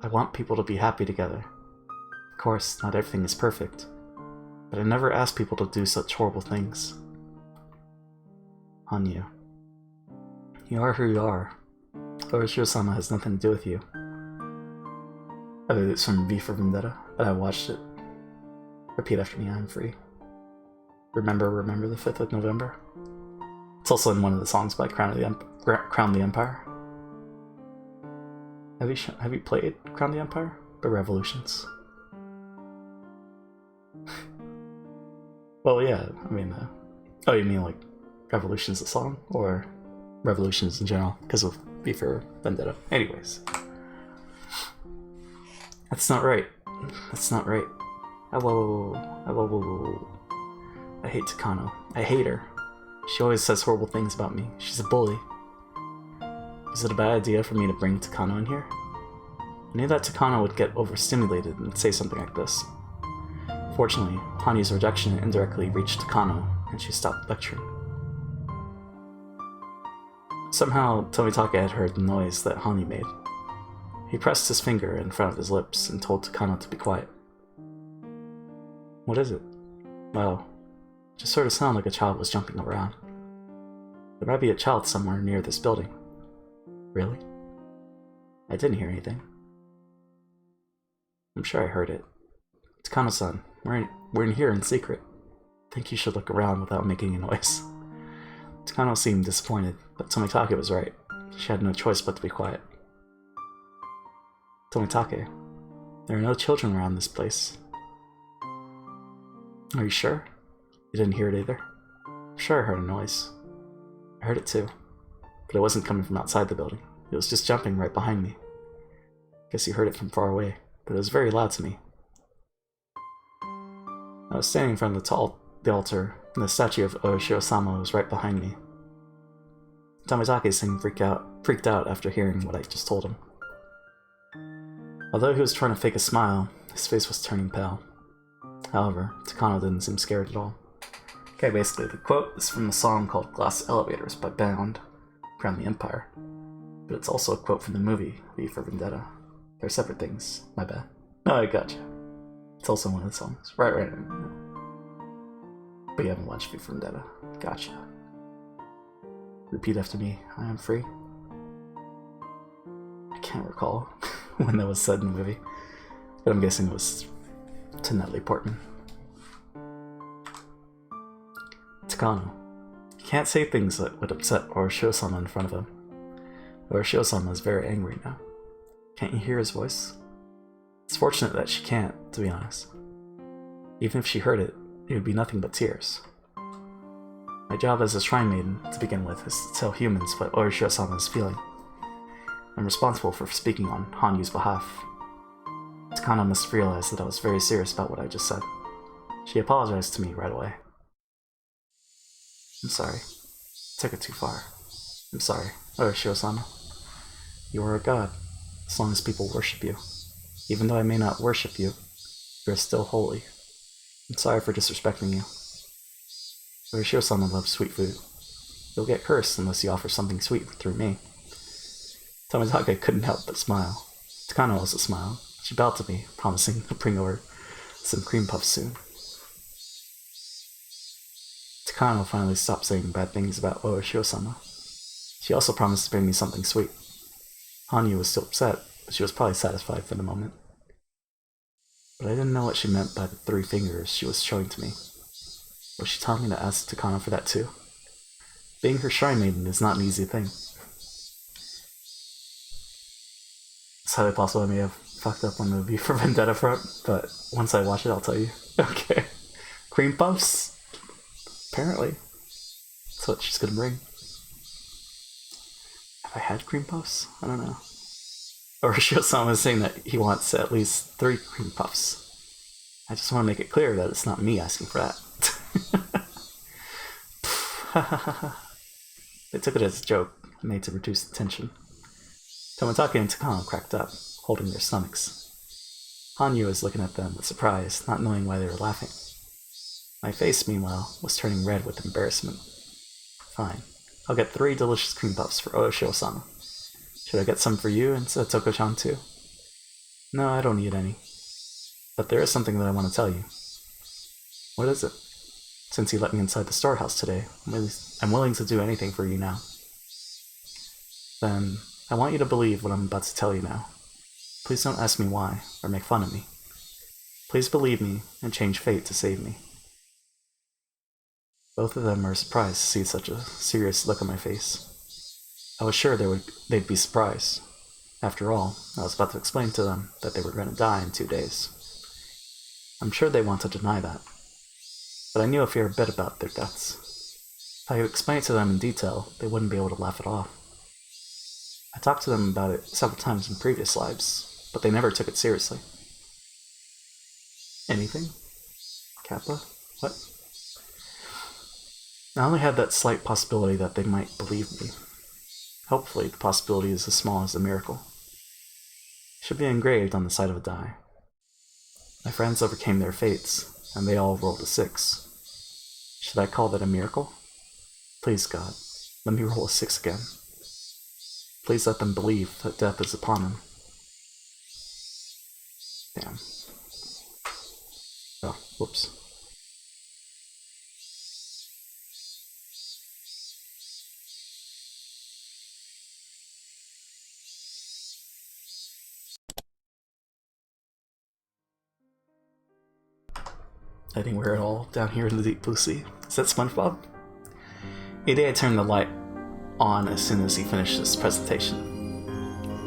I want people to be happy together. Of course, not everything is perfect, but I never ask people to do such horrible things. Hanyu. You are who you are. Ch.7 has nothing to do with you. I think it's from V for Vendetta, but I watched it. Repeat after me, I am free. Remember the 5th of November? It's also in one of the songs by Crown the Empire. Have you played Crown the Empire? The Revolutions? Well, yeah, I mean... oh, you mean like Revolutions the song? Or Revolutions in general? Because of V for Vendetta. Anyways. That's not right. That's not right. Whoa. I hate Takano. I hate her. She always says horrible things about me. She's a bully. Is it a bad idea for me to bring Takano in here? I knew that Takano would get overstimulated and say something like this. Fortunately, Hanyu's rejection indirectly reached Takano, and she stopped lecturing. Somehow, Tomitake had heard the noise that Hanyu made. He pressed his finger in front of his lips and told Takano to be quiet. What is it? Well, it just sort of sounded like a child was jumping around. There might be a child somewhere near this building. Really? I didn't hear anything. I'm sure I heard it. Takano-san, we're in here in secret. I think you should look around without making a noise. Takano seemed disappointed, but Tomitake was right. She had no choice but to be quiet. Tomitake, there are no children around this place. Are you sure? You didn't hear it either? I'm sure I heard a noise. I heard it too, but it wasn't coming from outside the building. It was just jumping right behind me. Guess you heard it from far away, but it was very loud to me. I was standing in front of the altar, and the statue of Oshiro-sama was right behind me. Tomitake seemed freaked out after hearing what I just told him. Although he was trying to fake a smile, his face was turning pale. However, Takano didn't seem scared at all. Okay, basically, the quote is from a song called Glass Elevators by Bound, Crown the Empire. But it's also a quote from the movie V for Vendetta. They're separate things, my bad. No, I gotcha. It's also one of the songs. Right. But you haven't watched V for Vendetta. Gotcha. Repeat after me. I am free. I can't recall when that was said in the movie, but I'm guessing it was to Natalie Portman. Takano. You can't say things that would upset Oshiro-sama in front of him. Oshiro-sama is very angry now. Can't you hear his voice? It's fortunate that she can't, to be honest. Even if she heard it, it would be nothing but tears. My job as a shrine maiden, to begin with, is to tell humans what Oshiro-sama is feeling. I'm responsible for speaking on Hanyu's behalf. Takano must realize that I was very serious about what I just said. She apologized to me right away. I'm sorry. I took it too far. I'm sorry, Oshiro-sama. You are a god, as long as people worship you. Even though I may not worship you, you are still holy. I'm sorry for disrespecting you. Oshiro-sama loves sweet food. You'll get cursed unless you offer something sweet through me. Tomitake couldn't help but smile. Takano also smiled. She bowed to me, promising to bring over some cream puffs soon. Takano finally stopped saying bad things about Oshiro-sama. She also promised to bring me something sweet. Hanyu was still upset, but she was probably satisfied for the moment. But I didn't know what she meant by the 3 fingers she was showing to me. Was she telling me to ask Takano for that too? Being her shrine maiden is not an easy thing. It's highly possible I may have fucked up on the V for Vendetta front, but once I watch it, I'll tell you. Okay. Cream puffs? Apparently. That's what she's gonna bring. Have I had cream puffs? I don't know. Oshiro-sama is saying that he wants at least 3 cream puffs. I just want to make it clear that it's not me asking for that. They took it as a joke, made to reduce the tension. Tomitake and Takano cracked up, holding their stomachs. Hanyu was looking at them with surprise, not knowing why they were laughing. My face, meanwhile, was turning red with embarrassment. Fine. I'll get 3 delicious cream puffs for Oshiro-sama. Should I get some for you and Toko-chan too? No, I don't need any. But there is something that I want to tell you. What is it? Since you let me inside the storehouse today, I'm willing to do anything for you now. Then, I want you to believe what I'm about to tell you now. Please don't ask me why, or make fun of me. Please believe me, and change fate to save me. Both of them are surprised to see such a serious look on my face. I was sure they'd be surprised. After all, I was about to explain to them that they were going to die in 2 days. I'm sure they want to deny that. But I knew a fair bit about their deaths. If I explained it to them in detail, they wouldn't be able to laugh it off. I talked to them about it several times in previous lives, but they never took it seriously. Anything? Kappa? What? I only had that slight possibility that they might believe me. Hopefully, the possibility is as small as a miracle. It should be engraved on the side of a die. My friends overcame their fates, and they all rolled a 6. Should I call that a miracle? Please, God, let me roll a 6 again. Please let them believe that death is upon them. Damn. Oh, whoops. I think we're all down here in the deep blue sea. Is that SpongeBob? Ide turned the light on as soon as he finished his presentation.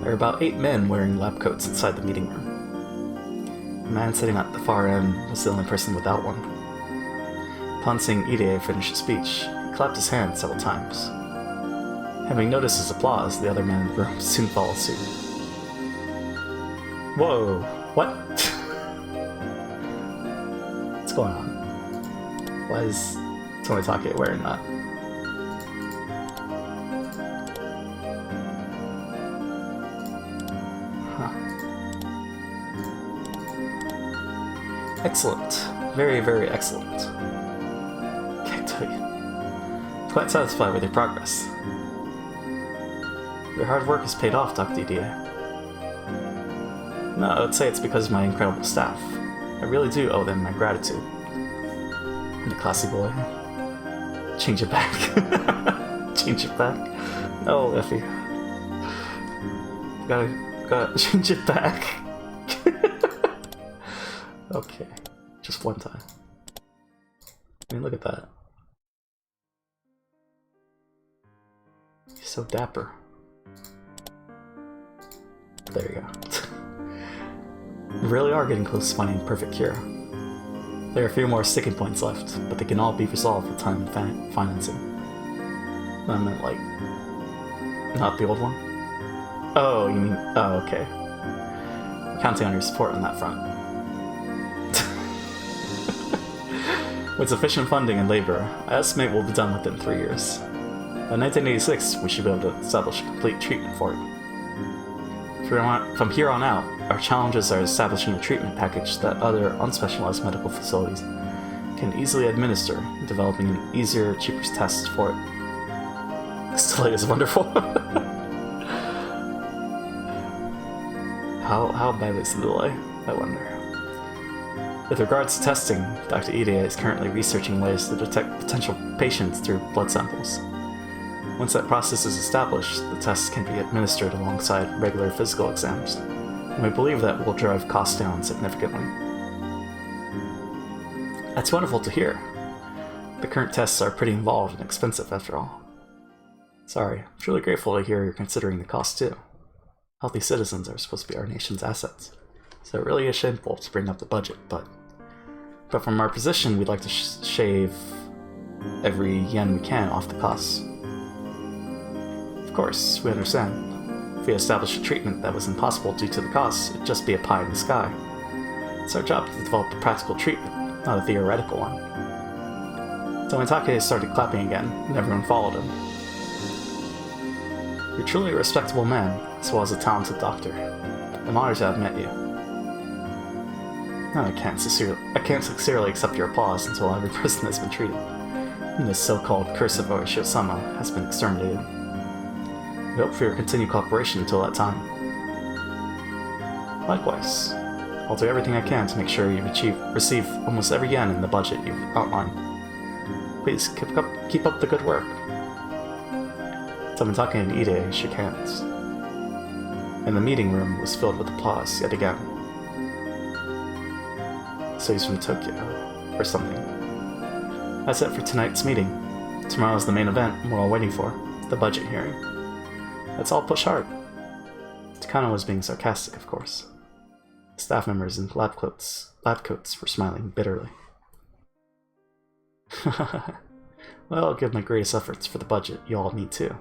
There were about 8 men wearing lab coats inside the meeting room. The man sitting at the far end was the only person without one. Upon seeing Ide finish his speech, he clapped his hands several times. Having noticed his applause, the other men in the room soon followed suit. Whoa! What? What's going on? Why is Tomitake wearing that? Huh. Excellent. Very, very excellent. Can't tell you. I'm quite satisfied with your progress. Your hard work has paid off, Dr. Ide. No, I would say it's because of my incredible staff. I really do owe them my gratitude. And the classy boy. Change it back. Change it back. Oh, Effie. Gotta change it back. Okay. Just one time. I mean, look at that. He's so dapper. There you go. We really are getting close to finding a perfect cure. There are a few more sticking points left, but they can all be resolved with time and financing. I meant, like, not the old one? Oh, you mean, oh, okay. I'm counting on your support on that front. With sufficient funding and labor, I estimate we'll be done within 3 years. By 1986, we should be able to establish a complete treatment for it. From here on out, our challenges are establishing a treatment package that other unspecialized medical facilities can easily administer, and developing an easier, cheaper test for it. This delay is wonderful. How bad is the delay, I wonder? With regards to testing, Dr. Ide is currently researching ways to detect potential patients through blood samples. Once that process is established, the tests can be administered alongside regular physical exams, and we believe that will drive costs down significantly. That's wonderful to hear. The current tests are pretty involved and expensive after all. Sorry, I'm truly grateful to hear you're considering the cost too. Healthy citizens are supposed to be our nation's assets, so it really is shameful to bring up the budget, but from our position, we'd like to shave every yen we can off the costs. Of course, we understand. If we established a treatment that was impossible due to the costs, it'd just be a pie in the sky. It's our job to develop a practical treatment, not a theoretical one. Tomitake started clapping again, and everyone followed him. You're truly a respectable man, as well as a talented doctor. I'm honored to have met you. No, I can't sincerely accept your applause until every person has been treated, and this so-called curse of Oishio-sama has been exterminated. We hope for your continued cooperation until that time. Likewise, I'll do everything I can to make sure you receive almost every yen in the budget you've outlined. Please, keep up the good work. Tomitake and Ide shook hands, and the meeting room was filled with applause yet again. So he's from Tokyo, or something. That's it for tonight's meeting. Tomorrow's the main event we're all waiting for, the budget hearing. Let's all push hard. Takano was being sarcastic, of course. The staff members in lab coats were smiling bitterly. Well, I'll give my greatest efforts for the budget. You all need too.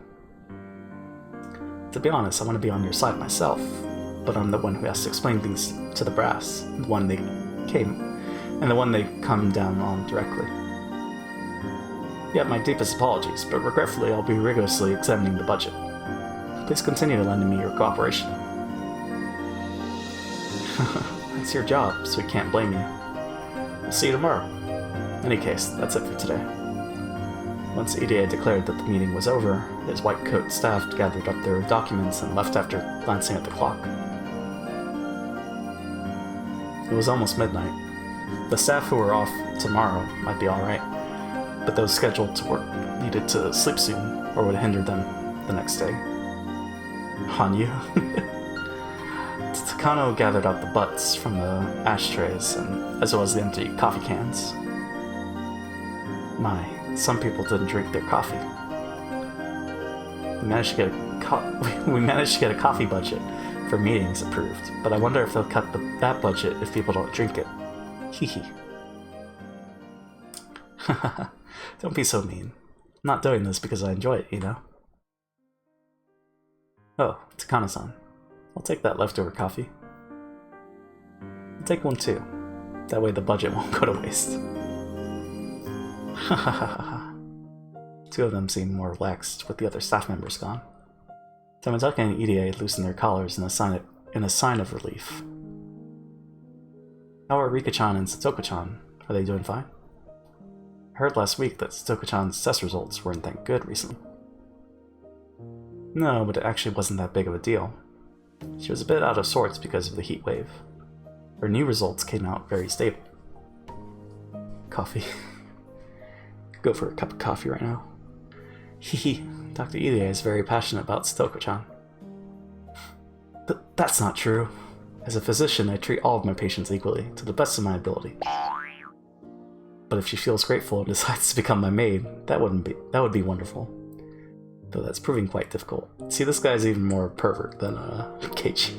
To be honest, I want to be on your side myself, but I'm the one who has to explain things to the brass, the one they and the one they come down on directly. Yet my deepest apologies, but regretfully I'll be rigorously examining the budget. Please continue lending me your cooperation. It's your job, so we can't blame you. We'll see you tomorrow. In any case, that's it for today. Once EDA declared that the meeting was over, his white coat staff gathered up their documents and left after glancing at the clock. It was almost midnight. The staff who were off tomorrow might be alright, but those scheduled to work needed to sleep soon, or would hinder them the next day. Hanyu. Takano gathered up the butts from the ashtrays, as well as the empty coffee cans. My, some people didn't drink their coffee. We managed to get a coffee budget for meetings approved, but I wonder if they'll cut that budget if people don't drink it. Hehe. Don't be so mean. I'm not doing this because I enjoy it, you know? Oh, Takano-san. I'll take that leftover coffee. I'll take one too. That way the budget won't go to waste. Two of them seemed more relaxed with the other staff members gone. Tamatake and Irie loosened their collars in a sign of relief. How are Rika-chan and Satoko-chan? Are they doing fine? I heard last week that Satoko-chan's test results weren't that good recently. No, but it actually wasn't that big of a deal. She was a bit out of sorts because of the heat wave. Her new results came out very stable. Coffee. Go for a cup of coffee right now. Hehe, Dr. Irie is very passionate about Satoko-chan. But that's not true. As a physician, I treat all of my patients equally, to the best of my ability. But if she feels grateful and decides to become my maid, that would be wonderful. Though that's proving quite difficult. See, this guy's even more pervert than Keiichi.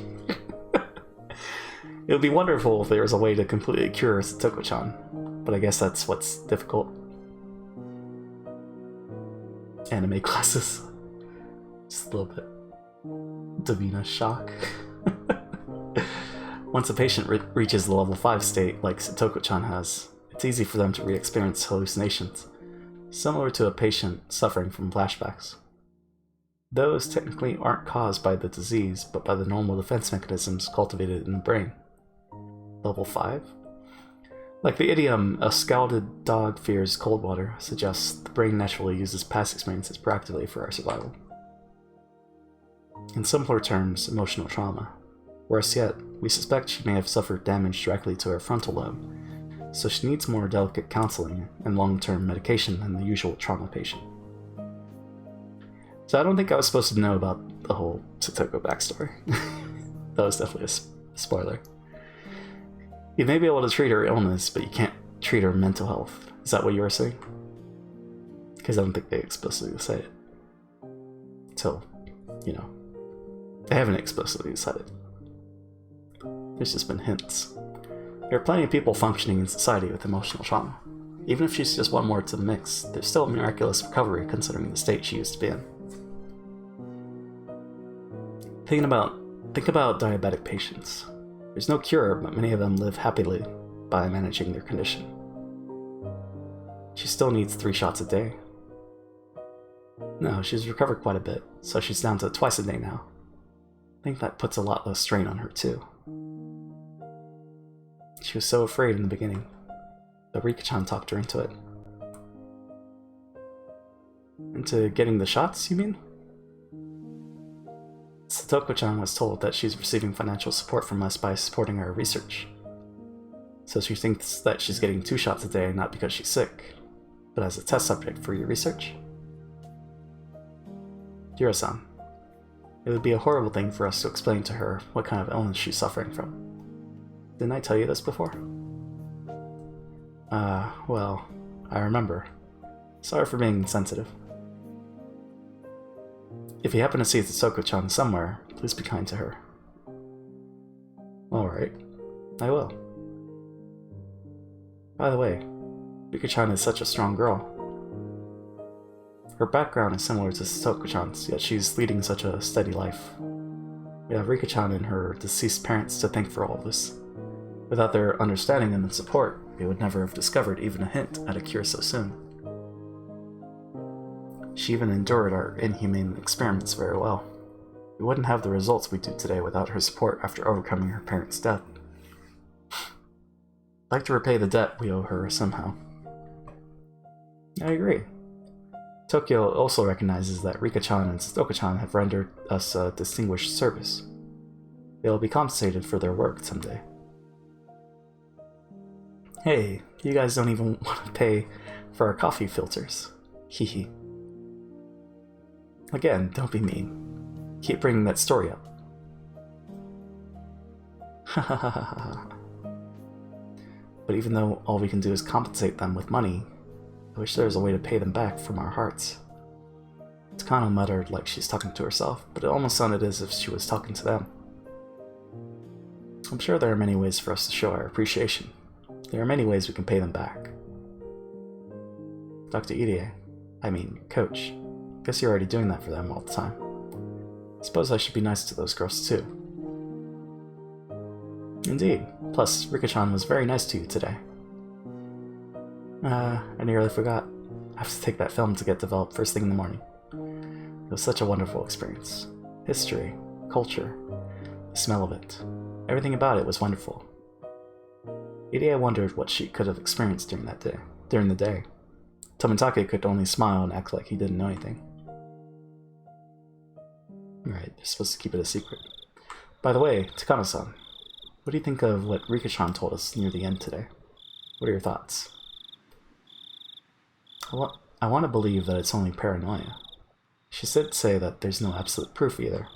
It would be wonderful if there was a way to completely cure Satoko-chan, but I guess that's what's difficult. Anime classes. Just a little bit. Davina shock. Once a patient reaches the level 5 state, like Satoko-chan has, it's easy for them to re-experience hallucinations, similar to a patient suffering from flashbacks. Those technically aren't caused by the disease, but by the normal defense mechanisms cultivated in the brain. Level 5? Like the idiom, a scalded dog fears cold water, suggests the brain naturally uses past experiences proactively for our survival. In simpler terms, emotional trauma. Worse yet, we suspect she may have suffered damage directly to her frontal lobe, so she needs more delicate counseling and long-term medication than the usual trauma patient. So I don't think I was supposed to know about the whole Satoko backstory. That was definitely a spoiler. You may be able to treat her illness, but you can't treat her mental health. Is that what you were saying? Because I don't think they explicitly say it. Till, you know, they haven't explicitly said it. There's just been hints. There are plenty of people functioning in society with emotional trauma. Even if she's just one more to the mix, there's still a miraculous recovery considering the state she used to be in. Think about diabetic patients. There's no cure, but many of them live happily by managing their condition. She still needs 3 shots a day. No, she's recovered quite a bit, so she's down to twice a day now. I think that puts a lot less strain on her too. She was so afraid in the beginning, but Rika-chan talked her into it. Into getting the shots, you mean? Satoko-chan was told that she's receiving financial support from us by supporting our research. So she thinks that she's getting 2 shots a day not because she's sick, but as a test subject for your research. Jiro-san, it would be a horrible thing for us to explain to her what kind of illness she's suffering from. Didn't I tell you this before? Well, I remember. Sorry for being insensitive. If you happen to see Satoko-chan somewhere, please be kind to her. Alright, I will. By the way, Rika-chan is such a strong girl. Her background is similar to Satoko-chan's, yet she's leading such a steady life. We have Rika-chan and her deceased parents to thank for all this. Without their understanding and support, we would never have discovered even a hint at a cure so soon. She even endured our inhumane experiments very well. We wouldn't have the results we do today without her support after overcoming her parents' death. I'd like to repay the debt we owe her somehow. I agree. Tokyo also recognizes that Rika-chan and Stoka-chan have rendered us a distinguished service. They will be compensated for their work someday. Hey, you guys don't even want to pay for our coffee filters. Hehe. Again, don't be mean. Keep bringing that story up. But even though all we can do is compensate them with money, I wish there was a way to pay them back from our hearts. Takano muttered like she's talking to herself, but it almost sounded as if she was talking to them. I'm sure there are many ways for us to show our appreciation. There are many ways we can pay them back. Dr. Irie, Coach, guess you're already doing that for them all the time. Suppose I should be nice to those girls too. Indeed. Plus, Rika-chan was very nice to you today. I nearly forgot. I have to take that film to get developed first thing in the morning. It was such a wonderful experience. History, culture, the smell of it. Everything about it was wonderful. Irie wondered what she could have experienced during the day. Tomitake could only smile and act like he didn't know anything. Right, you're supposed to keep it a secret. By the way, Takano-san, what do you think of what Rika-chan told us near the end today? What are your thoughts? I want to believe that it's only paranoia. She did say that there's no absolute proof either.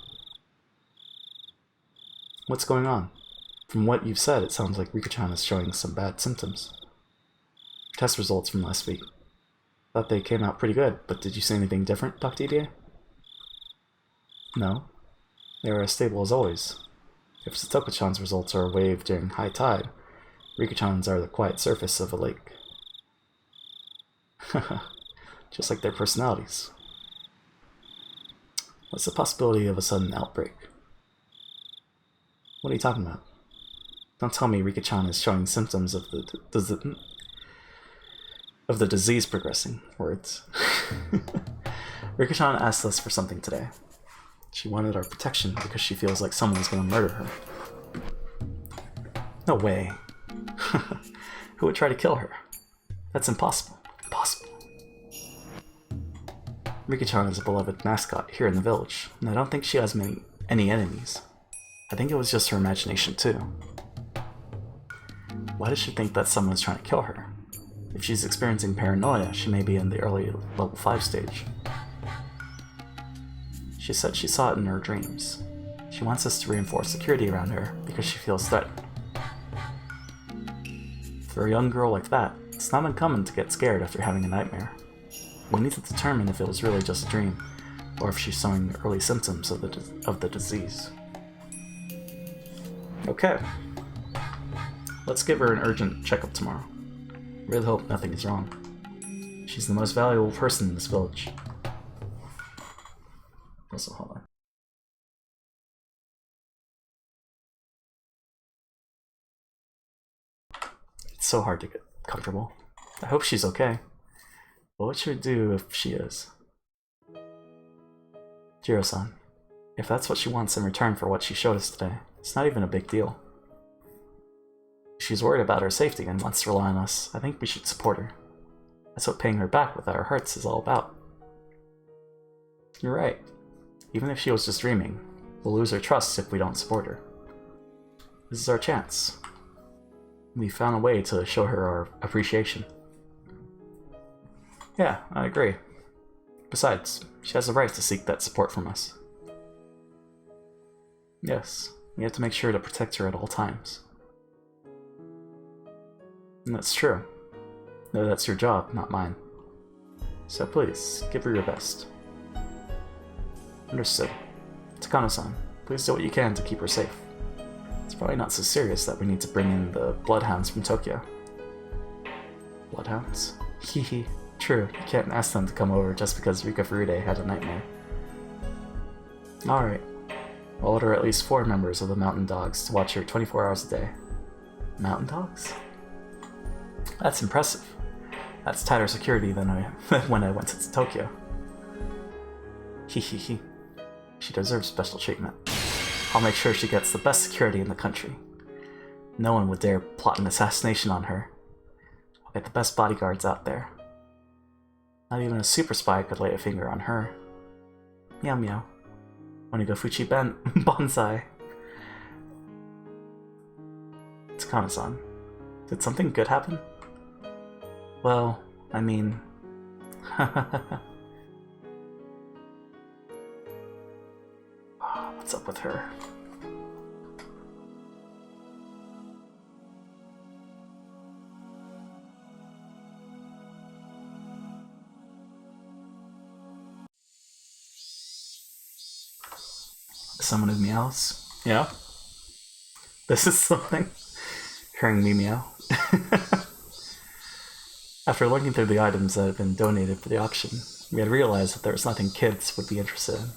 What's going on? From what you've said, it sounds like Rika-chan is showing some bad symptoms. Test results from last week. Thought they came out pretty good, but did you see anything different, Dr. Irie? No. They were as stable as always. If Satoka-chan's results are a wave during high tide, Rika-chan's are the quiet surface of a lake. Just like their personalities. What's the possibility of a sudden outbreak? What are you talking about? Don't tell me Rika-chan is showing symptoms of the disease progressing. Words. Rika-chan asked us for something today. She wanted our protection because she feels like someone's gonna murder her. No way. Who would try to kill her? That's impossible. Impossible. Rika-chan is a beloved mascot here in the village, and I don't think she has any enemies. I think it was just her imagination too. Why does she think that someone is trying to kill her? If she's experiencing paranoia, she may be in the early level 5 stage. She said she saw it in her dreams. She wants us to reinforce security around her because she feels threatened. For a young girl like that, it's not uncommon to get scared after having a nightmare. We need to determine if it was really just a dream, or if she's showing early symptoms of the disease. Okay. Let's give her an urgent checkup tomorrow. Really hope nothing is wrong. She's the most valuable person in this village. Also, hold on. It's so hard to get comfortable. I hope she's okay. But what should we do if she is? Jiro-san, if that's what she wants in return for what she showed us today, it's not even a big deal. If she's worried about her safety and wants to rely on us, I think we should support her. That's what paying her back with our hearts is all about. You're right. Even if she was just dreaming, we'll lose her trust if we don't support her. This is our chance. We found a way to show her our appreciation. Yeah, I agree. Besides, she has the right to seek that support from us. Yes, we have to make sure to protect her at all times. And that's true. No, that's your job, not mine. So please, give her your best. Understood. Takano-san, please do what you can to keep her safe. It's probably not so serious that we need to bring in the bloodhounds from Tokyo. Bloodhounds? Hehe. True, you can't ask them to come over just because Rika Furude had a nightmare. Alright. I'll order at least 4 members of the Mountain Dogs to watch her 24 hours a day. Mountain Dogs? That's impressive. That's tighter security than when I went to Tokyo. Hehehe. She deserves special treatment. I'll make sure she gets the best security in the country. No one would dare plot an assassination on her. I'll get the best bodyguards out there. Not even a super spy could lay a finger on her. Meow meow. Onigofuchi bonsai. It's Kana-san. Did something good happen? Well, I mean... What's up with her? Someone who meows? Yeah? This is something? Hearing me meow? After looking through the items that had been donated for the auction, we had realized that there was nothing kids would be interested in.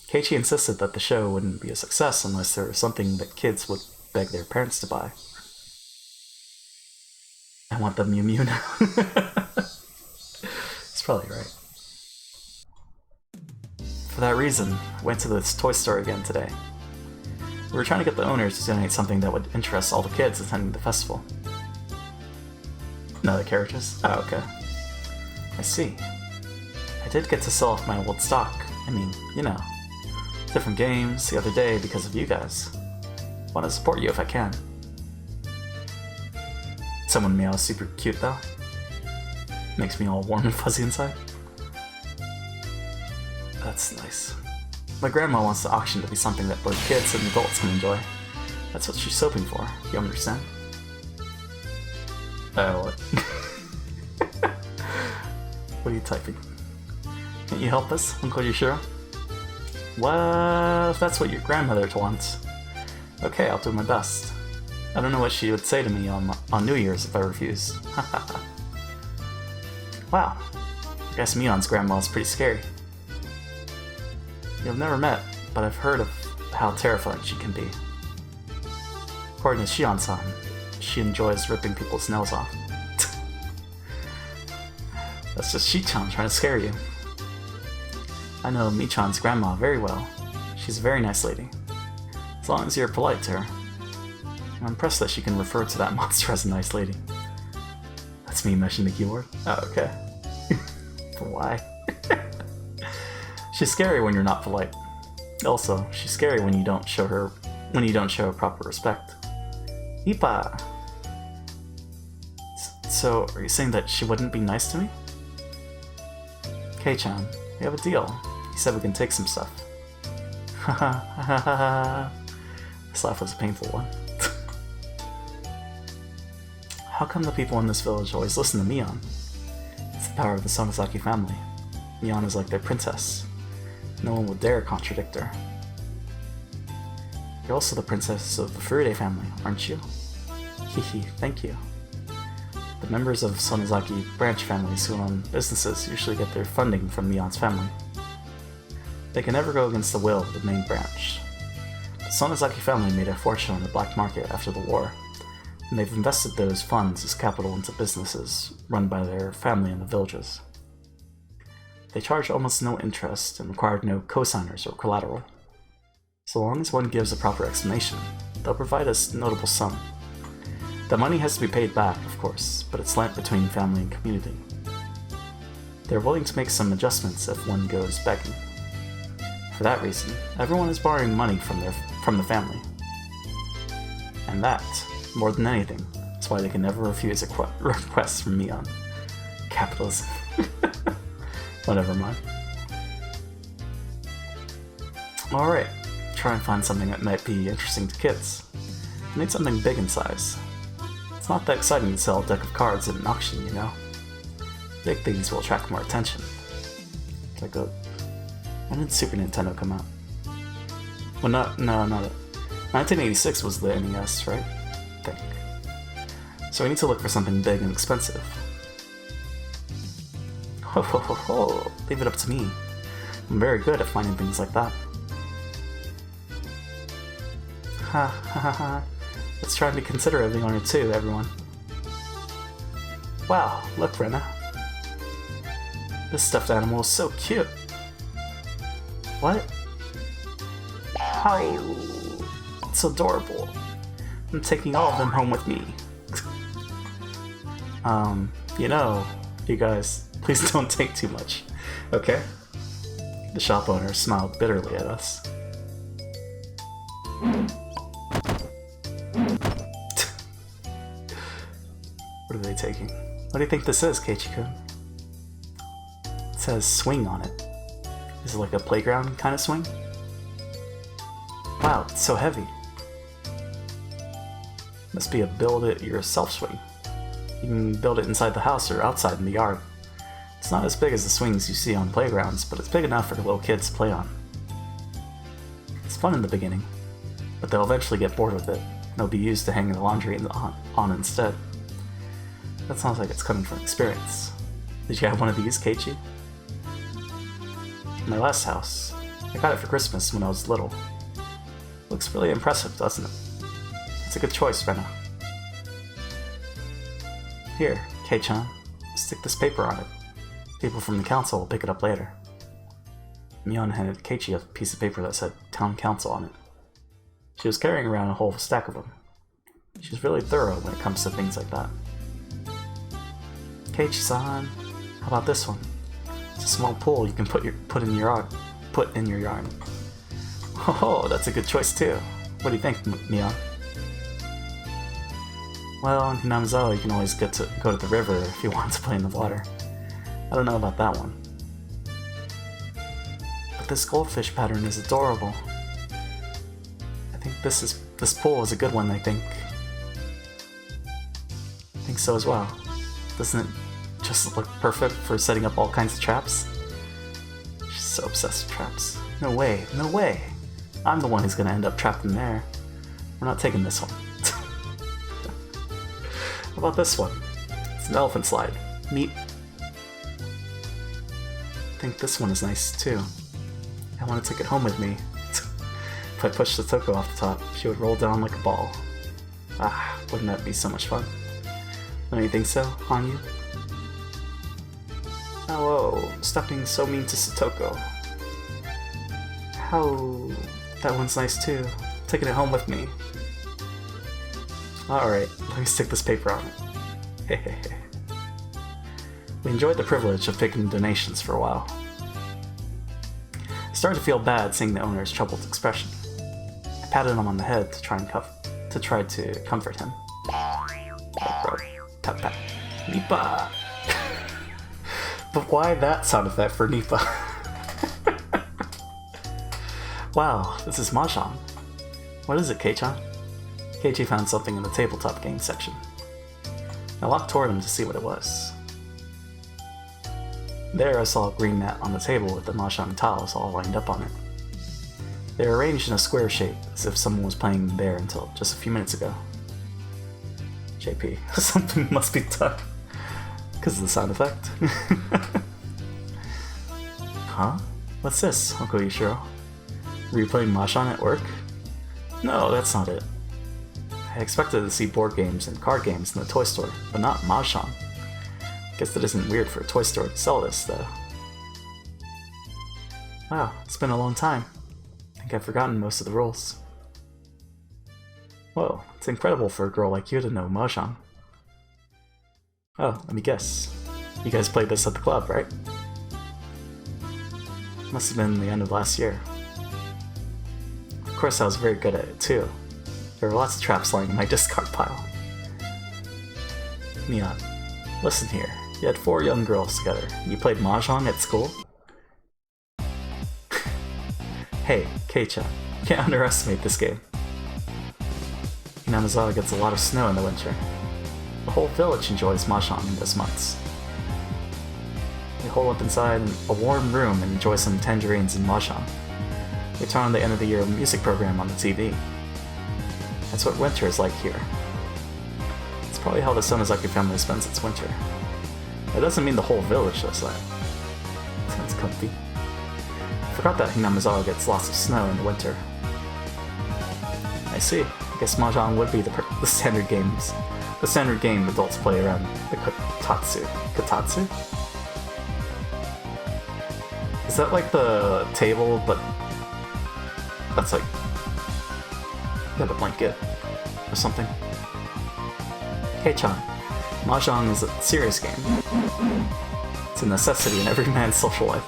Keiichi insisted that the show wouldn't be a success unless there was something that kids would beg their parents to buy. I want the Mew Mew now. He's probably right. For that reason, I went to this toy store again today. We were trying to get the owners to donate something that would interest all the kids attending the festival. No, the characters? Oh, okay. I see. I did get to sell off my old stock. I mean, you know, different games the other day because of you guys. Want to support you if I can. Someone meows super cute though. Makes me all warm and fuzzy inside. That's nice. My grandma wants the auction to be something that both kids and adults can enjoy. That's what she's hoping for, you understand? What? What are you typing? Can't you help us, Uncle Yushiro? Well, if that's what your grandmother wants. Okay, I'll do my best. I don't know what she would say to me on New Year's if I refused. Wow, I guess Mion's grandma is pretty scary. You've never met, but I've heard of how terrifying she can be. According to Shion-san, she enjoys ripping people's nails off. That's just Shi-chan trying to scare you. I know Mi-chan's grandma very well. She's a very nice lady. As long as you're polite to her. I'm impressed that she can refer to that monster as a nice lady. That's me meshing the keyboard? Oh, okay. Why? She's scary when you're not polite. Also, she's scary when you don't show her proper respect. Ipa! So, are you saying that she wouldn't be nice to me? Kei-chan, we have a deal. He said we can take some stuff. Haha. This laugh was a painful one. How come the people in this village always listen to Mion? It's the power of the Sonozaki family. Mion is like their princess. No one would dare contradict her. You're also the princess of the Furude family, aren't you? Hehe, thank you. The members of Sonozaki branch families who own businesses usually get their funding from Mion's family. They can never go against the will of the main branch. The Sonozaki family made a fortune on the black market after the war, and they've invested those funds as capital into businesses run by their family in the villages. They charge almost no interest and require no cosigners or collateral. So long as one gives a proper explanation, they'll provide a notable sum. The money has to be paid back, of course, but it's lent between family and community. They're willing to make some adjustments if one goes begging. For that reason, everyone is borrowing money from the family. And that, more than anything, is why they can never refuse a request from Mion. Capitalism. Whatever, mind. Alright, try and find something that might be interesting to kids. I need something big in size. It's not that exciting to sell a deck of cards at an auction, you know? Big things will attract more attention. Like when did Super Nintendo come out? Well, not 1986 was the NES, right? I think. So we need to look for something big and expensive. Ho ho ho ho, leave it up to me. I'm very good at finding things like that. Ha ha ha ha. Let's try to be considerate of the owner too, everyone. Wow, look, Rena. This stuffed animal is so cute. What? How? It's adorable. I'm taking all of them home with me. You know, you guys, please don't take too much, okay? The shop owner smiled bitterly at us. What are they taking? What do you think this is, Keiichi-kun? It says swing on it. Is it like a playground kind of swing? Wow, it's so heavy. Must be a build-it-yourself swing. You can build it inside the house or outside in the yard. It's not as big as the swings you see on playgrounds, but it's big enough for little kids to play on. It's fun in the beginning, but they'll eventually get bored with it, and it'll be used to hang the laundry on instead. That sounds like it's coming from experience. Did you have one of these, Keiichi? In my last house. I got it for Christmas when I was little. Looks really impressive, doesn't it? It's a good choice, Rena. Here, Kei-chan, stick this paper on it. People from the council will pick it up later. Mion handed Keiichi a piece of paper that said Town Council on it. She was carrying around a whole stack of them. She's really thorough when it comes to things like that. Keiichi-san, how about this one? It's a small pool you can put in your yard. Oh, that's a good choice too. What do you think, Mion? Well, in Hinamizawa you can always go to the river if you want to play in the water. I don't know about that one. But this goldfish pattern is adorable. I think this pool is a good one, I think. I think so as well. Doesn't it just look perfect for setting up all kinds of traps? She's so obsessed with traps. No way, no way! I'm the one who's gonna end up trapped in there. We're not taking this one. How about this one? It's an elephant slide. Neat. I think this one is nice too. I want to take it home with me. If I pushed the Toko off the top, she would roll down like a ball. Ah, wouldn't that be so much fun? Don't you think so, Hanyu? Oh, stop being so mean to Satoko. How... that one's nice too. Taking it home with me. Alright, let me stick this paper on it. Hehehe. We enjoyed the privilege of taking donations for a while. I started to feel bad seeing the owner's troubled expression. I patted him on the head to try to comfort him. Pat pat. Nipa! But why that sound effect for Nipa? Wow, this is Mahjong. What is it, Kei-chan? Keiichi found something in the tabletop game section. I walked toward him to see what it was. There I saw a green mat on the table with the Mahjong tiles all lined up on it. They were arranged in a square shape, as if someone was playing there until just a few minutes ago. JP, something must be done. Because of the sound effect. Huh? What's this, Uncle Yushiro? Were you playing Mahjong at work? No, that's not it. I expected to see board games and card games in the toy store, but not Mahjong. Guess that isn't weird for a toy store to sell this, though. Wow, it's been a long time. I think I've forgotten most of the rules. Whoa, it's incredible for a girl like you to know Mahjong. Oh, let me guess. You guys played this at the club, right? Must have been the end of last year. Of course I was very good at it, too. There were lots of traps lying in my discard pile. Mion, listen here. You had 4 young girls together, and you played Mahjong at school? Hey, Kei-chan, you can't underestimate this game. Hinamizawa gets a lot of snow in the winter. The whole village enjoys Mahjong in those months. We hole up inside a warm room and enjoy some tangerines and Mahjong. We turn on the end of the year music program on the TV. That's what winter is like here. It's probably how the Sonozaki family spends its winter. It doesn't mean the whole village does that. Sounds comfy. I forgot that Hinamizawa gets lots of snow in the winter. I see. I guess Mahjong would be the standard games a standard game adults play around the kotatsu. Kotatsu? Is that like the table, but that's like the blanket or something? Hey-chan, Mahjong is a serious game. It's a necessity in every man's social life.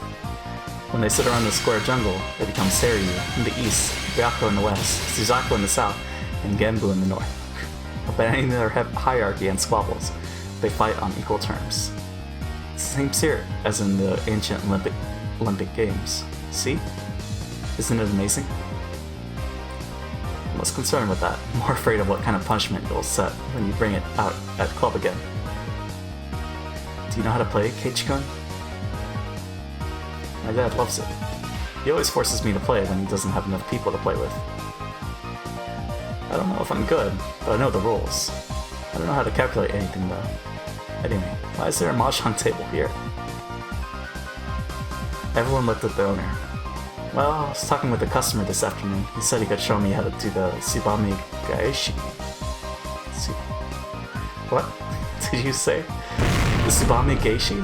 When they sit around the square jungle, they become Seiryu in the east, Ryako in the west, Suzaku in the south, and Genbu in the north. Abandoning their hierarchy and squabbles, they fight on equal terms. It's the same spirit as in the ancient Olympic Games. See? Isn't it amazing? I'm less concerned with that. I'm more afraid of what kind of punishment you'll set when you bring it out at club again. Do you know how to play, Keiichi-kun? My dad loves it. He always forces me to play when he doesn't have enough people to play with. I don't know if I'm good, but I know the rules. I don't know how to calculate anything though. Anyway, why is there a mahjong table here? Everyone looked at the owner. Well, I was talking with the customer this afternoon. He said he could show me how to do the Tsubame Gaishi. What did you say? The Tsubame Gaishi?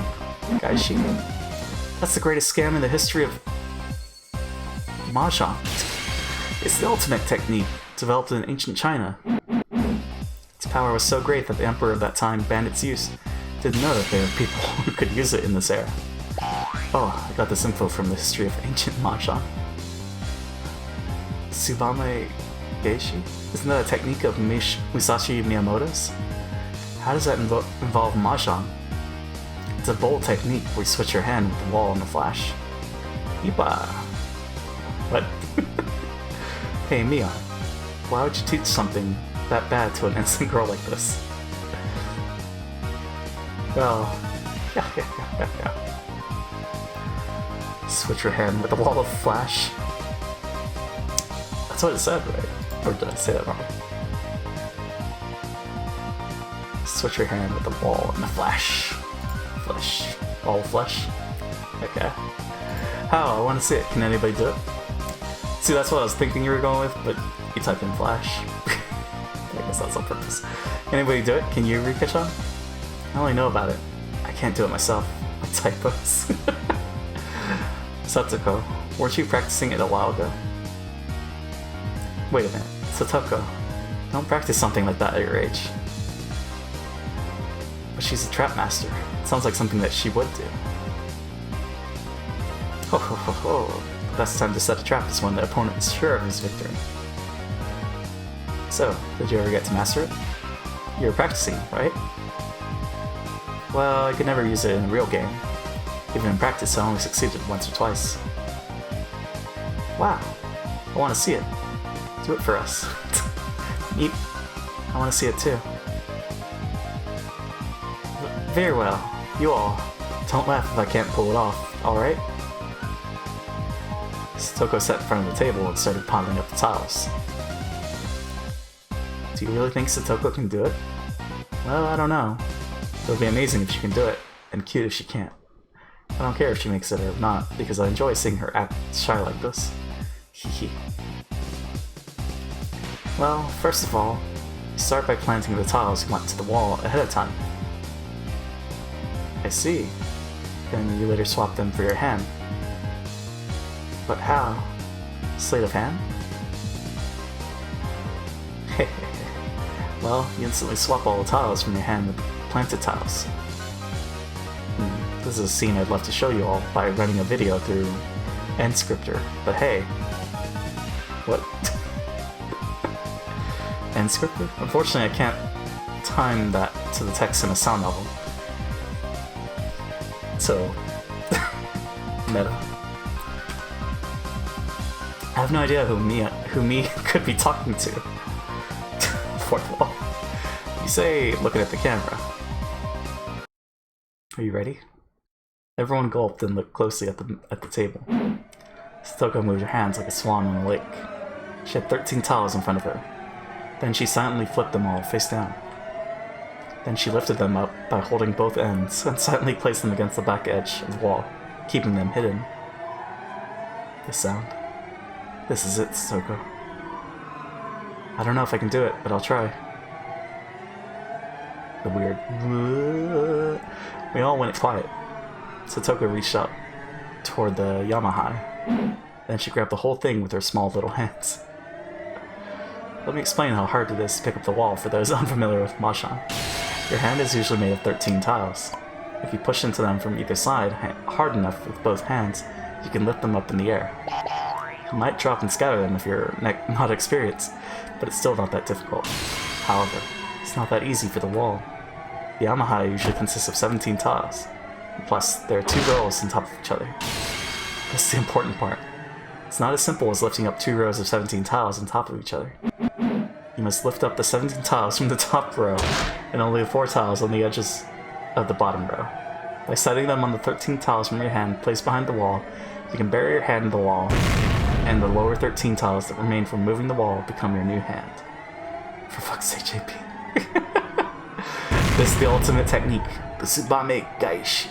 Gaishi? That's the greatest scam in the history of mahjong. It's the ultimate technique, developed in ancient China. Its power was so great that the emperor of that time banned its use. Didn't know that there were people who could use it in this era. Oh, I got this info from the history of ancient mahjong. Tsubame Gaishi? Isn't that a technique of Musashi Miyamoto's? How does that involve mahjong? It's a bold technique where you switch your hand with the wall in a flash. Ipa! What? Hey, Mion. Why would you teach something that bad to an innocent girl like this? Well, yeah. Switch your hand with the wall of flash. That's what it said, right? Or did I say that wrong? Switch your hand with the wall and the flash. Flesh. All flesh? Okay. How? I want to see it. Can anybody do it? See, that's what I was thinking you were going with, but you typed in flash. I guess that's on purpose. Anybody do it? Can you, Rika-chan? I only know about it. I can't do it myself. My typos. Satoko, weren't you practicing it a while ago? Wait a minute. Satoko, don't practice something like that at your age. But she's a trap master. It sounds like something that she would do. Ho ho ho ho. The best time to set a trap is when the opponent is sure of his victory. So, did you ever get to master it? You were practicing, right? Well, I could never use it in a real game. Even in practice, I only succeeded once or twice. Wow. I want to see it. Do it for us. Neat. I want to see it too. Very well. You all. Don't laugh if I can't pull it off, alright? Satoko sat in front of the table and started piling up the tiles. Do you really think Satoko can do it? Well, I don't know. It'll be amazing if she can do it, and cute if she can't. I don't care if she makes it or not, because I enjoy seeing her act shy like this. Hehe. Well, first of all, you start by planting the tiles you want to the wall ahead of time. I see. Then you later swap them for your hand. But how? Sleight of hand? Well, you instantly swap all the tiles from your hand with planted tiles. This is a scene I'd love to show you all by running a video through Enscriptor, but hey. What? Enscriptor? Unfortunately, I can't time that to the text in a sound novel. So, meta. I have no idea who me could be talking to. Fourth wall. You say looking at the camera. Are you ready? Everyone gulped and looked closely at the table. Satoko moved her hands like a swan on a lake. She had 13 tiles in front of her. Then she silently flipped them all face down. Then she lifted them up by holding both ends and silently placed them against the back edge of the wall, keeping them hidden. The sound. This is it, Satoko. I don't know if I can do it, but I'll try. the weird... We all went quiet. Satoko reached up toward the Yamahai. Then she grabbed the whole thing with her small little hands. Let me explain how hard it is to pick up the wall for those unfamiliar with Mahjong. Your hand is usually made of 13 tiles. If you push into them from either side hard enough with both hands, you can lift them up in the air. You might drop and scatter them if you're not experienced, but it's still not that difficult. However, it's not that easy for the wall. The Yamahai usually consists of 17 tiles. Plus, there are 2 rows on top of each other. This is the important part. It's not as simple as lifting up 2 rows of 17 tiles on top of each other. You must lift up the 17 tiles from the top row, and only the 4 tiles on the edges of the bottom row. By setting them on the 13 tiles from your hand placed behind the wall, you can bury your hand in the wall, and the lower 13 tiles that remain from moving the wall become your new hand. For fuck's sake, JP. This is the ultimate technique, the Tsubame Geishi.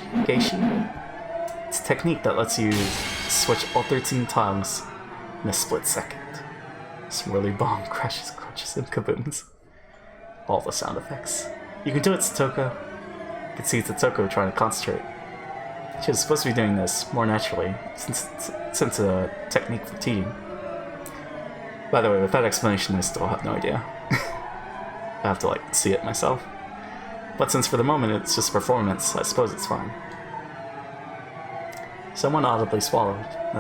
It's a technique that lets you switch all 13 tiles in a split second. Swirly bomb, crashes, crunches, and kabooms. All the sound effects. You can do it, Satoko. You can see Satoko trying to concentrate. She was supposed to be doing this more naturally, since it's a technique for teaching. By the way, with that explanation, I still have no idea. I have to, see it myself. But since for the moment it's just performance, I suppose it's fine. Someone audibly swallowed, and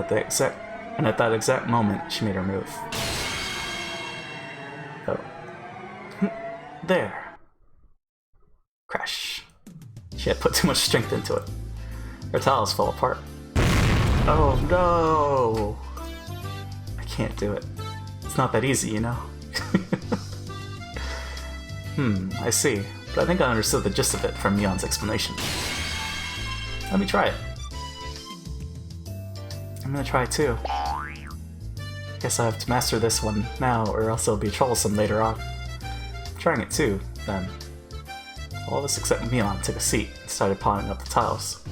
at that exact moment, she made her move. Oh. There. Crash. She had put too much strength into it. Her tiles fell apart. Oh no! I can't do it. It's not that easy, you know? I see. But I think I understood the gist of it from Mion's explanation. Let me try it. I'm gonna try it too. Guess I have to master this one now, or else it'll be troublesome later on. I'm trying it too, then. All of us except Mion took a seat and started piling up the tiles.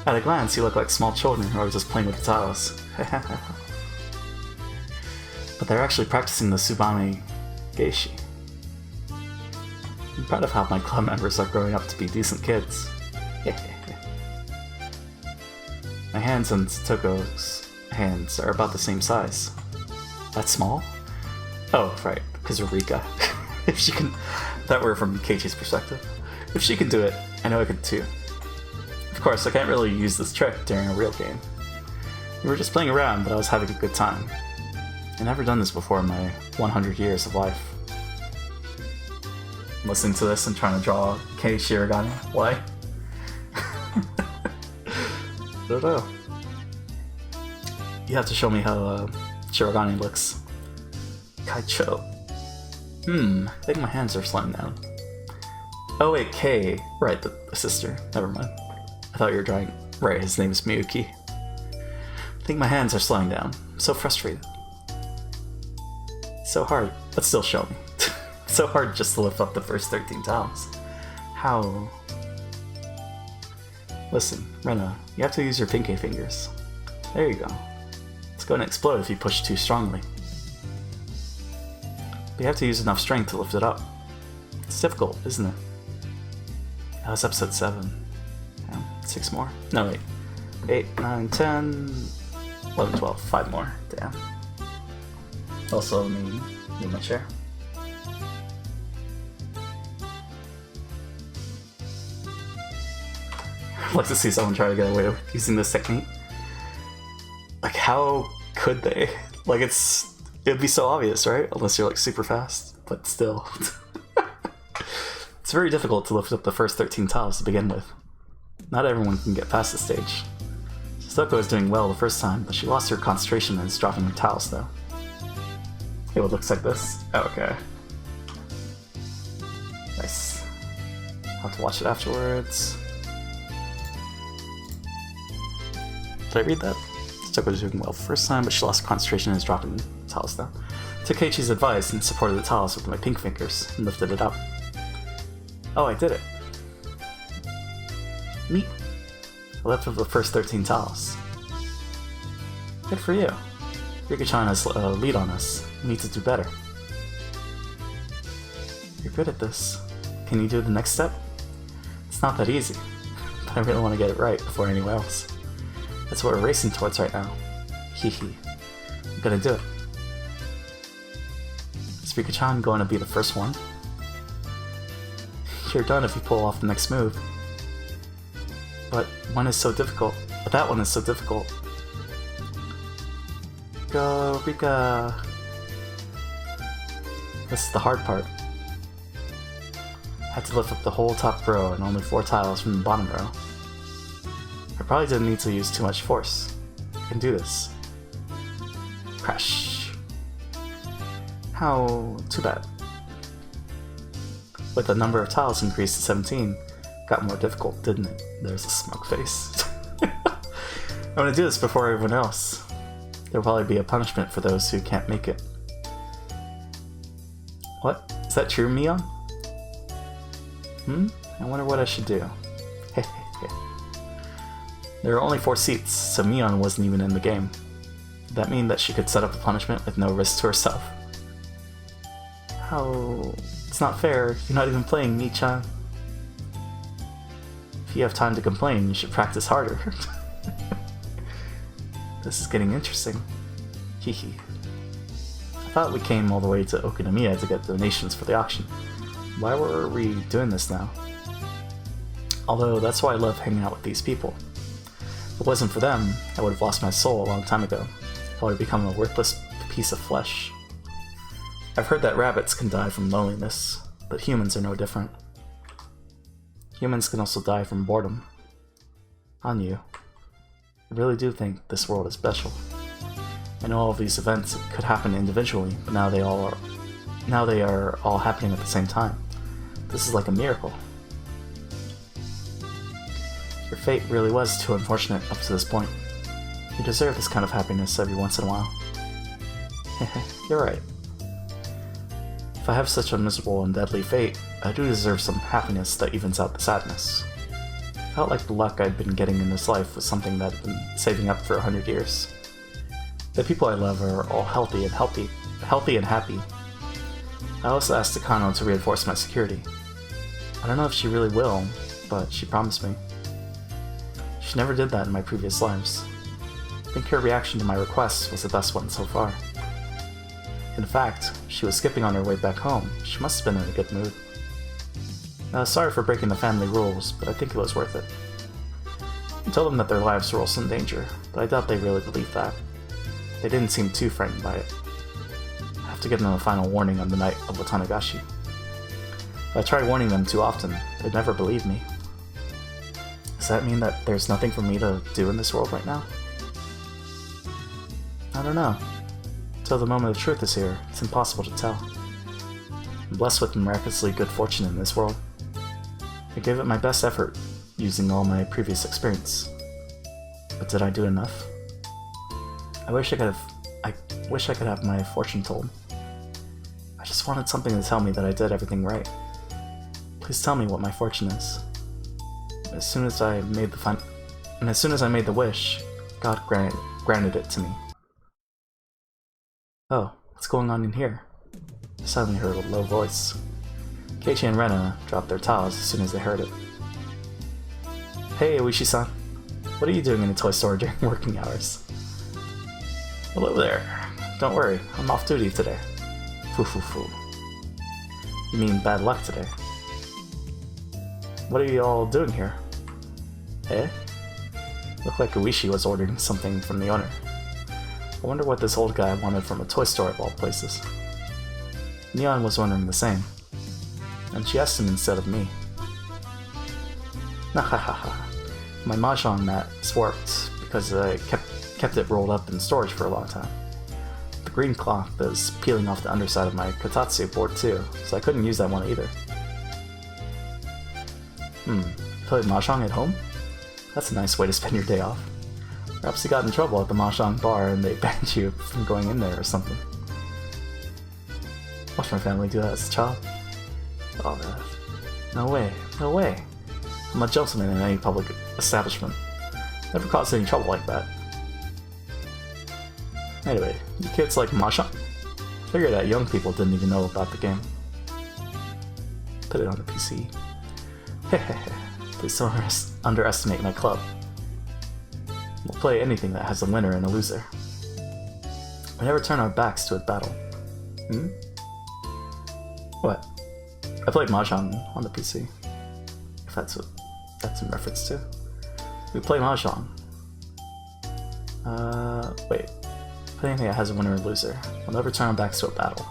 At a glance, you look like small children who are just playing with the tiles. But they're actually practicing the Tsubame Geishi. I'm proud of how my club members are growing up to be decent kids. My hands and Satoko's hands are about the same size. That's small? Oh, right, because Eureka. If she can... That were from Keiichi's perspective. If she can do it, I know I could too. Of course, I can't really use this trick during a real game. We were just playing around, but I was having a good time. I've never done this before in my 100 years of life. I'm listening to this and trying to draw Kei Shirogane. Why? I don't know. You have to show me how Shirogane looks. Kaicho. I think my hands are slowing down. Oh wait, Kei. Right, the sister. Never mind. I thought you were drawing... Right, his name is Miyuki. I think my hands are slowing down. I'm so frustrated. So hard, but still show me. So hard just to lift up the first 13 tiles. How? Listen, Rena, you have to use your pinky fingers. There you go. It's going to explode if you push too strongly. But you have to use enough strength to lift it up. It's difficult, isn't it? That was episode 7. Yeah, 6 more? No, wait. 8, 9, 10, 11, 12. 5 more. Damn. Also, let me move my chair. I'd like to see someone try to get away with using this technique. Like, how could they? Like, it'd be so obvious, right? Unless you're, super fast. But still. It's very difficult to lift up the first 13 tiles to begin with. Not everyone can get past this stage. Satoko is doing well the first time, but she lost her concentration and is dropping her tiles, though. It looks like this. Oh, okay. Nice. I'll have to watch it afterwards. Did I read that? Satoko was doing well the first time, but she lost concentration and is dropping tiles down. Took Keiichi's advice and supported the tiles with my pink fingers and lifted it up. Oh, I did it. Neat. I lifted up the first 13 tiles. Good for you. Rika-chan has a lead on us. We need to do better. You're good at this. Can you do the next step? It's not that easy, but I really want to get it right before anyone else. That's what we're racing towards right now. Hehe. I'm gonna do it. Is Rika-chan going to be the first one? You're done if you pull off the next move. But one is so difficult. But that one is so difficult. Go, Rika! This is the hard part. I had to lift up the whole top row and only 4 tiles from the bottom row. I probably didn't need to use too much force. I can do this. Crash. How too bad. With the number of tiles increased to 17, it got more difficult, didn't it? There's a smug face. I'm gonna do this before everyone else. There'll probably be a punishment for those who can't make it. What? Is that true, Mion? I wonder what I should do. There are only 4 seats, so Mion wasn't even in the game. Did that mean that she could set up a punishment with no risk to herself? How... It's not fair. You're not even playing, Mi-chan. If you have time to complain, you should practice harder. This is getting interesting. Hehe. I thought we came all the way to Okinomiya to get donations for the auction. Why were we doing this now? Although, that's why I love hanging out with these people. If it wasn't for them, I would have lost my soul a long time ago. I would have become a worthless piece of flesh. I've heard that rabbits can die from loneliness, but humans are no different. Humans can also die from boredom. On you. I really do think this world is special. I know all of these events could happen individually, but now they are all happening at the same time. This is like a miracle. Your fate really was too unfortunate up to this point. You deserve this kind of happiness every once in a while. You're right. If I have such a miserable and deadly fate, I do deserve some happiness that evens out the sadness. I felt like the luck I'd been getting in this life was something that I'd been saving up for 100 years. The people I love are all healthy and happy. I also asked Takano to reinforce my security. I don't know if she really will, but she promised me. She never did that in my previous lives. I think her reaction to my request was the best one so far. In fact, she was skipping on her way back home. She must have been in a good mood. Sorry for breaking the family rules, but I think it was worth it. I told them that their lives were also in danger, but I doubt they really believed that. They didn't seem too frightened by it. I have to give them a final warning on the night of Watanagashi. If I try warning them too often, they'd never believe me. Does that mean that there's nothing for me to do in this world right now? I don't know. Until the moment of truth is here, it's impossible to tell. I'm blessed with miraculously good fortune in this world. I gave it my best effort, using all my previous experience. But did I do enough? I wish I could have my fortune told. I just wanted something to tell me that I did everything right. Please tell me what my fortune is. As soon as I made the wish, God granted it to me. Oh, what's going on in here? I suddenly heard a low voice. Keiichi and Rena dropped their tiles as soon as they heard it. Hey, Oishi-san. What are you doing in a toy store during working hours? Hello there. Don't worry, I'm off duty today. Foo. You mean bad luck today? What are you all doing here? Eh? Looked like Oishi was ordering something from the owner. I wonder what this old guy wanted from a toy store of all places. Neon was wondering the same, and she asked him instead of me. Nahahaha. My mahjong mat is warped because I kept it rolled up in storage for a long time. The green cloth is peeling off the underside of my kotatsu board too, so I couldn't use that one either. Play mahjong at home? That's a nice way to spend your day off. Perhaps you got in trouble at the mahjong bar and they banned you from going in there or something. Watched my family do that as a child. Oh man. No way. I'm a gentleman in any public establishment. Never caused any trouble like that. Anyway, you kids like mahjong? Figured that young people didn't even know about the game. Put it on the PC. Please don't underestimate my club. We'll play anything that has a winner and a loser. We never turn our backs to a battle. Hmm? What? I played Mahjong on the PC. If that's what that's in reference to. We play Mahjong. Wait. Play anything that has a winner and loser. We'll never turn our backs to a battle.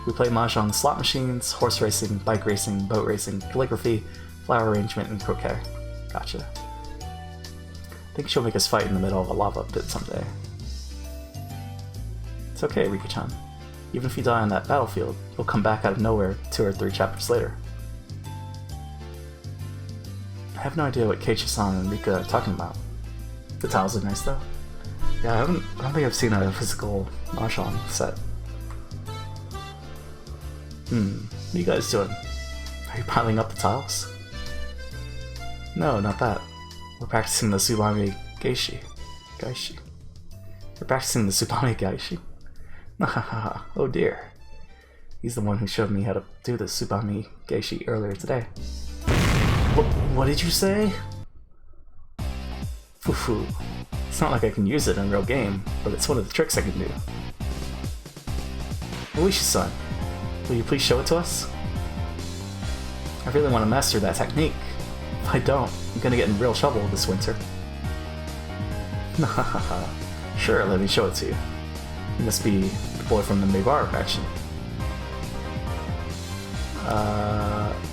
We play Mahjong slot machines, horse racing, bike racing, boat racing, calligraphy, flower arrangement, and croquet. Gotcha. I think she'll make us fight in the middle of a lava pit someday. It's okay, Rika-chan. Even if you die on that battlefield, you'll come back out of nowhere 2 or 3 chapters later. I have no idea what Ch.7 and Rika are talking about. The tiles are nice though. Yeah, I don't think I've seen a physical Mahjong set. What are you guys doing? Are you piling up the tiles? No, not that. We're practicing the Tsubame Gaishi. We're practicing the Tsubame Gaishi? Oh dear. He's the one who showed me how to do the Tsubame Gaishi earlier today. What did you say? Foo-foo. It's not like I can use it in a real game, but it's one of the tricks I can do. Oishi-san, will you please show it to us? I really want to master that technique. If I don't, I'm gonna get in real trouble this winter. Sure, let me show it to you. You must be the boy from the Megara faction.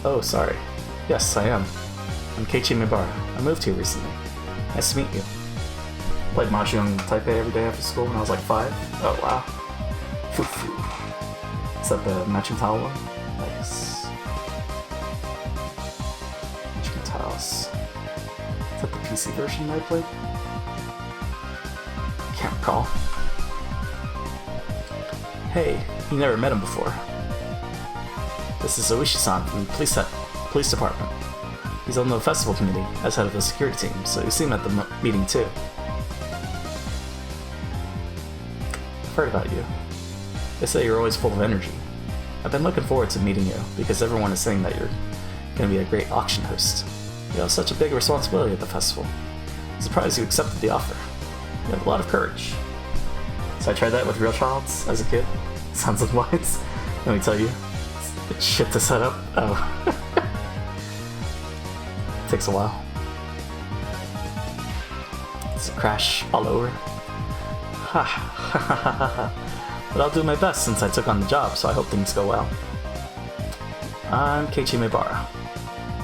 Oh, sorry. Yes, I am. I'm Keiichi Mibara. I moved here recently. Nice to meet you. Played Mahjong in Taipei every day after school when I was like 5. Oh, wow. Is that the matching tile one? Nice. Matching tiles. Is that the PC version I played? Can't recall. Hey, you never met him before. This is Oishi-san from the police department. He's on the festival committee as head of the security team, so you see him at the meeting too. I've heard about you. They say you're always full of energy. I've been looking forward to meeting you because everyone is saying that you're going to be a great auction host. You have such a big responsibility at the festival. I'm surprised you accepted the offer. You have a lot of courage. So I tried that with real childs as a kid. Sounds unwise. Let me tell you, it's shit to set up. Oh. Takes a while. It's a crash all over. But I'll do my best since I took on the job, so I hope things go well. I'm Keiichi Mibara.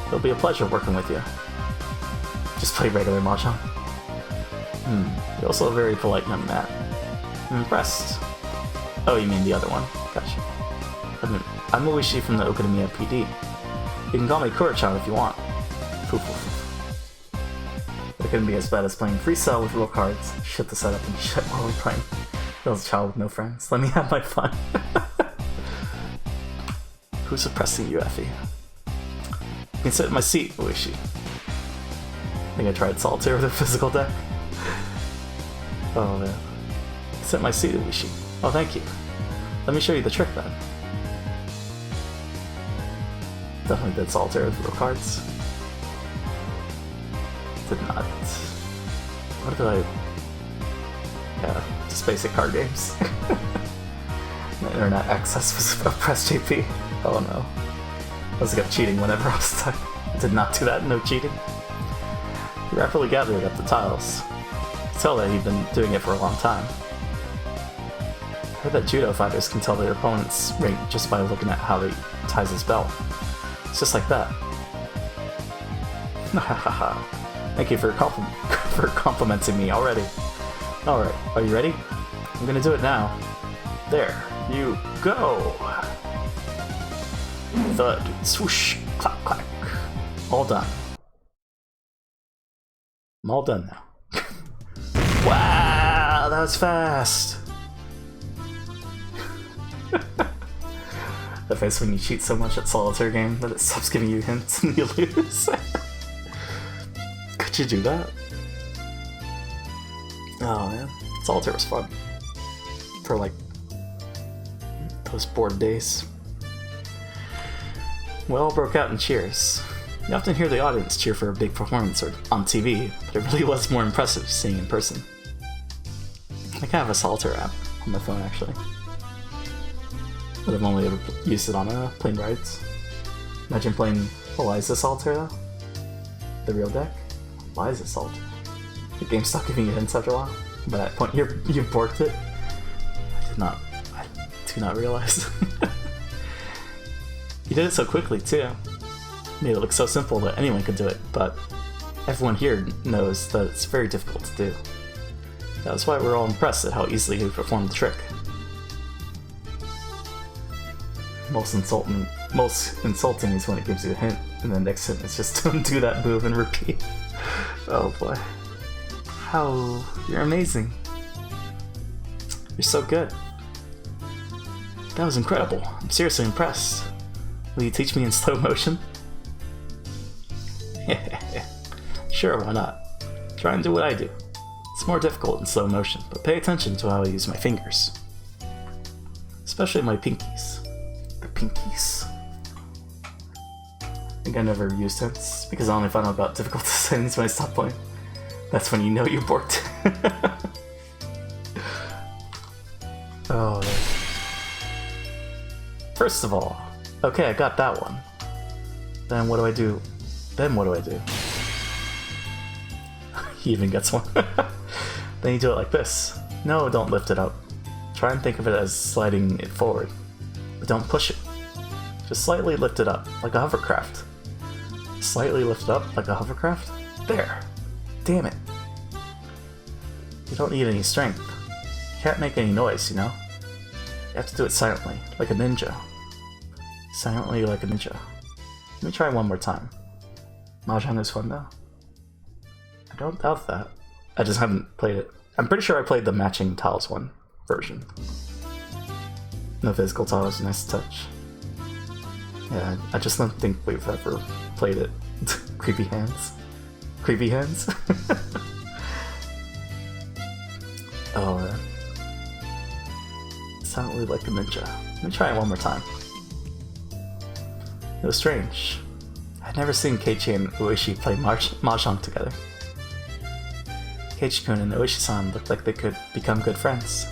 It'll be a pleasure working with you. Just play regular Mahjong. You're also a very polite young man. I'm impressed. Oh, you mean the other one. Gotcha. I'm Oishi from the Okadamiya PD. You can call me Kura-chan if you want. It couldn't be as bad as playing freestyle with real cards. Shit to set up and shit while we're playing. I was a child with no friends. Let me have my fun. Who's suppressing you, Effie? You can sit in my seat, Oishi. I think I tried solitaire with a physical deck. Oh man. Sit in my seat, Oishi. Oh, thank you. Let me show you the trick then. Definitely did solitaire with real cards. Did not. What did I... Yeah, just basic card games. My internet access was press JP. Oh no. I was cheating whenever I was stuck. I did not do that, no cheating. He rapidly gathered up the tiles. You can tell that he'd been doing it for a long time. I heard that judo fighters can tell their opponent's rank just by looking at how he ties his belt. It's just like that. Thank you for complimenting me already. Alright, are you ready? I'm gonna do it now. There, you go! Thud, swoosh, clack, clack. All done. I'm all done now. Wow, that was fast! The face when you cheat so much at solitaire game that it stops giving you hints and you lose. Could you do that? Oh man, solitaire was fun. For like those bored days. We all broke out in cheers. You often hear the audience cheer for a big performance or on TV, but it really was more impressive seeing in person. I kind of have a Solitaire app on my phone, actually. But I've only ever used it on plane rides. Imagine playing Eliza Solitaire, though. The real deck? Eliza Solitaire. The game stopped giving you hints after a while. By that point, you've borked it. I do not realize. You did it so quickly, too. Made it look so simple that anyone could do it, but everyone here knows that it's very difficult to do. That's why we're all impressed at how easily he performed the trick. Most insulting is when it gives you a hint, and the next hint is just don't do that move and repeat. Oh boy. How... You're amazing. You're so good. That was incredible. I'm seriously impressed. Will you teach me in slow motion? Sure, why not? Try and do what I do. It's more difficult in slow motion, but pay attention to how I use my fingers. Especially my pinkies. The pinkies. I think I never used hints, because I only found out about difficult settings when I stopped playing. That's when you know you borked. Oh. First of all, okay, I got that one. Then what do I do? He even gets one. Then you do it like this. No, don't lift it up. Try and think of it as sliding it forward. But don't push it. Just slightly lift it up, like a hovercraft. Slightly lift it up, like a hovercraft? There! Damn it. You don't need any strength. You can't make any noise, you know? You have to do it silently, like a ninja. Silently like a ninja. Let me try one more time. Mahjong is fun though. I don't doubt that. I just haven't played it. I'm pretty sure I played the matching tiles one version. No physical tiles, nice touch. Yeah, I just don't think we've ever played it. Creepy hands. Creepy hands? Oh, man. Silently like a ninja. Let me try it one more time. It was strange. I'd never seen Keiichi and Ueshi play Mahjong together. Keiichi-kun and Ueshi-san looked like they could become good friends.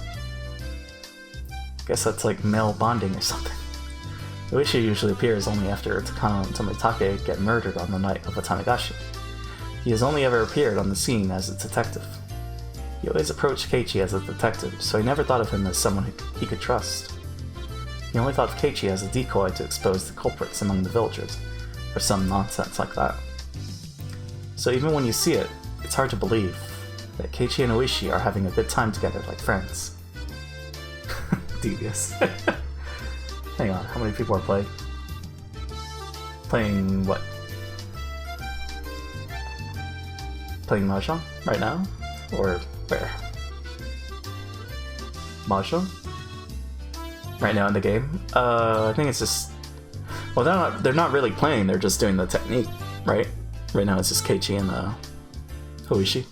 Guess that's like male bonding or something. Ueshi usually appears only after Takano and Tomitake get murdered on the night of a Tanagashi. He has only ever appeared on the scene as a detective. He always approached Keiichi as a detective, so he never thought of him as someone he could trust. He only thought of Keiichi as a decoy to expose the culprits among the villagers, or some nonsense like that. So even when you see it, it's hard to believe that Keiichi and Ueshi are having a good time together like friends. Devious. Hang on, how many people are playing? Playing what? Playing Mahjong right now? Or where? Mahjong? Right now in the game? I think it's just... Well, they're not really playing, they're just doing the technique, right? Right now it's just Keiichi and Ueshi.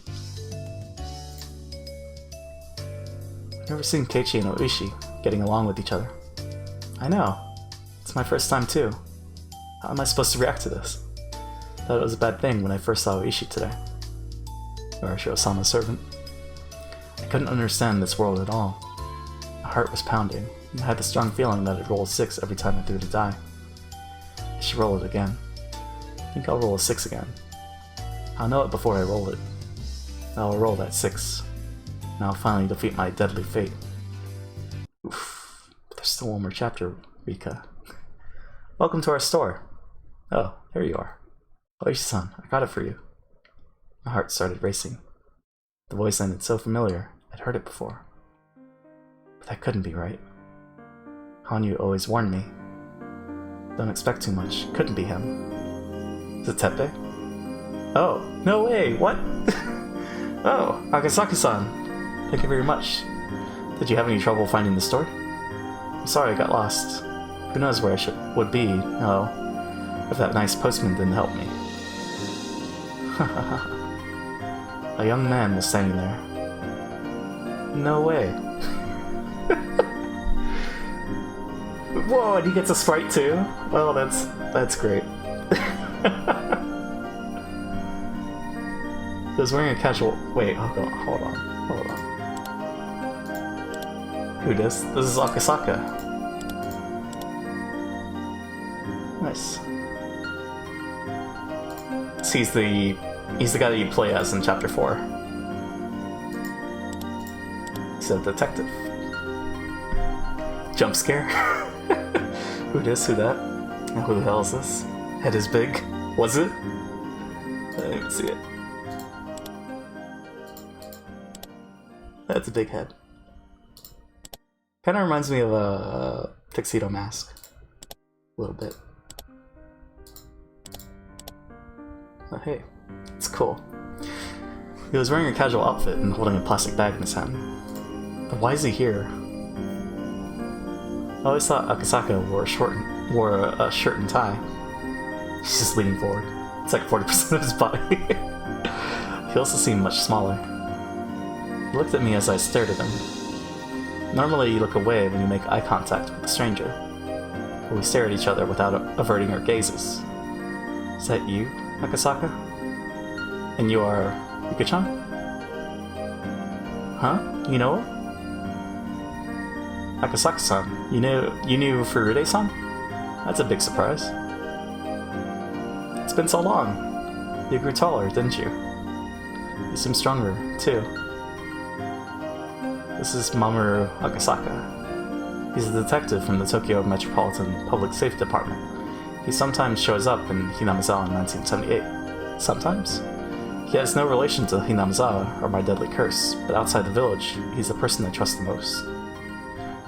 I've never seen Keiichi and Ueshi getting along with each other. I know. It's my first time too. How am I supposed to react to this? Thought it was a bad thing when I first saw Ueshi today. Or Shiro-sama's servant. I couldn't understand this world at all. My heart was pounding, and I had the strong feeling that it rolled 6 every time I threw the die. I should roll it again. I think I'll roll a 6 again. I'll know it before I roll it. I'll roll that 6. And I'll finally defeat my deadly fate. Oof. But there's still one more chapter, Rika. Welcome to our store. Oh, there you are. Oishi-san, I got it for you. My heart started racing. The voice sounded so familiar, I'd heard it before. But that couldn't be right. Hanyu always warned me. Don't expect too much. Couldn't be him. Is it Teppei? Oh, no way! What? Oh, Agasaki-san! Thank you very much. Did you have any trouble finding the store? I'm sorry I got lost. Who knows where I would be, if that nice postman didn't help me. A young man was standing there. No way. Whoa, and he gets a sprite too? Well, that's That's great. He was wearing a casual... Wait, hold on. Who this? This is Akasaka. Nice. So he's the guy that you play as in Chapter 4. He's a detective. Jump scare. Who this? Who that? Who the hell is this? Head is big. Was it? I didn't even see it. That's a big head. Kind of reminds me of a Tuxedo Mask. A little bit. Oh, hey. It's cool. He was wearing a casual outfit and holding a plastic bag in his hand. But why is he here? I always thought Akasaka wore a shirt and tie. He's just leaning forward. It's like 40% of his body. He also seemed much smaller. He looked at me as I stared at him. Normally you look away when you make eye contact with a stranger, but we stare at each other without averting our gazes. Is that you, Akasaka? And you are Yuka-chan? Huh? You know her? Akasaka-san, you knew Furude-san? That's a big surprise. It's been so long. You grew taller, didn't you? You seem stronger, too. This is Mamoru Akasaka. He's a detective from the Tokyo Metropolitan Public Safety Department. He sometimes shows up in Hinamizawa in 1978. Sometimes? He has no relation to Hinamizawa or my deadly curse, but outside the village, he's the person I trust the most.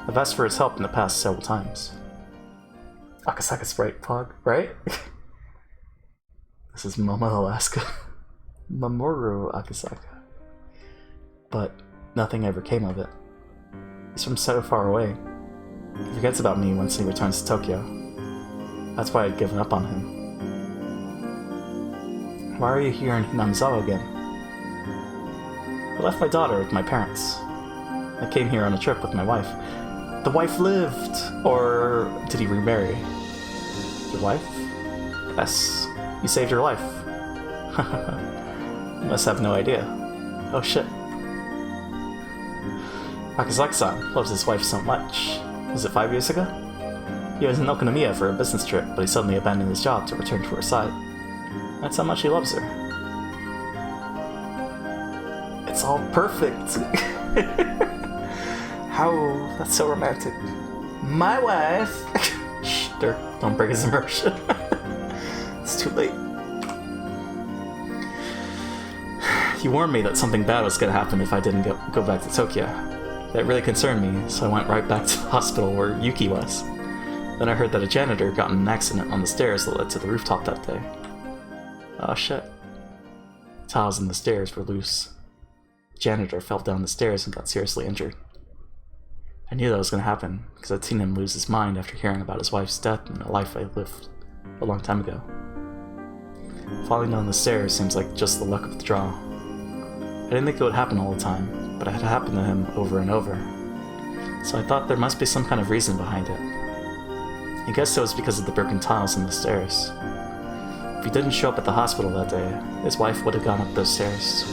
I've asked for his help in the past several times. Akasaka's right, Pog, right? This is Momo Alaska. Mamoru Akasaka. But nothing ever came of it. He's from so far away. He forgets about me once he returns to Tokyo. That's why I'd given up on him. Why are you here in Hinamizawa again? I left my daughter with my parents. I came here on a trip with my wife. The wife lived! Or did he remarry? Your wife? Yes. You saved her life. You must have no idea. Oh shit. Akasaka-san loves his wife so much. Was it 5 years ago? He was in Okonomiya for a business trip, but he suddenly abandoned his job to return to her side. That's how much he loves her. It's all perfect! How? That's so romantic. My wife! Shh, don't break his immersion. It's too late. You warned me that something bad was going to happen if I didn't go back to Tokyo. That really concerned me, so I went right back to the hospital where Yuki was. Then I heard that a janitor got in an accident on the stairs that led to the rooftop that day. Oh shit. The tiles in the stairs were loose. The janitor fell down the stairs and got seriously injured. I knew that was going to happen, because I'd seen him lose his mind after hearing about his wife's death and a life I lived a long time ago. Falling down the stairs seems like just the luck of the draw. I didn't think it would happen all the time, but it had happened to him over and over. So I thought there must be some kind of reason behind it. I guess it was because of the broken tiles in the stairs. If he didn't show up at the hospital that day, his wife would have gone up those stairs.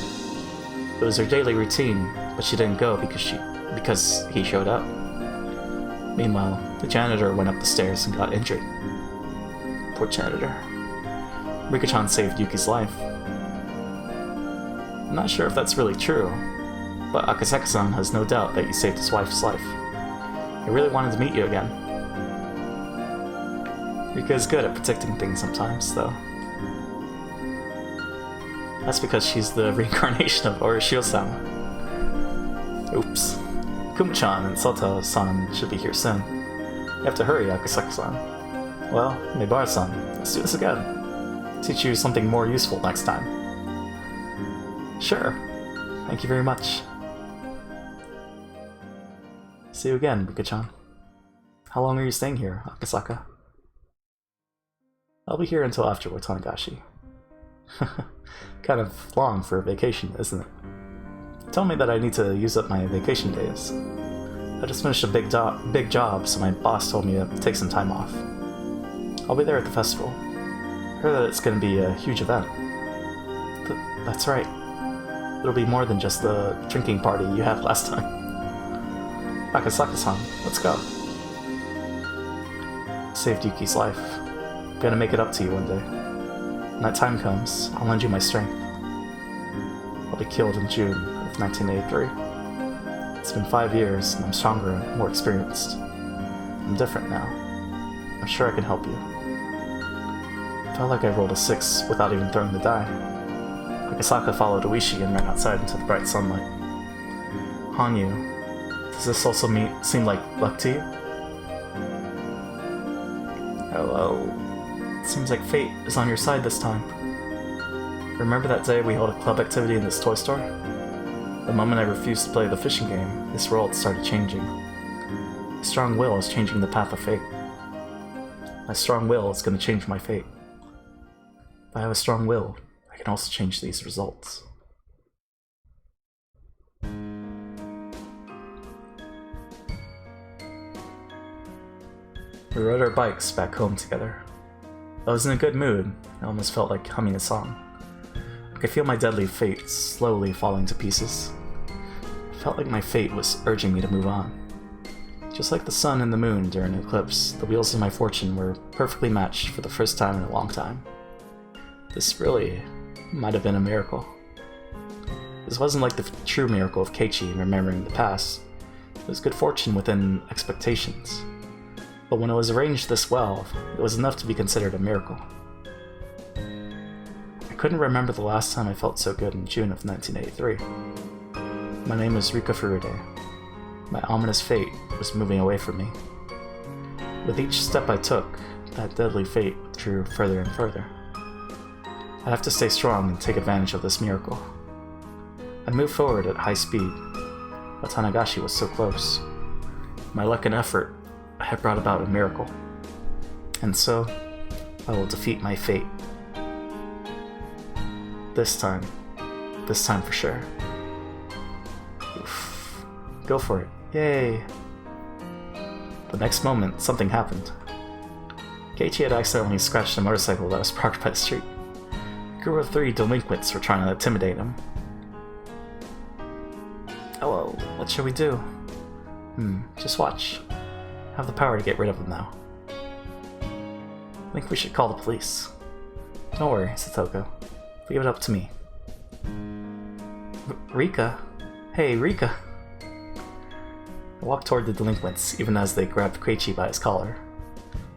It was her daily routine, but she didn't go because he showed up. Meanwhile, the janitor went up the stairs and got injured. Poor janitor. Rika-chan saved Yuki's life. I'm not sure if that's really true, but Akasaka-san has no doubt that you saved his wife's life. I really wanted to meet you again. Rika is good at predicting things sometimes, though. That's because she's the reincarnation of Orishio-sama. Oops. Kuma-chan and Soto-san should be here soon. You have to hurry, Akasaka-san. Well, Mibara-san, let's do this again. Teach you something more useful next time. Sure. Thank you very much. See you again, Rika-chan. How long are you staying here, Akasaka? I'll be here until after Watanagashi. Kind of long for a vacation, isn't it? Tell me that I need to use up my vacation days. I just finished a big job, so my boss told me to take some time off. I'll be there at the festival. Heard that it's going to be a huge event. That's right. It'll be more than just the drinking party you had last time. Akasaka-san, let's go. Saved Yuki's life. Gonna make it up to you one day. When that time comes, I'll lend you my strength. I'll be killed in June of 1983. It's been 5 years, and I'm stronger and more experienced. I'm different now. I'm sure I can help you. Felt like I rolled a 6 without even throwing the die. Akasaka followed Oishi and ran outside into the bright sunlight. Hanyu, does this also seem like luck to you? Oh, it seems like fate is on your side this time. Remember that day we held a club activity in this toy store? The moment I refused to play the fishing game, this world started changing. My strong will is changing the path of fate. My strong will is going to change my fate. If I have a strong will, I can also change these results. We rode our bikes back home together. I was in a good mood. I almost felt like humming a song. I could feel my deadly fate slowly falling to pieces. I felt like my fate was urging me to move on. Just like the sun and the moon during an eclipse, the wheels of my fortune were perfectly matched for the first time in a long time. This really might have been a miracle. This wasn't like the true miracle of Keiichi remembering the past. It was good fortune within expectations. But when it was arranged this well, it was enough to be considered a miracle. I couldn't remember the last time I felt so good in June of 1983. My name is Rika Furude. My ominous fate was moving away from me. With each step I took, that deadly fate drew further and further. I have to stay strong and take advantage of this miracle. I moved forward at high speed, but Tanagashi was so close. My luck and effort had brought about a miracle. And so, I will defeat my fate. This time for sure. Oof. Go for it. Yay! The next moment, something happened. Keiichi had accidentally scratched a motorcycle that was parked by the street. A group of 3 delinquents were trying to intimidate him. Oh, well, what should we do? Just watch. I have the power to get rid of them now. I think we should call the police. Don't worry, Satoko. Leave it up to me. Rika? Hey, Rika! I walked toward the delinquents, even as they grabbed Keiichi by his collar.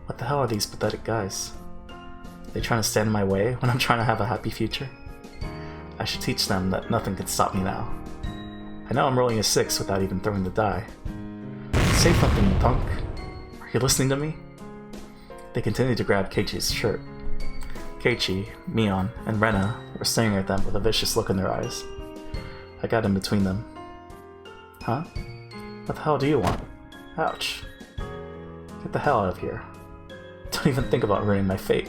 What the hell are these pathetic guys? Are they trying to stand in my way when I'm trying to have a happy future? I should teach them that nothing can stop me now. I know I'm rolling a 6 without even throwing the die. Say something, you punk. Are you listening to me? They continued to grab Keiichi's shirt. Keiichi, Mion, and Rena were staring at them with a vicious look in their eyes. I got in between them. Huh? What the hell do you want? Ouch. Get the hell out of here. Don't even think about ruining my fate.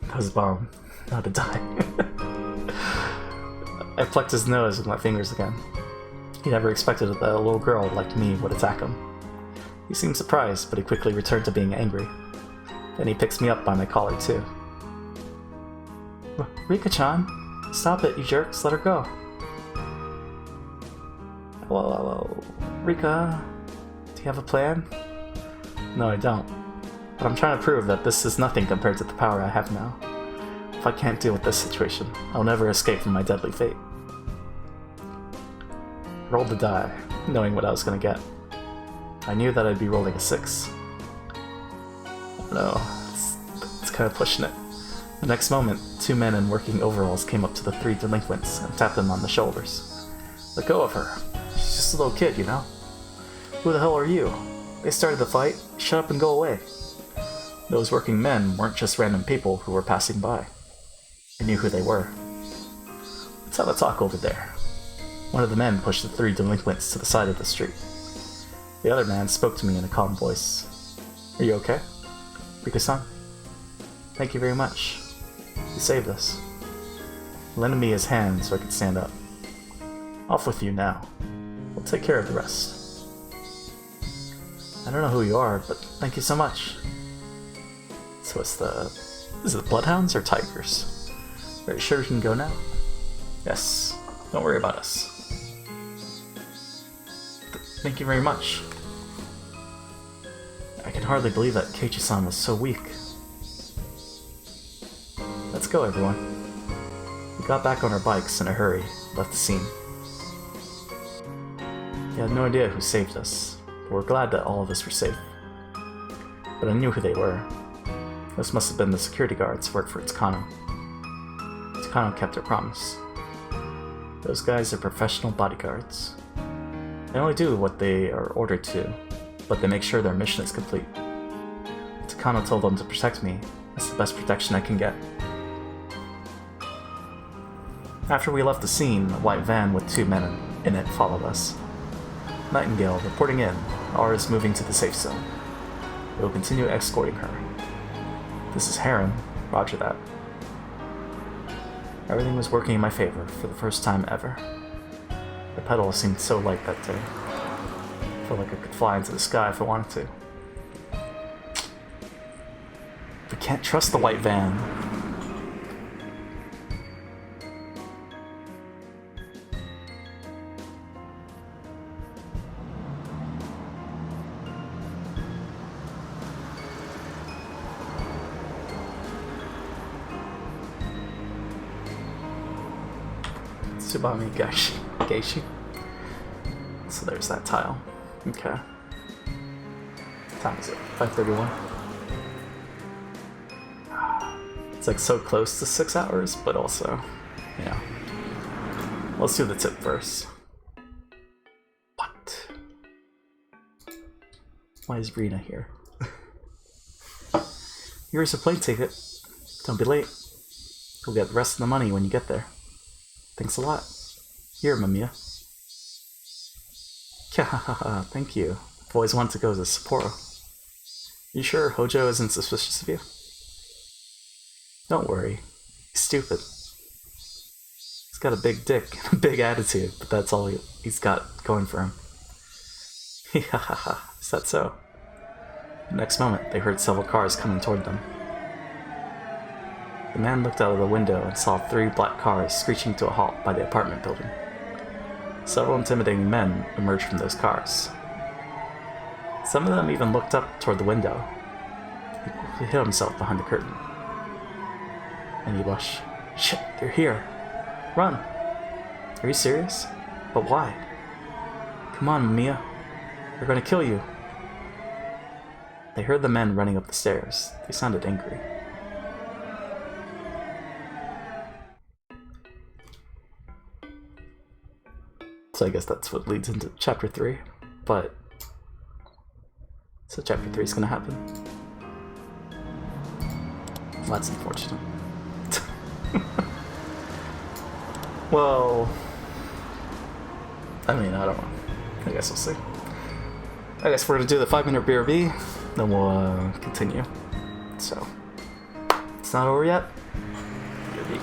That was a bomb, not a die. I plucked his nose with my fingers again. He never expected that a little girl like me would attack him. He seemed surprised, but he quickly returned to being angry. Then he picks me up by my collar too. Rika-chan! Stop it, you jerks, let her go. Hello, Rika, do you have a plan? No, I don't. But I'm trying to prove that this is nothing compared to the power I have now. If I can't deal with this situation, I'll never escape from my deadly fate. I rolled the die, knowing what I was going to get. I knew that I'd be rolling a 6. No, it's kind of pushing it. The next moment, 2 men in working overalls came up to the 3 delinquents and tapped them on the shoulders. Let go of her. She's just a little kid, you know? Who the hell are you? They started the fight. Shut up and go away. Those working men weren't just random people who were passing by. I knew who they were. Let's have a talk over there. One of the men pushed the 3 delinquents to the side of the street. The other man spoke to me in a calm voice. Are you okay? Rika-san? Thank you very much. You saved us. He lended me his hand so I could stand up. Off with you now. We'll take care of the rest. I don't know who you are, but thank you so much. So what's the... Is it the bloodhounds or tigers? Are you sure we can go now? Yes. Don't worry about us. Thank you very much. I can hardly believe that Keiichi-san was so weak. Let's go, everyone. We got back on our bikes in a hurry, left the scene. We had no idea who saved us, but we're glad that all of us were safe. But I knew who they were. Those must have been the security guards who worked for Tsukano. Tsukano kept their promise. Those guys are professional bodyguards. They only do what they are ordered to, but they make sure their mission is complete. Tsukano told them to protect me. That's the best protection I can get. After we left the scene, a white van with 2 men in it followed us. Nightingale reporting in. R is moving to the safe zone. We will continue escorting her. This is Heron. Roger that. Everything was working in my favor for the first time ever. The pedal seemed so light that day. I felt like I could fly into the sky if I wanted to. We can't trust the white van. Tsubami Geishi. So there's that tile. Okay. What time is it? 5:31. It's like so close to 6 hours, but also, yeah. Let's do the tip first. What? Why is Rina here? Here's a plane ticket. Don't be late. You'll get the rest of the money when you get there. Thanks a lot. Here, Mamiya. Kyahaha, thank you. I've always wanted to go to Sapporo. You sure Hojo isn't suspicious of you? Don't worry. He's stupid. He's got a big dick and a big attitude, but that's all he's got going for him. Hahaha, is that so? The next moment, they heard several cars coming toward them. The man looked out of the window and saw 3 black cars screeching to a halt by the apartment building. Several intimidating men emerged from those cars. Some of them even looked up toward the window. He hid himself behind the curtain. And he blushed. Shit, they're here. Run! Are you serious? But why? Come on, Mamiya. They're gonna kill you. They heard the men running up the stairs. They sounded angry. So I guess that's what leads into chapter 3, but so chapter 3 is gonna happen. Well, that's unfortunate. Well, I mean, I don't know. I guess we'll see. I guess we're gonna do the 5-minute BRB, then we'll continue. So, it's not over yet. BRB.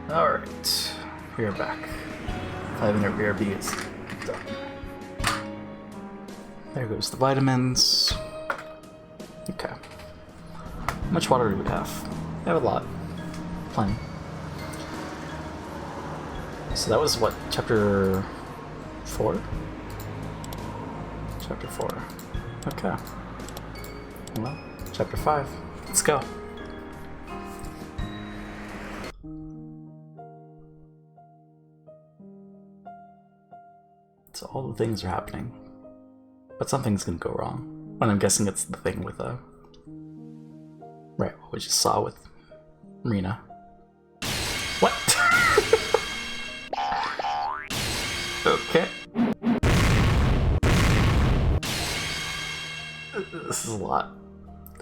Alright, we are back. 5-minute BRB is done. There goes the vitamins. Okay. How much water do we have? We have a lot. Plenty. So that was what, chapter 4? Chapter 4. Okay. Well, chapter 5. Let's go. So all the things are happening. But something's gonna go wrong. And I'm guessing it's the thing with right, what we just saw with Rina. What? Okay. This is a lot.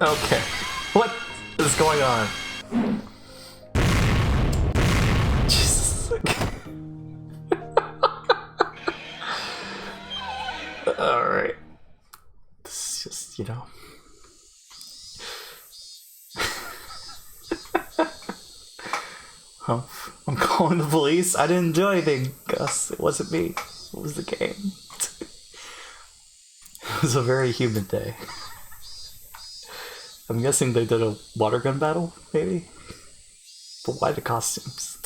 Okay. What is going on? Jesus. Alright. This is just, you know. I'm calling the police. I didn't do anything, Gus. It wasn't me. It was the game. It was a very humid day. I'm guessing they did a water gun battle, maybe? But why the costumes?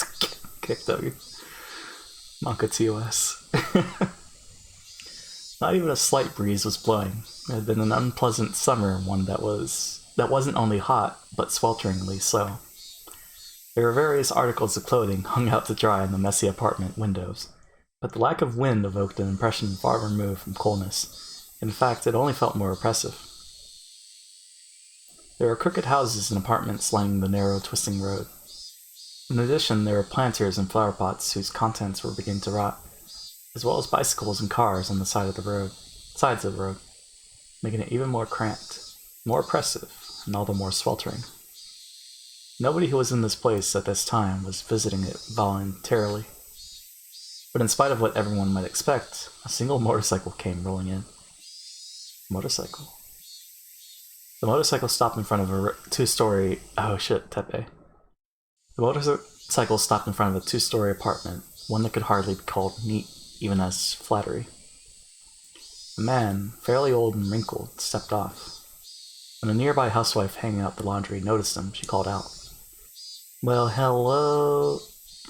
KFW. Maka TOS. Not even a slight breeze was blowing. It had been an unpleasant summer, one that wasn't only hot, but swelteringly so. There were various articles of clothing hung out to dry in the messy apartment windows, but the lack of wind evoked an impression far removed from coolness. In fact, it only felt more oppressive. There were crooked houses and apartments lining the narrow, twisting road. In addition, there were planters and flower pots whose contents were beginning to rot, as well as bicycles and cars on the sides of the road, making it even more cramped, more oppressive, and all the more sweltering. Nobody who was in this place at this time was visiting it voluntarily. But in spite of what everyone might expect, a single motorcycle came rolling in. Motorcycle? The motorcycle stopped in front of a two-story... Oh shit, Tepe. The motorcycle stopped in front of a two-story apartment, one that could hardly be called neat, even as flattery. A man, fairly old and wrinkled, stepped off. When a nearby housewife hanging out the laundry noticed him, she called out, "Well, hello...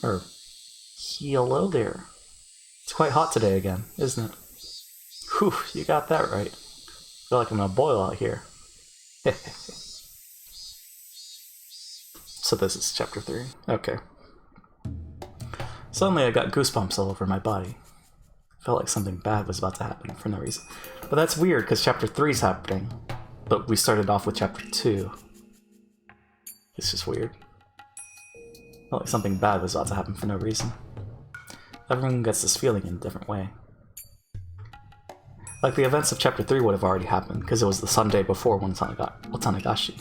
hello there. It's quite hot today again, isn't it?" Whew, you got that right. I feel like I'm gonna boil out here. So this is chapter 3. Okay. Suddenly I got goosebumps all over my body. Felt like something bad was about to happen for no reason. But that's weird, because chapter 3 is happening. But we started off with chapter 2. It's just weird. Felt like something bad was about to happen for no reason. Everyone gets this feeling in a different way. Like the events of chapter 3 would have already happened, because it was the Sunday before Watanagashi,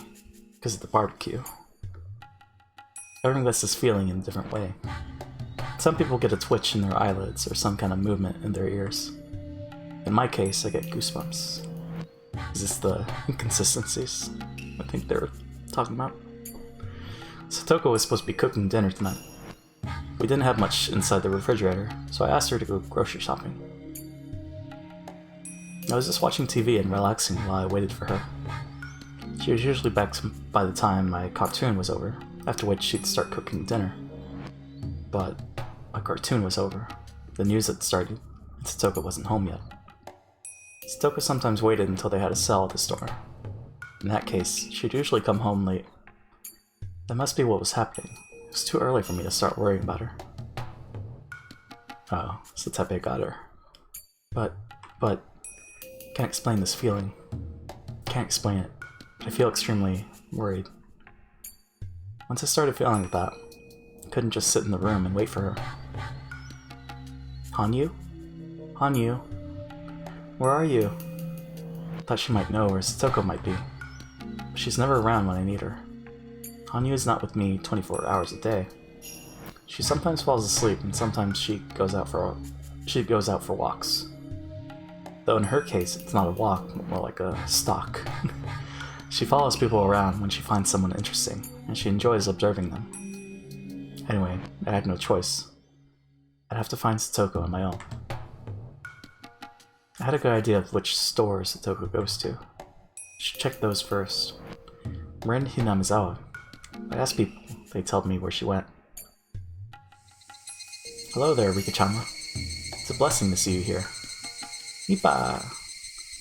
because of the barbecue. Everyone gets this feeling in a different way. Some people get a twitch in their eyelids or some kind of movement in their ears. In my case, I get goosebumps. Is this the inconsistencies I think they were talking about? Satoko was supposed to be cooking dinner tonight. We didn't have much inside the refrigerator, so I asked her to go grocery shopping. I was just watching TV and relaxing while I waited for her. She was usually back by the time my cartoon was over, after which she'd start cooking dinner. But my cartoon was over. The news had started, and Satoko wasn't home yet. Satoko sometimes waited until they had a sale at the store. In that case, she'd usually come home late. That must be what was happening. It was too early for me to start worrying about her. Oh, so Tepe got her. But... Can't explain this feeling. Can't explain it. But I feel extremely worried. Once I started feeling like that, I couldn't just sit in the room and wait for her. Hanyu? Hanyu? Where are you? I thought she might know where Satoko might be. But she's never around when I need her. Hanyu is not with me 24 hours a day. She sometimes falls asleep and sometimes she goes out for walks. Though in her case, it's not a walk, but more like a stalk. She follows people around when she finds someone interesting, and she enjoys observing them. Anyway, I had no choice. I'd have to find Satoko on my own. I had a good idea of which store Satoko goes to. Should check those first. We're in Hinamizawa. I asked people, they told me where she went. Hello there, Rika-chanma. It's a blessing to see you here. Ipa!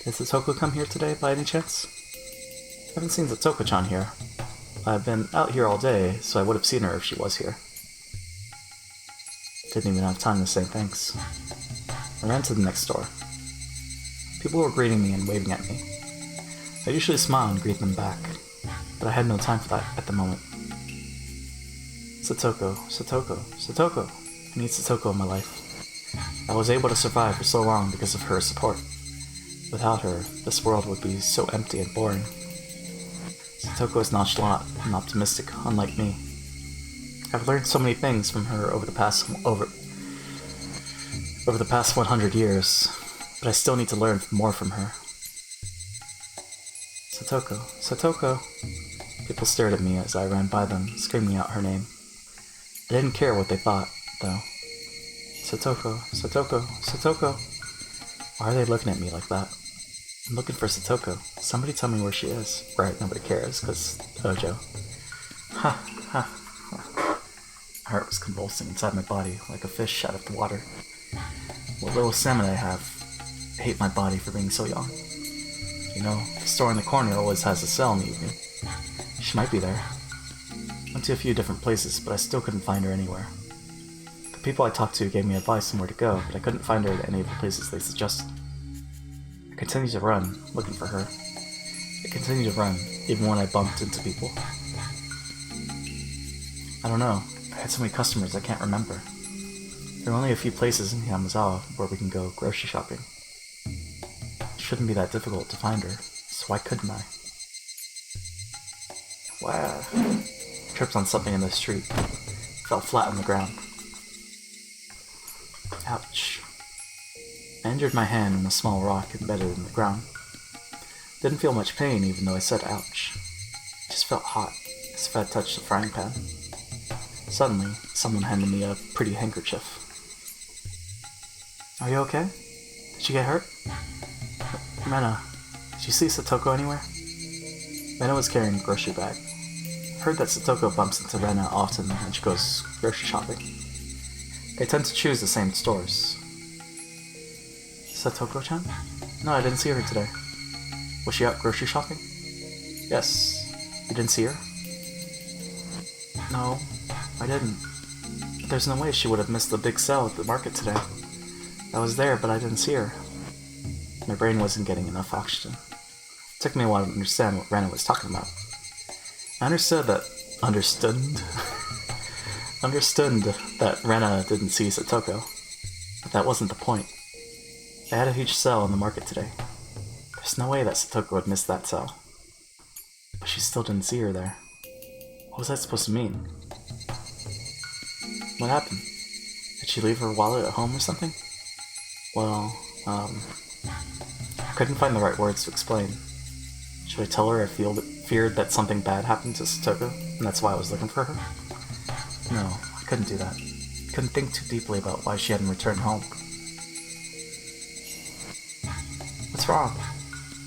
Did Satoko come here today by any chance? I haven't seen Satoko-chan here. I've been out here all day, so I would have seen her if she was here. Didn't even have time to say thanks. I ran to the next store. People were greeting me and waving at me. I usually smile and greet them back, but I had no time for that at the moment. Satoko, Satoko, Satoko. I need Satoko in my life. I was able to survive for so long because of her support. Without her, this world would be so empty and boring. Satoko is nonchalant and optimistic, unlike me. I've learned so many things from her over the past 100 years, but I still need to learn more from her. Satoko, Satoko. People stared at me as I ran by them, screaming out her name. I didn't care what they thought, though. Satoko, Satoko, Satoko. Why are they looking at me like that? I'm looking for Satoko. Somebody tell me where she is. Right, nobody cares, because Ojo. Ha, ha, ha. My heart was convulsing inside my body, like a fish out of the water. What little salmon I have, I hate my body for being so young. You know, the store in the corner always has a sale in the evening. She might be there. Went to a few different places, but I still couldn't find her anywhere. The people I talked to gave me advice on where to go, but I couldn't find her at any of the places they suggested. I continued to run, looking for her. I continued to run, even when I bumped into people. I don't know, I had so many customers I can't remember. There are only a few places in Hinamizawa where we can go grocery shopping. It shouldn't be that difficult to find her, so why couldn't I? Wow. I tripped on something in the street. Fell flat on the ground. Ouch. I injured my hand in a small rock embedded in the ground. Didn't feel much pain even though I said ouch. It just felt hot, as if I touched the frying pan. Suddenly, someone handed me a pretty handkerchief. Are you okay? Did you get hurt? Rena, did you see Satoko anywhere? Rena was carrying a grocery bag. I heard that Satoko bumps into Rena often when she goes grocery shopping. They tend to choose the same stores. Satoko-chan? No, I didn't see her today. Was she out grocery shopping? Yes. You didn't see her? No, I didn't. But there's no way she would have missed the big sale at the market today. I was there, but I didn't see her. My brain wasn't getting enough oxygen. It took me a while to understand what Rena was talking about. I understood that Rena didn't see Satoko, but that wasn't the point. They had a huge sale in the market today. There's no way that Satoko would miss that sale. But she still didn't see her there. What was that supposed to mean? What happened? Did she leave her wallet at home or something? Well, I couldn't find the right words to explain. Should I tell her I feared that something bad happened to Satoko, and that's why I was looking for her? No, I couldn't do that. I couldn't think too deeply about why she hadn't returned home. What's wrong?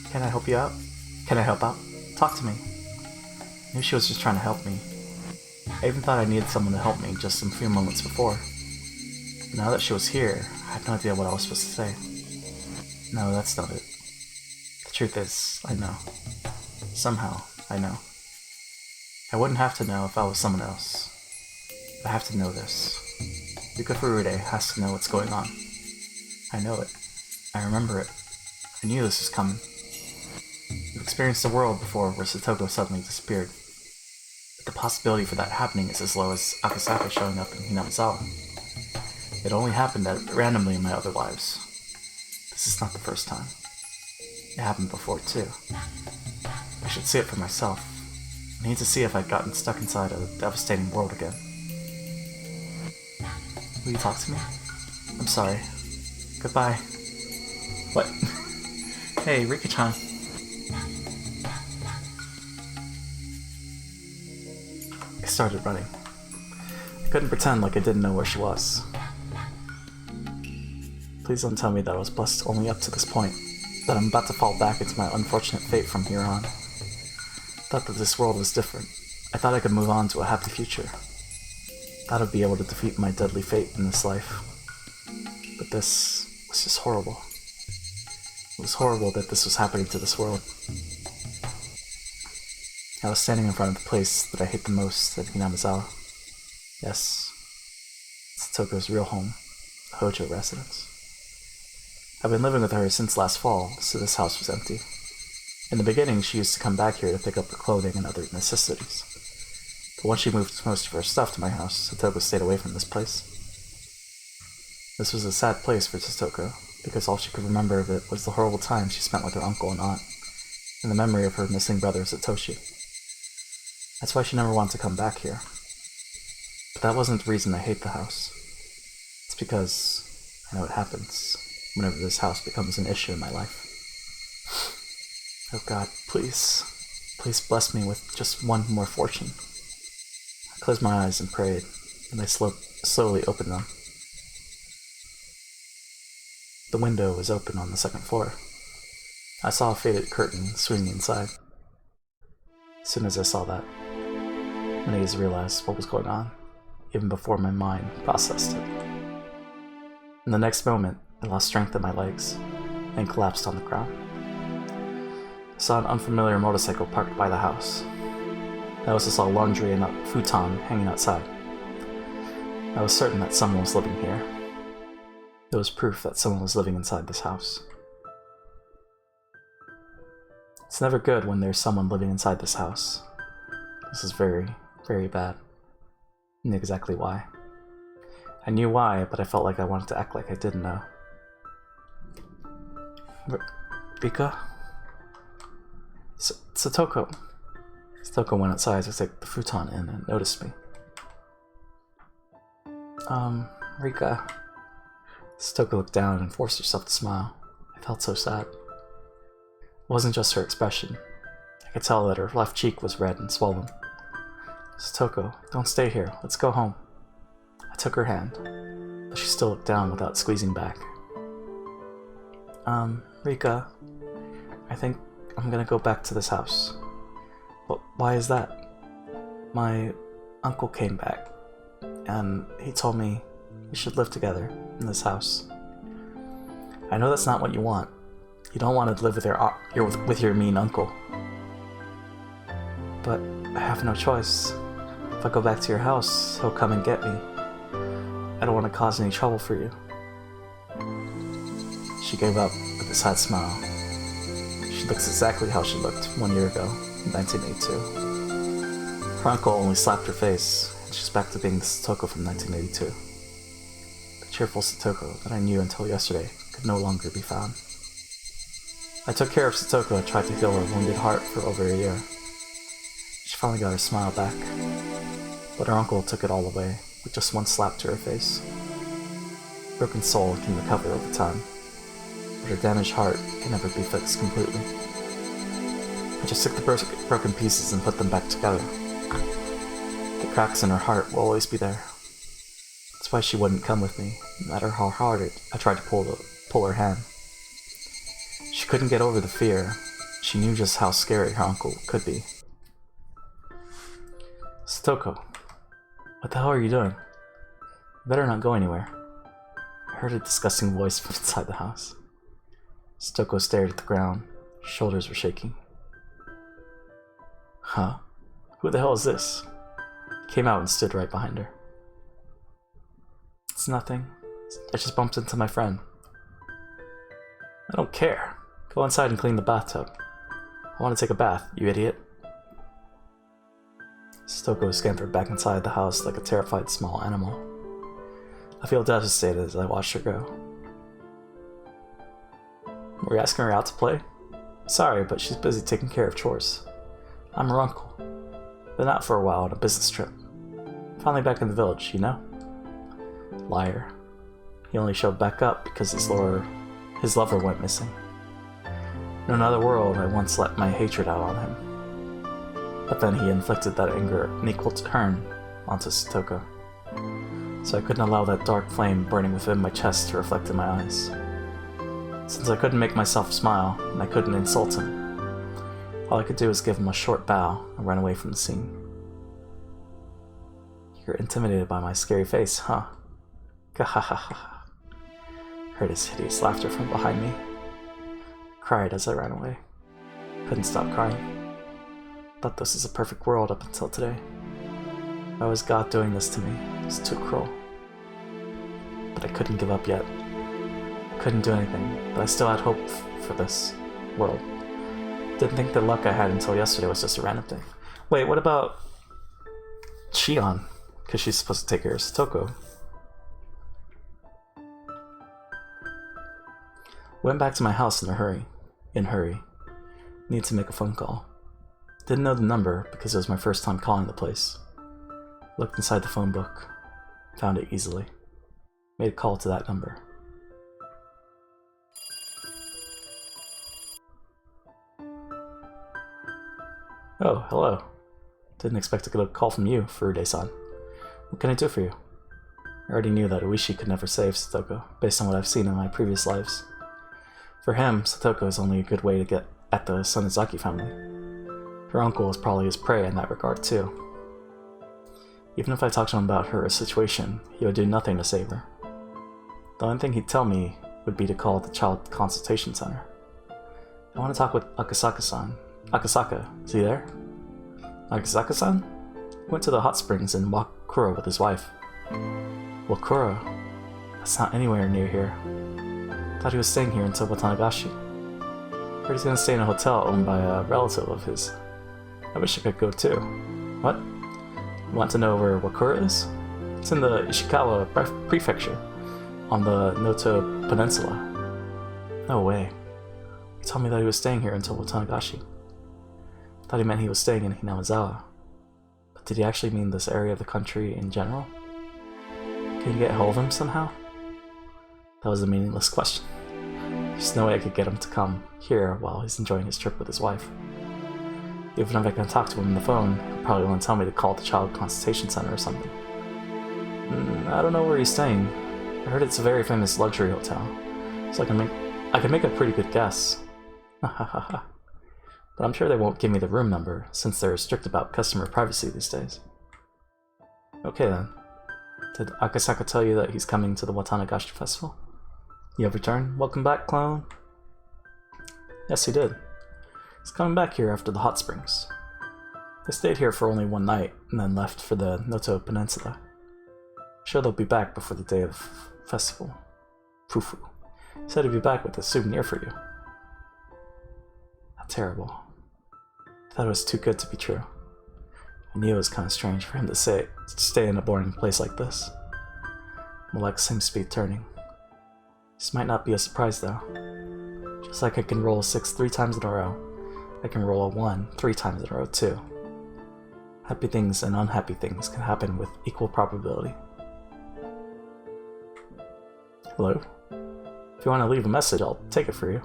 Can I help you out? Can I help out? Talk to me. I knew she was just trying to help me. I even thought I needed someone to help me just a few moments before. But now that she was here, I had no idea what I was supposed to say. No, that's not it. The truth is, I know. Somehow, I know. I wouldn't have to know if I was someone else. But I have to know this. Yuka Furude has to know what's going on. I know it. I remember it. I knew this was coming. I've experienced a world before where Satoko suddenly disappeared. But the possibility for that happening is as low as Akasaka showing up in Hinamizawa. It only happened randomly in my other lives. This is not the first time. It happened before, too. I should see it for myself. I need to see if I'd gotten stuck inside a devastating world again. Will you talk to me? I'm sorry. Goodbye. What? Hey, Rika-chan. I started running. I couldn't pretend like I didn't know where she was. Please don't tell me that I was blessed only up to this point, that I'm about to fall back into my unfortunate fate from here on. I thought that this world was different. I thought I could move on to a happy future. I thought I'd be able to defeat my deadly fate in this life. But this was just horrible. It was horrible that this was happening to this world. I was standing in front of the place that I hate the most at Hinamizawa. Yes, it's Toko's real home, the Hojo residence. I've been living with her since last fall, so this house was empty. In the beginning, she used to come back here to pick up her clothing and other necessities. But once she moved most of her stuff to my house, Satoko stayed away from this place. This was a sad place for Satoko, because all she could remember of it was the horrible time she spent with her uncle and aunt, and the memory of her missing brother Satoshi. That's why she never wanted to come back here. But that wasn't the reason I hate the house. It's because I know what happens whenever this house becomes an issue in my life. Oh God, please bless me with just one more fortune. I closed my eyes and prayed, and I slowly opened them. The window was open on the second floor. I saw a faded curtain swinging inside. As soon as I saw that, my eyes realized what was going on, even before my mind processed it. In the next moment, I lost strength in my legs and collapsed on the ground. I saw an unfamiliar motorcycle parked by the house. I also saw laundry and a futon hanging outside. I was certain that someone was living here. It was proof that someone was living inside this house. It's never good when there's someone living inside this house. This is very, very bad. I knew exactly why. I knew why, but I felt like I wanted to act like I didn't know. Rika? Satoko. Satoko went outside to take the futon in and noticed me. Rika. Satoko looked down and forced herself to smile. I felt so sad. It wasn't just her expression. I could tell that her left cheek was red and swollen. Satoko, don't stay here. Let's go home. I took her hand, but she still looked down without squeezing back. Rika, I think I'm gonna go back to this house. But why is that? My uncle came back, and he told me we should live together in this house. I know that's not what you want. You don't want to live with your mean uncle. But I have no choice. If I go back to your house, he'll come and get me. I don't want to cause any trouble for you. She gave up with a sad smile. She looks exactly how she looked 1 year ago, in 1982. Her uncle only slapped her face, and she's back to being the Satoko from 1982. The cheerful Satoko that I knew until yesterday could no longer be found. I took care of Satoko and tried to heal her wounded heart for over a year. She finally got her smile back, but her uncle took it all away with just one slap to her face. Broken soul can recover over time, but her damaged heart can never be fixed completely. I just took the broken pieces and put them back together. The cracks in her heart will always be there. That's why she wouldn't come with me, no matter how hard I tried to pull her hand. She couldn't get over the fear. She knew just how scary her uncle could be. Satoko, what the hell are you doing? You better not go anywhere. I heard a disgusting voice from inside the house. Satoko stared at the ground. Her shoulders were shaking. Huh? Who the hell is this? He came out and stood right behind her. It's nothing. I just bumped into my friend. I don't care. Go inside and clean the bathtub. I want to take a bath, you idiot. Satoko scampered back inside the house like a terrified small animal. I feel devastated as I watched her go. Were you asking her out to play? Sorry, but she's busy taking care of chores. I'm her uncle. Been out for a while on a business trip. Finally back in the village, you know? Liar. He only showed back up because his lover went missing. In another world, I once let my hatred out on him. But then he inflicted that anger in equal turn onto Satoko. so I couldn't allow that dark flame burning within my chest to reflect in my eyes. Since I couldn't make myself smile, and I couldn't insult him, all I could do was give him a short bow and run away from the scene. You're intimidated by my scary face, huh? Gahahaha. Heard his hideous laughter from behind me. Cried as I ran away. Couldn't stop crying. Thought this was a perfect world up until today. Why was God doing this to me? It was too cruel. But I couldn't give up yet. Couldn't do anything, but I still had hope for this world. Didn't think the luck I had until yesterday was just a random thing. Wait, what about Shion? Because she's supposed to take care of Satoko. Went back to my house in a hurry. Need to make a phone call. Didn't know the number because it was my first time calling the place. Looked inside the phone book. Found it easily. Made a call to that number. Oh, hello. Didn't expect to get a call from you, Furude-san. What can I do for you? I already knew that Oishi could never save Satoko, based on what I've seen in my previous lives. For him, Satoko is only a good way to get at the Sonozaki family. Her uncle is probably his prey in that regard, too. Even if I talked to him about her situation, he would do nothing to save her. The only thing he'd tell me would be to call the Child Consultation Center. I want to talk with Akasaka-san. Akasaka, is he there? Akasaka-san? He went to the hot springs in Wakura with his wife. Wakura? That's not anywhere near here. Thought he was staying here until Watanagashi. Heard he's gonna stay in a hotel owned by a relative of his. I wish I could go too. What? You want to know where Wakura is? It's in the Ishikawa prefecture, on the Noto Peninsula. No way. He told me that he was staying here until Watanagashi. Thought he meant he was staying in Hinamizawa. But did he actually mean this area of the country in general? Can you get hold of him somehow? That was a meaningless question. There's no way I could get him to come here while he's enjoying his trip with his wife. Even if I can talk to him on the phone, he'll probably want to tell me to call the Child Consultation Center or something. I don't know where he's staying. I heard it's a very famous luxury hotel, so I can make a pretty good guess. But I'm sure they won't give me the room number, since they're strict about customer privacy these days. Okay then. Did Akasaka tell you that he's coming to the Watanagashi festival? You have returned? Welcome back, clown. Yes, he did. He's coming back here after the hot springs. They stayed here for only one night, and then left for the Noto Peninsula. Sure they'll be back before the day of festival. Fufu. He said he'd be back with a souvenir for you. How terrible. I thought it was too good to be true. I knew it was kind of strange for him to stay in a boring place like this. Malek seems to be turning. This might not be a surprise though. Just like I can roll a 6 3 times in a row, I can roll a 1 3 times in a row too. Happy things and unhappy things can happen with equal probability. Hello? If you want to leave a message, I'll take it for you.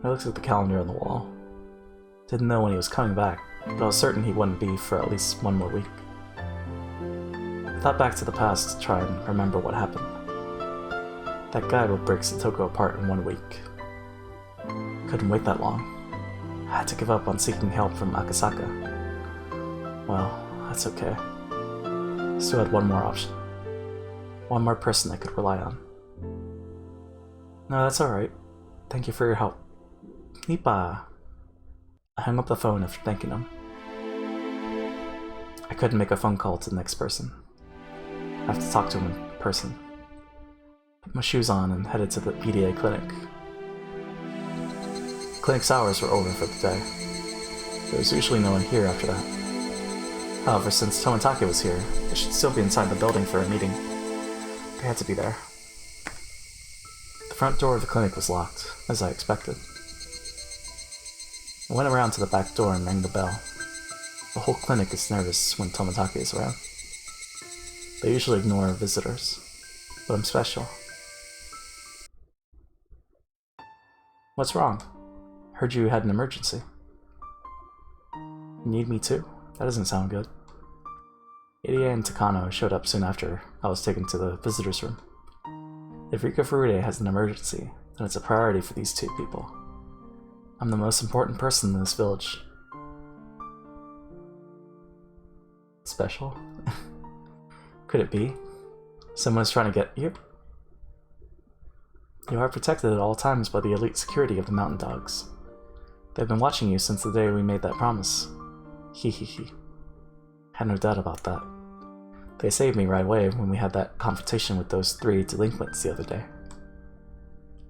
I looked at the calendar on the wall. Didn't know when he was coming back, but I was certain he wouldn't be for at least one more week. I thought back to the past to try and remember what happened. That guy would break Satoko apart in 1 week. Couldn't wait that long. I had to give up on seeking help from Akasaka. Well, that's okay. Still had one more option. One more person I could rely on. No, that's alright. Thank you for your help. Nipa! I hung up the phone after thanking him. I couldn't make a phone call to the next person. I have to talk to him in person. Put my shoes on and headed to the PDA clinic. The clinic's hours were over for the day. There was usually no one here after that. However, since Tomitake was here, they should still be inside the building for a meeting. They had to be there. The front door of the clinic was locked, as I expected. I went around to the back door and rang the bell. The whole clinic is nervous when Tomitake is around. They usually ignore visitors, but I'm special. What's wrong? Heard you had an emergency. You need me too? That doesn't sound good. Irie and Takano showed up soon after I was taken to the visitor's room. If Rika Furude has an emergency, then it's a priority for these two people. I'm the most important person in this village. Special? Could it be? Someone is trying to get you? You are protected at all times by the elite security of the Mountain Dogs. They've been watching you since the day we made that promise. Hehehe. Had no doubt about that. They saved me right away when we had that confrontation with those 3 delinquents the other day.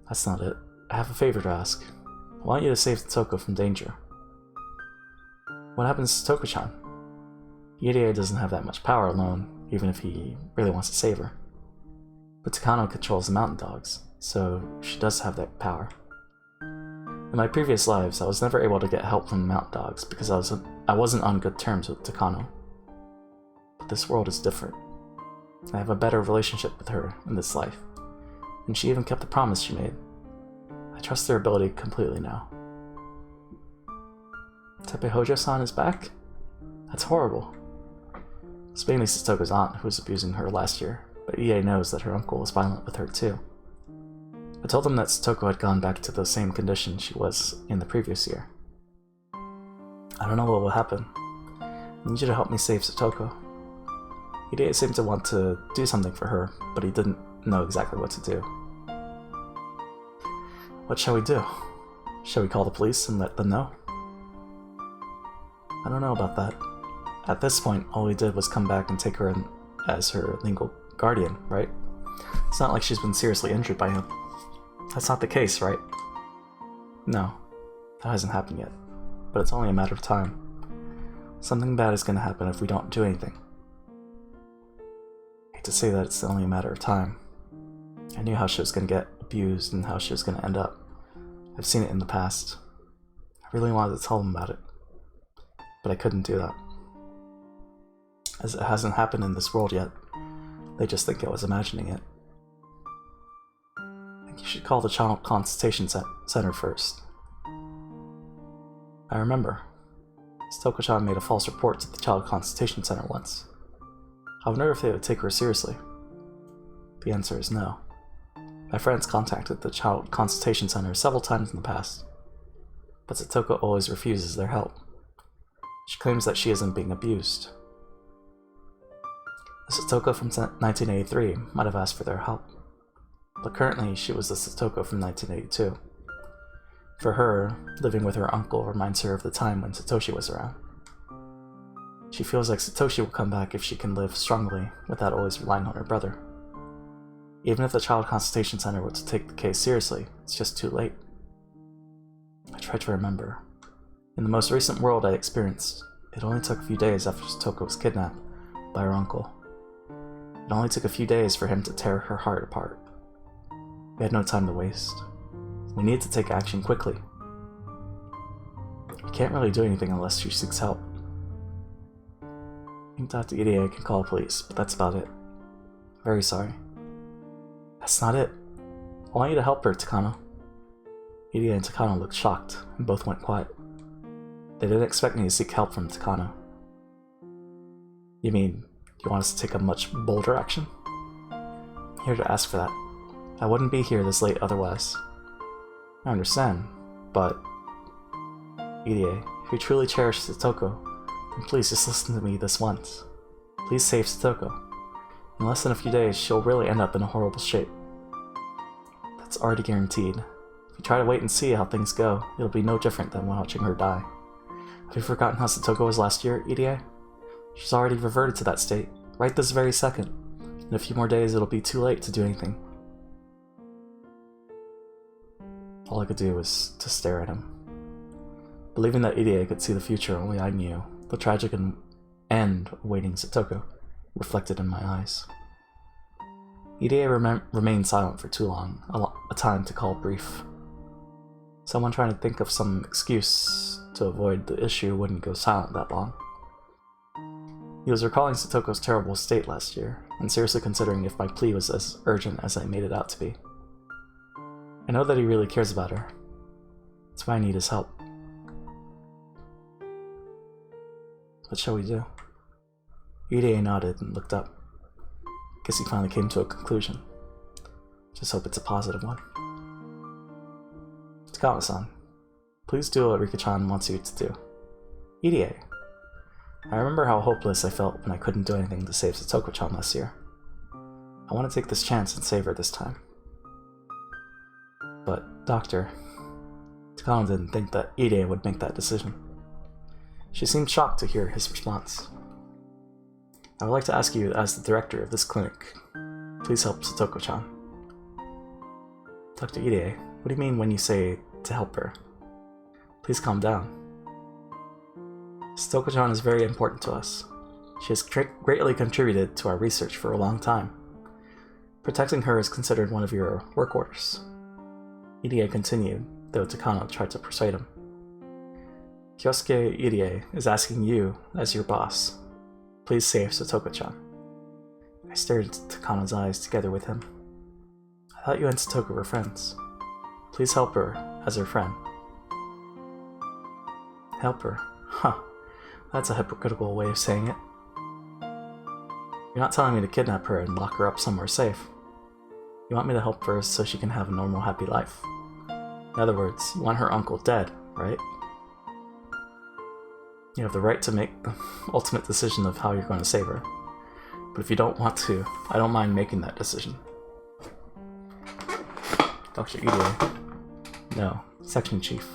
That's not it. I have a favor to ask. I want you to save Toko from danger. What happens to Toko-chan? Irie doesn't have that much power alone, even if he really wants to save her. But Takano controls the Mountain Dogs, so she does have that power. In my previous lives, I was never able to get help from the Mountain Dogs because I wasn't on good terms with Takano. But this world is different. I have a better relationship with her in this life, and she even kept the promise she made. I trust their ability completely now. Tepe Hojo-san is back? That's horrible. It's mainly Satoko's aunt who was abusing her last year, but Ie knows that her uncle was violent with her too. I told them that Satoko had gone back to the same condition she was in the previous year. I don't know what will happen. I need you to help me save Satoko. Ie seemed to want to do something for her, but he didn't know exactly what to do. What shall we do? Shall we call the police and let them know? I don't know about that. At this point, all we did was come back and take her in as her legal guardian, right? It's not like she's been seriously injured by him. That's not the case, right? No, that hasn't happened yet. But it's only a matter of time. Something bad is going to happen if we don't do anything. I hate to say that it's only a matter of time. I knew how she was going to get abused and how she was going to end up. I've seen it in the past. I really wanted to tell them about it. But I couldn't do that. As it hasn't happened in this world yet, they just think I was imagining it. I think you should call the Child Consultation Center first. I remember. Satoko-chan made a false report to the Child Consultation Center once. I wonder if they would take her seriously. The answer is no. My friends contacted the Child Consultation Center several times in the past, but Satoko always refuses their help. She claims that she isn't being abused. The Satoko from 1983 might have asked for their help, but currently she was the Satoko from 1982. For her, living with her uncle reminds her of the time when Satoshi was around. She feels like Satoshi will come back if she can live strongly without always relying on her brother. Even if the Child Consultation Center were to take the case seriously, it's just too late. I try to remember. In the most recent world I experienced, it only took a few days after Satoko was kidnapped by her uncle. It only took a few days for him to tear her heart apart. We had no time to waste. We need to take action quickly. We can't really do anything unless she seeks help. I think Dr. Irie can call police, but that's about it. Very sorry. That's not it. I want you to help her, Takano. Irie and Takano looked shocked, and both went quiet. They didn't expect me to seek help from Takano. You mean, you want us to take a much bolder action? I'm here to ask for that. I wouldn't be here this late otherwise. I understand, but... Irie, if you truly cherish Satoko, then please just listen to me this once. Please save Satoko. In less than a few days, she'll really end up in a horrible shape. That's already guaranteed. If you try to wait and see how things go, it'll be no different than watching her die. Have you forgotten how Satoko was last year, Irie? She's already reverted to that state, right this very second. In a few more days, it'll be too late to do anything. All I could do was to stare at him. Believing that Irie could see the future only I knew, the tragic end awaiting Satoko reflected in my eyes. Irie remained silent for too long, a time to call brief. Someone trying to think of some excuse to avoid the issue wouldn't go silent that long. He was recalling Satoko's terrible state last year, and seriously considering if my plea was as urgent as I made it out to be. I know that he really cares about her. That's why I need his help. What shall we do? Ide nodded and looked up. Guess he finally came to a conclusion. Just hope it's a positive one. Takano-san, please do what Rika-chan wants you to do. Ide, I remember how hopeless I felt when I couldn't do anything to save Satoko-chan last year. I want to take this chance and save her this time. But, Doctor, Takano didn't think that Ide would make that decision. She seemed shocked to hear his response. I would like to ask you, as the director of this clinic, please help Satoko-chan. Dr. Ide, what do you mean when you say to help her? Please calm down. Satoko-chan is very important to us. She has greatly contributed to our research for a long time. Protecting her is considered one of your work orders. Ide continued, though Takano tried to persuade him. Kyosuke Ide is asking you, as your boss, please save Satoko-chan. I stared into Takano's eyes together with him. I thought you and Satoko were friends. Please help her as her friend. Help her? Huh. That's a hypocritical way of saying it. You're not telling me to kidnap her and lock her up somewhere safe. You want me to help her so she can have a normal, happy life. In other words, you want her uncle dead, right? You have the right to make the ultimate decision of how you're going to save her. But if you don't want to, I don't mind making that decision. Dr. Ide. No, Section Chief.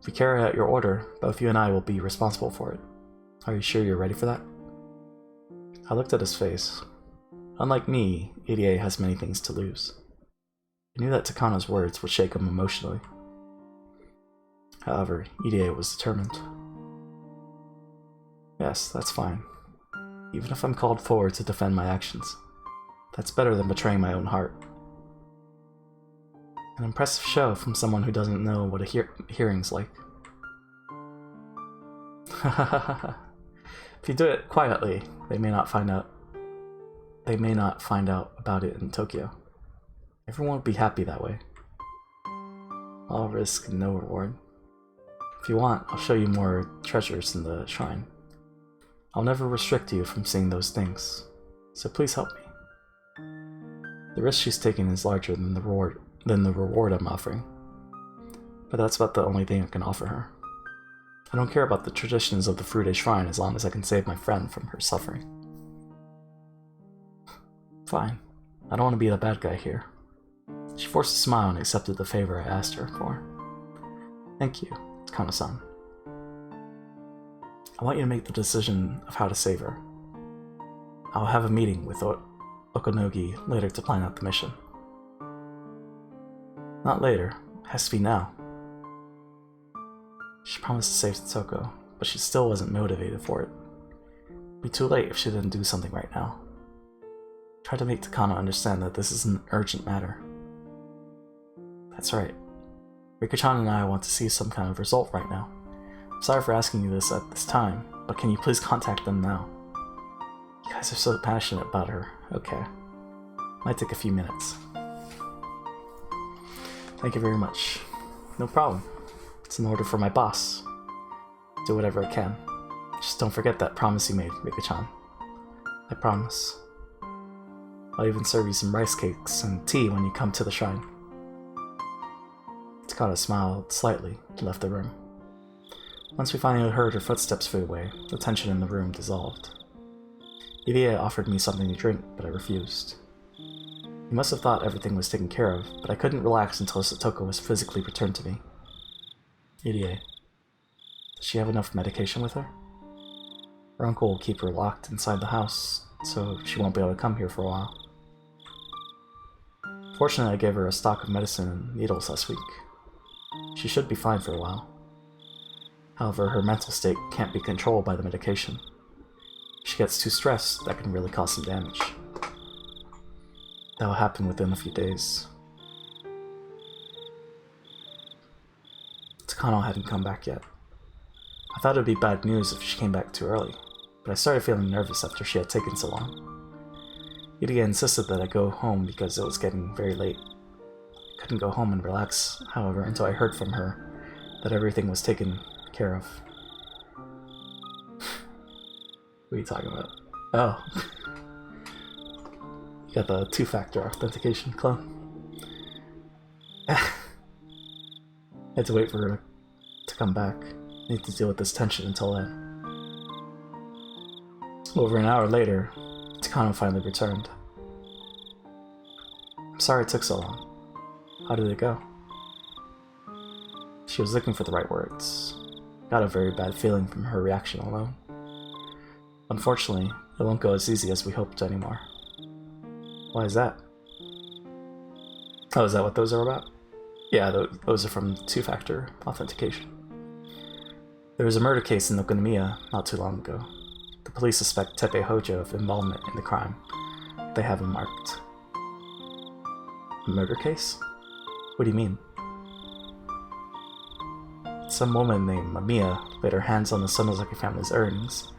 If we carry out your order, both you and I will be responsible for it. Are you sure you're ready for that? I looked at his face. Unlike me, Ide has many things to lose. I knew that Takano's words would shake him emotionally. However, Ide was determined. Yes, that's fine. Even if I'm called forward to defend my actions. That's better than betraying my own heart. An impressive show from someone who doesn't know what a hearing's like. If you do it quietly, they may not find out about it in Tokyo. Everyone would be happy that way. All risk and no reward. If you want, I'll show you more treasures in the shrine. I'll never restrict you from seeing those things, so please help me. The risk she's taking is larger than the reward I'm offering, but that's about the only thing I can offer her. I don't care about the traditions of the Furude Shrine as long as I can save my friend from her suffering. Fine. I don't want to be the bad guy here. She forced a smile and accepted the favor I asked her for. Thank you, Takano-san. I want you to make the decision of how to save her. I'll have a meeting with Okonogi later to plan out the mission. Not later. It has to be now. She promised to save Satoko, but she still wasn't motivated for it. It'd be too late if she didn't do something right now. Try to make Takano understand that this is an urgent matter. That's right. Rika-chan and I want to see some kind of result right now. I'm sorry for asking you this at this time, but can you please contact them now? You guys are so passionate about her. Okay. Might take a few minutes. Thank you very much. No problem. It's an order for my boss. Do whatever I can. Just don't forget that promise you made, Rika-chan. I promise. I'll even serve you some rice cakes and tea when you come to the shrine. Takano smiled slightly and left the room. Once we finally heard her footsteps fade away, the tension in the room dissolved. Ide offered me something to drink, but I refused. He must have thought everything was taken care of, but I couldn't relax until Satoko was physically returned to me. Ide, does she have enough medication with her? Her uncle will keep her locked inside the house, so she won't be able to come here for a while. Fortunately, I gave her a stock of medicine and needles last week. She should be fine for a while. However, her mental state can't be controlled by the medication. If she gets too stressed, that can really cause some damage. That will happen within a few days. Takano hadn't come back yet. I thought it would be bad news if she came back too early, but I started feeling nervous after she had taken so long. Ide insisted that I go home because it was getting very late. I couldn't go home and relax, however, until I heard from her that everything was taken care of. What are you talking about? Oh. You got the two-factor authentication clone. I had to wait for her to come back. I need to deal with this tension until then. Over an hour later, Takano finally returned. I'm sorry it took so long. How did it go? She was looking for the right words. Got a very bad feeling from her reaction alone. Unfortunately, it won't go as easy as we hoped anymore. Why is that? Oh, is that what those are about? Yeah, those are from two-factor authentication. There was a murder case in Okonomiya not too long ago. The police suspect Teppei Hojo of involvement in the crime. They have him marked. A murder case? What do you mean? Some woman named Mamiya laid her hands on the Sonozaki family's earnings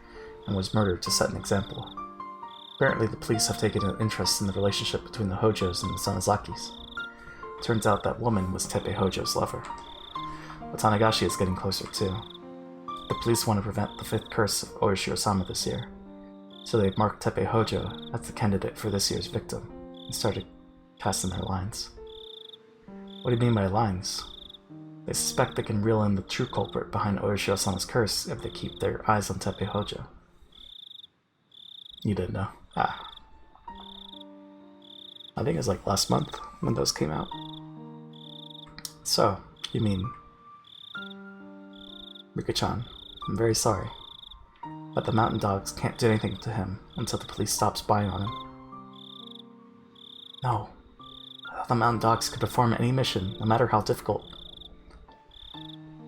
and was murdered to set an example. Apparently the police have taken an interest in the relationship between the Hojos and the Sonozakis. Turns out that woman was Teppei Hojo's lover. But Tanagashi is getting closer too. The police want to prevent the 5th curse of Oyoshiro-sama this year, so they've marked Teppei Hojo as the candidate for this year's victim and started casting their lines. What do you mean by lines? They suspect they can reel in the true culprit behind Oyoshiro-sama's curse if they keep their eyes on Teppei Hojo. You didn't know. Ah. I think it was like last month when those came out. So, you mean... Rika-chan, I'm very sorry, but the mountain dogs can't do anything to him until the police stop spying on him. No. I thought the mountain dogs could perform any mission, no matter how difficult.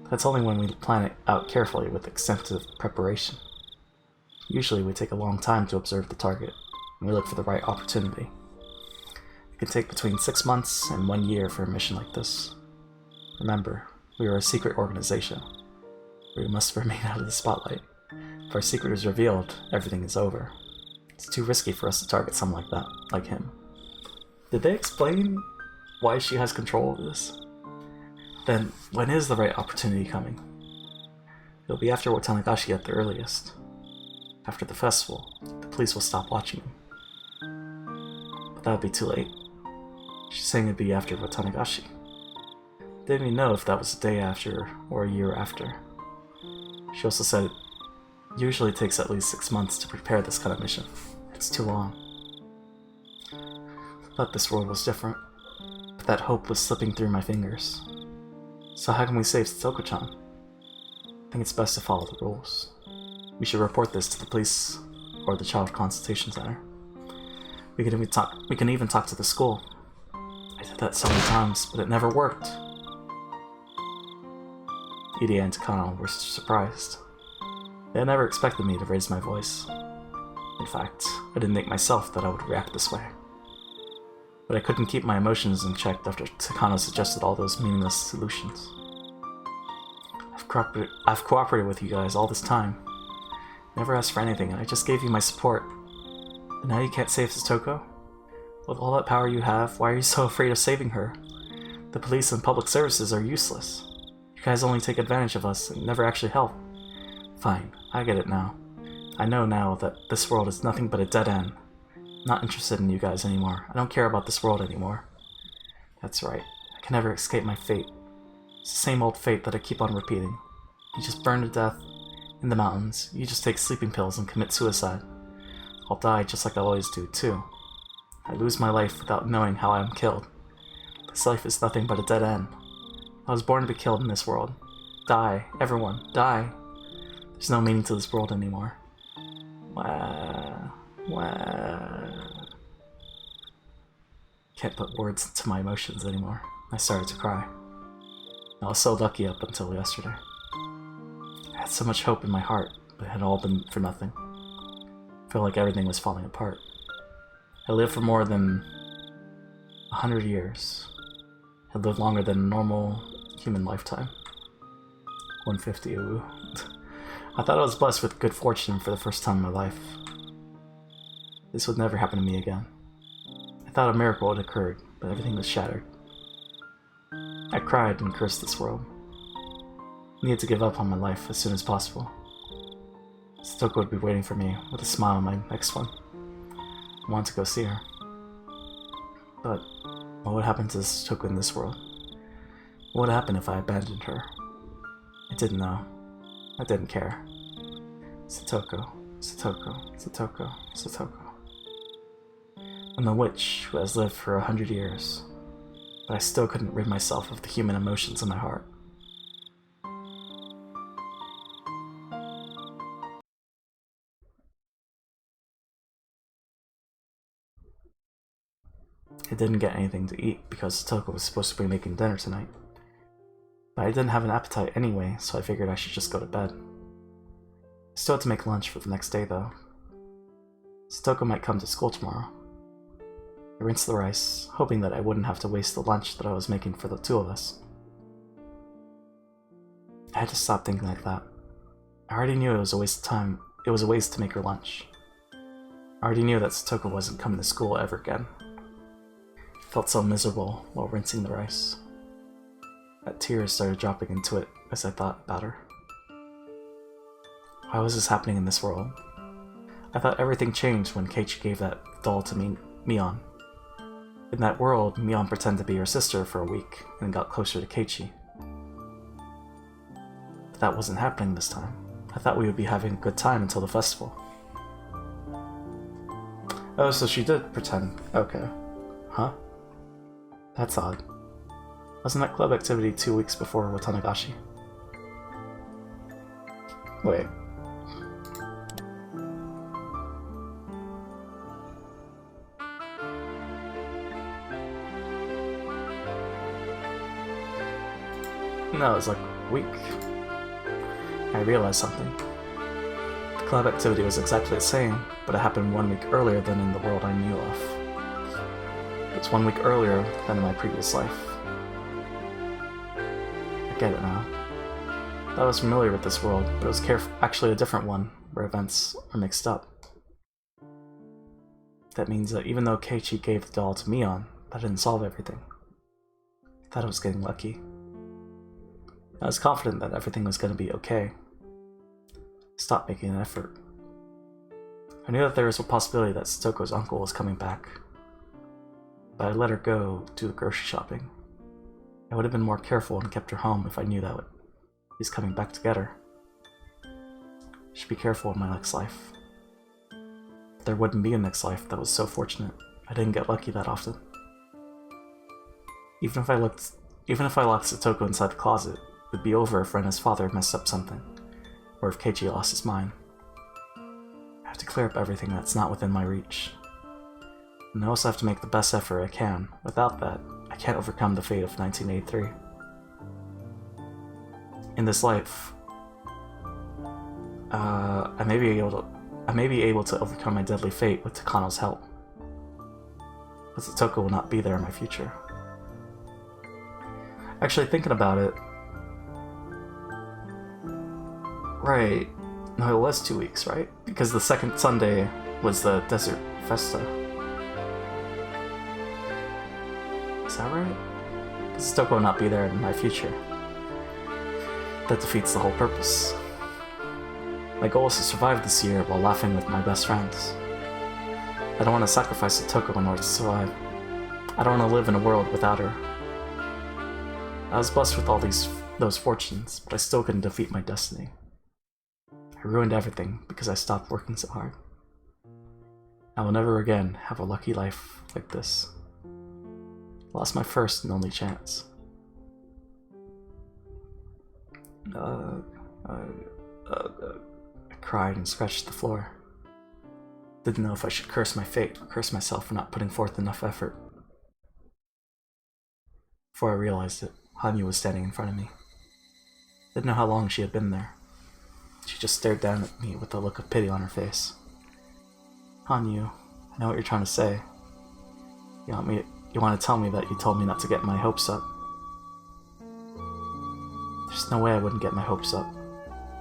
That's only when we plan it out carefully with extensive preparation. Usually we take a long time to observe the target, and we look for the right opportunity. It can take between 6 months and 1 year for a mission like this. Remember, we are a secret organization. We must remain out of the spotlight. If our secret is revealed, everything is over. It's too risky for us to target someone like that, like him. Did they explain why she has control of this? Then, when is the right opportunity coming? It'll be after Watanagashi at the earliest. After the festival, the police will stop watching him. But that would be too late. She's saying it'd be after Watanagashi. Didn't even know if that was a day after or a year after. She also said it usually takes at least 6 months to prepare this kind of mission. It's too long. I thought this world was different, but that hope was slipping through my fingers. So how can we save Satoko-chan? I think it's best to follow the rules. We should report this to the police or the Child Consultation Center. We can even talk to the school. I did that so many times, but it never worked. Irie and Takano were surprised. They had never expected me to raise my voice. In fact, I didn't think myself that I would react this way. But I couldn't keep my emotions in check after Takano suggested all those meaningless solutions. I've cooperated with you guys all this time. Never asked for anything, and I just gave you my support. And now you can't save Satoko? With all that power you have, why are you so afraid of saving her? The police and public services are useless. You guys only take advantage of us and never actually help. Fine, I get it now. I know now that this world is nothing but a dead end. I'm not interested in you guys anymore. I don't care about this world anymore. That's right. I can never escape my fate. It's the same old fate that I keep on repeating. You just burn to death in the mountains. You just take sleeping pills and commit suicide. I'll die just like I always do, too. I lose my life without knowing how I am killed. This life is nothing but a dead end. I was born to be killed in this world. Die, everyone, die. There's no meaning to this world anymore. Wah. Can't put words to my emotions anymore. I started to cry. I was so lucky up until yesterday. I had so much hope in my heart, but it had all been for nothing. I felt like everything was falling apart. I lived for more than 100 years. I lived longer than a normal human lifetime. 150, ooh. I thought I was blessed with good fortune for the first time in my life. This would never happen to me again. I thought a miracle had occurred, but everything was shattered. I cried and cursed this world. I needed to give up on my life as soon as possible. Satoko would be waiting for me with a smile on my next one. I wanted to go see her. But what would happen to Satoko in this world? What would happen if I abandoned her? I didn't know. I didn't care. Satoko, Satoko, Satoko, Satoko. I'm a witch who has lived for 100 years, but I still couldn't rid myself of the human emotions in my heart. I didn't get anything to eat because Satoko was supposed to be making dinner tonight. But I didn't have an appetite anyway, so I figured I should just go to bed. I still had to make lunch for the next day though. Satoko might come to school tomorrow. I rinsed the rice, hoping that I wouldn't have to waste the lunch that I was making for the two of us. I had to stop thinking like that. I already knew it was a waste of time. It was a waste to make her lunch. I already knew that Satoko wasn't coming to school ever again. I felt so miserable while rinsing the rice that tears started dropping into it as I thought about her. Why was this happening in this world? I thought everything changed when Keiichi gave that doll to Mion. In that world, Mion pretended to be her sister for a week and got closer to Keiichi. But that wasn't happening this time. I thought we would be having a good time until the festival. Oh, so she did pretend. Okay. Huh? That's odd. Wasn't that club activity 2 weeks before Watanagashi? Wait. No, it was like a week. I realized something. The club activity was exactly the same, but it happened 1 week earlier than in the world I knew of. It was 1 week earlier than in my previous life. I get it now. I was familiar with this world, but it was actually a different one, where events are mixed up. That means that even though Keiichi gave the doll to Mion, that didn't solve everything. I thought I was getting lucky. I was confident that everything was going to be okay. I stopped making an effort. I knew that there was a possibility that Satoko's uncle was coming back, but I let her go do the grocery shopping. I would have been more careful and kept her home if I knew that he's coming back to get her. I should be careful in my next life. There wouldn't be a next life that was so fortunate. I didn't get lucky that often. Even if I locked Satoko inside the closet, it would be over if Rena's father messed up something, or if Keiichi lost his mind. I have to clear up everything that's not within my reach. And I also have to make the best effort I can. Without that, I can't overcome the fate of 1983. In this life, I may be able to overcome my deadly fate with Takano's help. But Satoko will not be there in my future. Actually, thinking about it... Right. No, it was 2 weeks, right? Because the second Sunday was the Desert Festa. Is that right? Satoko will not be there in my future. That defeats the whole purpose. My goal is to survive this year while laughing with my best friends. I don't want to sacrifice Satoko in order to survive. I don't want to live in a world without her. I was blessed with all those fortunes, but I still couldn't defeat my destiny. I ruined everything because I stopped working so hard. I will never again have a lucky life like this. I lost my first and only chance. I cried and scratched the floor. Didn't know if I should curse my fate or curse myself for not putting forth enough effort. Before I realized it, Hanyu was standing in front of me. Didn't know how long she had been there. She just stared down at me with a look of pity on her face. Hanyu, I know what you're trying to say. You want to tell me that you told me not to get my hopes up. There's no way I wouldn't get my hopes up.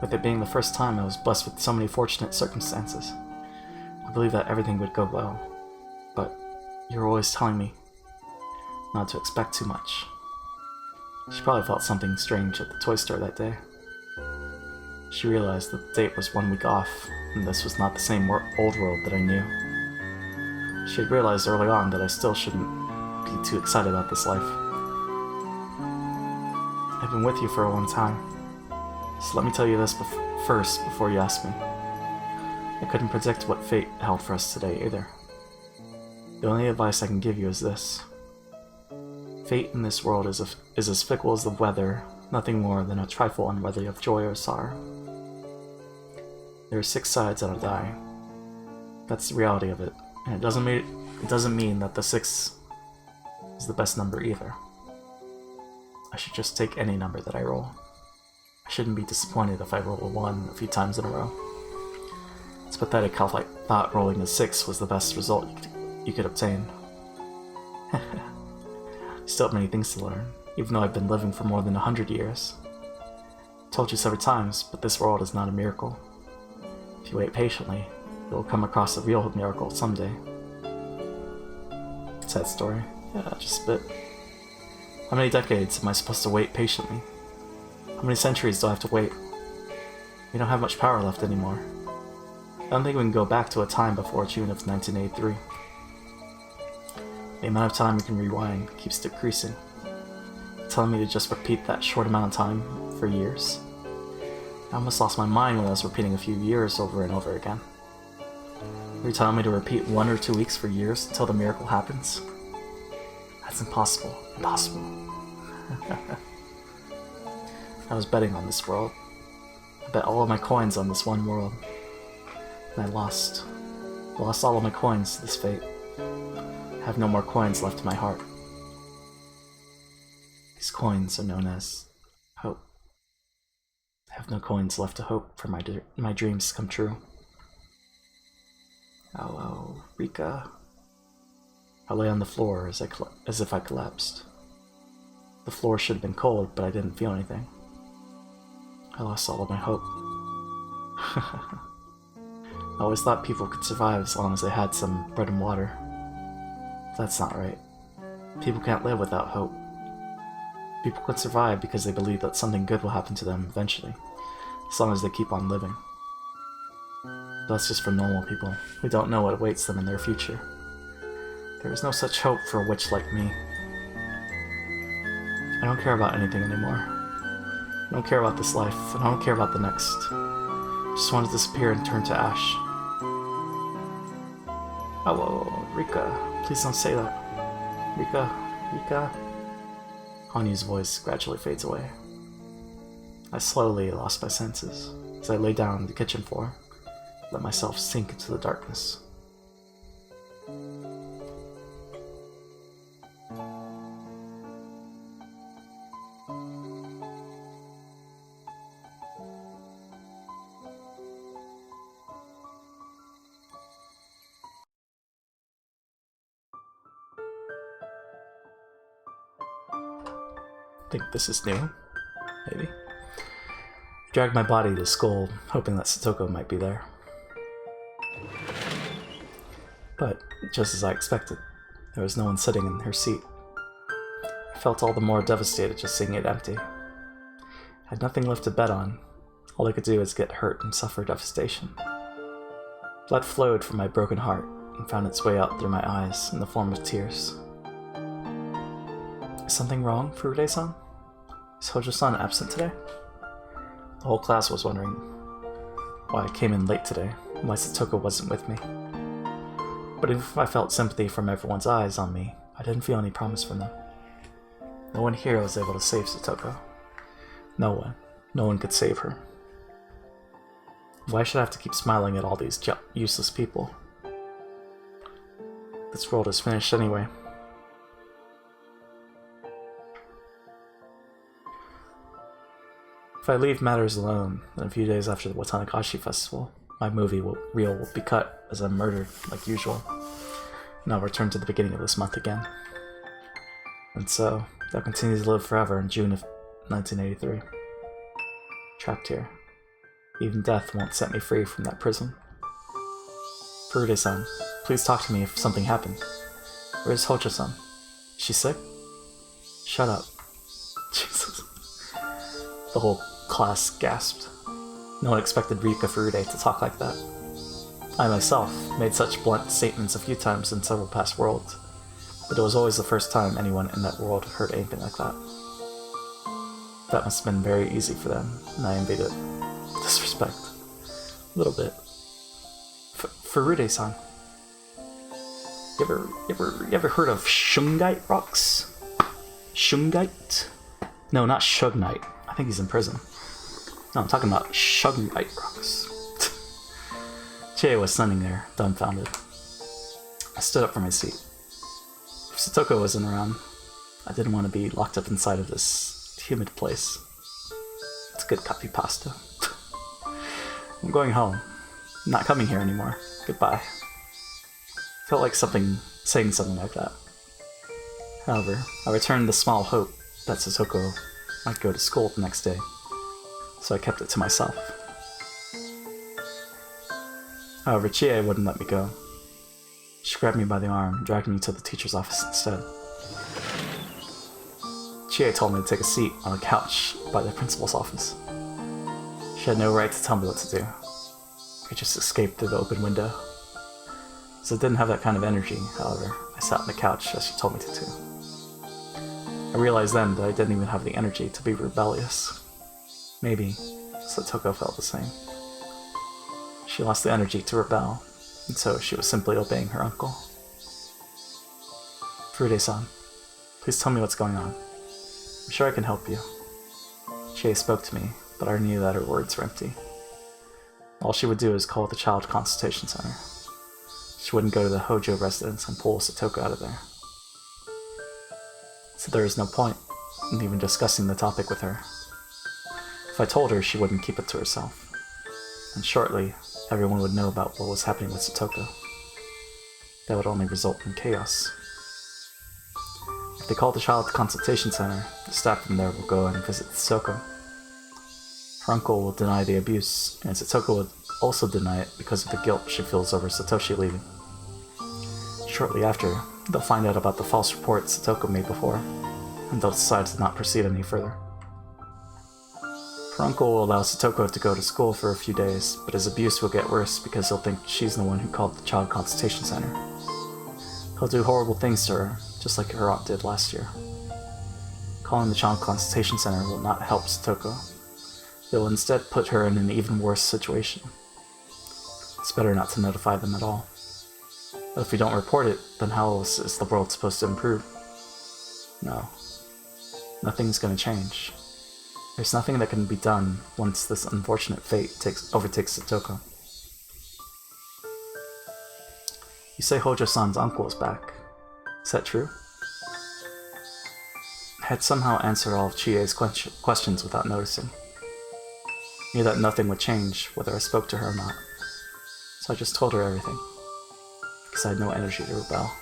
With it being the first time I was blessed with so many fortunate circumstances, I believed that everything would go well. But you were always telling me not to expect too much. She probably felt something strange at the toy store that day. She realized that the date was 1 week off, and this was not the same old world that I knew. She had realized early on that I still shouldn't be too excited about this life. I've been with you for a long time, so let me tell you this first before you ask me. I couldn't predict what fate held for us today either. The only advice I can give you is this. Fate in this world is as fickle as the weather, nothing more than a trifle unworthy of joy or sorrow. There are 6 sides on a die. That's the reality of it, and it doesn't mean that the 6 is the best number either. I should just take any number that I roll. I shouldn't be disappointed if I roll a 1 a few times in a row. It's pathetic how I thought rolling a 6 was the best result you could obtain. Still have many things to learn, even though I've been living for more than 100 years. I've told you several times, but this world is not a miracle. If you wait patiently, you'll come across a real miracle someday. Sad story. Yeah, just a bit. How many decades am I supposed to wait patiently? How many centuries do I have to wait? We don't have much power left anymore. I don't think we can go back to a time before June of 1983. The amount of time we can rewind keeps decreasing. Telling me to just repeat that short amount of time for years. I almost lost my mind when I was repeating a few years over and over again. You're telling me to repeat 1 or 2 weeks for years until the miracle happens? That's impossible. Impossible. I was betting on this world. I bet all of my coins on this one world. And I lost. I lost all of my coins to this fate. I have no more coins left in my heart. These coins are known as hope. I have no coins left to hope for my dreams to come true. Oh, Rika. I lay on the floor as if I collapsed. The floor should have been cold, but I didn't feel anything. I lost all of my hope. I always thought people could survive as long as they had some bread and water. That's not right. People can't live without hope. People can survive because they believe that something good will happen to them eventually, as long as they keep on living. That's just for normal people who don't know what awaits them in their future. There is no such hope for a witch like me. I don't care about anything anymore. I don't care about this life, and I don't care about the next. I just want to disappear and turn to ash. Oh, Rika. Please don't say that. Rika. Hanyu's voice gradually fades away. I slowly lost my senses as I lay down on the kitchen floor, let myself sink into the darkness. I think this is new, maybe. I dragged my body to the school, hoping that Satoko might be there. But, just as I expected, there was no one sitting in her seat. I felt all the more devastated just seeing it empty. I had nothing left to bet on. All I could do was get hurt and suffer devastation. Blood flowed from my broken heart and found its way out through my eyes in the form of tears. Is something wrong, Furude-san? Is Hojo-san absent today? The whole class was wondering why I came in late today, and why Satoko wasn't with me. But if I felt sympathy from everyone's eyes on me, I didn't feel any promise from them. No one here was able to save Satoko. No one. No one could save her. Why should I have to keep smiling at all these useless people? This world is finished anyway. If I leave matters alone, then a few days after the Watanagashi festival, my reel will be cut as I'm murdered, like usual, and I'll return to the beginning of this month again. And so, I'll continue to live forever in June of 1983. Trapped here. Even death won't set me free from that prison. Furude-san, please talk to me if something happened. Where's Hojo-san? Is she sick? Shut up. Jesus. The whole class gasped. No one expected Ryuka Furude to talk like that. I myself made such blunt statements a few times in several past worlds, but it was always the first time anyone in that world heard anything like that. That must have been very easy for them, and I envied it. Disrespect. A little bit. Furude-san. You ever heard of Shungite rocks? Shungite? No, not Shungite. I think he's in prison. No, I'm talking about Shungite rocks. Chie was standing there, dumbfounded. I stood up from my seat. If Satoko wasn't around, I didn't want to be locked up inside of this humid place. It's good coffee pasta. I'm going home. I'm not coming here anymore. Goodbye. Felt like saying something like that. However, I returned the small hope that Satoko might go to school the next day, so I kept it to myself. However, Chie wouldn't let me go. She grabbed me by the arm and dragged me to the teacher's office instead. Chie told me to take a seat on a couch by the principal's office. She had no right to tell me what to do. I could just escape through the open window. As I didn't have that kind of energy, however, I sat on the couch as she told me to. I realized then that I didn't even have the energy to be rebellious. Maybe Satoko felt the same. She lost the energy to rebel, and so she was simply obeying her uncle. Furude-san, please tell me what's going on. I'm sure I can help you. Chie spoke to me, but I knew that her words were empty. All she would do is call the Child Consultation Center. She wouldn't go to the Hojo residence and pull Satoko out of there. So there was no point in even discussing the topic with her. If I told her, she wouldn't keep it to herself. And shortly, everyone would know about what was happening with Satoko. That would only result in chaos. If they call the Child Consultation Center, the staff from there will go and visit Satoko. Her uncle will deny the abuse, and Satoko will also deny it because of the guilt she feels over Satoshi leaving. Shortly after, they'll find out about the false report Satoko made before, and they'll decide to not proceed any further. Her uncle will allow Satoko to go to school for a few days, but his abuse will get worse because he'll think she's the one who called the Child Consultation Center. He'll do horrible things to her, just like her aunt did last year. Calling the Child Consultation Center will not help Satoko. It will instead put her in an even worse situation. It's better not to notify them at all. But if we don't report it, then how else is the world supposed to improve? No. Nothing's gonna change. There's nothing that can be done once this unfortunate fate overtakes Satoko. You say Hojo-san's uncle is back. Is that true? I had somehow answered all of Chie's questions without noticing. I knew that nothing would change whether I spoke to her or not. So I just told her everything. Because I had no energy to rebel.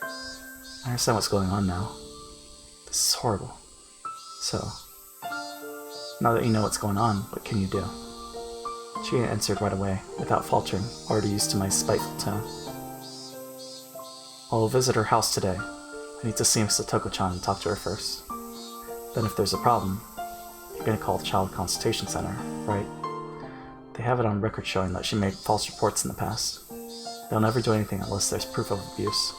I understand what's going on now. This is horrible. So, now that you know what's going on, what can you do? She answered right away, without faltering, already used to my spiteful tone. I will visit her house today. I need to see Satoko-chan and talk to her first. Then if there's a problem, you're gonna call the Child Consultation Center, right? They have it on record showing that she made false reports in the past. They'll never do anything unless there's proof of abuse.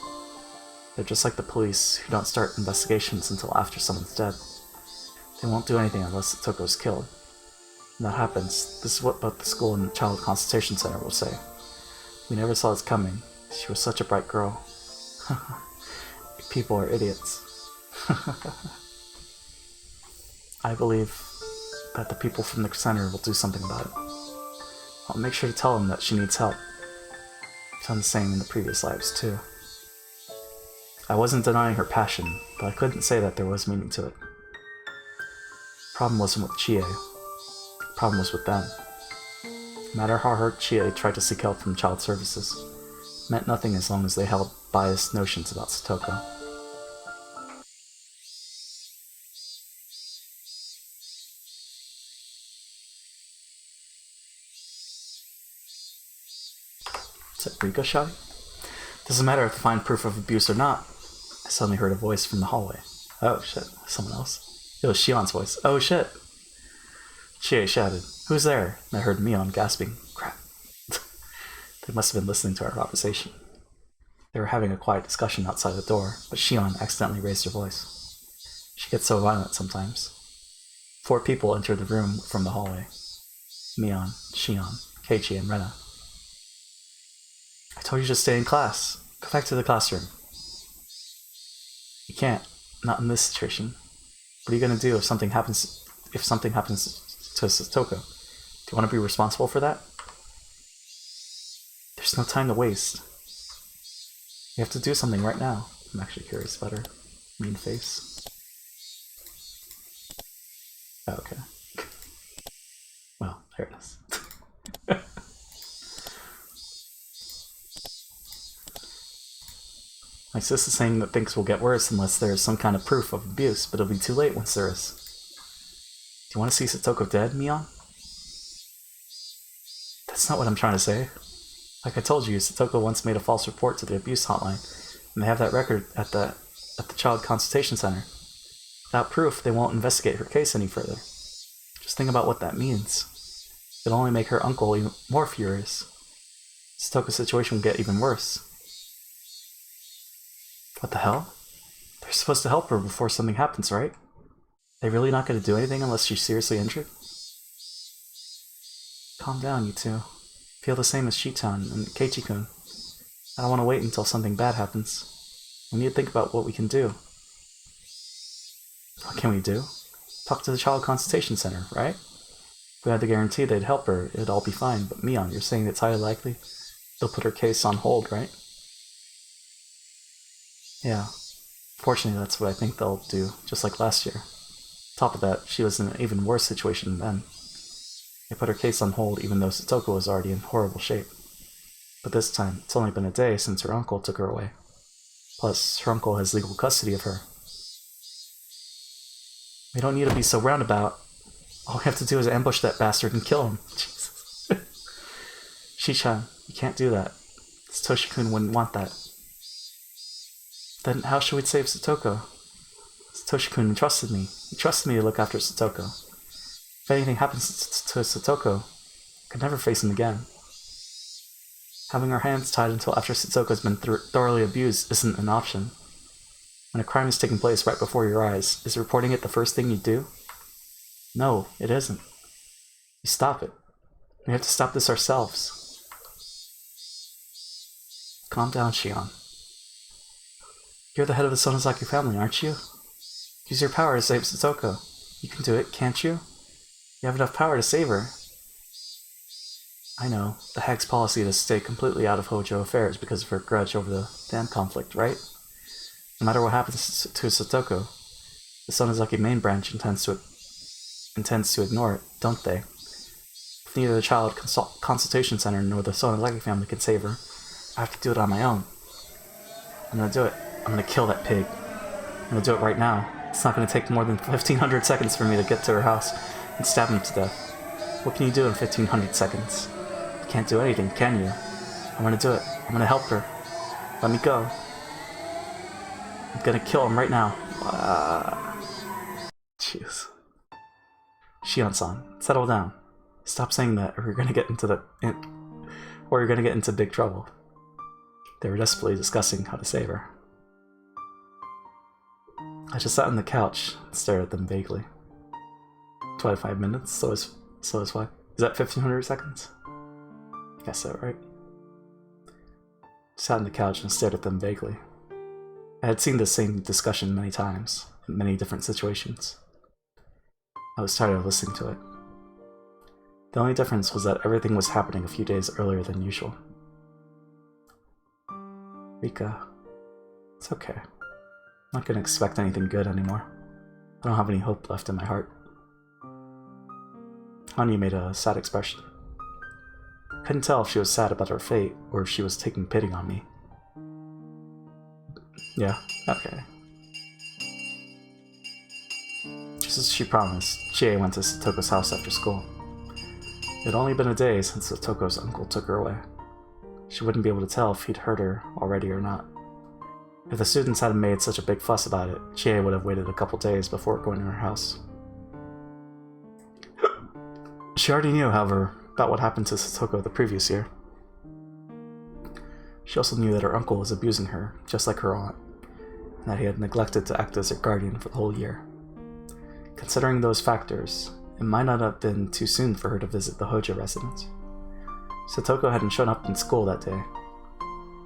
They're just like the police, who don't start investigations until after someone's dead. They won't do anything unless Satoko's killed. When that happens, this is what both the school and the Child Consultation Center will say. We never saw this coming. She was such a bright girl. People are idiots. I believe that the people from the center will do something about it. I'll make sure to tell them that she needs help. I've done the same in the previous lives, too. I wasn't denying her passion, but I couldn't say that there was meaning to it. The problem wasn't with Chie. The problem was with them. No matter how hard Chie tried to seek help from child services, it meant nothing as long as they held biased notions about Satoko. Is that Higurashi? Doesn't matter if they find proof of abuse or not. I suddenly heard a voice from the hallway. Oh shit, someone else. It was Shion's voice. Oh shit. Chie shouted, "Who's there?" And I heard Mion gasping, "Crap." They must have been listening to our conversation. They were having a quiet discussion outside the door, but Shion accidentally raised her voice. She gets so violent sometimes. 4 people entered the room from the hallway. Mion, Shion, Keiichi, and Rena. "I told you to stay in class. Go back to the classroom." "You can't. Not in this situation. What are you gonna do if something happens to Satoko? Do you want to be responsible for that?" "There's no time to waste. You have to do something right now." I'm actually curious about her mean face. Oh, okay. Well, there it is. My sister's saying that things will get worse unless there is some kind of proof of abuse, but it'll be too late once there is. "Do you want to see Satoko dead, Mion?" "That's not what I'm trying to say. Like I told you, Satoko once made a false report to the abuse hotline, and they have that record at the Child Consultation Center. Without proof, they won't investigate her case any further. Just think about what that means. It'll only make her uncle even more furious. Satoko's situation will get even worse." "What the hell? They're supposed to help her before something happens, right? They're really not going to do anything unless she's seriously injured?" "Calm down, you two. Feel the same as Shitan and Keiichi-kun. I don't want to wait until something bad happens. We need to think about what we can do." "What can we do? Talk to the Child Consultation Center, right? If we had the guarantee they'd help her, it'd all be fine. But Mion, you're saying it's highly likely they'll put her case on hold, right?" "Yeah. Fortunately, that's what I think they'll do, just like last year. On top of that, she was in an even worse situation then. They put her case on hold even though Satoko was already in horrible shape. But this time, it's only been a day since her uncle took her away. Plus, her uncle has legal custody of her. We don't need to be so roundabout. All we have to do is ambush that bastard and kill him." Jesus. "Shi-chan, you can't do that. Satoshi-kun wouldn't want that." "Then how should we save Satoko? Satoshi-kun trusted me. He trusted me to look after Satoko. If anything happens to Satoko, I could never face him again. Having our hands tied until after Satoko's been thoroughly abused isn't an option. When a crime is taking place right before your eyes, is reporting it the first thing you do? No, it isn't. You stop it. We have to stop this ourselves." "Calm down, Shion. You're the head of the Sonozaki family, aren't you? Use your power to save Satoko. You can do it, can't you? You have enough power to save her." "I know. The Hag's policy is to stay completely out of Hojo affairs because of her grudge over the dam conflict, right? No matter what happens to Satoko, the Sonozaki main branch intends to ignore it, don't they? If neither the Child Consultation Center nor the Sonozaki family can save her, I have to do it on my own. I'm gonna do it. I'm gonna kill that pig. I'm gonna do it right now. It's not gonna take more than 1,500 seconds for me to get to her house and stab him to death. What can you do in 1,500 seconds? You can't do anything, can you? I'm gonna do it. I'm gonna help her. Let me go. I'm gonna kill him right now." Jeez. "Shion-san, settle down. Stop saying that, or you're gonna get into big trouble." They were desperately discussing how to save her. I just sat on the couch and stared at them vaguely. 25 minutes, so is what? Is that 1,500 seconds? I guess so, right? Sat on the couch and stared at them vaguely. I had seen the same discussion many times, in many different situations. I was tired of listening to it. The only difference was that everything was happening a few days earlier than usual. "Rika, it's okay. I'm not gonna expect anything good anymore. I don't have any hope left in my heart." Anya made a sad expression. Couldn't tell if she was sad about her fate or if she was taking pity on me. "Yeah, okay." Just as she promised, Chie went to Satoko's house after school. It had only been a day since Satoko's uncle took her away. She wouldn't be able to tell if he'd hurt her already or not. If the students hadn't made such a big fuss about it, Chie would have waited a couple days before going to her house. She already knew, however, about what happened to Satoko the previous year. She also knew that her uncle was abusing her, just like her aunt, and that he had neglected to act as her guardian for the whole year. Considering those factors, it might not have been too soon for her to visit the Hojo residence. Satoko hadn't shown up in school that day.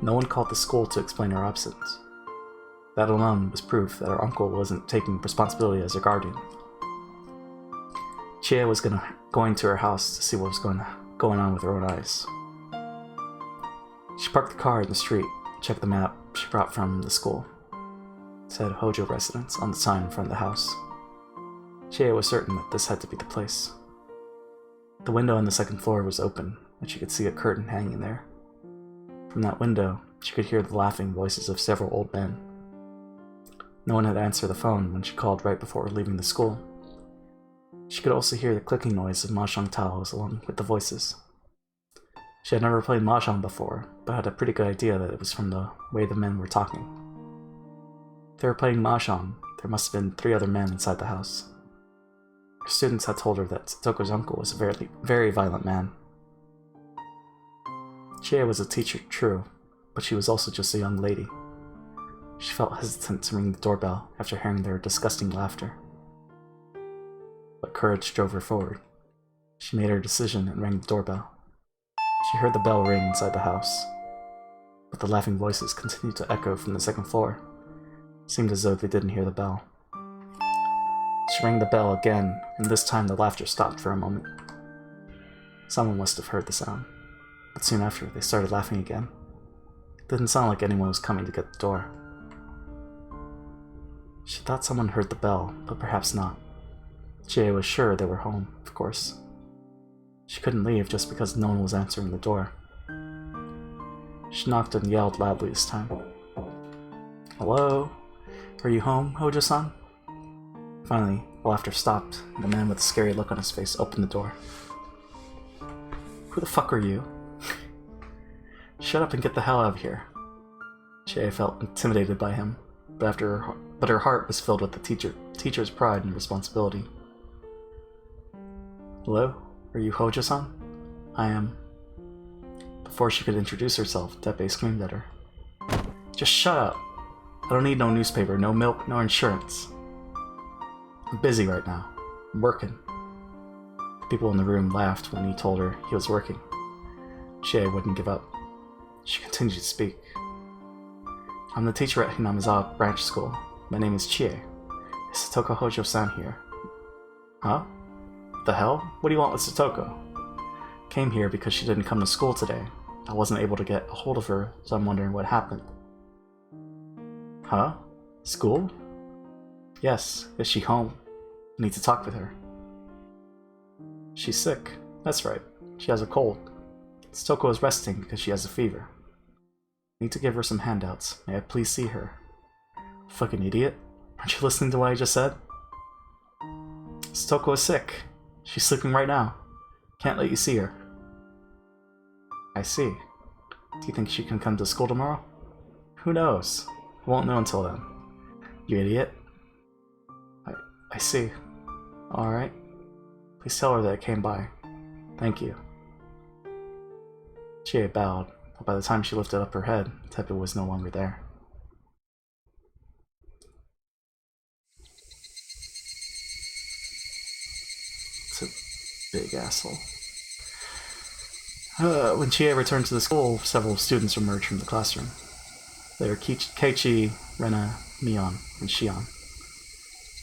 No one called the school to explain her absence. That alone was proof that her uncle wasn't taking responsibility as her guardian. Chie was going to her house to see what was going on with her own eyes. She parked the car in the street, checked the map she brought from the school. It said Hojo residence on the sign in front of the house. Chie was certain that this had to be the place. The window on the second floor was open, and she could see a curtain hanging there. From that window, she could hear the laughing voices of several old men. No one had answered the phone when she called right before leaving the school. She could also hear the clicking noise of mahjong tiles along with the voices. She had never played mahjong before, but had a pretty good idea that it was from the way the men were talking. If they were playing mahjong, there must have been 3 other men inside the house. Her students had told her that Satoko's uncle was a very, very violent man. Chie was a teacher, true, but she was also just a young lady. She felt hesitant to ring the doorbell after hearing their disgusting laughter. But courage drove her forward. She made her decision and rang the doorbell. She heard the bell ring inside the house, but the laughing voices continued to echo from the second floor. It seemed as though they didn't hear the bell. She rang the bell again, and this time the laughter stopped for a moment. Someone must have heard the sound, but soon after they started laughing again. It didn't sound like anyone was coming to get the door. She thought someone heard the bell, but perhaps not. Chie was sure they were home, of course. She couldn't leave just because no one was answering the door. She knocked and yelled loudly this time. "Hello? Are you home, Hojo-san?" Finally, the laughter stopped, and the man with a scary look on his face opened the door. "Who the fuck are you?" "Shut up and get the hell out of here." Chie felt intimidated by him, but her heart was filled with the teacher's pride and responsibility. "Hello? Are you Hojo-san?" "I am." Before she could introduce herself, Teppei screamed at her. "Just shut up! I don't need no newspaper, no milk, no insurance. I'm busy right now. I'm working." People in the room laughed when he told her he was working. Chie wouldn't give up. She continued to speak. "I'm the teacher at Hinamizawa Branch School. My name is Chie. Is Satoko Hojo-san here?" "Huh? The hell? What do you want with Satoko?" "Came here because she didn't come to school today. I wasn't able to get a hold of her, so I'm wondering what happened." "Huh? School?" "Yes. Is she home? I need to talk with her." "She's sick. That's right. She has a cold. Satoko is resting because she has a fever. I need to give her some handouts. May I please see her?" "Fucking idiot. Aren't you listening to what I just said?" "Satoko is sick. She's sleeping right now. Can't let you see her." "I see. Do you think she can come to school tomorrow?" "Who knows? I won't know until then." "You idiot." I see. Alright. Please tell her that I came by. Thank you." Chie bowed, but by the time she lifted up her head, Teppei was no longer there. It's a big asshole. When Chie returned to the school, several students emerged from the classroom. They were Keiichi, Rena, Mion, and Shion.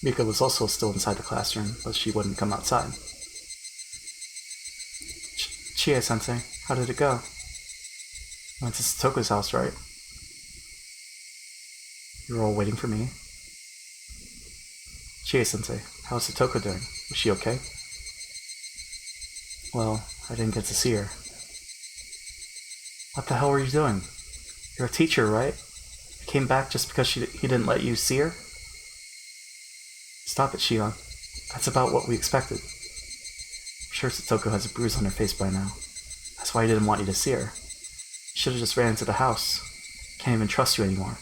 Mika was also still inside the classroom, but she wouldn't come outside. "Chie-sensei, how did it go?" "Went to Satoko's house, right?" "You were all waiting for me?" "Chie-sensei, how's Satoko doing? Was she okay?" "Well, I didn't get to see her." "What the hell were you doing? You're a teacher, right? You came back just because he didn't let you see her?" "Stop it, Shion. That's about what we expected. I'm sure Satoko has a bruise on her face by now. That's why he didn't want you to see her. You should have just ran into the house. Can't even trust you anymore."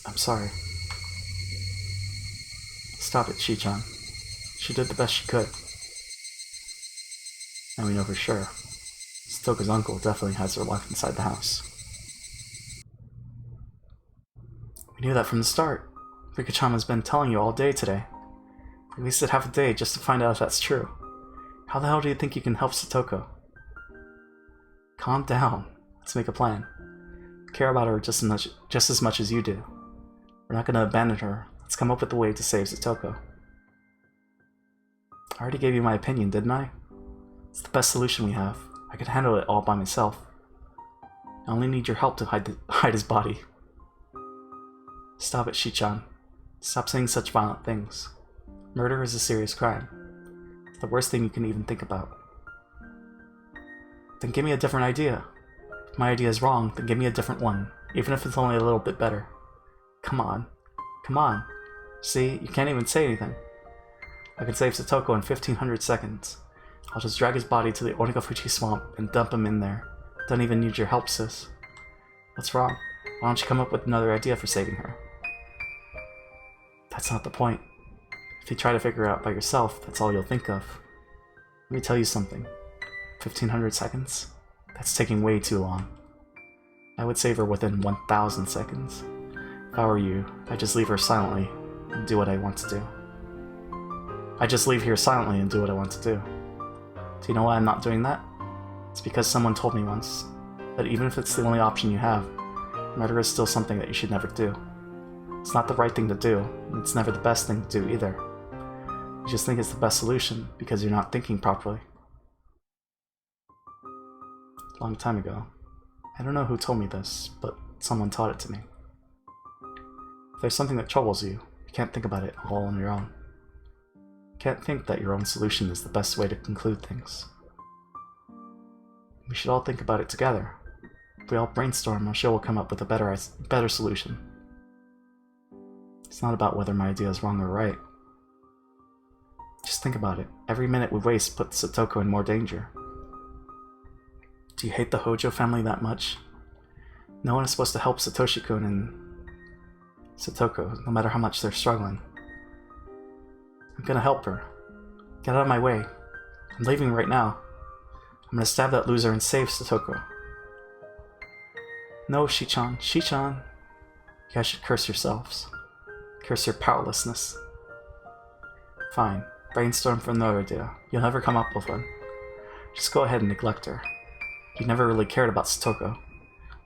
"I'm sorry." "Stop it, Shi-chan. She did the best she could. And we know for sure. Satoko's uncle definitely has her locked inside the house. We knew that from the start. Rika-chan's been telling you all day today. We wasted half a day just to find out if that's true. How the hell do you think you can help Satoko? Calm down. Let's make a plan. I care about her just as much as you do. We're not going to abandon her. Let's come up with a way to save Satoko. I already gave you my opinion, didn't I? It's the best solution we have. I could handle it all by myself. I only need your help to hide his body. Stop it, Shi-chan. Stop saying such violent things. Murder is a serious crime. It's the worst thing you can even think about. Then give me a different idea. If my idea is wrong, then give me a different one, even if it's only a little bit better. Come on. Come on. See, you can't even say anything. I can save Satoko in 1500 seconds. I'll just drag his body to the Onikafuchi swamp and dump him in there. Don't even need your help, sis. What's wrong? Why don't you come up with another idea for saving her? That's not the point. If you try to figure it out by yourself, that's all you'll think of. Let me tell you something. 1500 seconds? That's taking way too long. I would save her within 1000 seconds. If I were you, I'd just leave her silently and do what I want to do. I just leave here silently and do what I want to do. Do you know why I'm not doing that? It's because someone told me once that even if it's the only option you have, murder is still something that you should never do. It's not the right thing to do, and it's never the best thing to do either. You just think it's the best solution because you're not thinking properly. A long time ago. I don't know who told me this, but someone taught it to me. If there's something that troubles you, you can't think about it all on your own. You can't think that your own solution is the best way to conclude things. We should all think about it together. If we all brainstorm, I'm sure we'll come up with a better solution. It's not about whether my idea is wrong or right. Just think about it. Every minute we waste puts Satoko in more danger. Do you hate the Hojo family that much? No one is supposed to help Satoshi-kun and Satoko, no matter how much they're struggling. I'm gonna help her. Get out of my way. I'm leaving right now. I'm gonna stab that loser and save Satoko. No, Shi-chan. Shi-chan. You guys should curse yourselves. Curse your powerlessness. Fine. Brainstorm for another idea. You'll never come up with one. Just go ahead and neglect her. You never really cared about Satoko.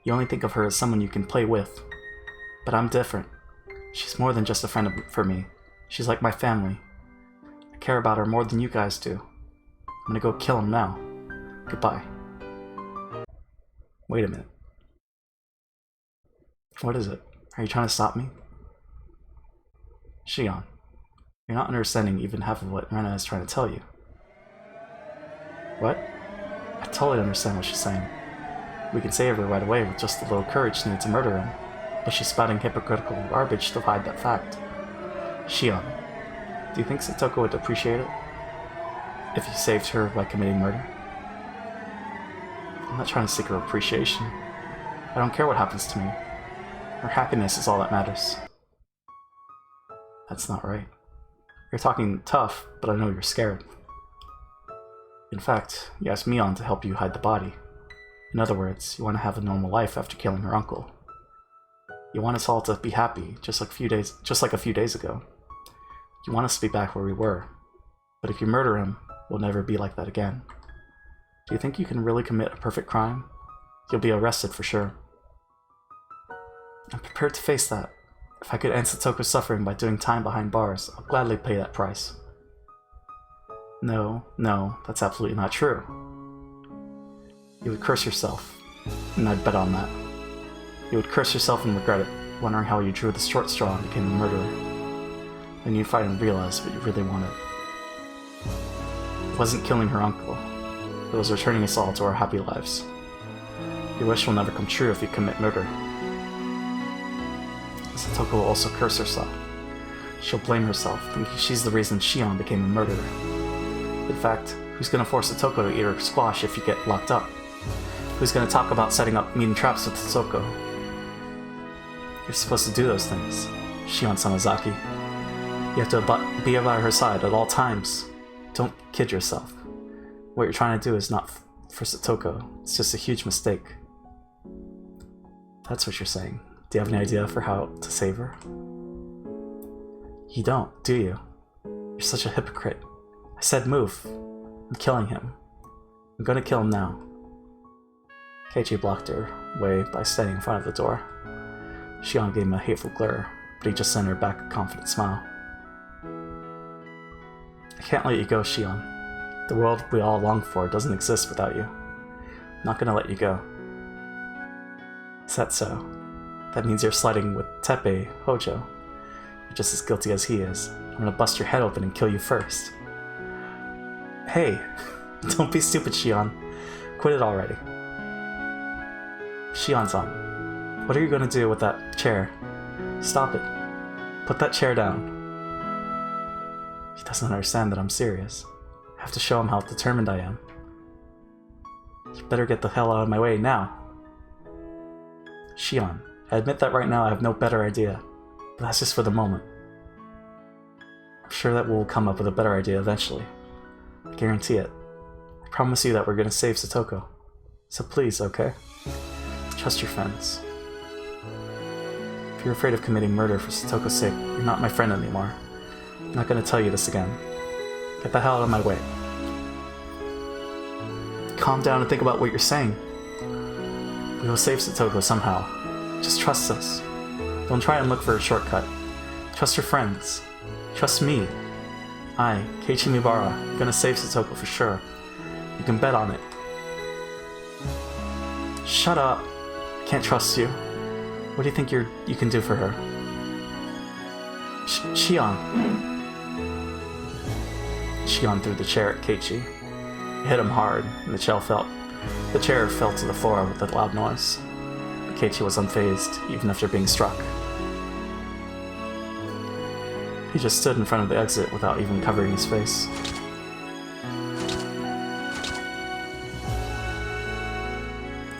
You only think of her as someone you can play with. But I'm different. She's more than just a friend for me. She's like my family. I care about her more than you guys do. I'm gonna go kill him now. Goodbye. Wait a minute. What is it? Are you trying to stop me? Shion, you're not understanding even half of what Rena is trying to tell you. What? I totally understand what she's saying. We can save her right away with just a little courage needed to murder him, but she's spouting hypocritical garbage to hide that fact. Shion, do you think Satoko would appreciate it if you saved her by committing murder? I'm not trying to seek her appreciation. I don't care what happens to me. Her happiness is all that matters. That's not right. You're talking tough, but I know you're scared. In fact, you asked Mion to help you hide the body. In other words, you want to have a normal life after killing her uncle. You want us all to be happy, just like a few days ago. You want us to be back where we were. But if you murder him, we'll never be like that again. Do you think you can really commit a perfect crime? You'll be arrested for sure. I'm prepared to face that. If I could end Satoko's suffering by doing time behind bars, I'll gladly pay that price. No, that's absolutely not true. You would curse yourself, and I'd bet on that. You would curse yourself and regret it, wondering how you drew the short straw and became a murderer. Then you'd finally realize what you really wanted. It wasn't killing her uncle. It was returning us all to our happy lives. Your wish will never come true if you commit murder. Satoko will also curse herself. She'll blame herself, thinking she's the reason Shion became a murderer. In fact, who's gonna force Satoko to eat her squash if you get locked up? Who's gonna talk about setting up mean traps with Satoko? You're supposed to do those things, Shion Samazaki. You have to be by her side at all times. Don't kid yourself. What you're trying to do is not for Satoko. It's just a huge mistake. That's what you're saying. Do you have any idea for how to save her? You don't, do you? You're such a hypocrite. I said move. I'm killing him. I'm gonna kill him now. Keiichi blocked her way by standing in front of the door. Shion gave him a hateful glare, but he just sent her back a confident smile. I can't let you go, Shion. The world we all long for doesn't exist without you. I'm not gonna let you go. Is that so? That means you're sliding with Teppei, Hojo. You're just as guilty as he is. I'm gonna bust your head open and kill you first. Hey, don't be stupid, Shion. Quit it already. Shion-san, what are you gonna do with that chair? Stop it. Put that chair down. He doesn't understand that I'm serious. I have to show him how determined I am. You better get the hell out of my way now. Shion, I admit that right now I have no better idea, but that's just for the moment. I'm sure that we'll come up with a better idea eventually. I guarantee it. I promise you that we're gonna save Satoko. So please, okay? Trust your friends. If you're afraid of committing murder for Satoko's sake, you're not my friend anymore. I'm not gonna tell you this again. Get the hell out of my way. Calm down and think about what you're saying. We will save Satoko somehow. Just trust us. Don't try and look for a shortcut. Trust your friends. Trust me. I, Keiichi Mibara, gonna save Satoko for sure. You can bet on it. Shut up. I can't trust you. What do you think you can do for her? Shion. Shion threw the chair at Keiichi. It hit him hard, and the chair fell to the floor with a loud noise. But Keiichi was unfazed, even after being struck. He just stood in front of the exit without even covering his face.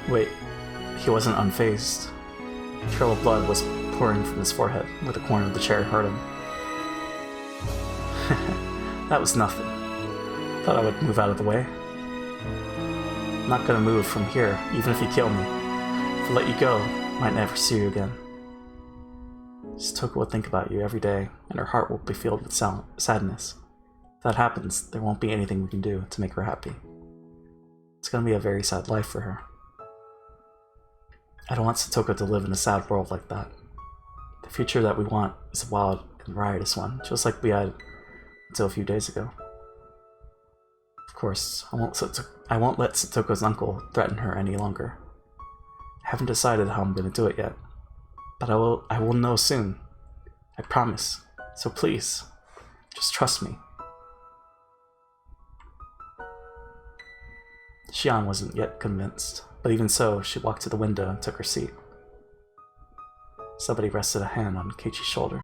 Wait, he wasn't unfazed. A trail of blood was pouring from his forehead, where the corner of the chair hurt him. That was nothing. Thought I would move out of the way. I'm not gonna move from here, even if you kill me. If I let you go, I might never see you again. Satoko will think about you every day, and her heart will be filled with sadness. If that happens, there won't be anything we can do to make her happy. It's gonna be a very sad life for her. I don't want Satoko to live in a sad world like that. The future that we want is a wild and riotous one, just like we had until a few days ago. Of course, I won't let Satoko's uncle threaten her any longer. I haven't decided how I'm going to do it yet, but I will know soon. I promise. So please, just trust me. Shion wasn't yet convinced, but even so, she walked to the window and took her seat. Somebody rested a hand on Keiichi's shoulder.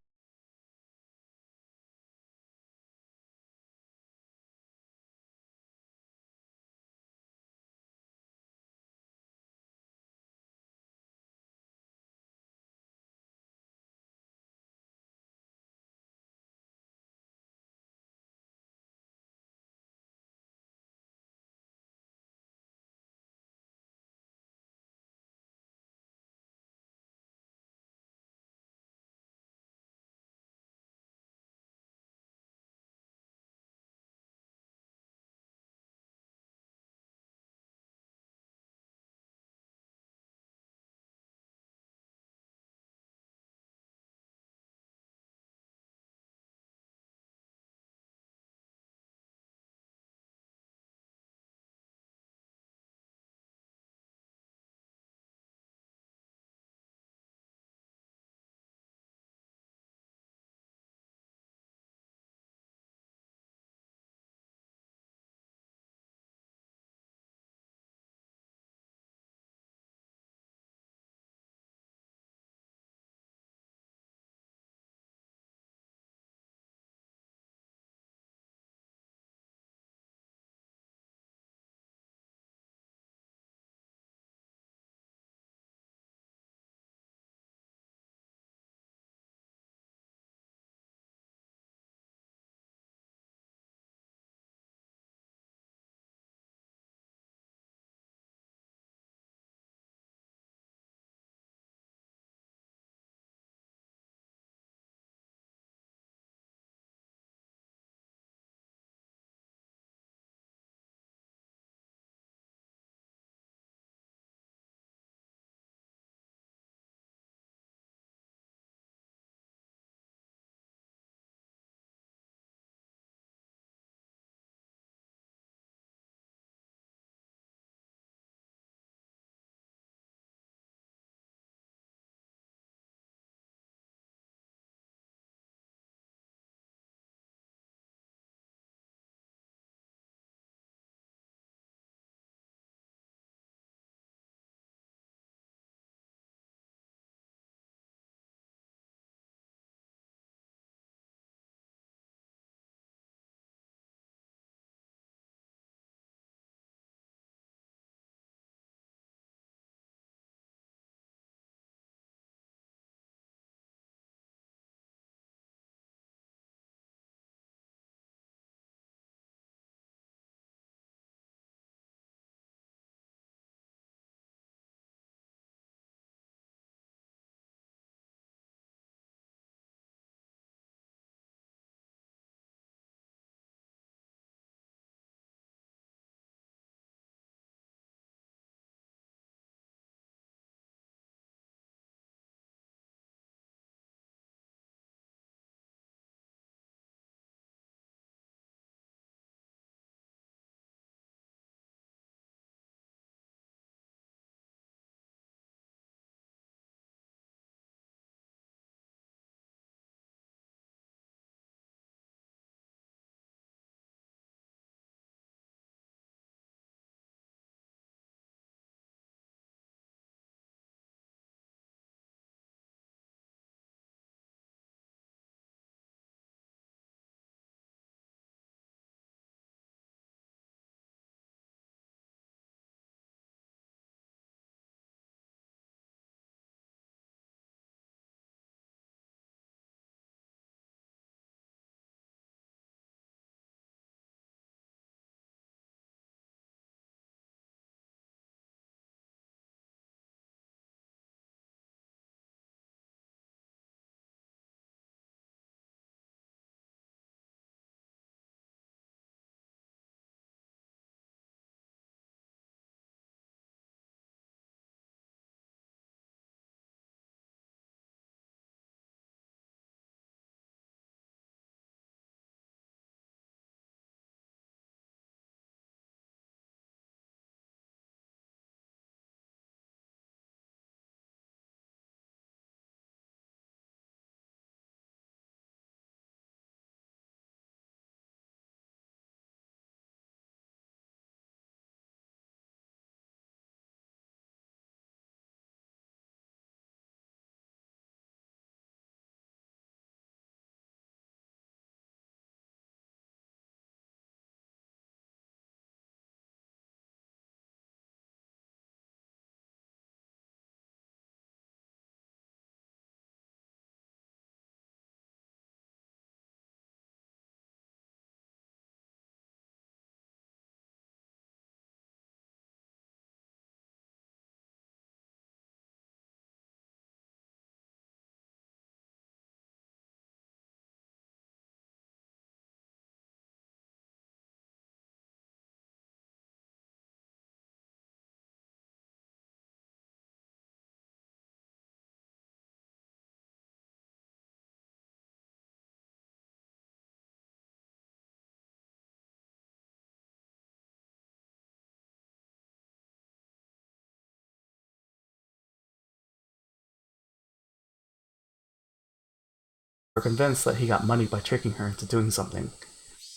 were convinced that he got money by tricking her into doing something,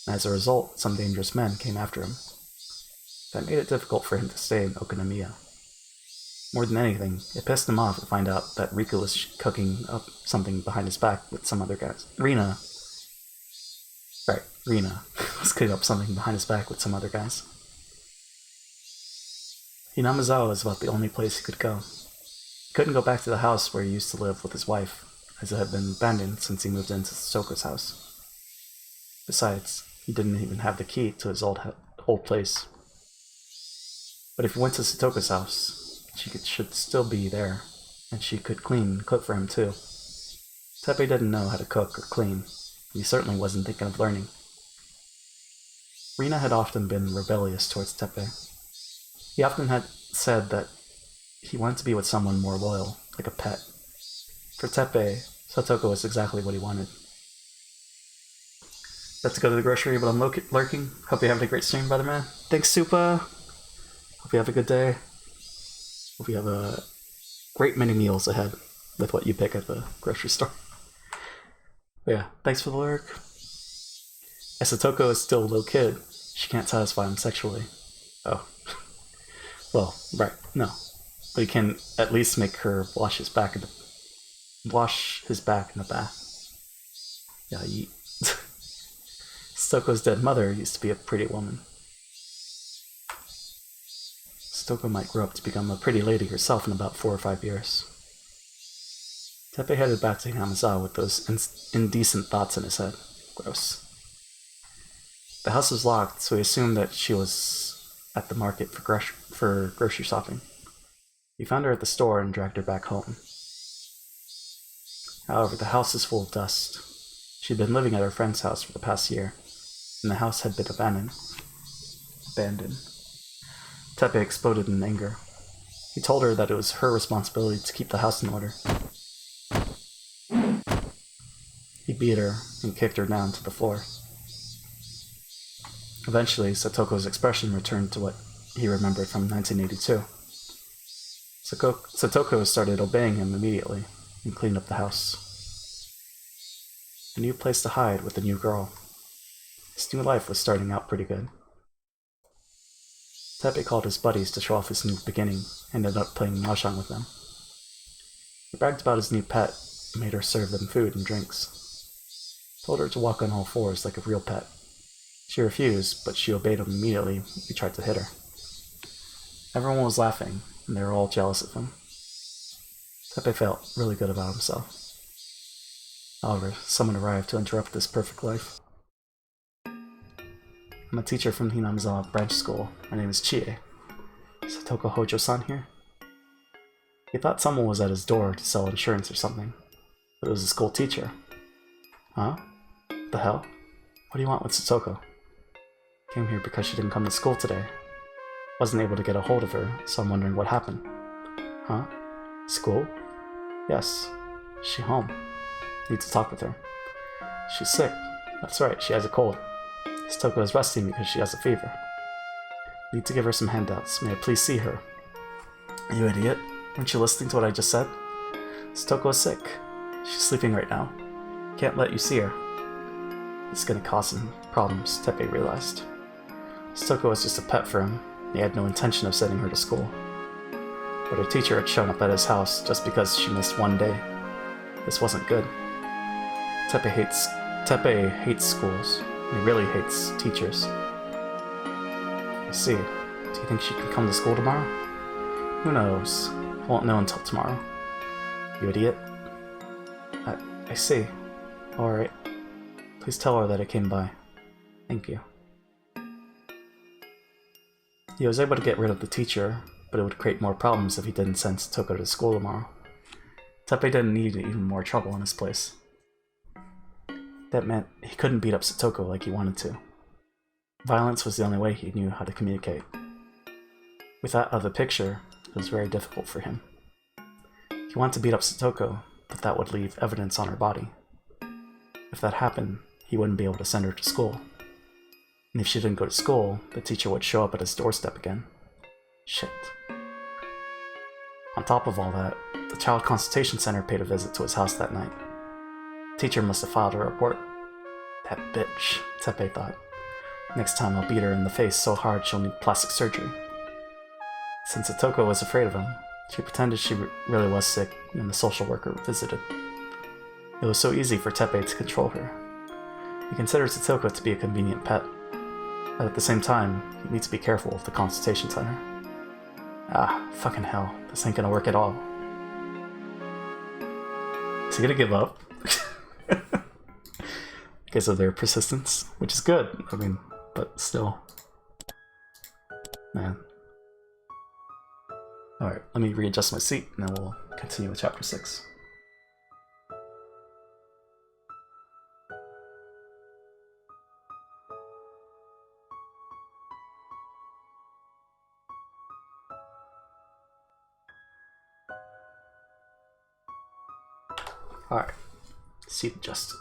and as a result, some dangerous men came after him. That made it difficult for him to stay in Okonomiya. More than anything, it pissed him off to find out that Riku was cooking up something behind his back with some other guys. Rina was cooking up something behind his back with some other guys. Hinamizawa was about the only place he could go. He couldn't go back to the house where he used to live with his wife, as it had been abandoned since he moved into Soko's house. Besides, he didn't even have the key to his old place. But if he went to Satoko's house, she should still be there, and she could clean and cook for him too. Teppei didn't know how to cook or clean, and he certainly wasn't thinking of learning. Rina had often been rebellious towards Teppei. He often had said that he wanted to be with someone more loyal, like a pet. For Teppei, Satoko was exactly what he wanted. Got to go to the grocery, but I'm lurking. Hope you're having a great stream, brother man. Thanks, Supa. Hope you have a good day. Hope you have a great many meals ahead with what you pick at the grocery store. But yeah, thanks for the lurk. As Satoko is still a little kid, she can't satisfy him sexually. Oh. Well, right, no. But he can at least make her wash his back in the bath. Yeah, Stoko's dead mother used to be a pretty woman. Stoko might grow up to become a pretty lady herself in about 4 or 5 years. Teppei headed back to Hinamizawa with those indecent thoughts in his head. Gross. The house was locked, so he assumed that she was at the market for grocery shopping. He found her at the store and dragged her back home. However, the house is full of dust. She'd been living at her friend's house for the past year, and the house had been abandoned. Teppei exploded in anger. He told her that it was her responsibility to keep the house in order. He beat her and kicked her down to the floor. Eventually, Satoko's expression returned to what he remembered from 1982. Satoko started obeying him immediately and cleaned up the house. A new place to hide with a new girl. His new life was starting out pretty good. Teppei called his buddies to show off his new beginning and ended up playing mahjong with them. He bragged about his new pet and made her serve them food and drinks. Told her to walk on all fours like a real pet. She refused, but she obeyed him immediately when he tried to hit her. Everyone was laughing, and they were all jealous of him. Teppei felt really good about himself. However, someone arrived to interrupt this perfect life. I'm a teacher from Hinamizawa Branch School. My name is Chie. Satoko Hojo-san here? He thought someone was at his door to sell insurance or something, but it was a school teacher. Huh? What the hell? What do you want with Satoko? Came here because she didn't come to school today. Wasn't able to get a hold of her, so I'm wondering what happened. Huh? School? Yes. Is she home? Need to talk with her. She's sick. That's right, she has a cold. Satoko is resting because she has a fever. Need to give her some handouts. May I please see her? You idiot. Weren't you listening to what I just said? Satoko is sick. She's sleeping right now. Can't let you see her. It's gonna cause him problems, Teppei realized. Satoko was just a pet for him. He had no intention of sending her to school. But her teacher had shown up at his house just because she missed one day. This wasn't good. Teppei hates schools. He really hates teachers. I see. Do you think she can come to school tomorrow? Who knows? Won't know until tomorrow. You idiot. I see. Alright. Please tell her that I came by. Thank you. He was able to get rid of the teacher, but it would create more problems if he didn't send Satoko to school tomorrow. Teppei didn't need even more trouble in his place. That meant he couldn't beat up Satoko like he wanted to. Violence was the only way he knew how to communicate. With that out of the picture, it was very difficult for him. He wanted to beat up Satoko, but that would leave evidence on her body. If that happened, he wouldn't be able to send her to school. And if she didn't go to school, the teacher would show up at his doorstep again. Shit. On top of all that, the Child Consultation Center paid a visit to his house that night. Teacher must have filed a report. That bitch, Teppei thought. Next time I'll beat her in the face so hard she'll need plastic surgery. Since Satoko was afraid of him, she pretended she really was sick when the social worker visited. It was so easy for Teppei to control her. He considered Satoko to be a convenient pet, but at the same time, he needs to be careful with the consultation center. Ah, fucking hell, this ain't gonna work at all. Is he gonna give up? Because of their persistence, which is good, I mean, but still. Man. Alright, let me readjust my seat, and then we'll continue with chapter 6. Alright, seat adjusted.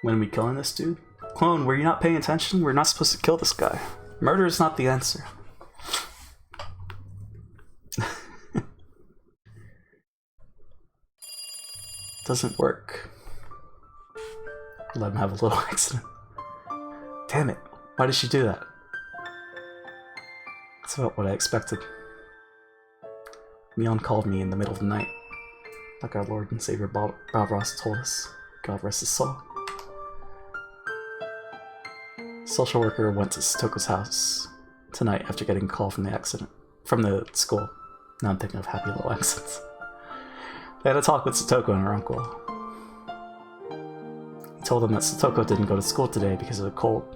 When are we killing this dude? Clone, were you not paying attention? We're not supposed to kill this guy. Murder is not the answer. Doesn't work. Let him have a little accident. Damn it, why did she do that? That's about what I expected. Mion called me in the middle of the night, like our Lord and Savior Balros told us. God rest his soul. Social worker went to Satoko's house tonight after getting a call from the school. Now I'm thinking of happy little accents. They had a talk with Satoko and her uncle. He told them that Satoko didn't go to school today because of a cold.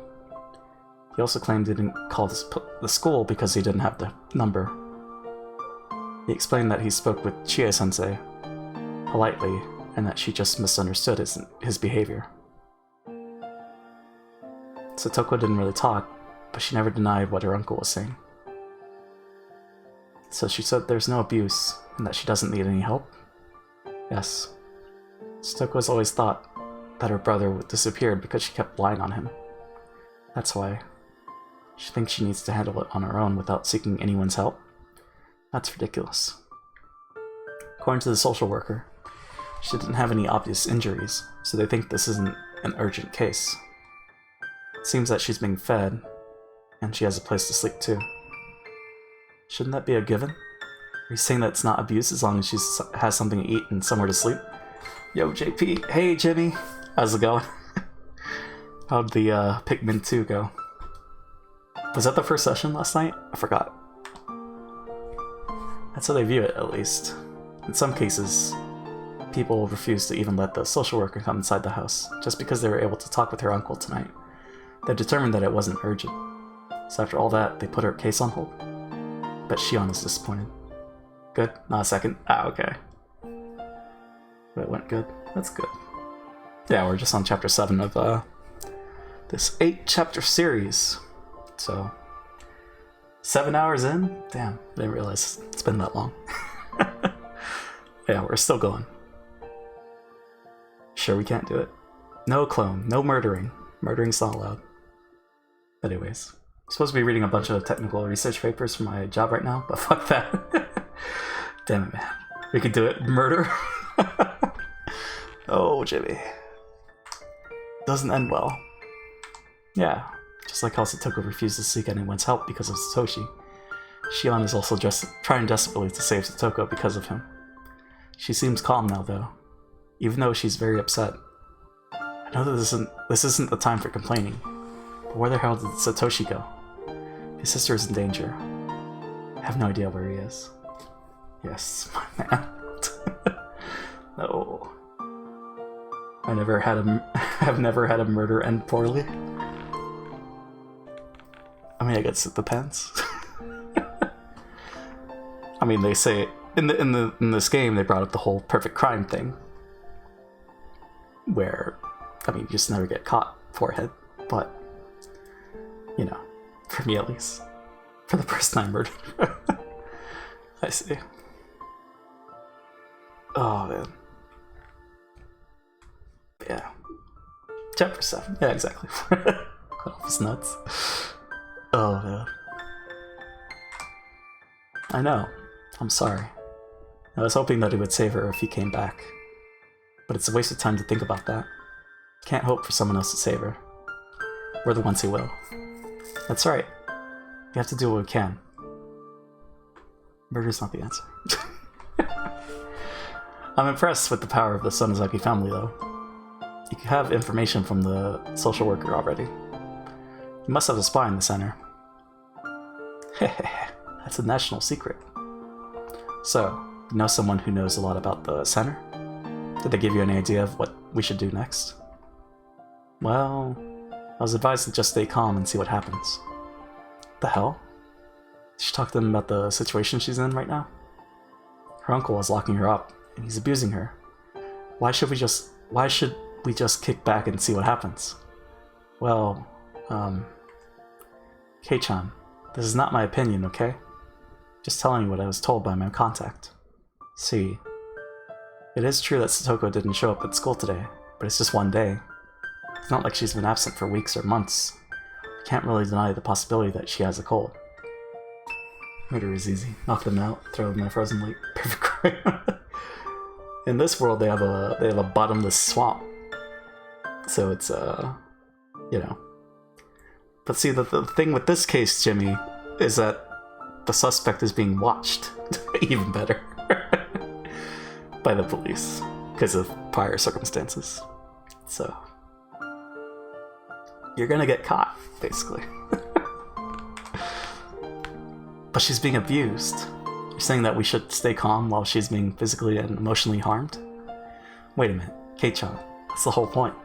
He also claimed he didn't call the school because he didn't have the number. He explained that he spoke with Chie-sensei politely and that she just misunderstood his behavior. Satoko didn't really talk, but she never denied what her uncle was saying. So she said there's no abuse and that she doesn't need any help? Yes. Satoko has always thought that her brother disappeared because she kept lying on him. That's why. She thinks she needs to handle it on her own without seeking anyone's help? That's ridiculous. According to the social worker, she didn't have any obvious injuries, so they think this isn't an urgent case. It seems that she's being fed, and she has a place to sleep too. Shouldn't that be a given? Are you saying that it's not abuse as long as she has something to eat and somewhere to sleep? Yo, JP. Hey, Jimmy. How's it going? How'd the Pikmin 2 go? Was that the first session last night? I forgot. That's how they view it, at least. In some cases, people refuse to even let the social worker come inside the house, just because they were able to talk with her uncle tonight. They determined that it wasn't urgent. So after all that, they put her case on hold. Bet Shion is disappointed. Good? Not a second? Ah, okay. But it went good. That's good. Yeah, we're just on chapter 7 of this 8-chapter series. So, 7 hours in? Damn, I didn't realize it's been that long. Yeah, we're still going. Sure we can't do it? No clone, no murdering. Murdering's not allowed. Anyways, I'm supposed to be reading a bunch of technical research papers for my job right now, but fuck that. Damn it, man. We could do it. Murder? Oh, Jimmy. Doesn't end well. Yeah, just like how Satoko refused to seek anyone's help because of Satoshi. Shion is also just trying desperately to save Satoko because of him. She seems calm now, though, even though she's very upset. I know that this isn't the time for complaining, but where the hell did Satoshi go? His sister is in danger. I have no idea where he is. Yes, my man. No. I've never had a murder end poorly. I mean, I guess it depends. I mean, they say in this game they brought up the whole perfect crime thing, where I mean, you just never get caught forehead, but you know, for me at least, for the person I murdered. I see. Oh man. Yeah. Chapter 7. Yeah, exactly. Cut off his nuts. Oh man. I know. I'm sorry. I was hoping that he would save her if he came back. But it's a waste of time to think about that. Can't hope for someone else to save her. We're the ones who will. That's right. We have to do what we can. Murder's not the answer. I'm impressed with the power of the Sonozaki family, though. You have information from the social worker already. You must have a spy in the center. Hehehe, that's a national secret. So, you know someone who knows a lot about the center? Did they give you any idea of what we should do next? Well, I was advised to just stay calm and see what happens. The hell? Did you talk to them about the situation she's in right now? Her uncle is locking her up, and he's abusing her. Why should we just kick back and see what happens? Well, Kei-chan, this is not my opinion, okay? Just telling you what I was told by my contact. See, it is true that Satoko didn't show up at school today, but it's just one day. It's not like she's been absent for weeks or months. You can't really deny the possibility that she has a cold. Murder is easy. Knock them out, throw them in a frozen lake. Perfect crime. In this world, they have a bottomless swamp. So it's, you know. But see, the thing with this case, Jimmy, is that the suspect is being watched. Even better. By the police. Because of prior circumstances. So. You're gonna get caught, basically. But she's being abused. You're saying that we should stay calm while she's being physically and emotionally harmed? Wait a minute, Kei-chan, that's the whole point.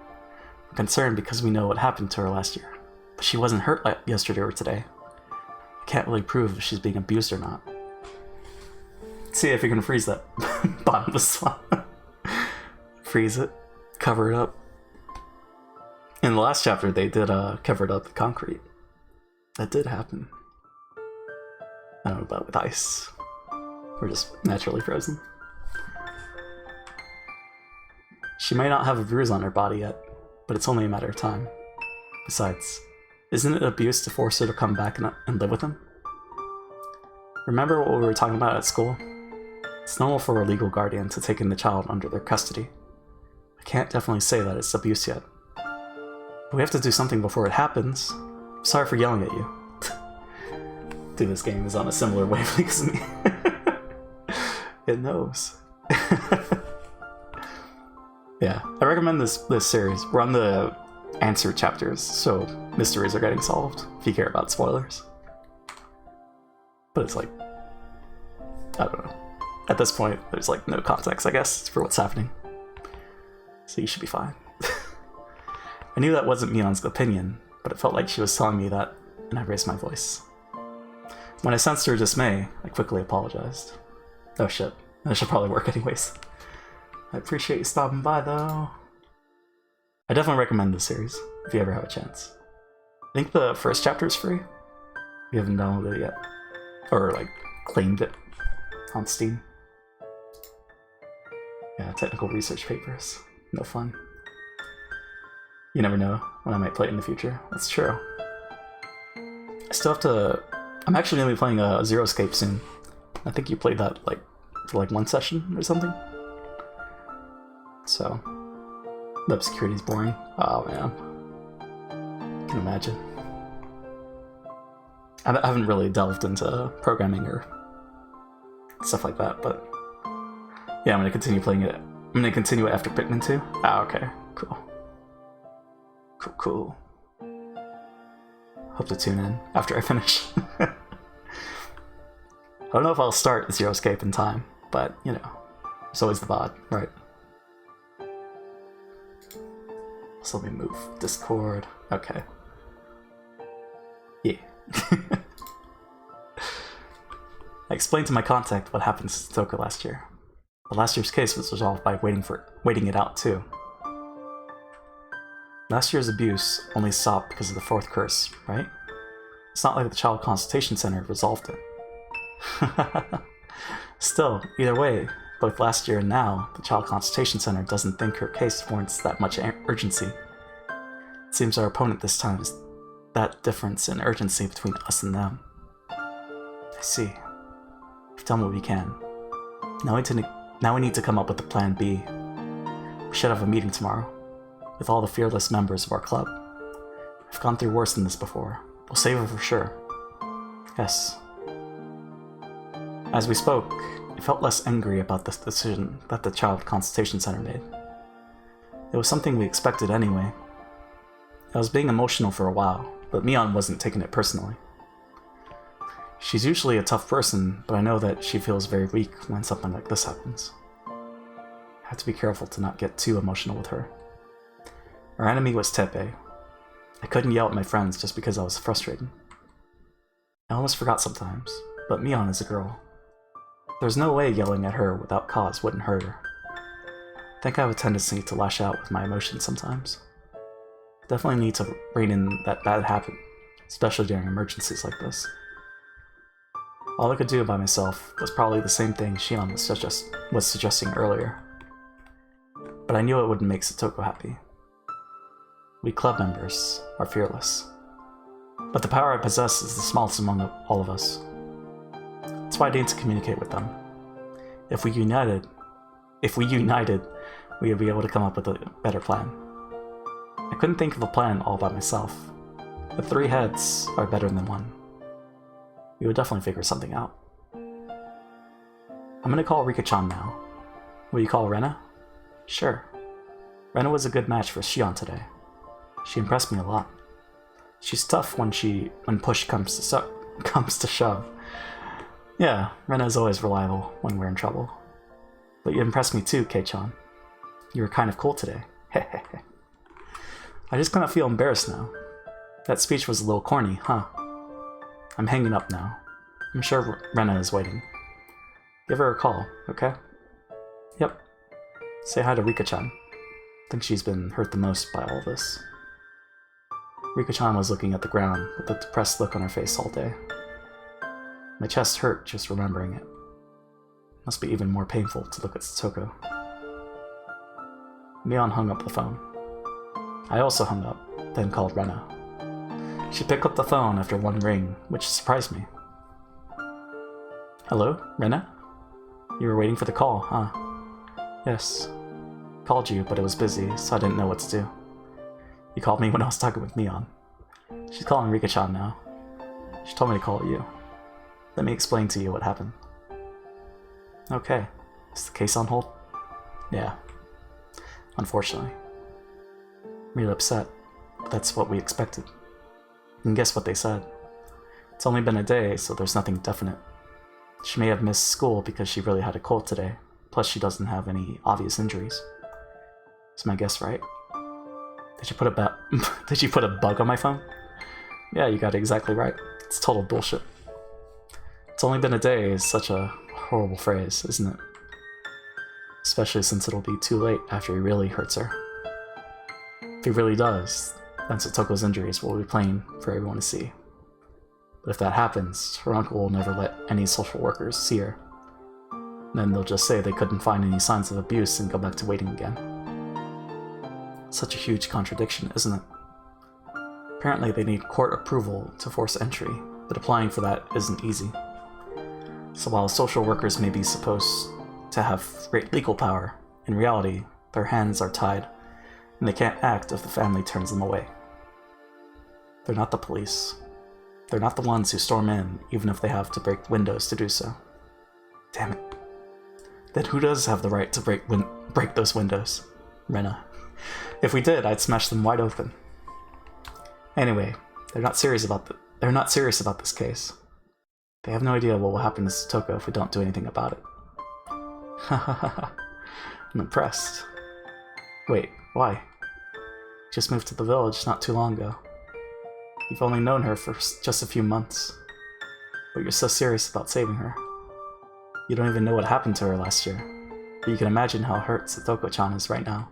I'm concerned because we know what happened to her last year. But she wasn't hurt yesterday or today. I can't really prove if she's being abused or not. See if you can freeze that bottomless swamp. Freeze it, cover it up. In the last chapter, they did cover it up with concrete. That did happen. I don't know about with ice. Or just naturally frozen. She may not have a bruise on her body yet, but it's only a matter of time. Besides, isn't it abuse to force her to come back and live with him? Remember what we were talking about at school? It's normal for a legal guardian to take in the child under their custody. I can't definitely say that it's abuse yet. But we have to do something before it happens. Sorry for yelling at you. Dude, this game is on a similar wavelength as me. It knows. Yeah, I recommend this series. We're on the answer chapters, so mysteries are getting solved, if you care about spoilers. But it's like, I don't know. At this point, there's like no context, I guess, for what's happening. So you should be fine. I knew that wasn't Mion's opinion, but it felt like she was telling me that, and I raised my voice. When I sensed her dismay, I quickly apologized. Oh shit, that should probably work anyways. I appreciate you stopping by, though. I definitely recommend this series, if you ever have a chance. I think the first chapter is free. If you haven't downloaded it yet. Or, like, claimed it on Steam. Yeah, technical research papers. No fun. You never know when I might play it in the future. That's true. I still have to... I'm actually going to be playing Zero Escape soon. I think you played that, like, for like one session or something. So... The obscurity's boring. Oh, man. I can imagine. I haven't really delved into programming or stuff like that, but... Yeah, I'm going to continue playing it. I'm going to continue it after Pikmin 2. Ah, okay. Cool. Cool. Hope to tune in after I finish. I don't know if I'll start Zero Escape in time, but, you know, it's always the VOD, right? So let me move Discord. Okay. Yeah. I explained to my contact what happened to Satoko last year. But last year's case was resolved by waiting it out, too. Last year's abuse only stopped because of the fourth curse, right? It's not like the Child Consultation Center resolved it. Still, either way, both last year and now, the Child Consultation Center doesn't think her case warrants that much urgency. It seems our opponent this time is that difference in urgency between us and them. I see. We've done what we can. Now we need to come up with a plan B. We should have a meeting tomorrow, with all the fearless members of our club. I've gone through worse than this before. We'll save her for sure. Yes. As we spoke, I felt less angry about this decision that the Child Consultation Center made. It was something we expected anyway. I was being emotional for a while, but Mion wasn't taking it personally. She's usually a tough person, but I know that she feels very weak when something like this happens. I have to be careful to not get too emotional with her. Our enemy was Tepe. I couldn't yell at my friends just because I was frustrated. I almost forgot sometimes, but Mion is a girl. There's no way yelling at her without cause wouldn't hurt her. I think I have a tendency to lash out with my emotions sometimes. Definitely need to rein in that bad habit, especially during emergencies like this. All I could do by myself was probably the same thing Shion was suggesting earlier. But I knew it wouldn't make Satoko happy. We club members are fearless. But the power I possess is the smallest among all of us. That's why I need to communicate with them. If we united, we would be able to come up with a better plan. I couldn't think of a plan all by myself. But 3 heads are better than 1. We would definitely figure something out. I'm gonna call Rika-chan now. Will you call Rena? Sure. Rena was a good match for Shion today. She impressed me a lot. She's tough when push comes to shove. Yeah, Rena is always reliable when we're in trouble. But you impressed me too, Kei-chan. You were kind of cool today. Hehehe. I just kind of feel embarrassed now. That speech was a little corny, huh? I'm hanging up now. I'm sure Rena is waiting. Give her a call, okay? Yep. Say hi to Rika-chan. I think she's been hurt the most by all this. Rika-chan was looking at the ground with a depressed look on her face all day. My chest hurt just remembering it. Must be even more painful to look at Satoko. Mion hung up the phone. I also hung up, then called Rena. She picked up the phone after 1 ring, which surprised me. Hello, Rena? You were waiting for the call, huh? Yes. Called you, but it was busy, so I didn't know what to do. You called me when I was talking with Mion. She's calling Rika-chan now. She told me to call you. Let me explain to you what happened. Okay. Is the case on hold? Yeah. Unfortunately. Really upset, but that's what we expected. You can guess what they said. It's only been a day, so there's nothing definite. She may have missed school because she really had a cold today, plus she doesn't have any obvious injuries. Is my guess right? Did you put a bug on my phone? Yeah, you got it exactly right. It's total bullshit. It's only been a day is such a horrible phrase, isn't it? Especially since it'll be too late after he really hurts her. If he really does, then Satoko's injuries will be plain for everyone to see. But if that happens, her uncle will never let any social workers see her. Then they'll just say they couldn't find any signs of abuse and go back to waiting again. Such a huge contradiction, isn't it? Apparently they need court approval to force entry, but applying for that isn't easy. So while social workers may be supposed to have great legal power, in reality, their hands are tied, and they can't act if the family turns them away. They're not the police. They're not the ones who storm in, even if they have to break windows to do so. Damn it. Then who does have the right to break those windows? Rena. If we did, I'd smash them wide open. Anyway, they're not serious about this case. They have no idea what will happen to Satoko if we don't do anything about it. I'm impressed. Wait, why? Just moved to the village not too long ago. You've only known her for just a few months. But you're so serious about saving her. You don't even know what happened to her last year. But you can imagine how hurt Satoko-chan is right now.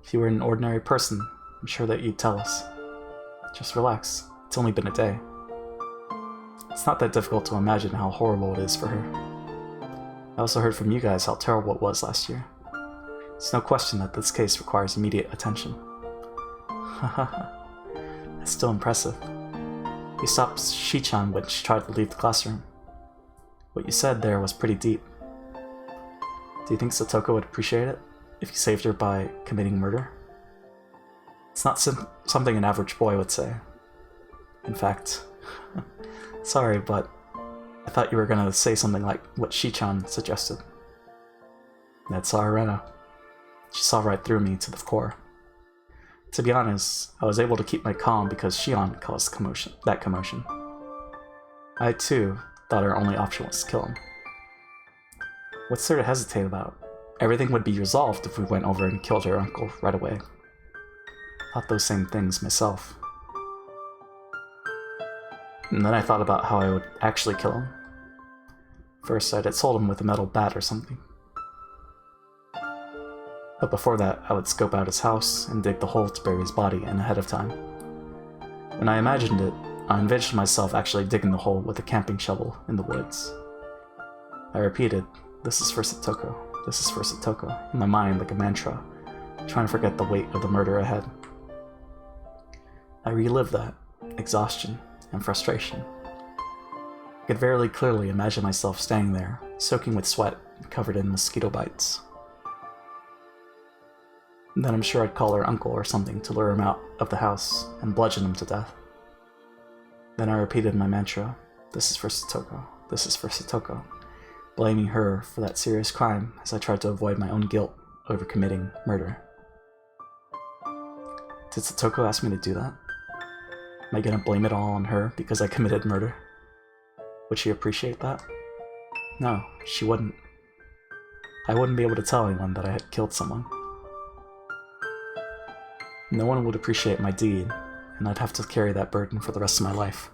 If you were an ordinary person, I'm sure that you'd tell us. Just relax. It's only been a day. It's not that difficult to imagine how horrible it is for her. I also heard from you guys how terrible it was last year. It's no question that this case requires immediate attention. Hahaha. That's still impressive. You stopped Shi-chan when she tried to leave the classroom. What you said there was pretty deep. Do you think Satoko would appreciate it? if you saved her by committing murder? It's not something an average boy would say. In fact, sorry, but I thought you were gonna say something like what Shi-chan suggested. That's Arena. She saw right through me to the core. To be honest, I was able to keep my calm because Shion caused that commotion. I, too, thought our only option was to kill him. What's there to hesitate about? Everything would be resolved if we went over and killed her uncle right away. Thought those same things myself. And then I thought about how I would actually kill him. First, I'd assault him with a metal bat or something. But before that, I would scope out his house and dig the hole to bury his body in ahead of time. When I imagined it, I envisioned myself actually digging the hole with a camping shovel in the woods. I repeated, "This is for Satoko, this is for Satoko," in my mind like a mantra, trying to forget the weight of the murder ahead. I relived that, exhaustion and frustration. I could very clearly imagine myself standing there, soaking with sweat and covered in mosquito bites. And then I'm sure I'd call her uncle or something to lure him out of the house and bludgeon him to death. Then I repeated my mantra, "This is for Satoko, this is for Satoko," blaming her for that serious crime as I tried to avoid my own guilt over committing murder. Did Satoko ask me to do that? Am I gonna blame it all on her because I committed murder? Would she appreciate that? No, she wouldn't. I wouldn't be able to tell anyone that I had killed someone. No one would appreciate my deed, and I'd have to carry that burden for the rest of my life.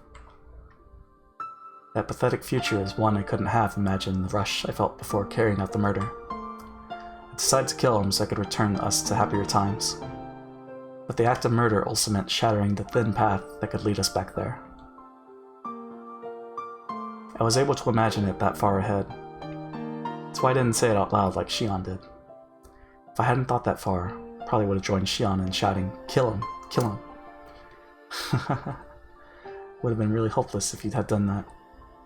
That pathetic future is one I couldn't have imagined the rush I felt before carrying out the murder. I decided to kill him so I could return us to happier times. But the act of murder also meant shattering the thin path that could lead us back there. I was able to imagine it that far ahead. That's why I didn't say it out loud like Shion did. If I hadn't thought that far, I probably would have joined Shion in shouting, "Kill him! Kill him!" Would have been really hopeless if you'd have done that.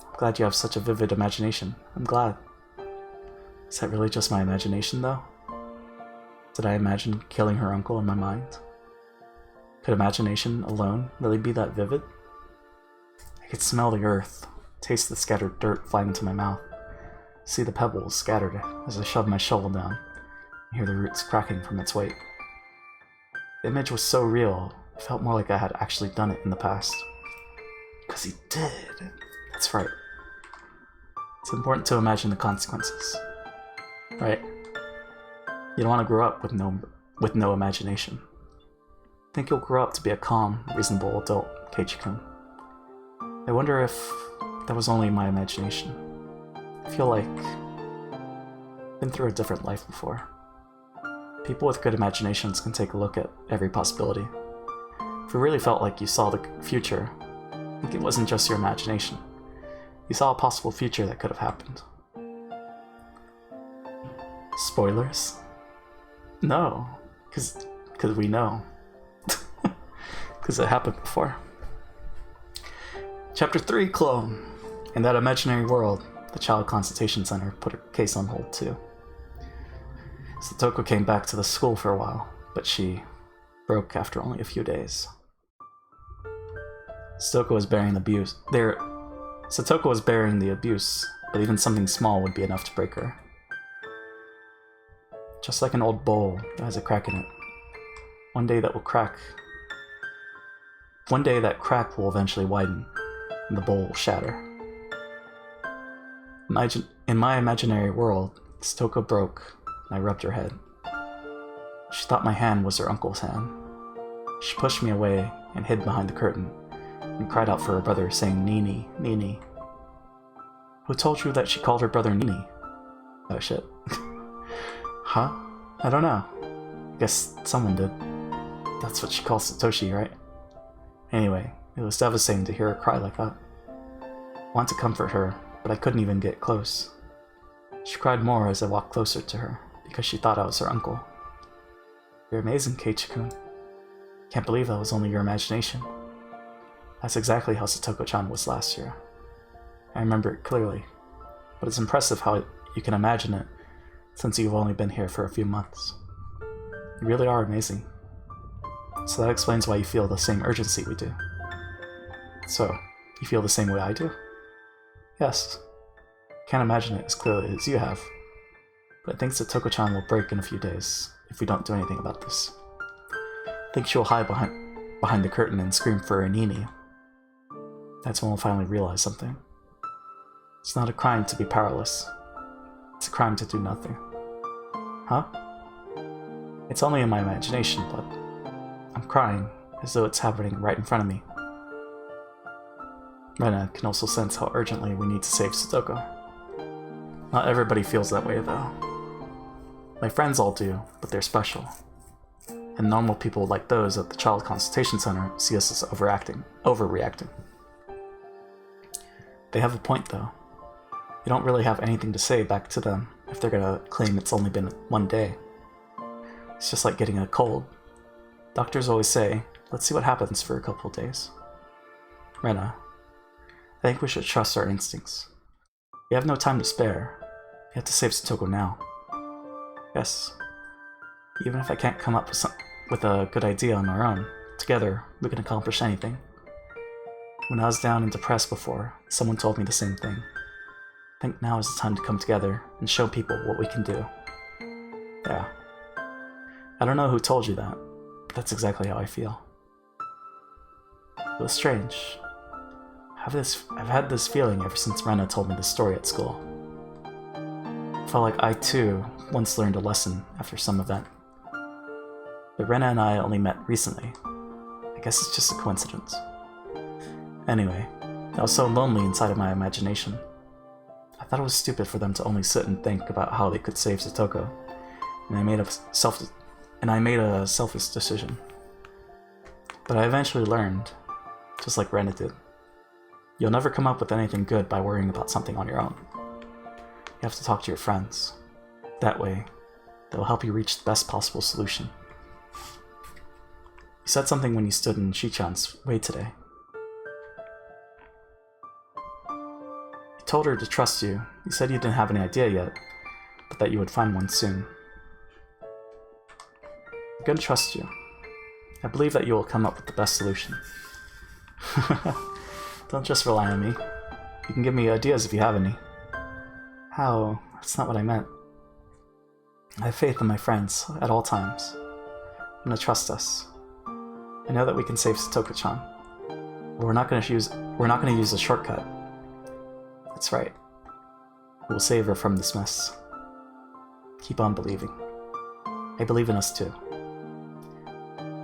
I'm glad you have such a vivid imagination. I'm glad. Is that really just my imagination, though? Did I imagine killing her uncle in my mind? Could imagination alone really be that vivid? I could smell the earth, taste the scattered dirt flying into my mouth, see the pebbles scattered as I shoved my shovel down, and hear the roots cracking from its weight. The image was so real, it felt more like I had actually done it in the past. Because he did. That's right. It's important to imagine the consequences. Right? You don't want to grow up with no imagination. I think you'll grow up to be a calm, reasonable adult, Keiichi-kun. I wonder if that was only my imagination. I feel like I've been through a different life before. People with good imaginations can take a look at every possibility. If you really felt like you saw the future, I think it wasn't just your imagination. You saw a possible future that could have happened. Spoilers? No, because we know. Because it happened before. Chapter 3, Clone. In that imaginary world, the Child Consultation Center put her case on hold too. Satoko came back to the school for a while, but she broke after only a few days. Satoko was bearing the abuse, but even something small would be enough to break her. Just like an old bowl that has a crack in it. One day that crack will eventually widen, and the bowl will shatter. In my imaginary world, Satoko broke, and I rubbed her head. She thought my hand was her uncle's hand. She pushed me away and hid behind the curtain, and cried out for her brother, saying, "Nini, Nini." Who told you that she called her brother Nini? Oh shit. Huh? I don't know. I guess someone did. That's what she calls Satoshi, right? Anyway, it was devastating to hear her cry like that. I wanted to comfort her, but I couldn't even get close. She cried more as I walked closer to her, because she thought I was her uncle. You're amazing, Keiichi-kun. Can't believe that was only your imagination. That's exactly how Satoko-chan was last year. I remember it clearly, but it's impressive how you can imagine it since you've only been here for a few months. You really are amazing. So that explains why you feel the same urgency we do. So, you feel the same way I do? Yes. Can't imagine it as clearly as you have. But I think Satoko-chan will break in a few days, if we don't do anything about this. I think she will hide behind the curtain and scream for a Nini. That's when we'll finally realize something. It's not a crime to be powerless. It's a crime to do nothing. Huh? It's only in my imagination, but I'm crying as though it's happening right in front of me. Rena can also sense how urgently we need to save Satoko. Not everybody feels that way, though. My friends all do, but they're special. And normal people like those at the Child Consultation Center see us as overreacting. They have a point, though. You don't really have anything to say back to them if they're gonna claim it's only been 1 day. It's just like getting a cold. Doctors always say, let's see what happens for a couple of days. Rena, I think we should trust our instincts. We have no time to spare. We have to save Satoko now. Yes. Even if I can't come up with a good idea on our own, together we can accomplish anything. When I was down and depressed before, someone told me the same thing. I think now is the time to come together and show people what we can do. Yeah. I don't know who told you that, but that's exactly how I feel. It was strange. I've had this feeling ever since Rena told me this story at school. I felt like I too once learned a lesson after some event. But Rena and I only met recently. I guess it's just a coincidence. Anyway, I was so lonely inside of my imagination. I thought it was stupid for them to only sit and think about how they could save Satoko, and I made a selfish decision. But I eventually learned, just like Rena did. You'll never come up with anything good by worrying about something on your own. You have to talk to your friends. That way, they'll help you reach the best possible solution. You said something when you stood in Shi-chan's way today. You told her to trust you. You said you didn't have any idea yet, but that you would find one soon. I'm gonna trust you. I believe that you will come up with the best solution. Don't just rely on me. You can give me ideas if you have any. How? That's not what I meant. I have faith in my friends at all times. I'm gonna trust us. I know that we can save Satoko-chan. We're not gonna use a shortcut. That's right. We'll save her from this mess. Keep on believing. I believe in us too.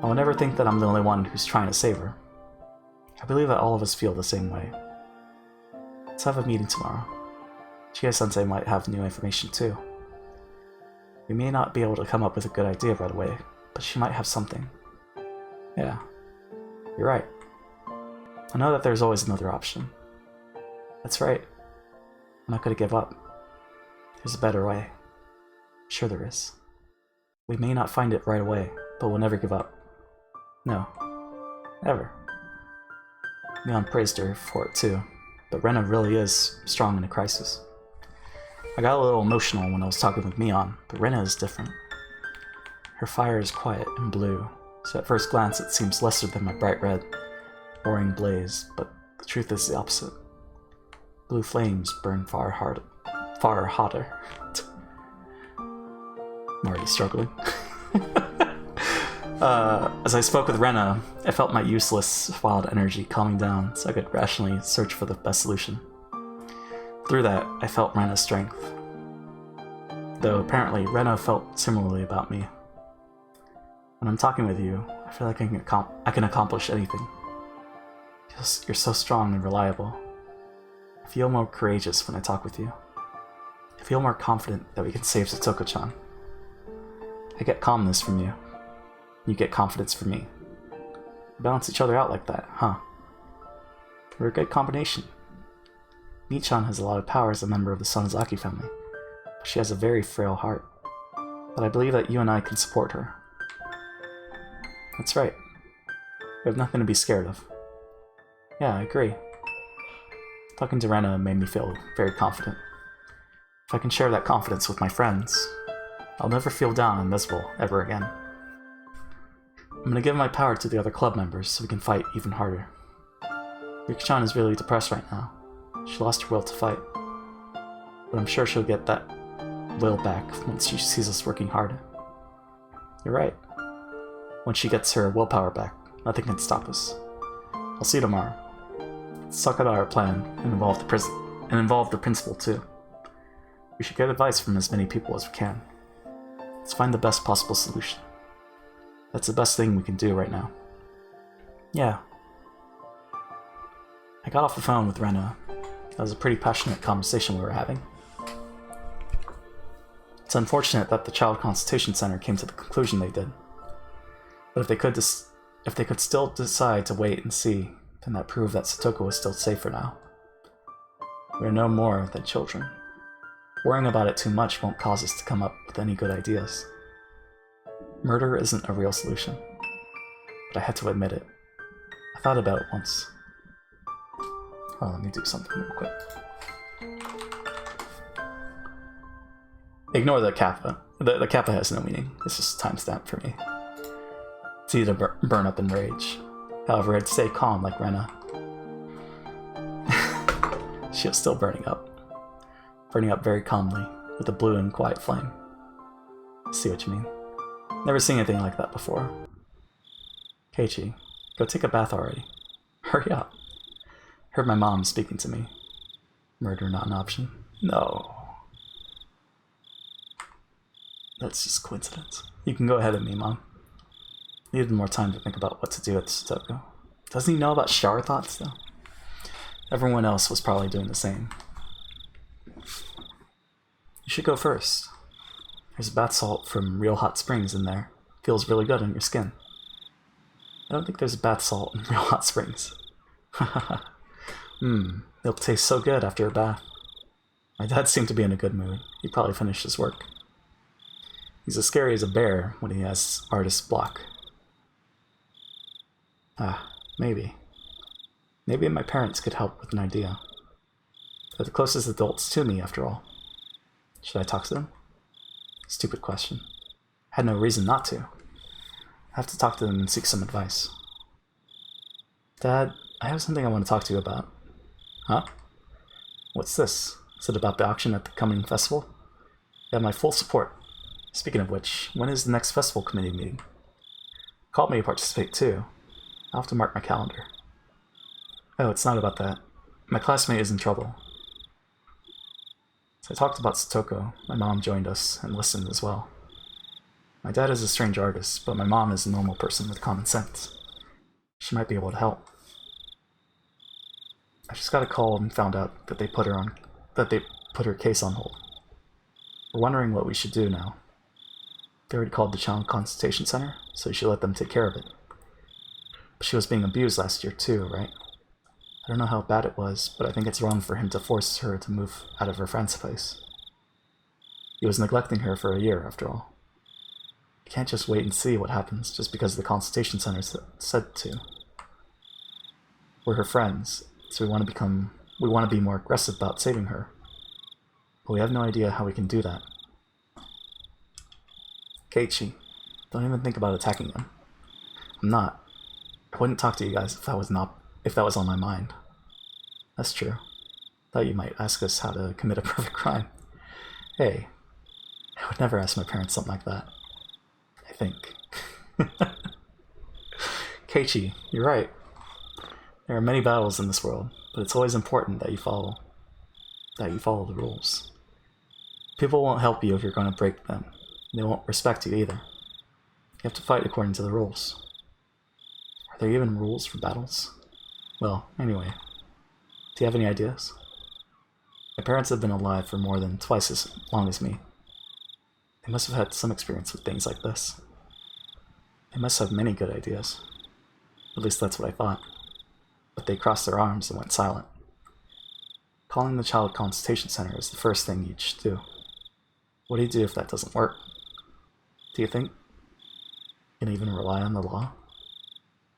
I will never think that I'm the only one who's trying to save her. I believe that all of us feel the same way. Let's have a meeting tomorrow. Chie-sensei might have new information too. We may not be able to come up with a good idea right away, but she might have something. Yeah, you're right. I know that there's always another option. That's right. I'm not gonna give up. There's a better way. Sure there is. We may not find it right away, but we'll never give up. No. Never. Leon praised her for it too, but Rena really is strong in a crisis. I got a little emotional when I was talking with Mion, but Rena is different. Her fire is quiet and blue, so at first glance it seems lesser than my bright red, roaring blaze, but the truth is the opposite. Blue flames burn far hotter. I'm already struggling. As I spoke with Rena, I felt my useless, wild energy calming down so I could rationally search for the best solution. Through that, I felt Rena's strength. Though apparently Rena felt similarly about me. When I'm talking with you, I feel like I can accomplish anything. You're so strong and reliable. I feel more courageous when I talk with you. I feel more confident that we can save Satoko-chan. I get calmness from you. You get confidence from me. We balance each other out like that, huh? We're a good combination. Michan has a lot of power as a member of the Sonozaki family, but she has a very frail heart. But I believe that you and I can support her. That's right. We have nothing to be scared of. Yeah, I agree. Talking to Rena made me feel very confident. If I can share that confidence with my friends, I'll never feel down and miserable ever again. I'm gonna give my power to the other club members so we can fight even harder. Yuki-chan is really depressed right now. She lost her will to fight. But I'm sure she'll get that will back once she sees us working hard. You're right. Once she gets her willpower back, nothing can stop us. I'll see you tomorrow. Let's talk about our plan and involve the principal too. We should get advice from as many people as we can. Let's find the best possible solution. That's the best thing we can do right now. Yeah. I got off the phone with Rena. That was a pretty passionate conversation we were having. It's unfortunate that the Child Consultation Center came to the conclusion they did. But if they could still decide to wait and see, then that proved that Satoko was still safe for now. We are no more than children. Worrying about it too much won't cause us to come up with any good ideas. Murder isn't a real solution, but I had to admit it. I thought about it once. Oh, let me do something real quick. Ignore the kappa. The kappa has no meaning. It's just a timestamp for me. It's easy to burn up in rage. However, I'd stay calm like Rena. She was still burning up. Burning up very calmly, with a blue and quiet flame. I see what you mean. Never seen anything like that before. Keiichi, go take a bath already. Hurry up. Heard my mom speaking to me. Murder not an option? No. That's just coincidence. You can go ahead of me, Mom. Needed more time to think about what to do at Satoko. Doesn't he know about shower thoughts, though? Everyone else was probably doing the same. You should go first. There's bath salt from real hot springs in there. Feels really good on your skin. I don't think there's bath salt in real hot springs. It'll taste so good after a bath. My dad seemed to be in a good mood. He probably finished his work. He's as scary as a bear when he has artist's block. Maybe. Maybe my parents could help with an idea. They're the closest adults to me, after all. Should I talk to them? Stupid question. Had no reason not to. I have to talk to them and seek some advice. Dad, I have something I want to talk to you about. Huh? What's this? Is it about the auction at the coming festival? You have my full support. Speaking of which, when is the next festival committee meeting? Called me to participate too. I'll have to mark my calendar. Oh, it's not about that. My classmate is in trouble. So I talked about Satoko. My mom joined us and listened as well. My dad is a strange artist, but my mom is a normal person with common sense. She might be able to help. I just got a call and found out that they put her case on hold. We're wondering what we should do now. They already called the Child Consultation Center, so you should let them take care of it. But she was being abused last year too, right? I don't know how bad it was, but I think it's wrong for him to force her to move out of her friend's place. He was neglecting her for a year, after all. You can't just wait and see what happens just because the consultation center said to. We're her friends, so we want to be more aggressive about saving her. But we have no idea how we can do that. Keiichi, don't even think about attacking him. I'm not. I wouldn't talk to you guys if that was on my mind. That's true. Thought you might ask us how to commit a perfect crime. Hey, I would never ask my parents something like that. I think. Keiichi, you're right. There are many battles in this world, but it's always important that you follow the rules. People won't help you if you're going to break them. They won't respect you either. You have to fight according to the rules. Are there even rules for battles? Well, anyway, do you have any ideas? My parents have been alive for more than twice as long as me. They must have had some experience with things like this. They must have many good ideas. At least that's what I thought. But they crossed their arms and went silent. Calling the Child Consultation Center is the first thing you should do. What do you do if that doesn't work? Do you think you can even rely on the law?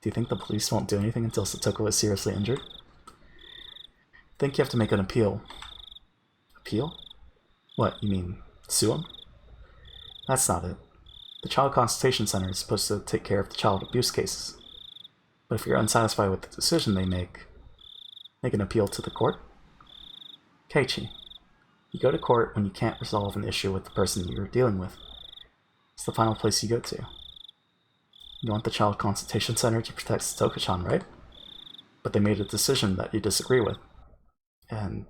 Do you think the police won't do anything until Satoko is seriously injured? I think you have to make an appeal. Appeal? What, you mean sue him? That's not it. The Child Consultation Center is supposed to take care of the child abuse cases. But if you're unsatisfied with the decision they make an appeal to the court. Keiichi, you go to court when you can't resolve an issue with the person you're dealing with. It's the final place you go to. You want the Child Consultation Center to protect Satoka-chan, right? But they made a decision that you disagree with. And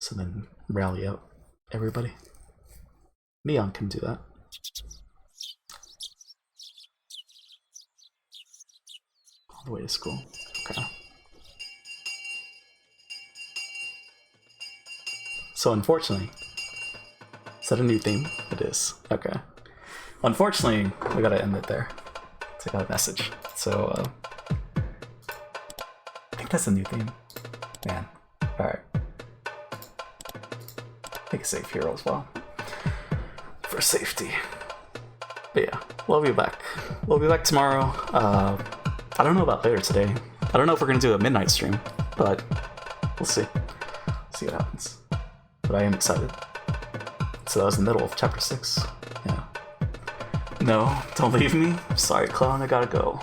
so then rally out everybody. Neon can do that. All the way to school. Okay. So unfortunately, is that a new theme? It is. Okay. Unfortunately, we gotta end it there. Take out a message. So, I think that's a new theme. Man. Alright. Make a save hero as well. For safety. But yeah, we'll be back. We'll be back tomorrow. I don't know about later today. I don't know if we're gonna do a midnight stream, but we'll see. See what happens. But I am excited. So that was the middle of chapter 6. Yeah. No, don't leave me. Sorry, clown, I gotta go.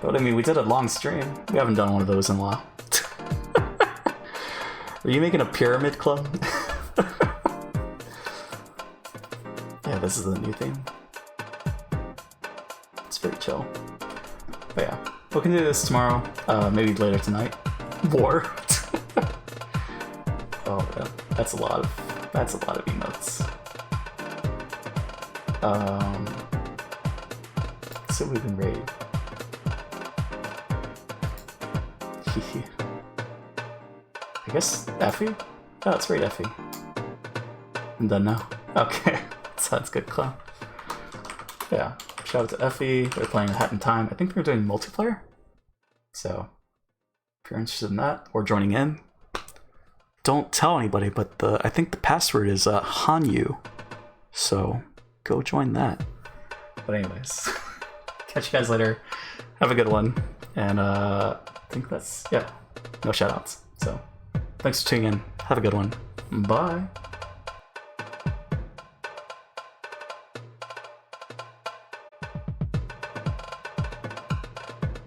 But I mean, we did a long stream. We haven't done one of those in a while. Are you making a pyramid club? Yeah, this is the new theme. It's pretty chill. But yeah, we can do this tomorrow. Maybe later tonight. War. Oh yeah, that's a lot of emotes. So we can raid. I guess Effie? Oh, let's raid Effie. I'm done now. Okay, sounds good, clown. Yeah, shout out to Effie. They're playing Hat in Time. I think they're doing multiplayer. So, if you're interested in that or joining in, don't tell anybody, but I think the password is Hanyu. So, go join that. But anyways, catch you guys later. Have a good one. And I think that's, yeah, no shoutouts. So, thanks for tuning in. Have a good one. Bye.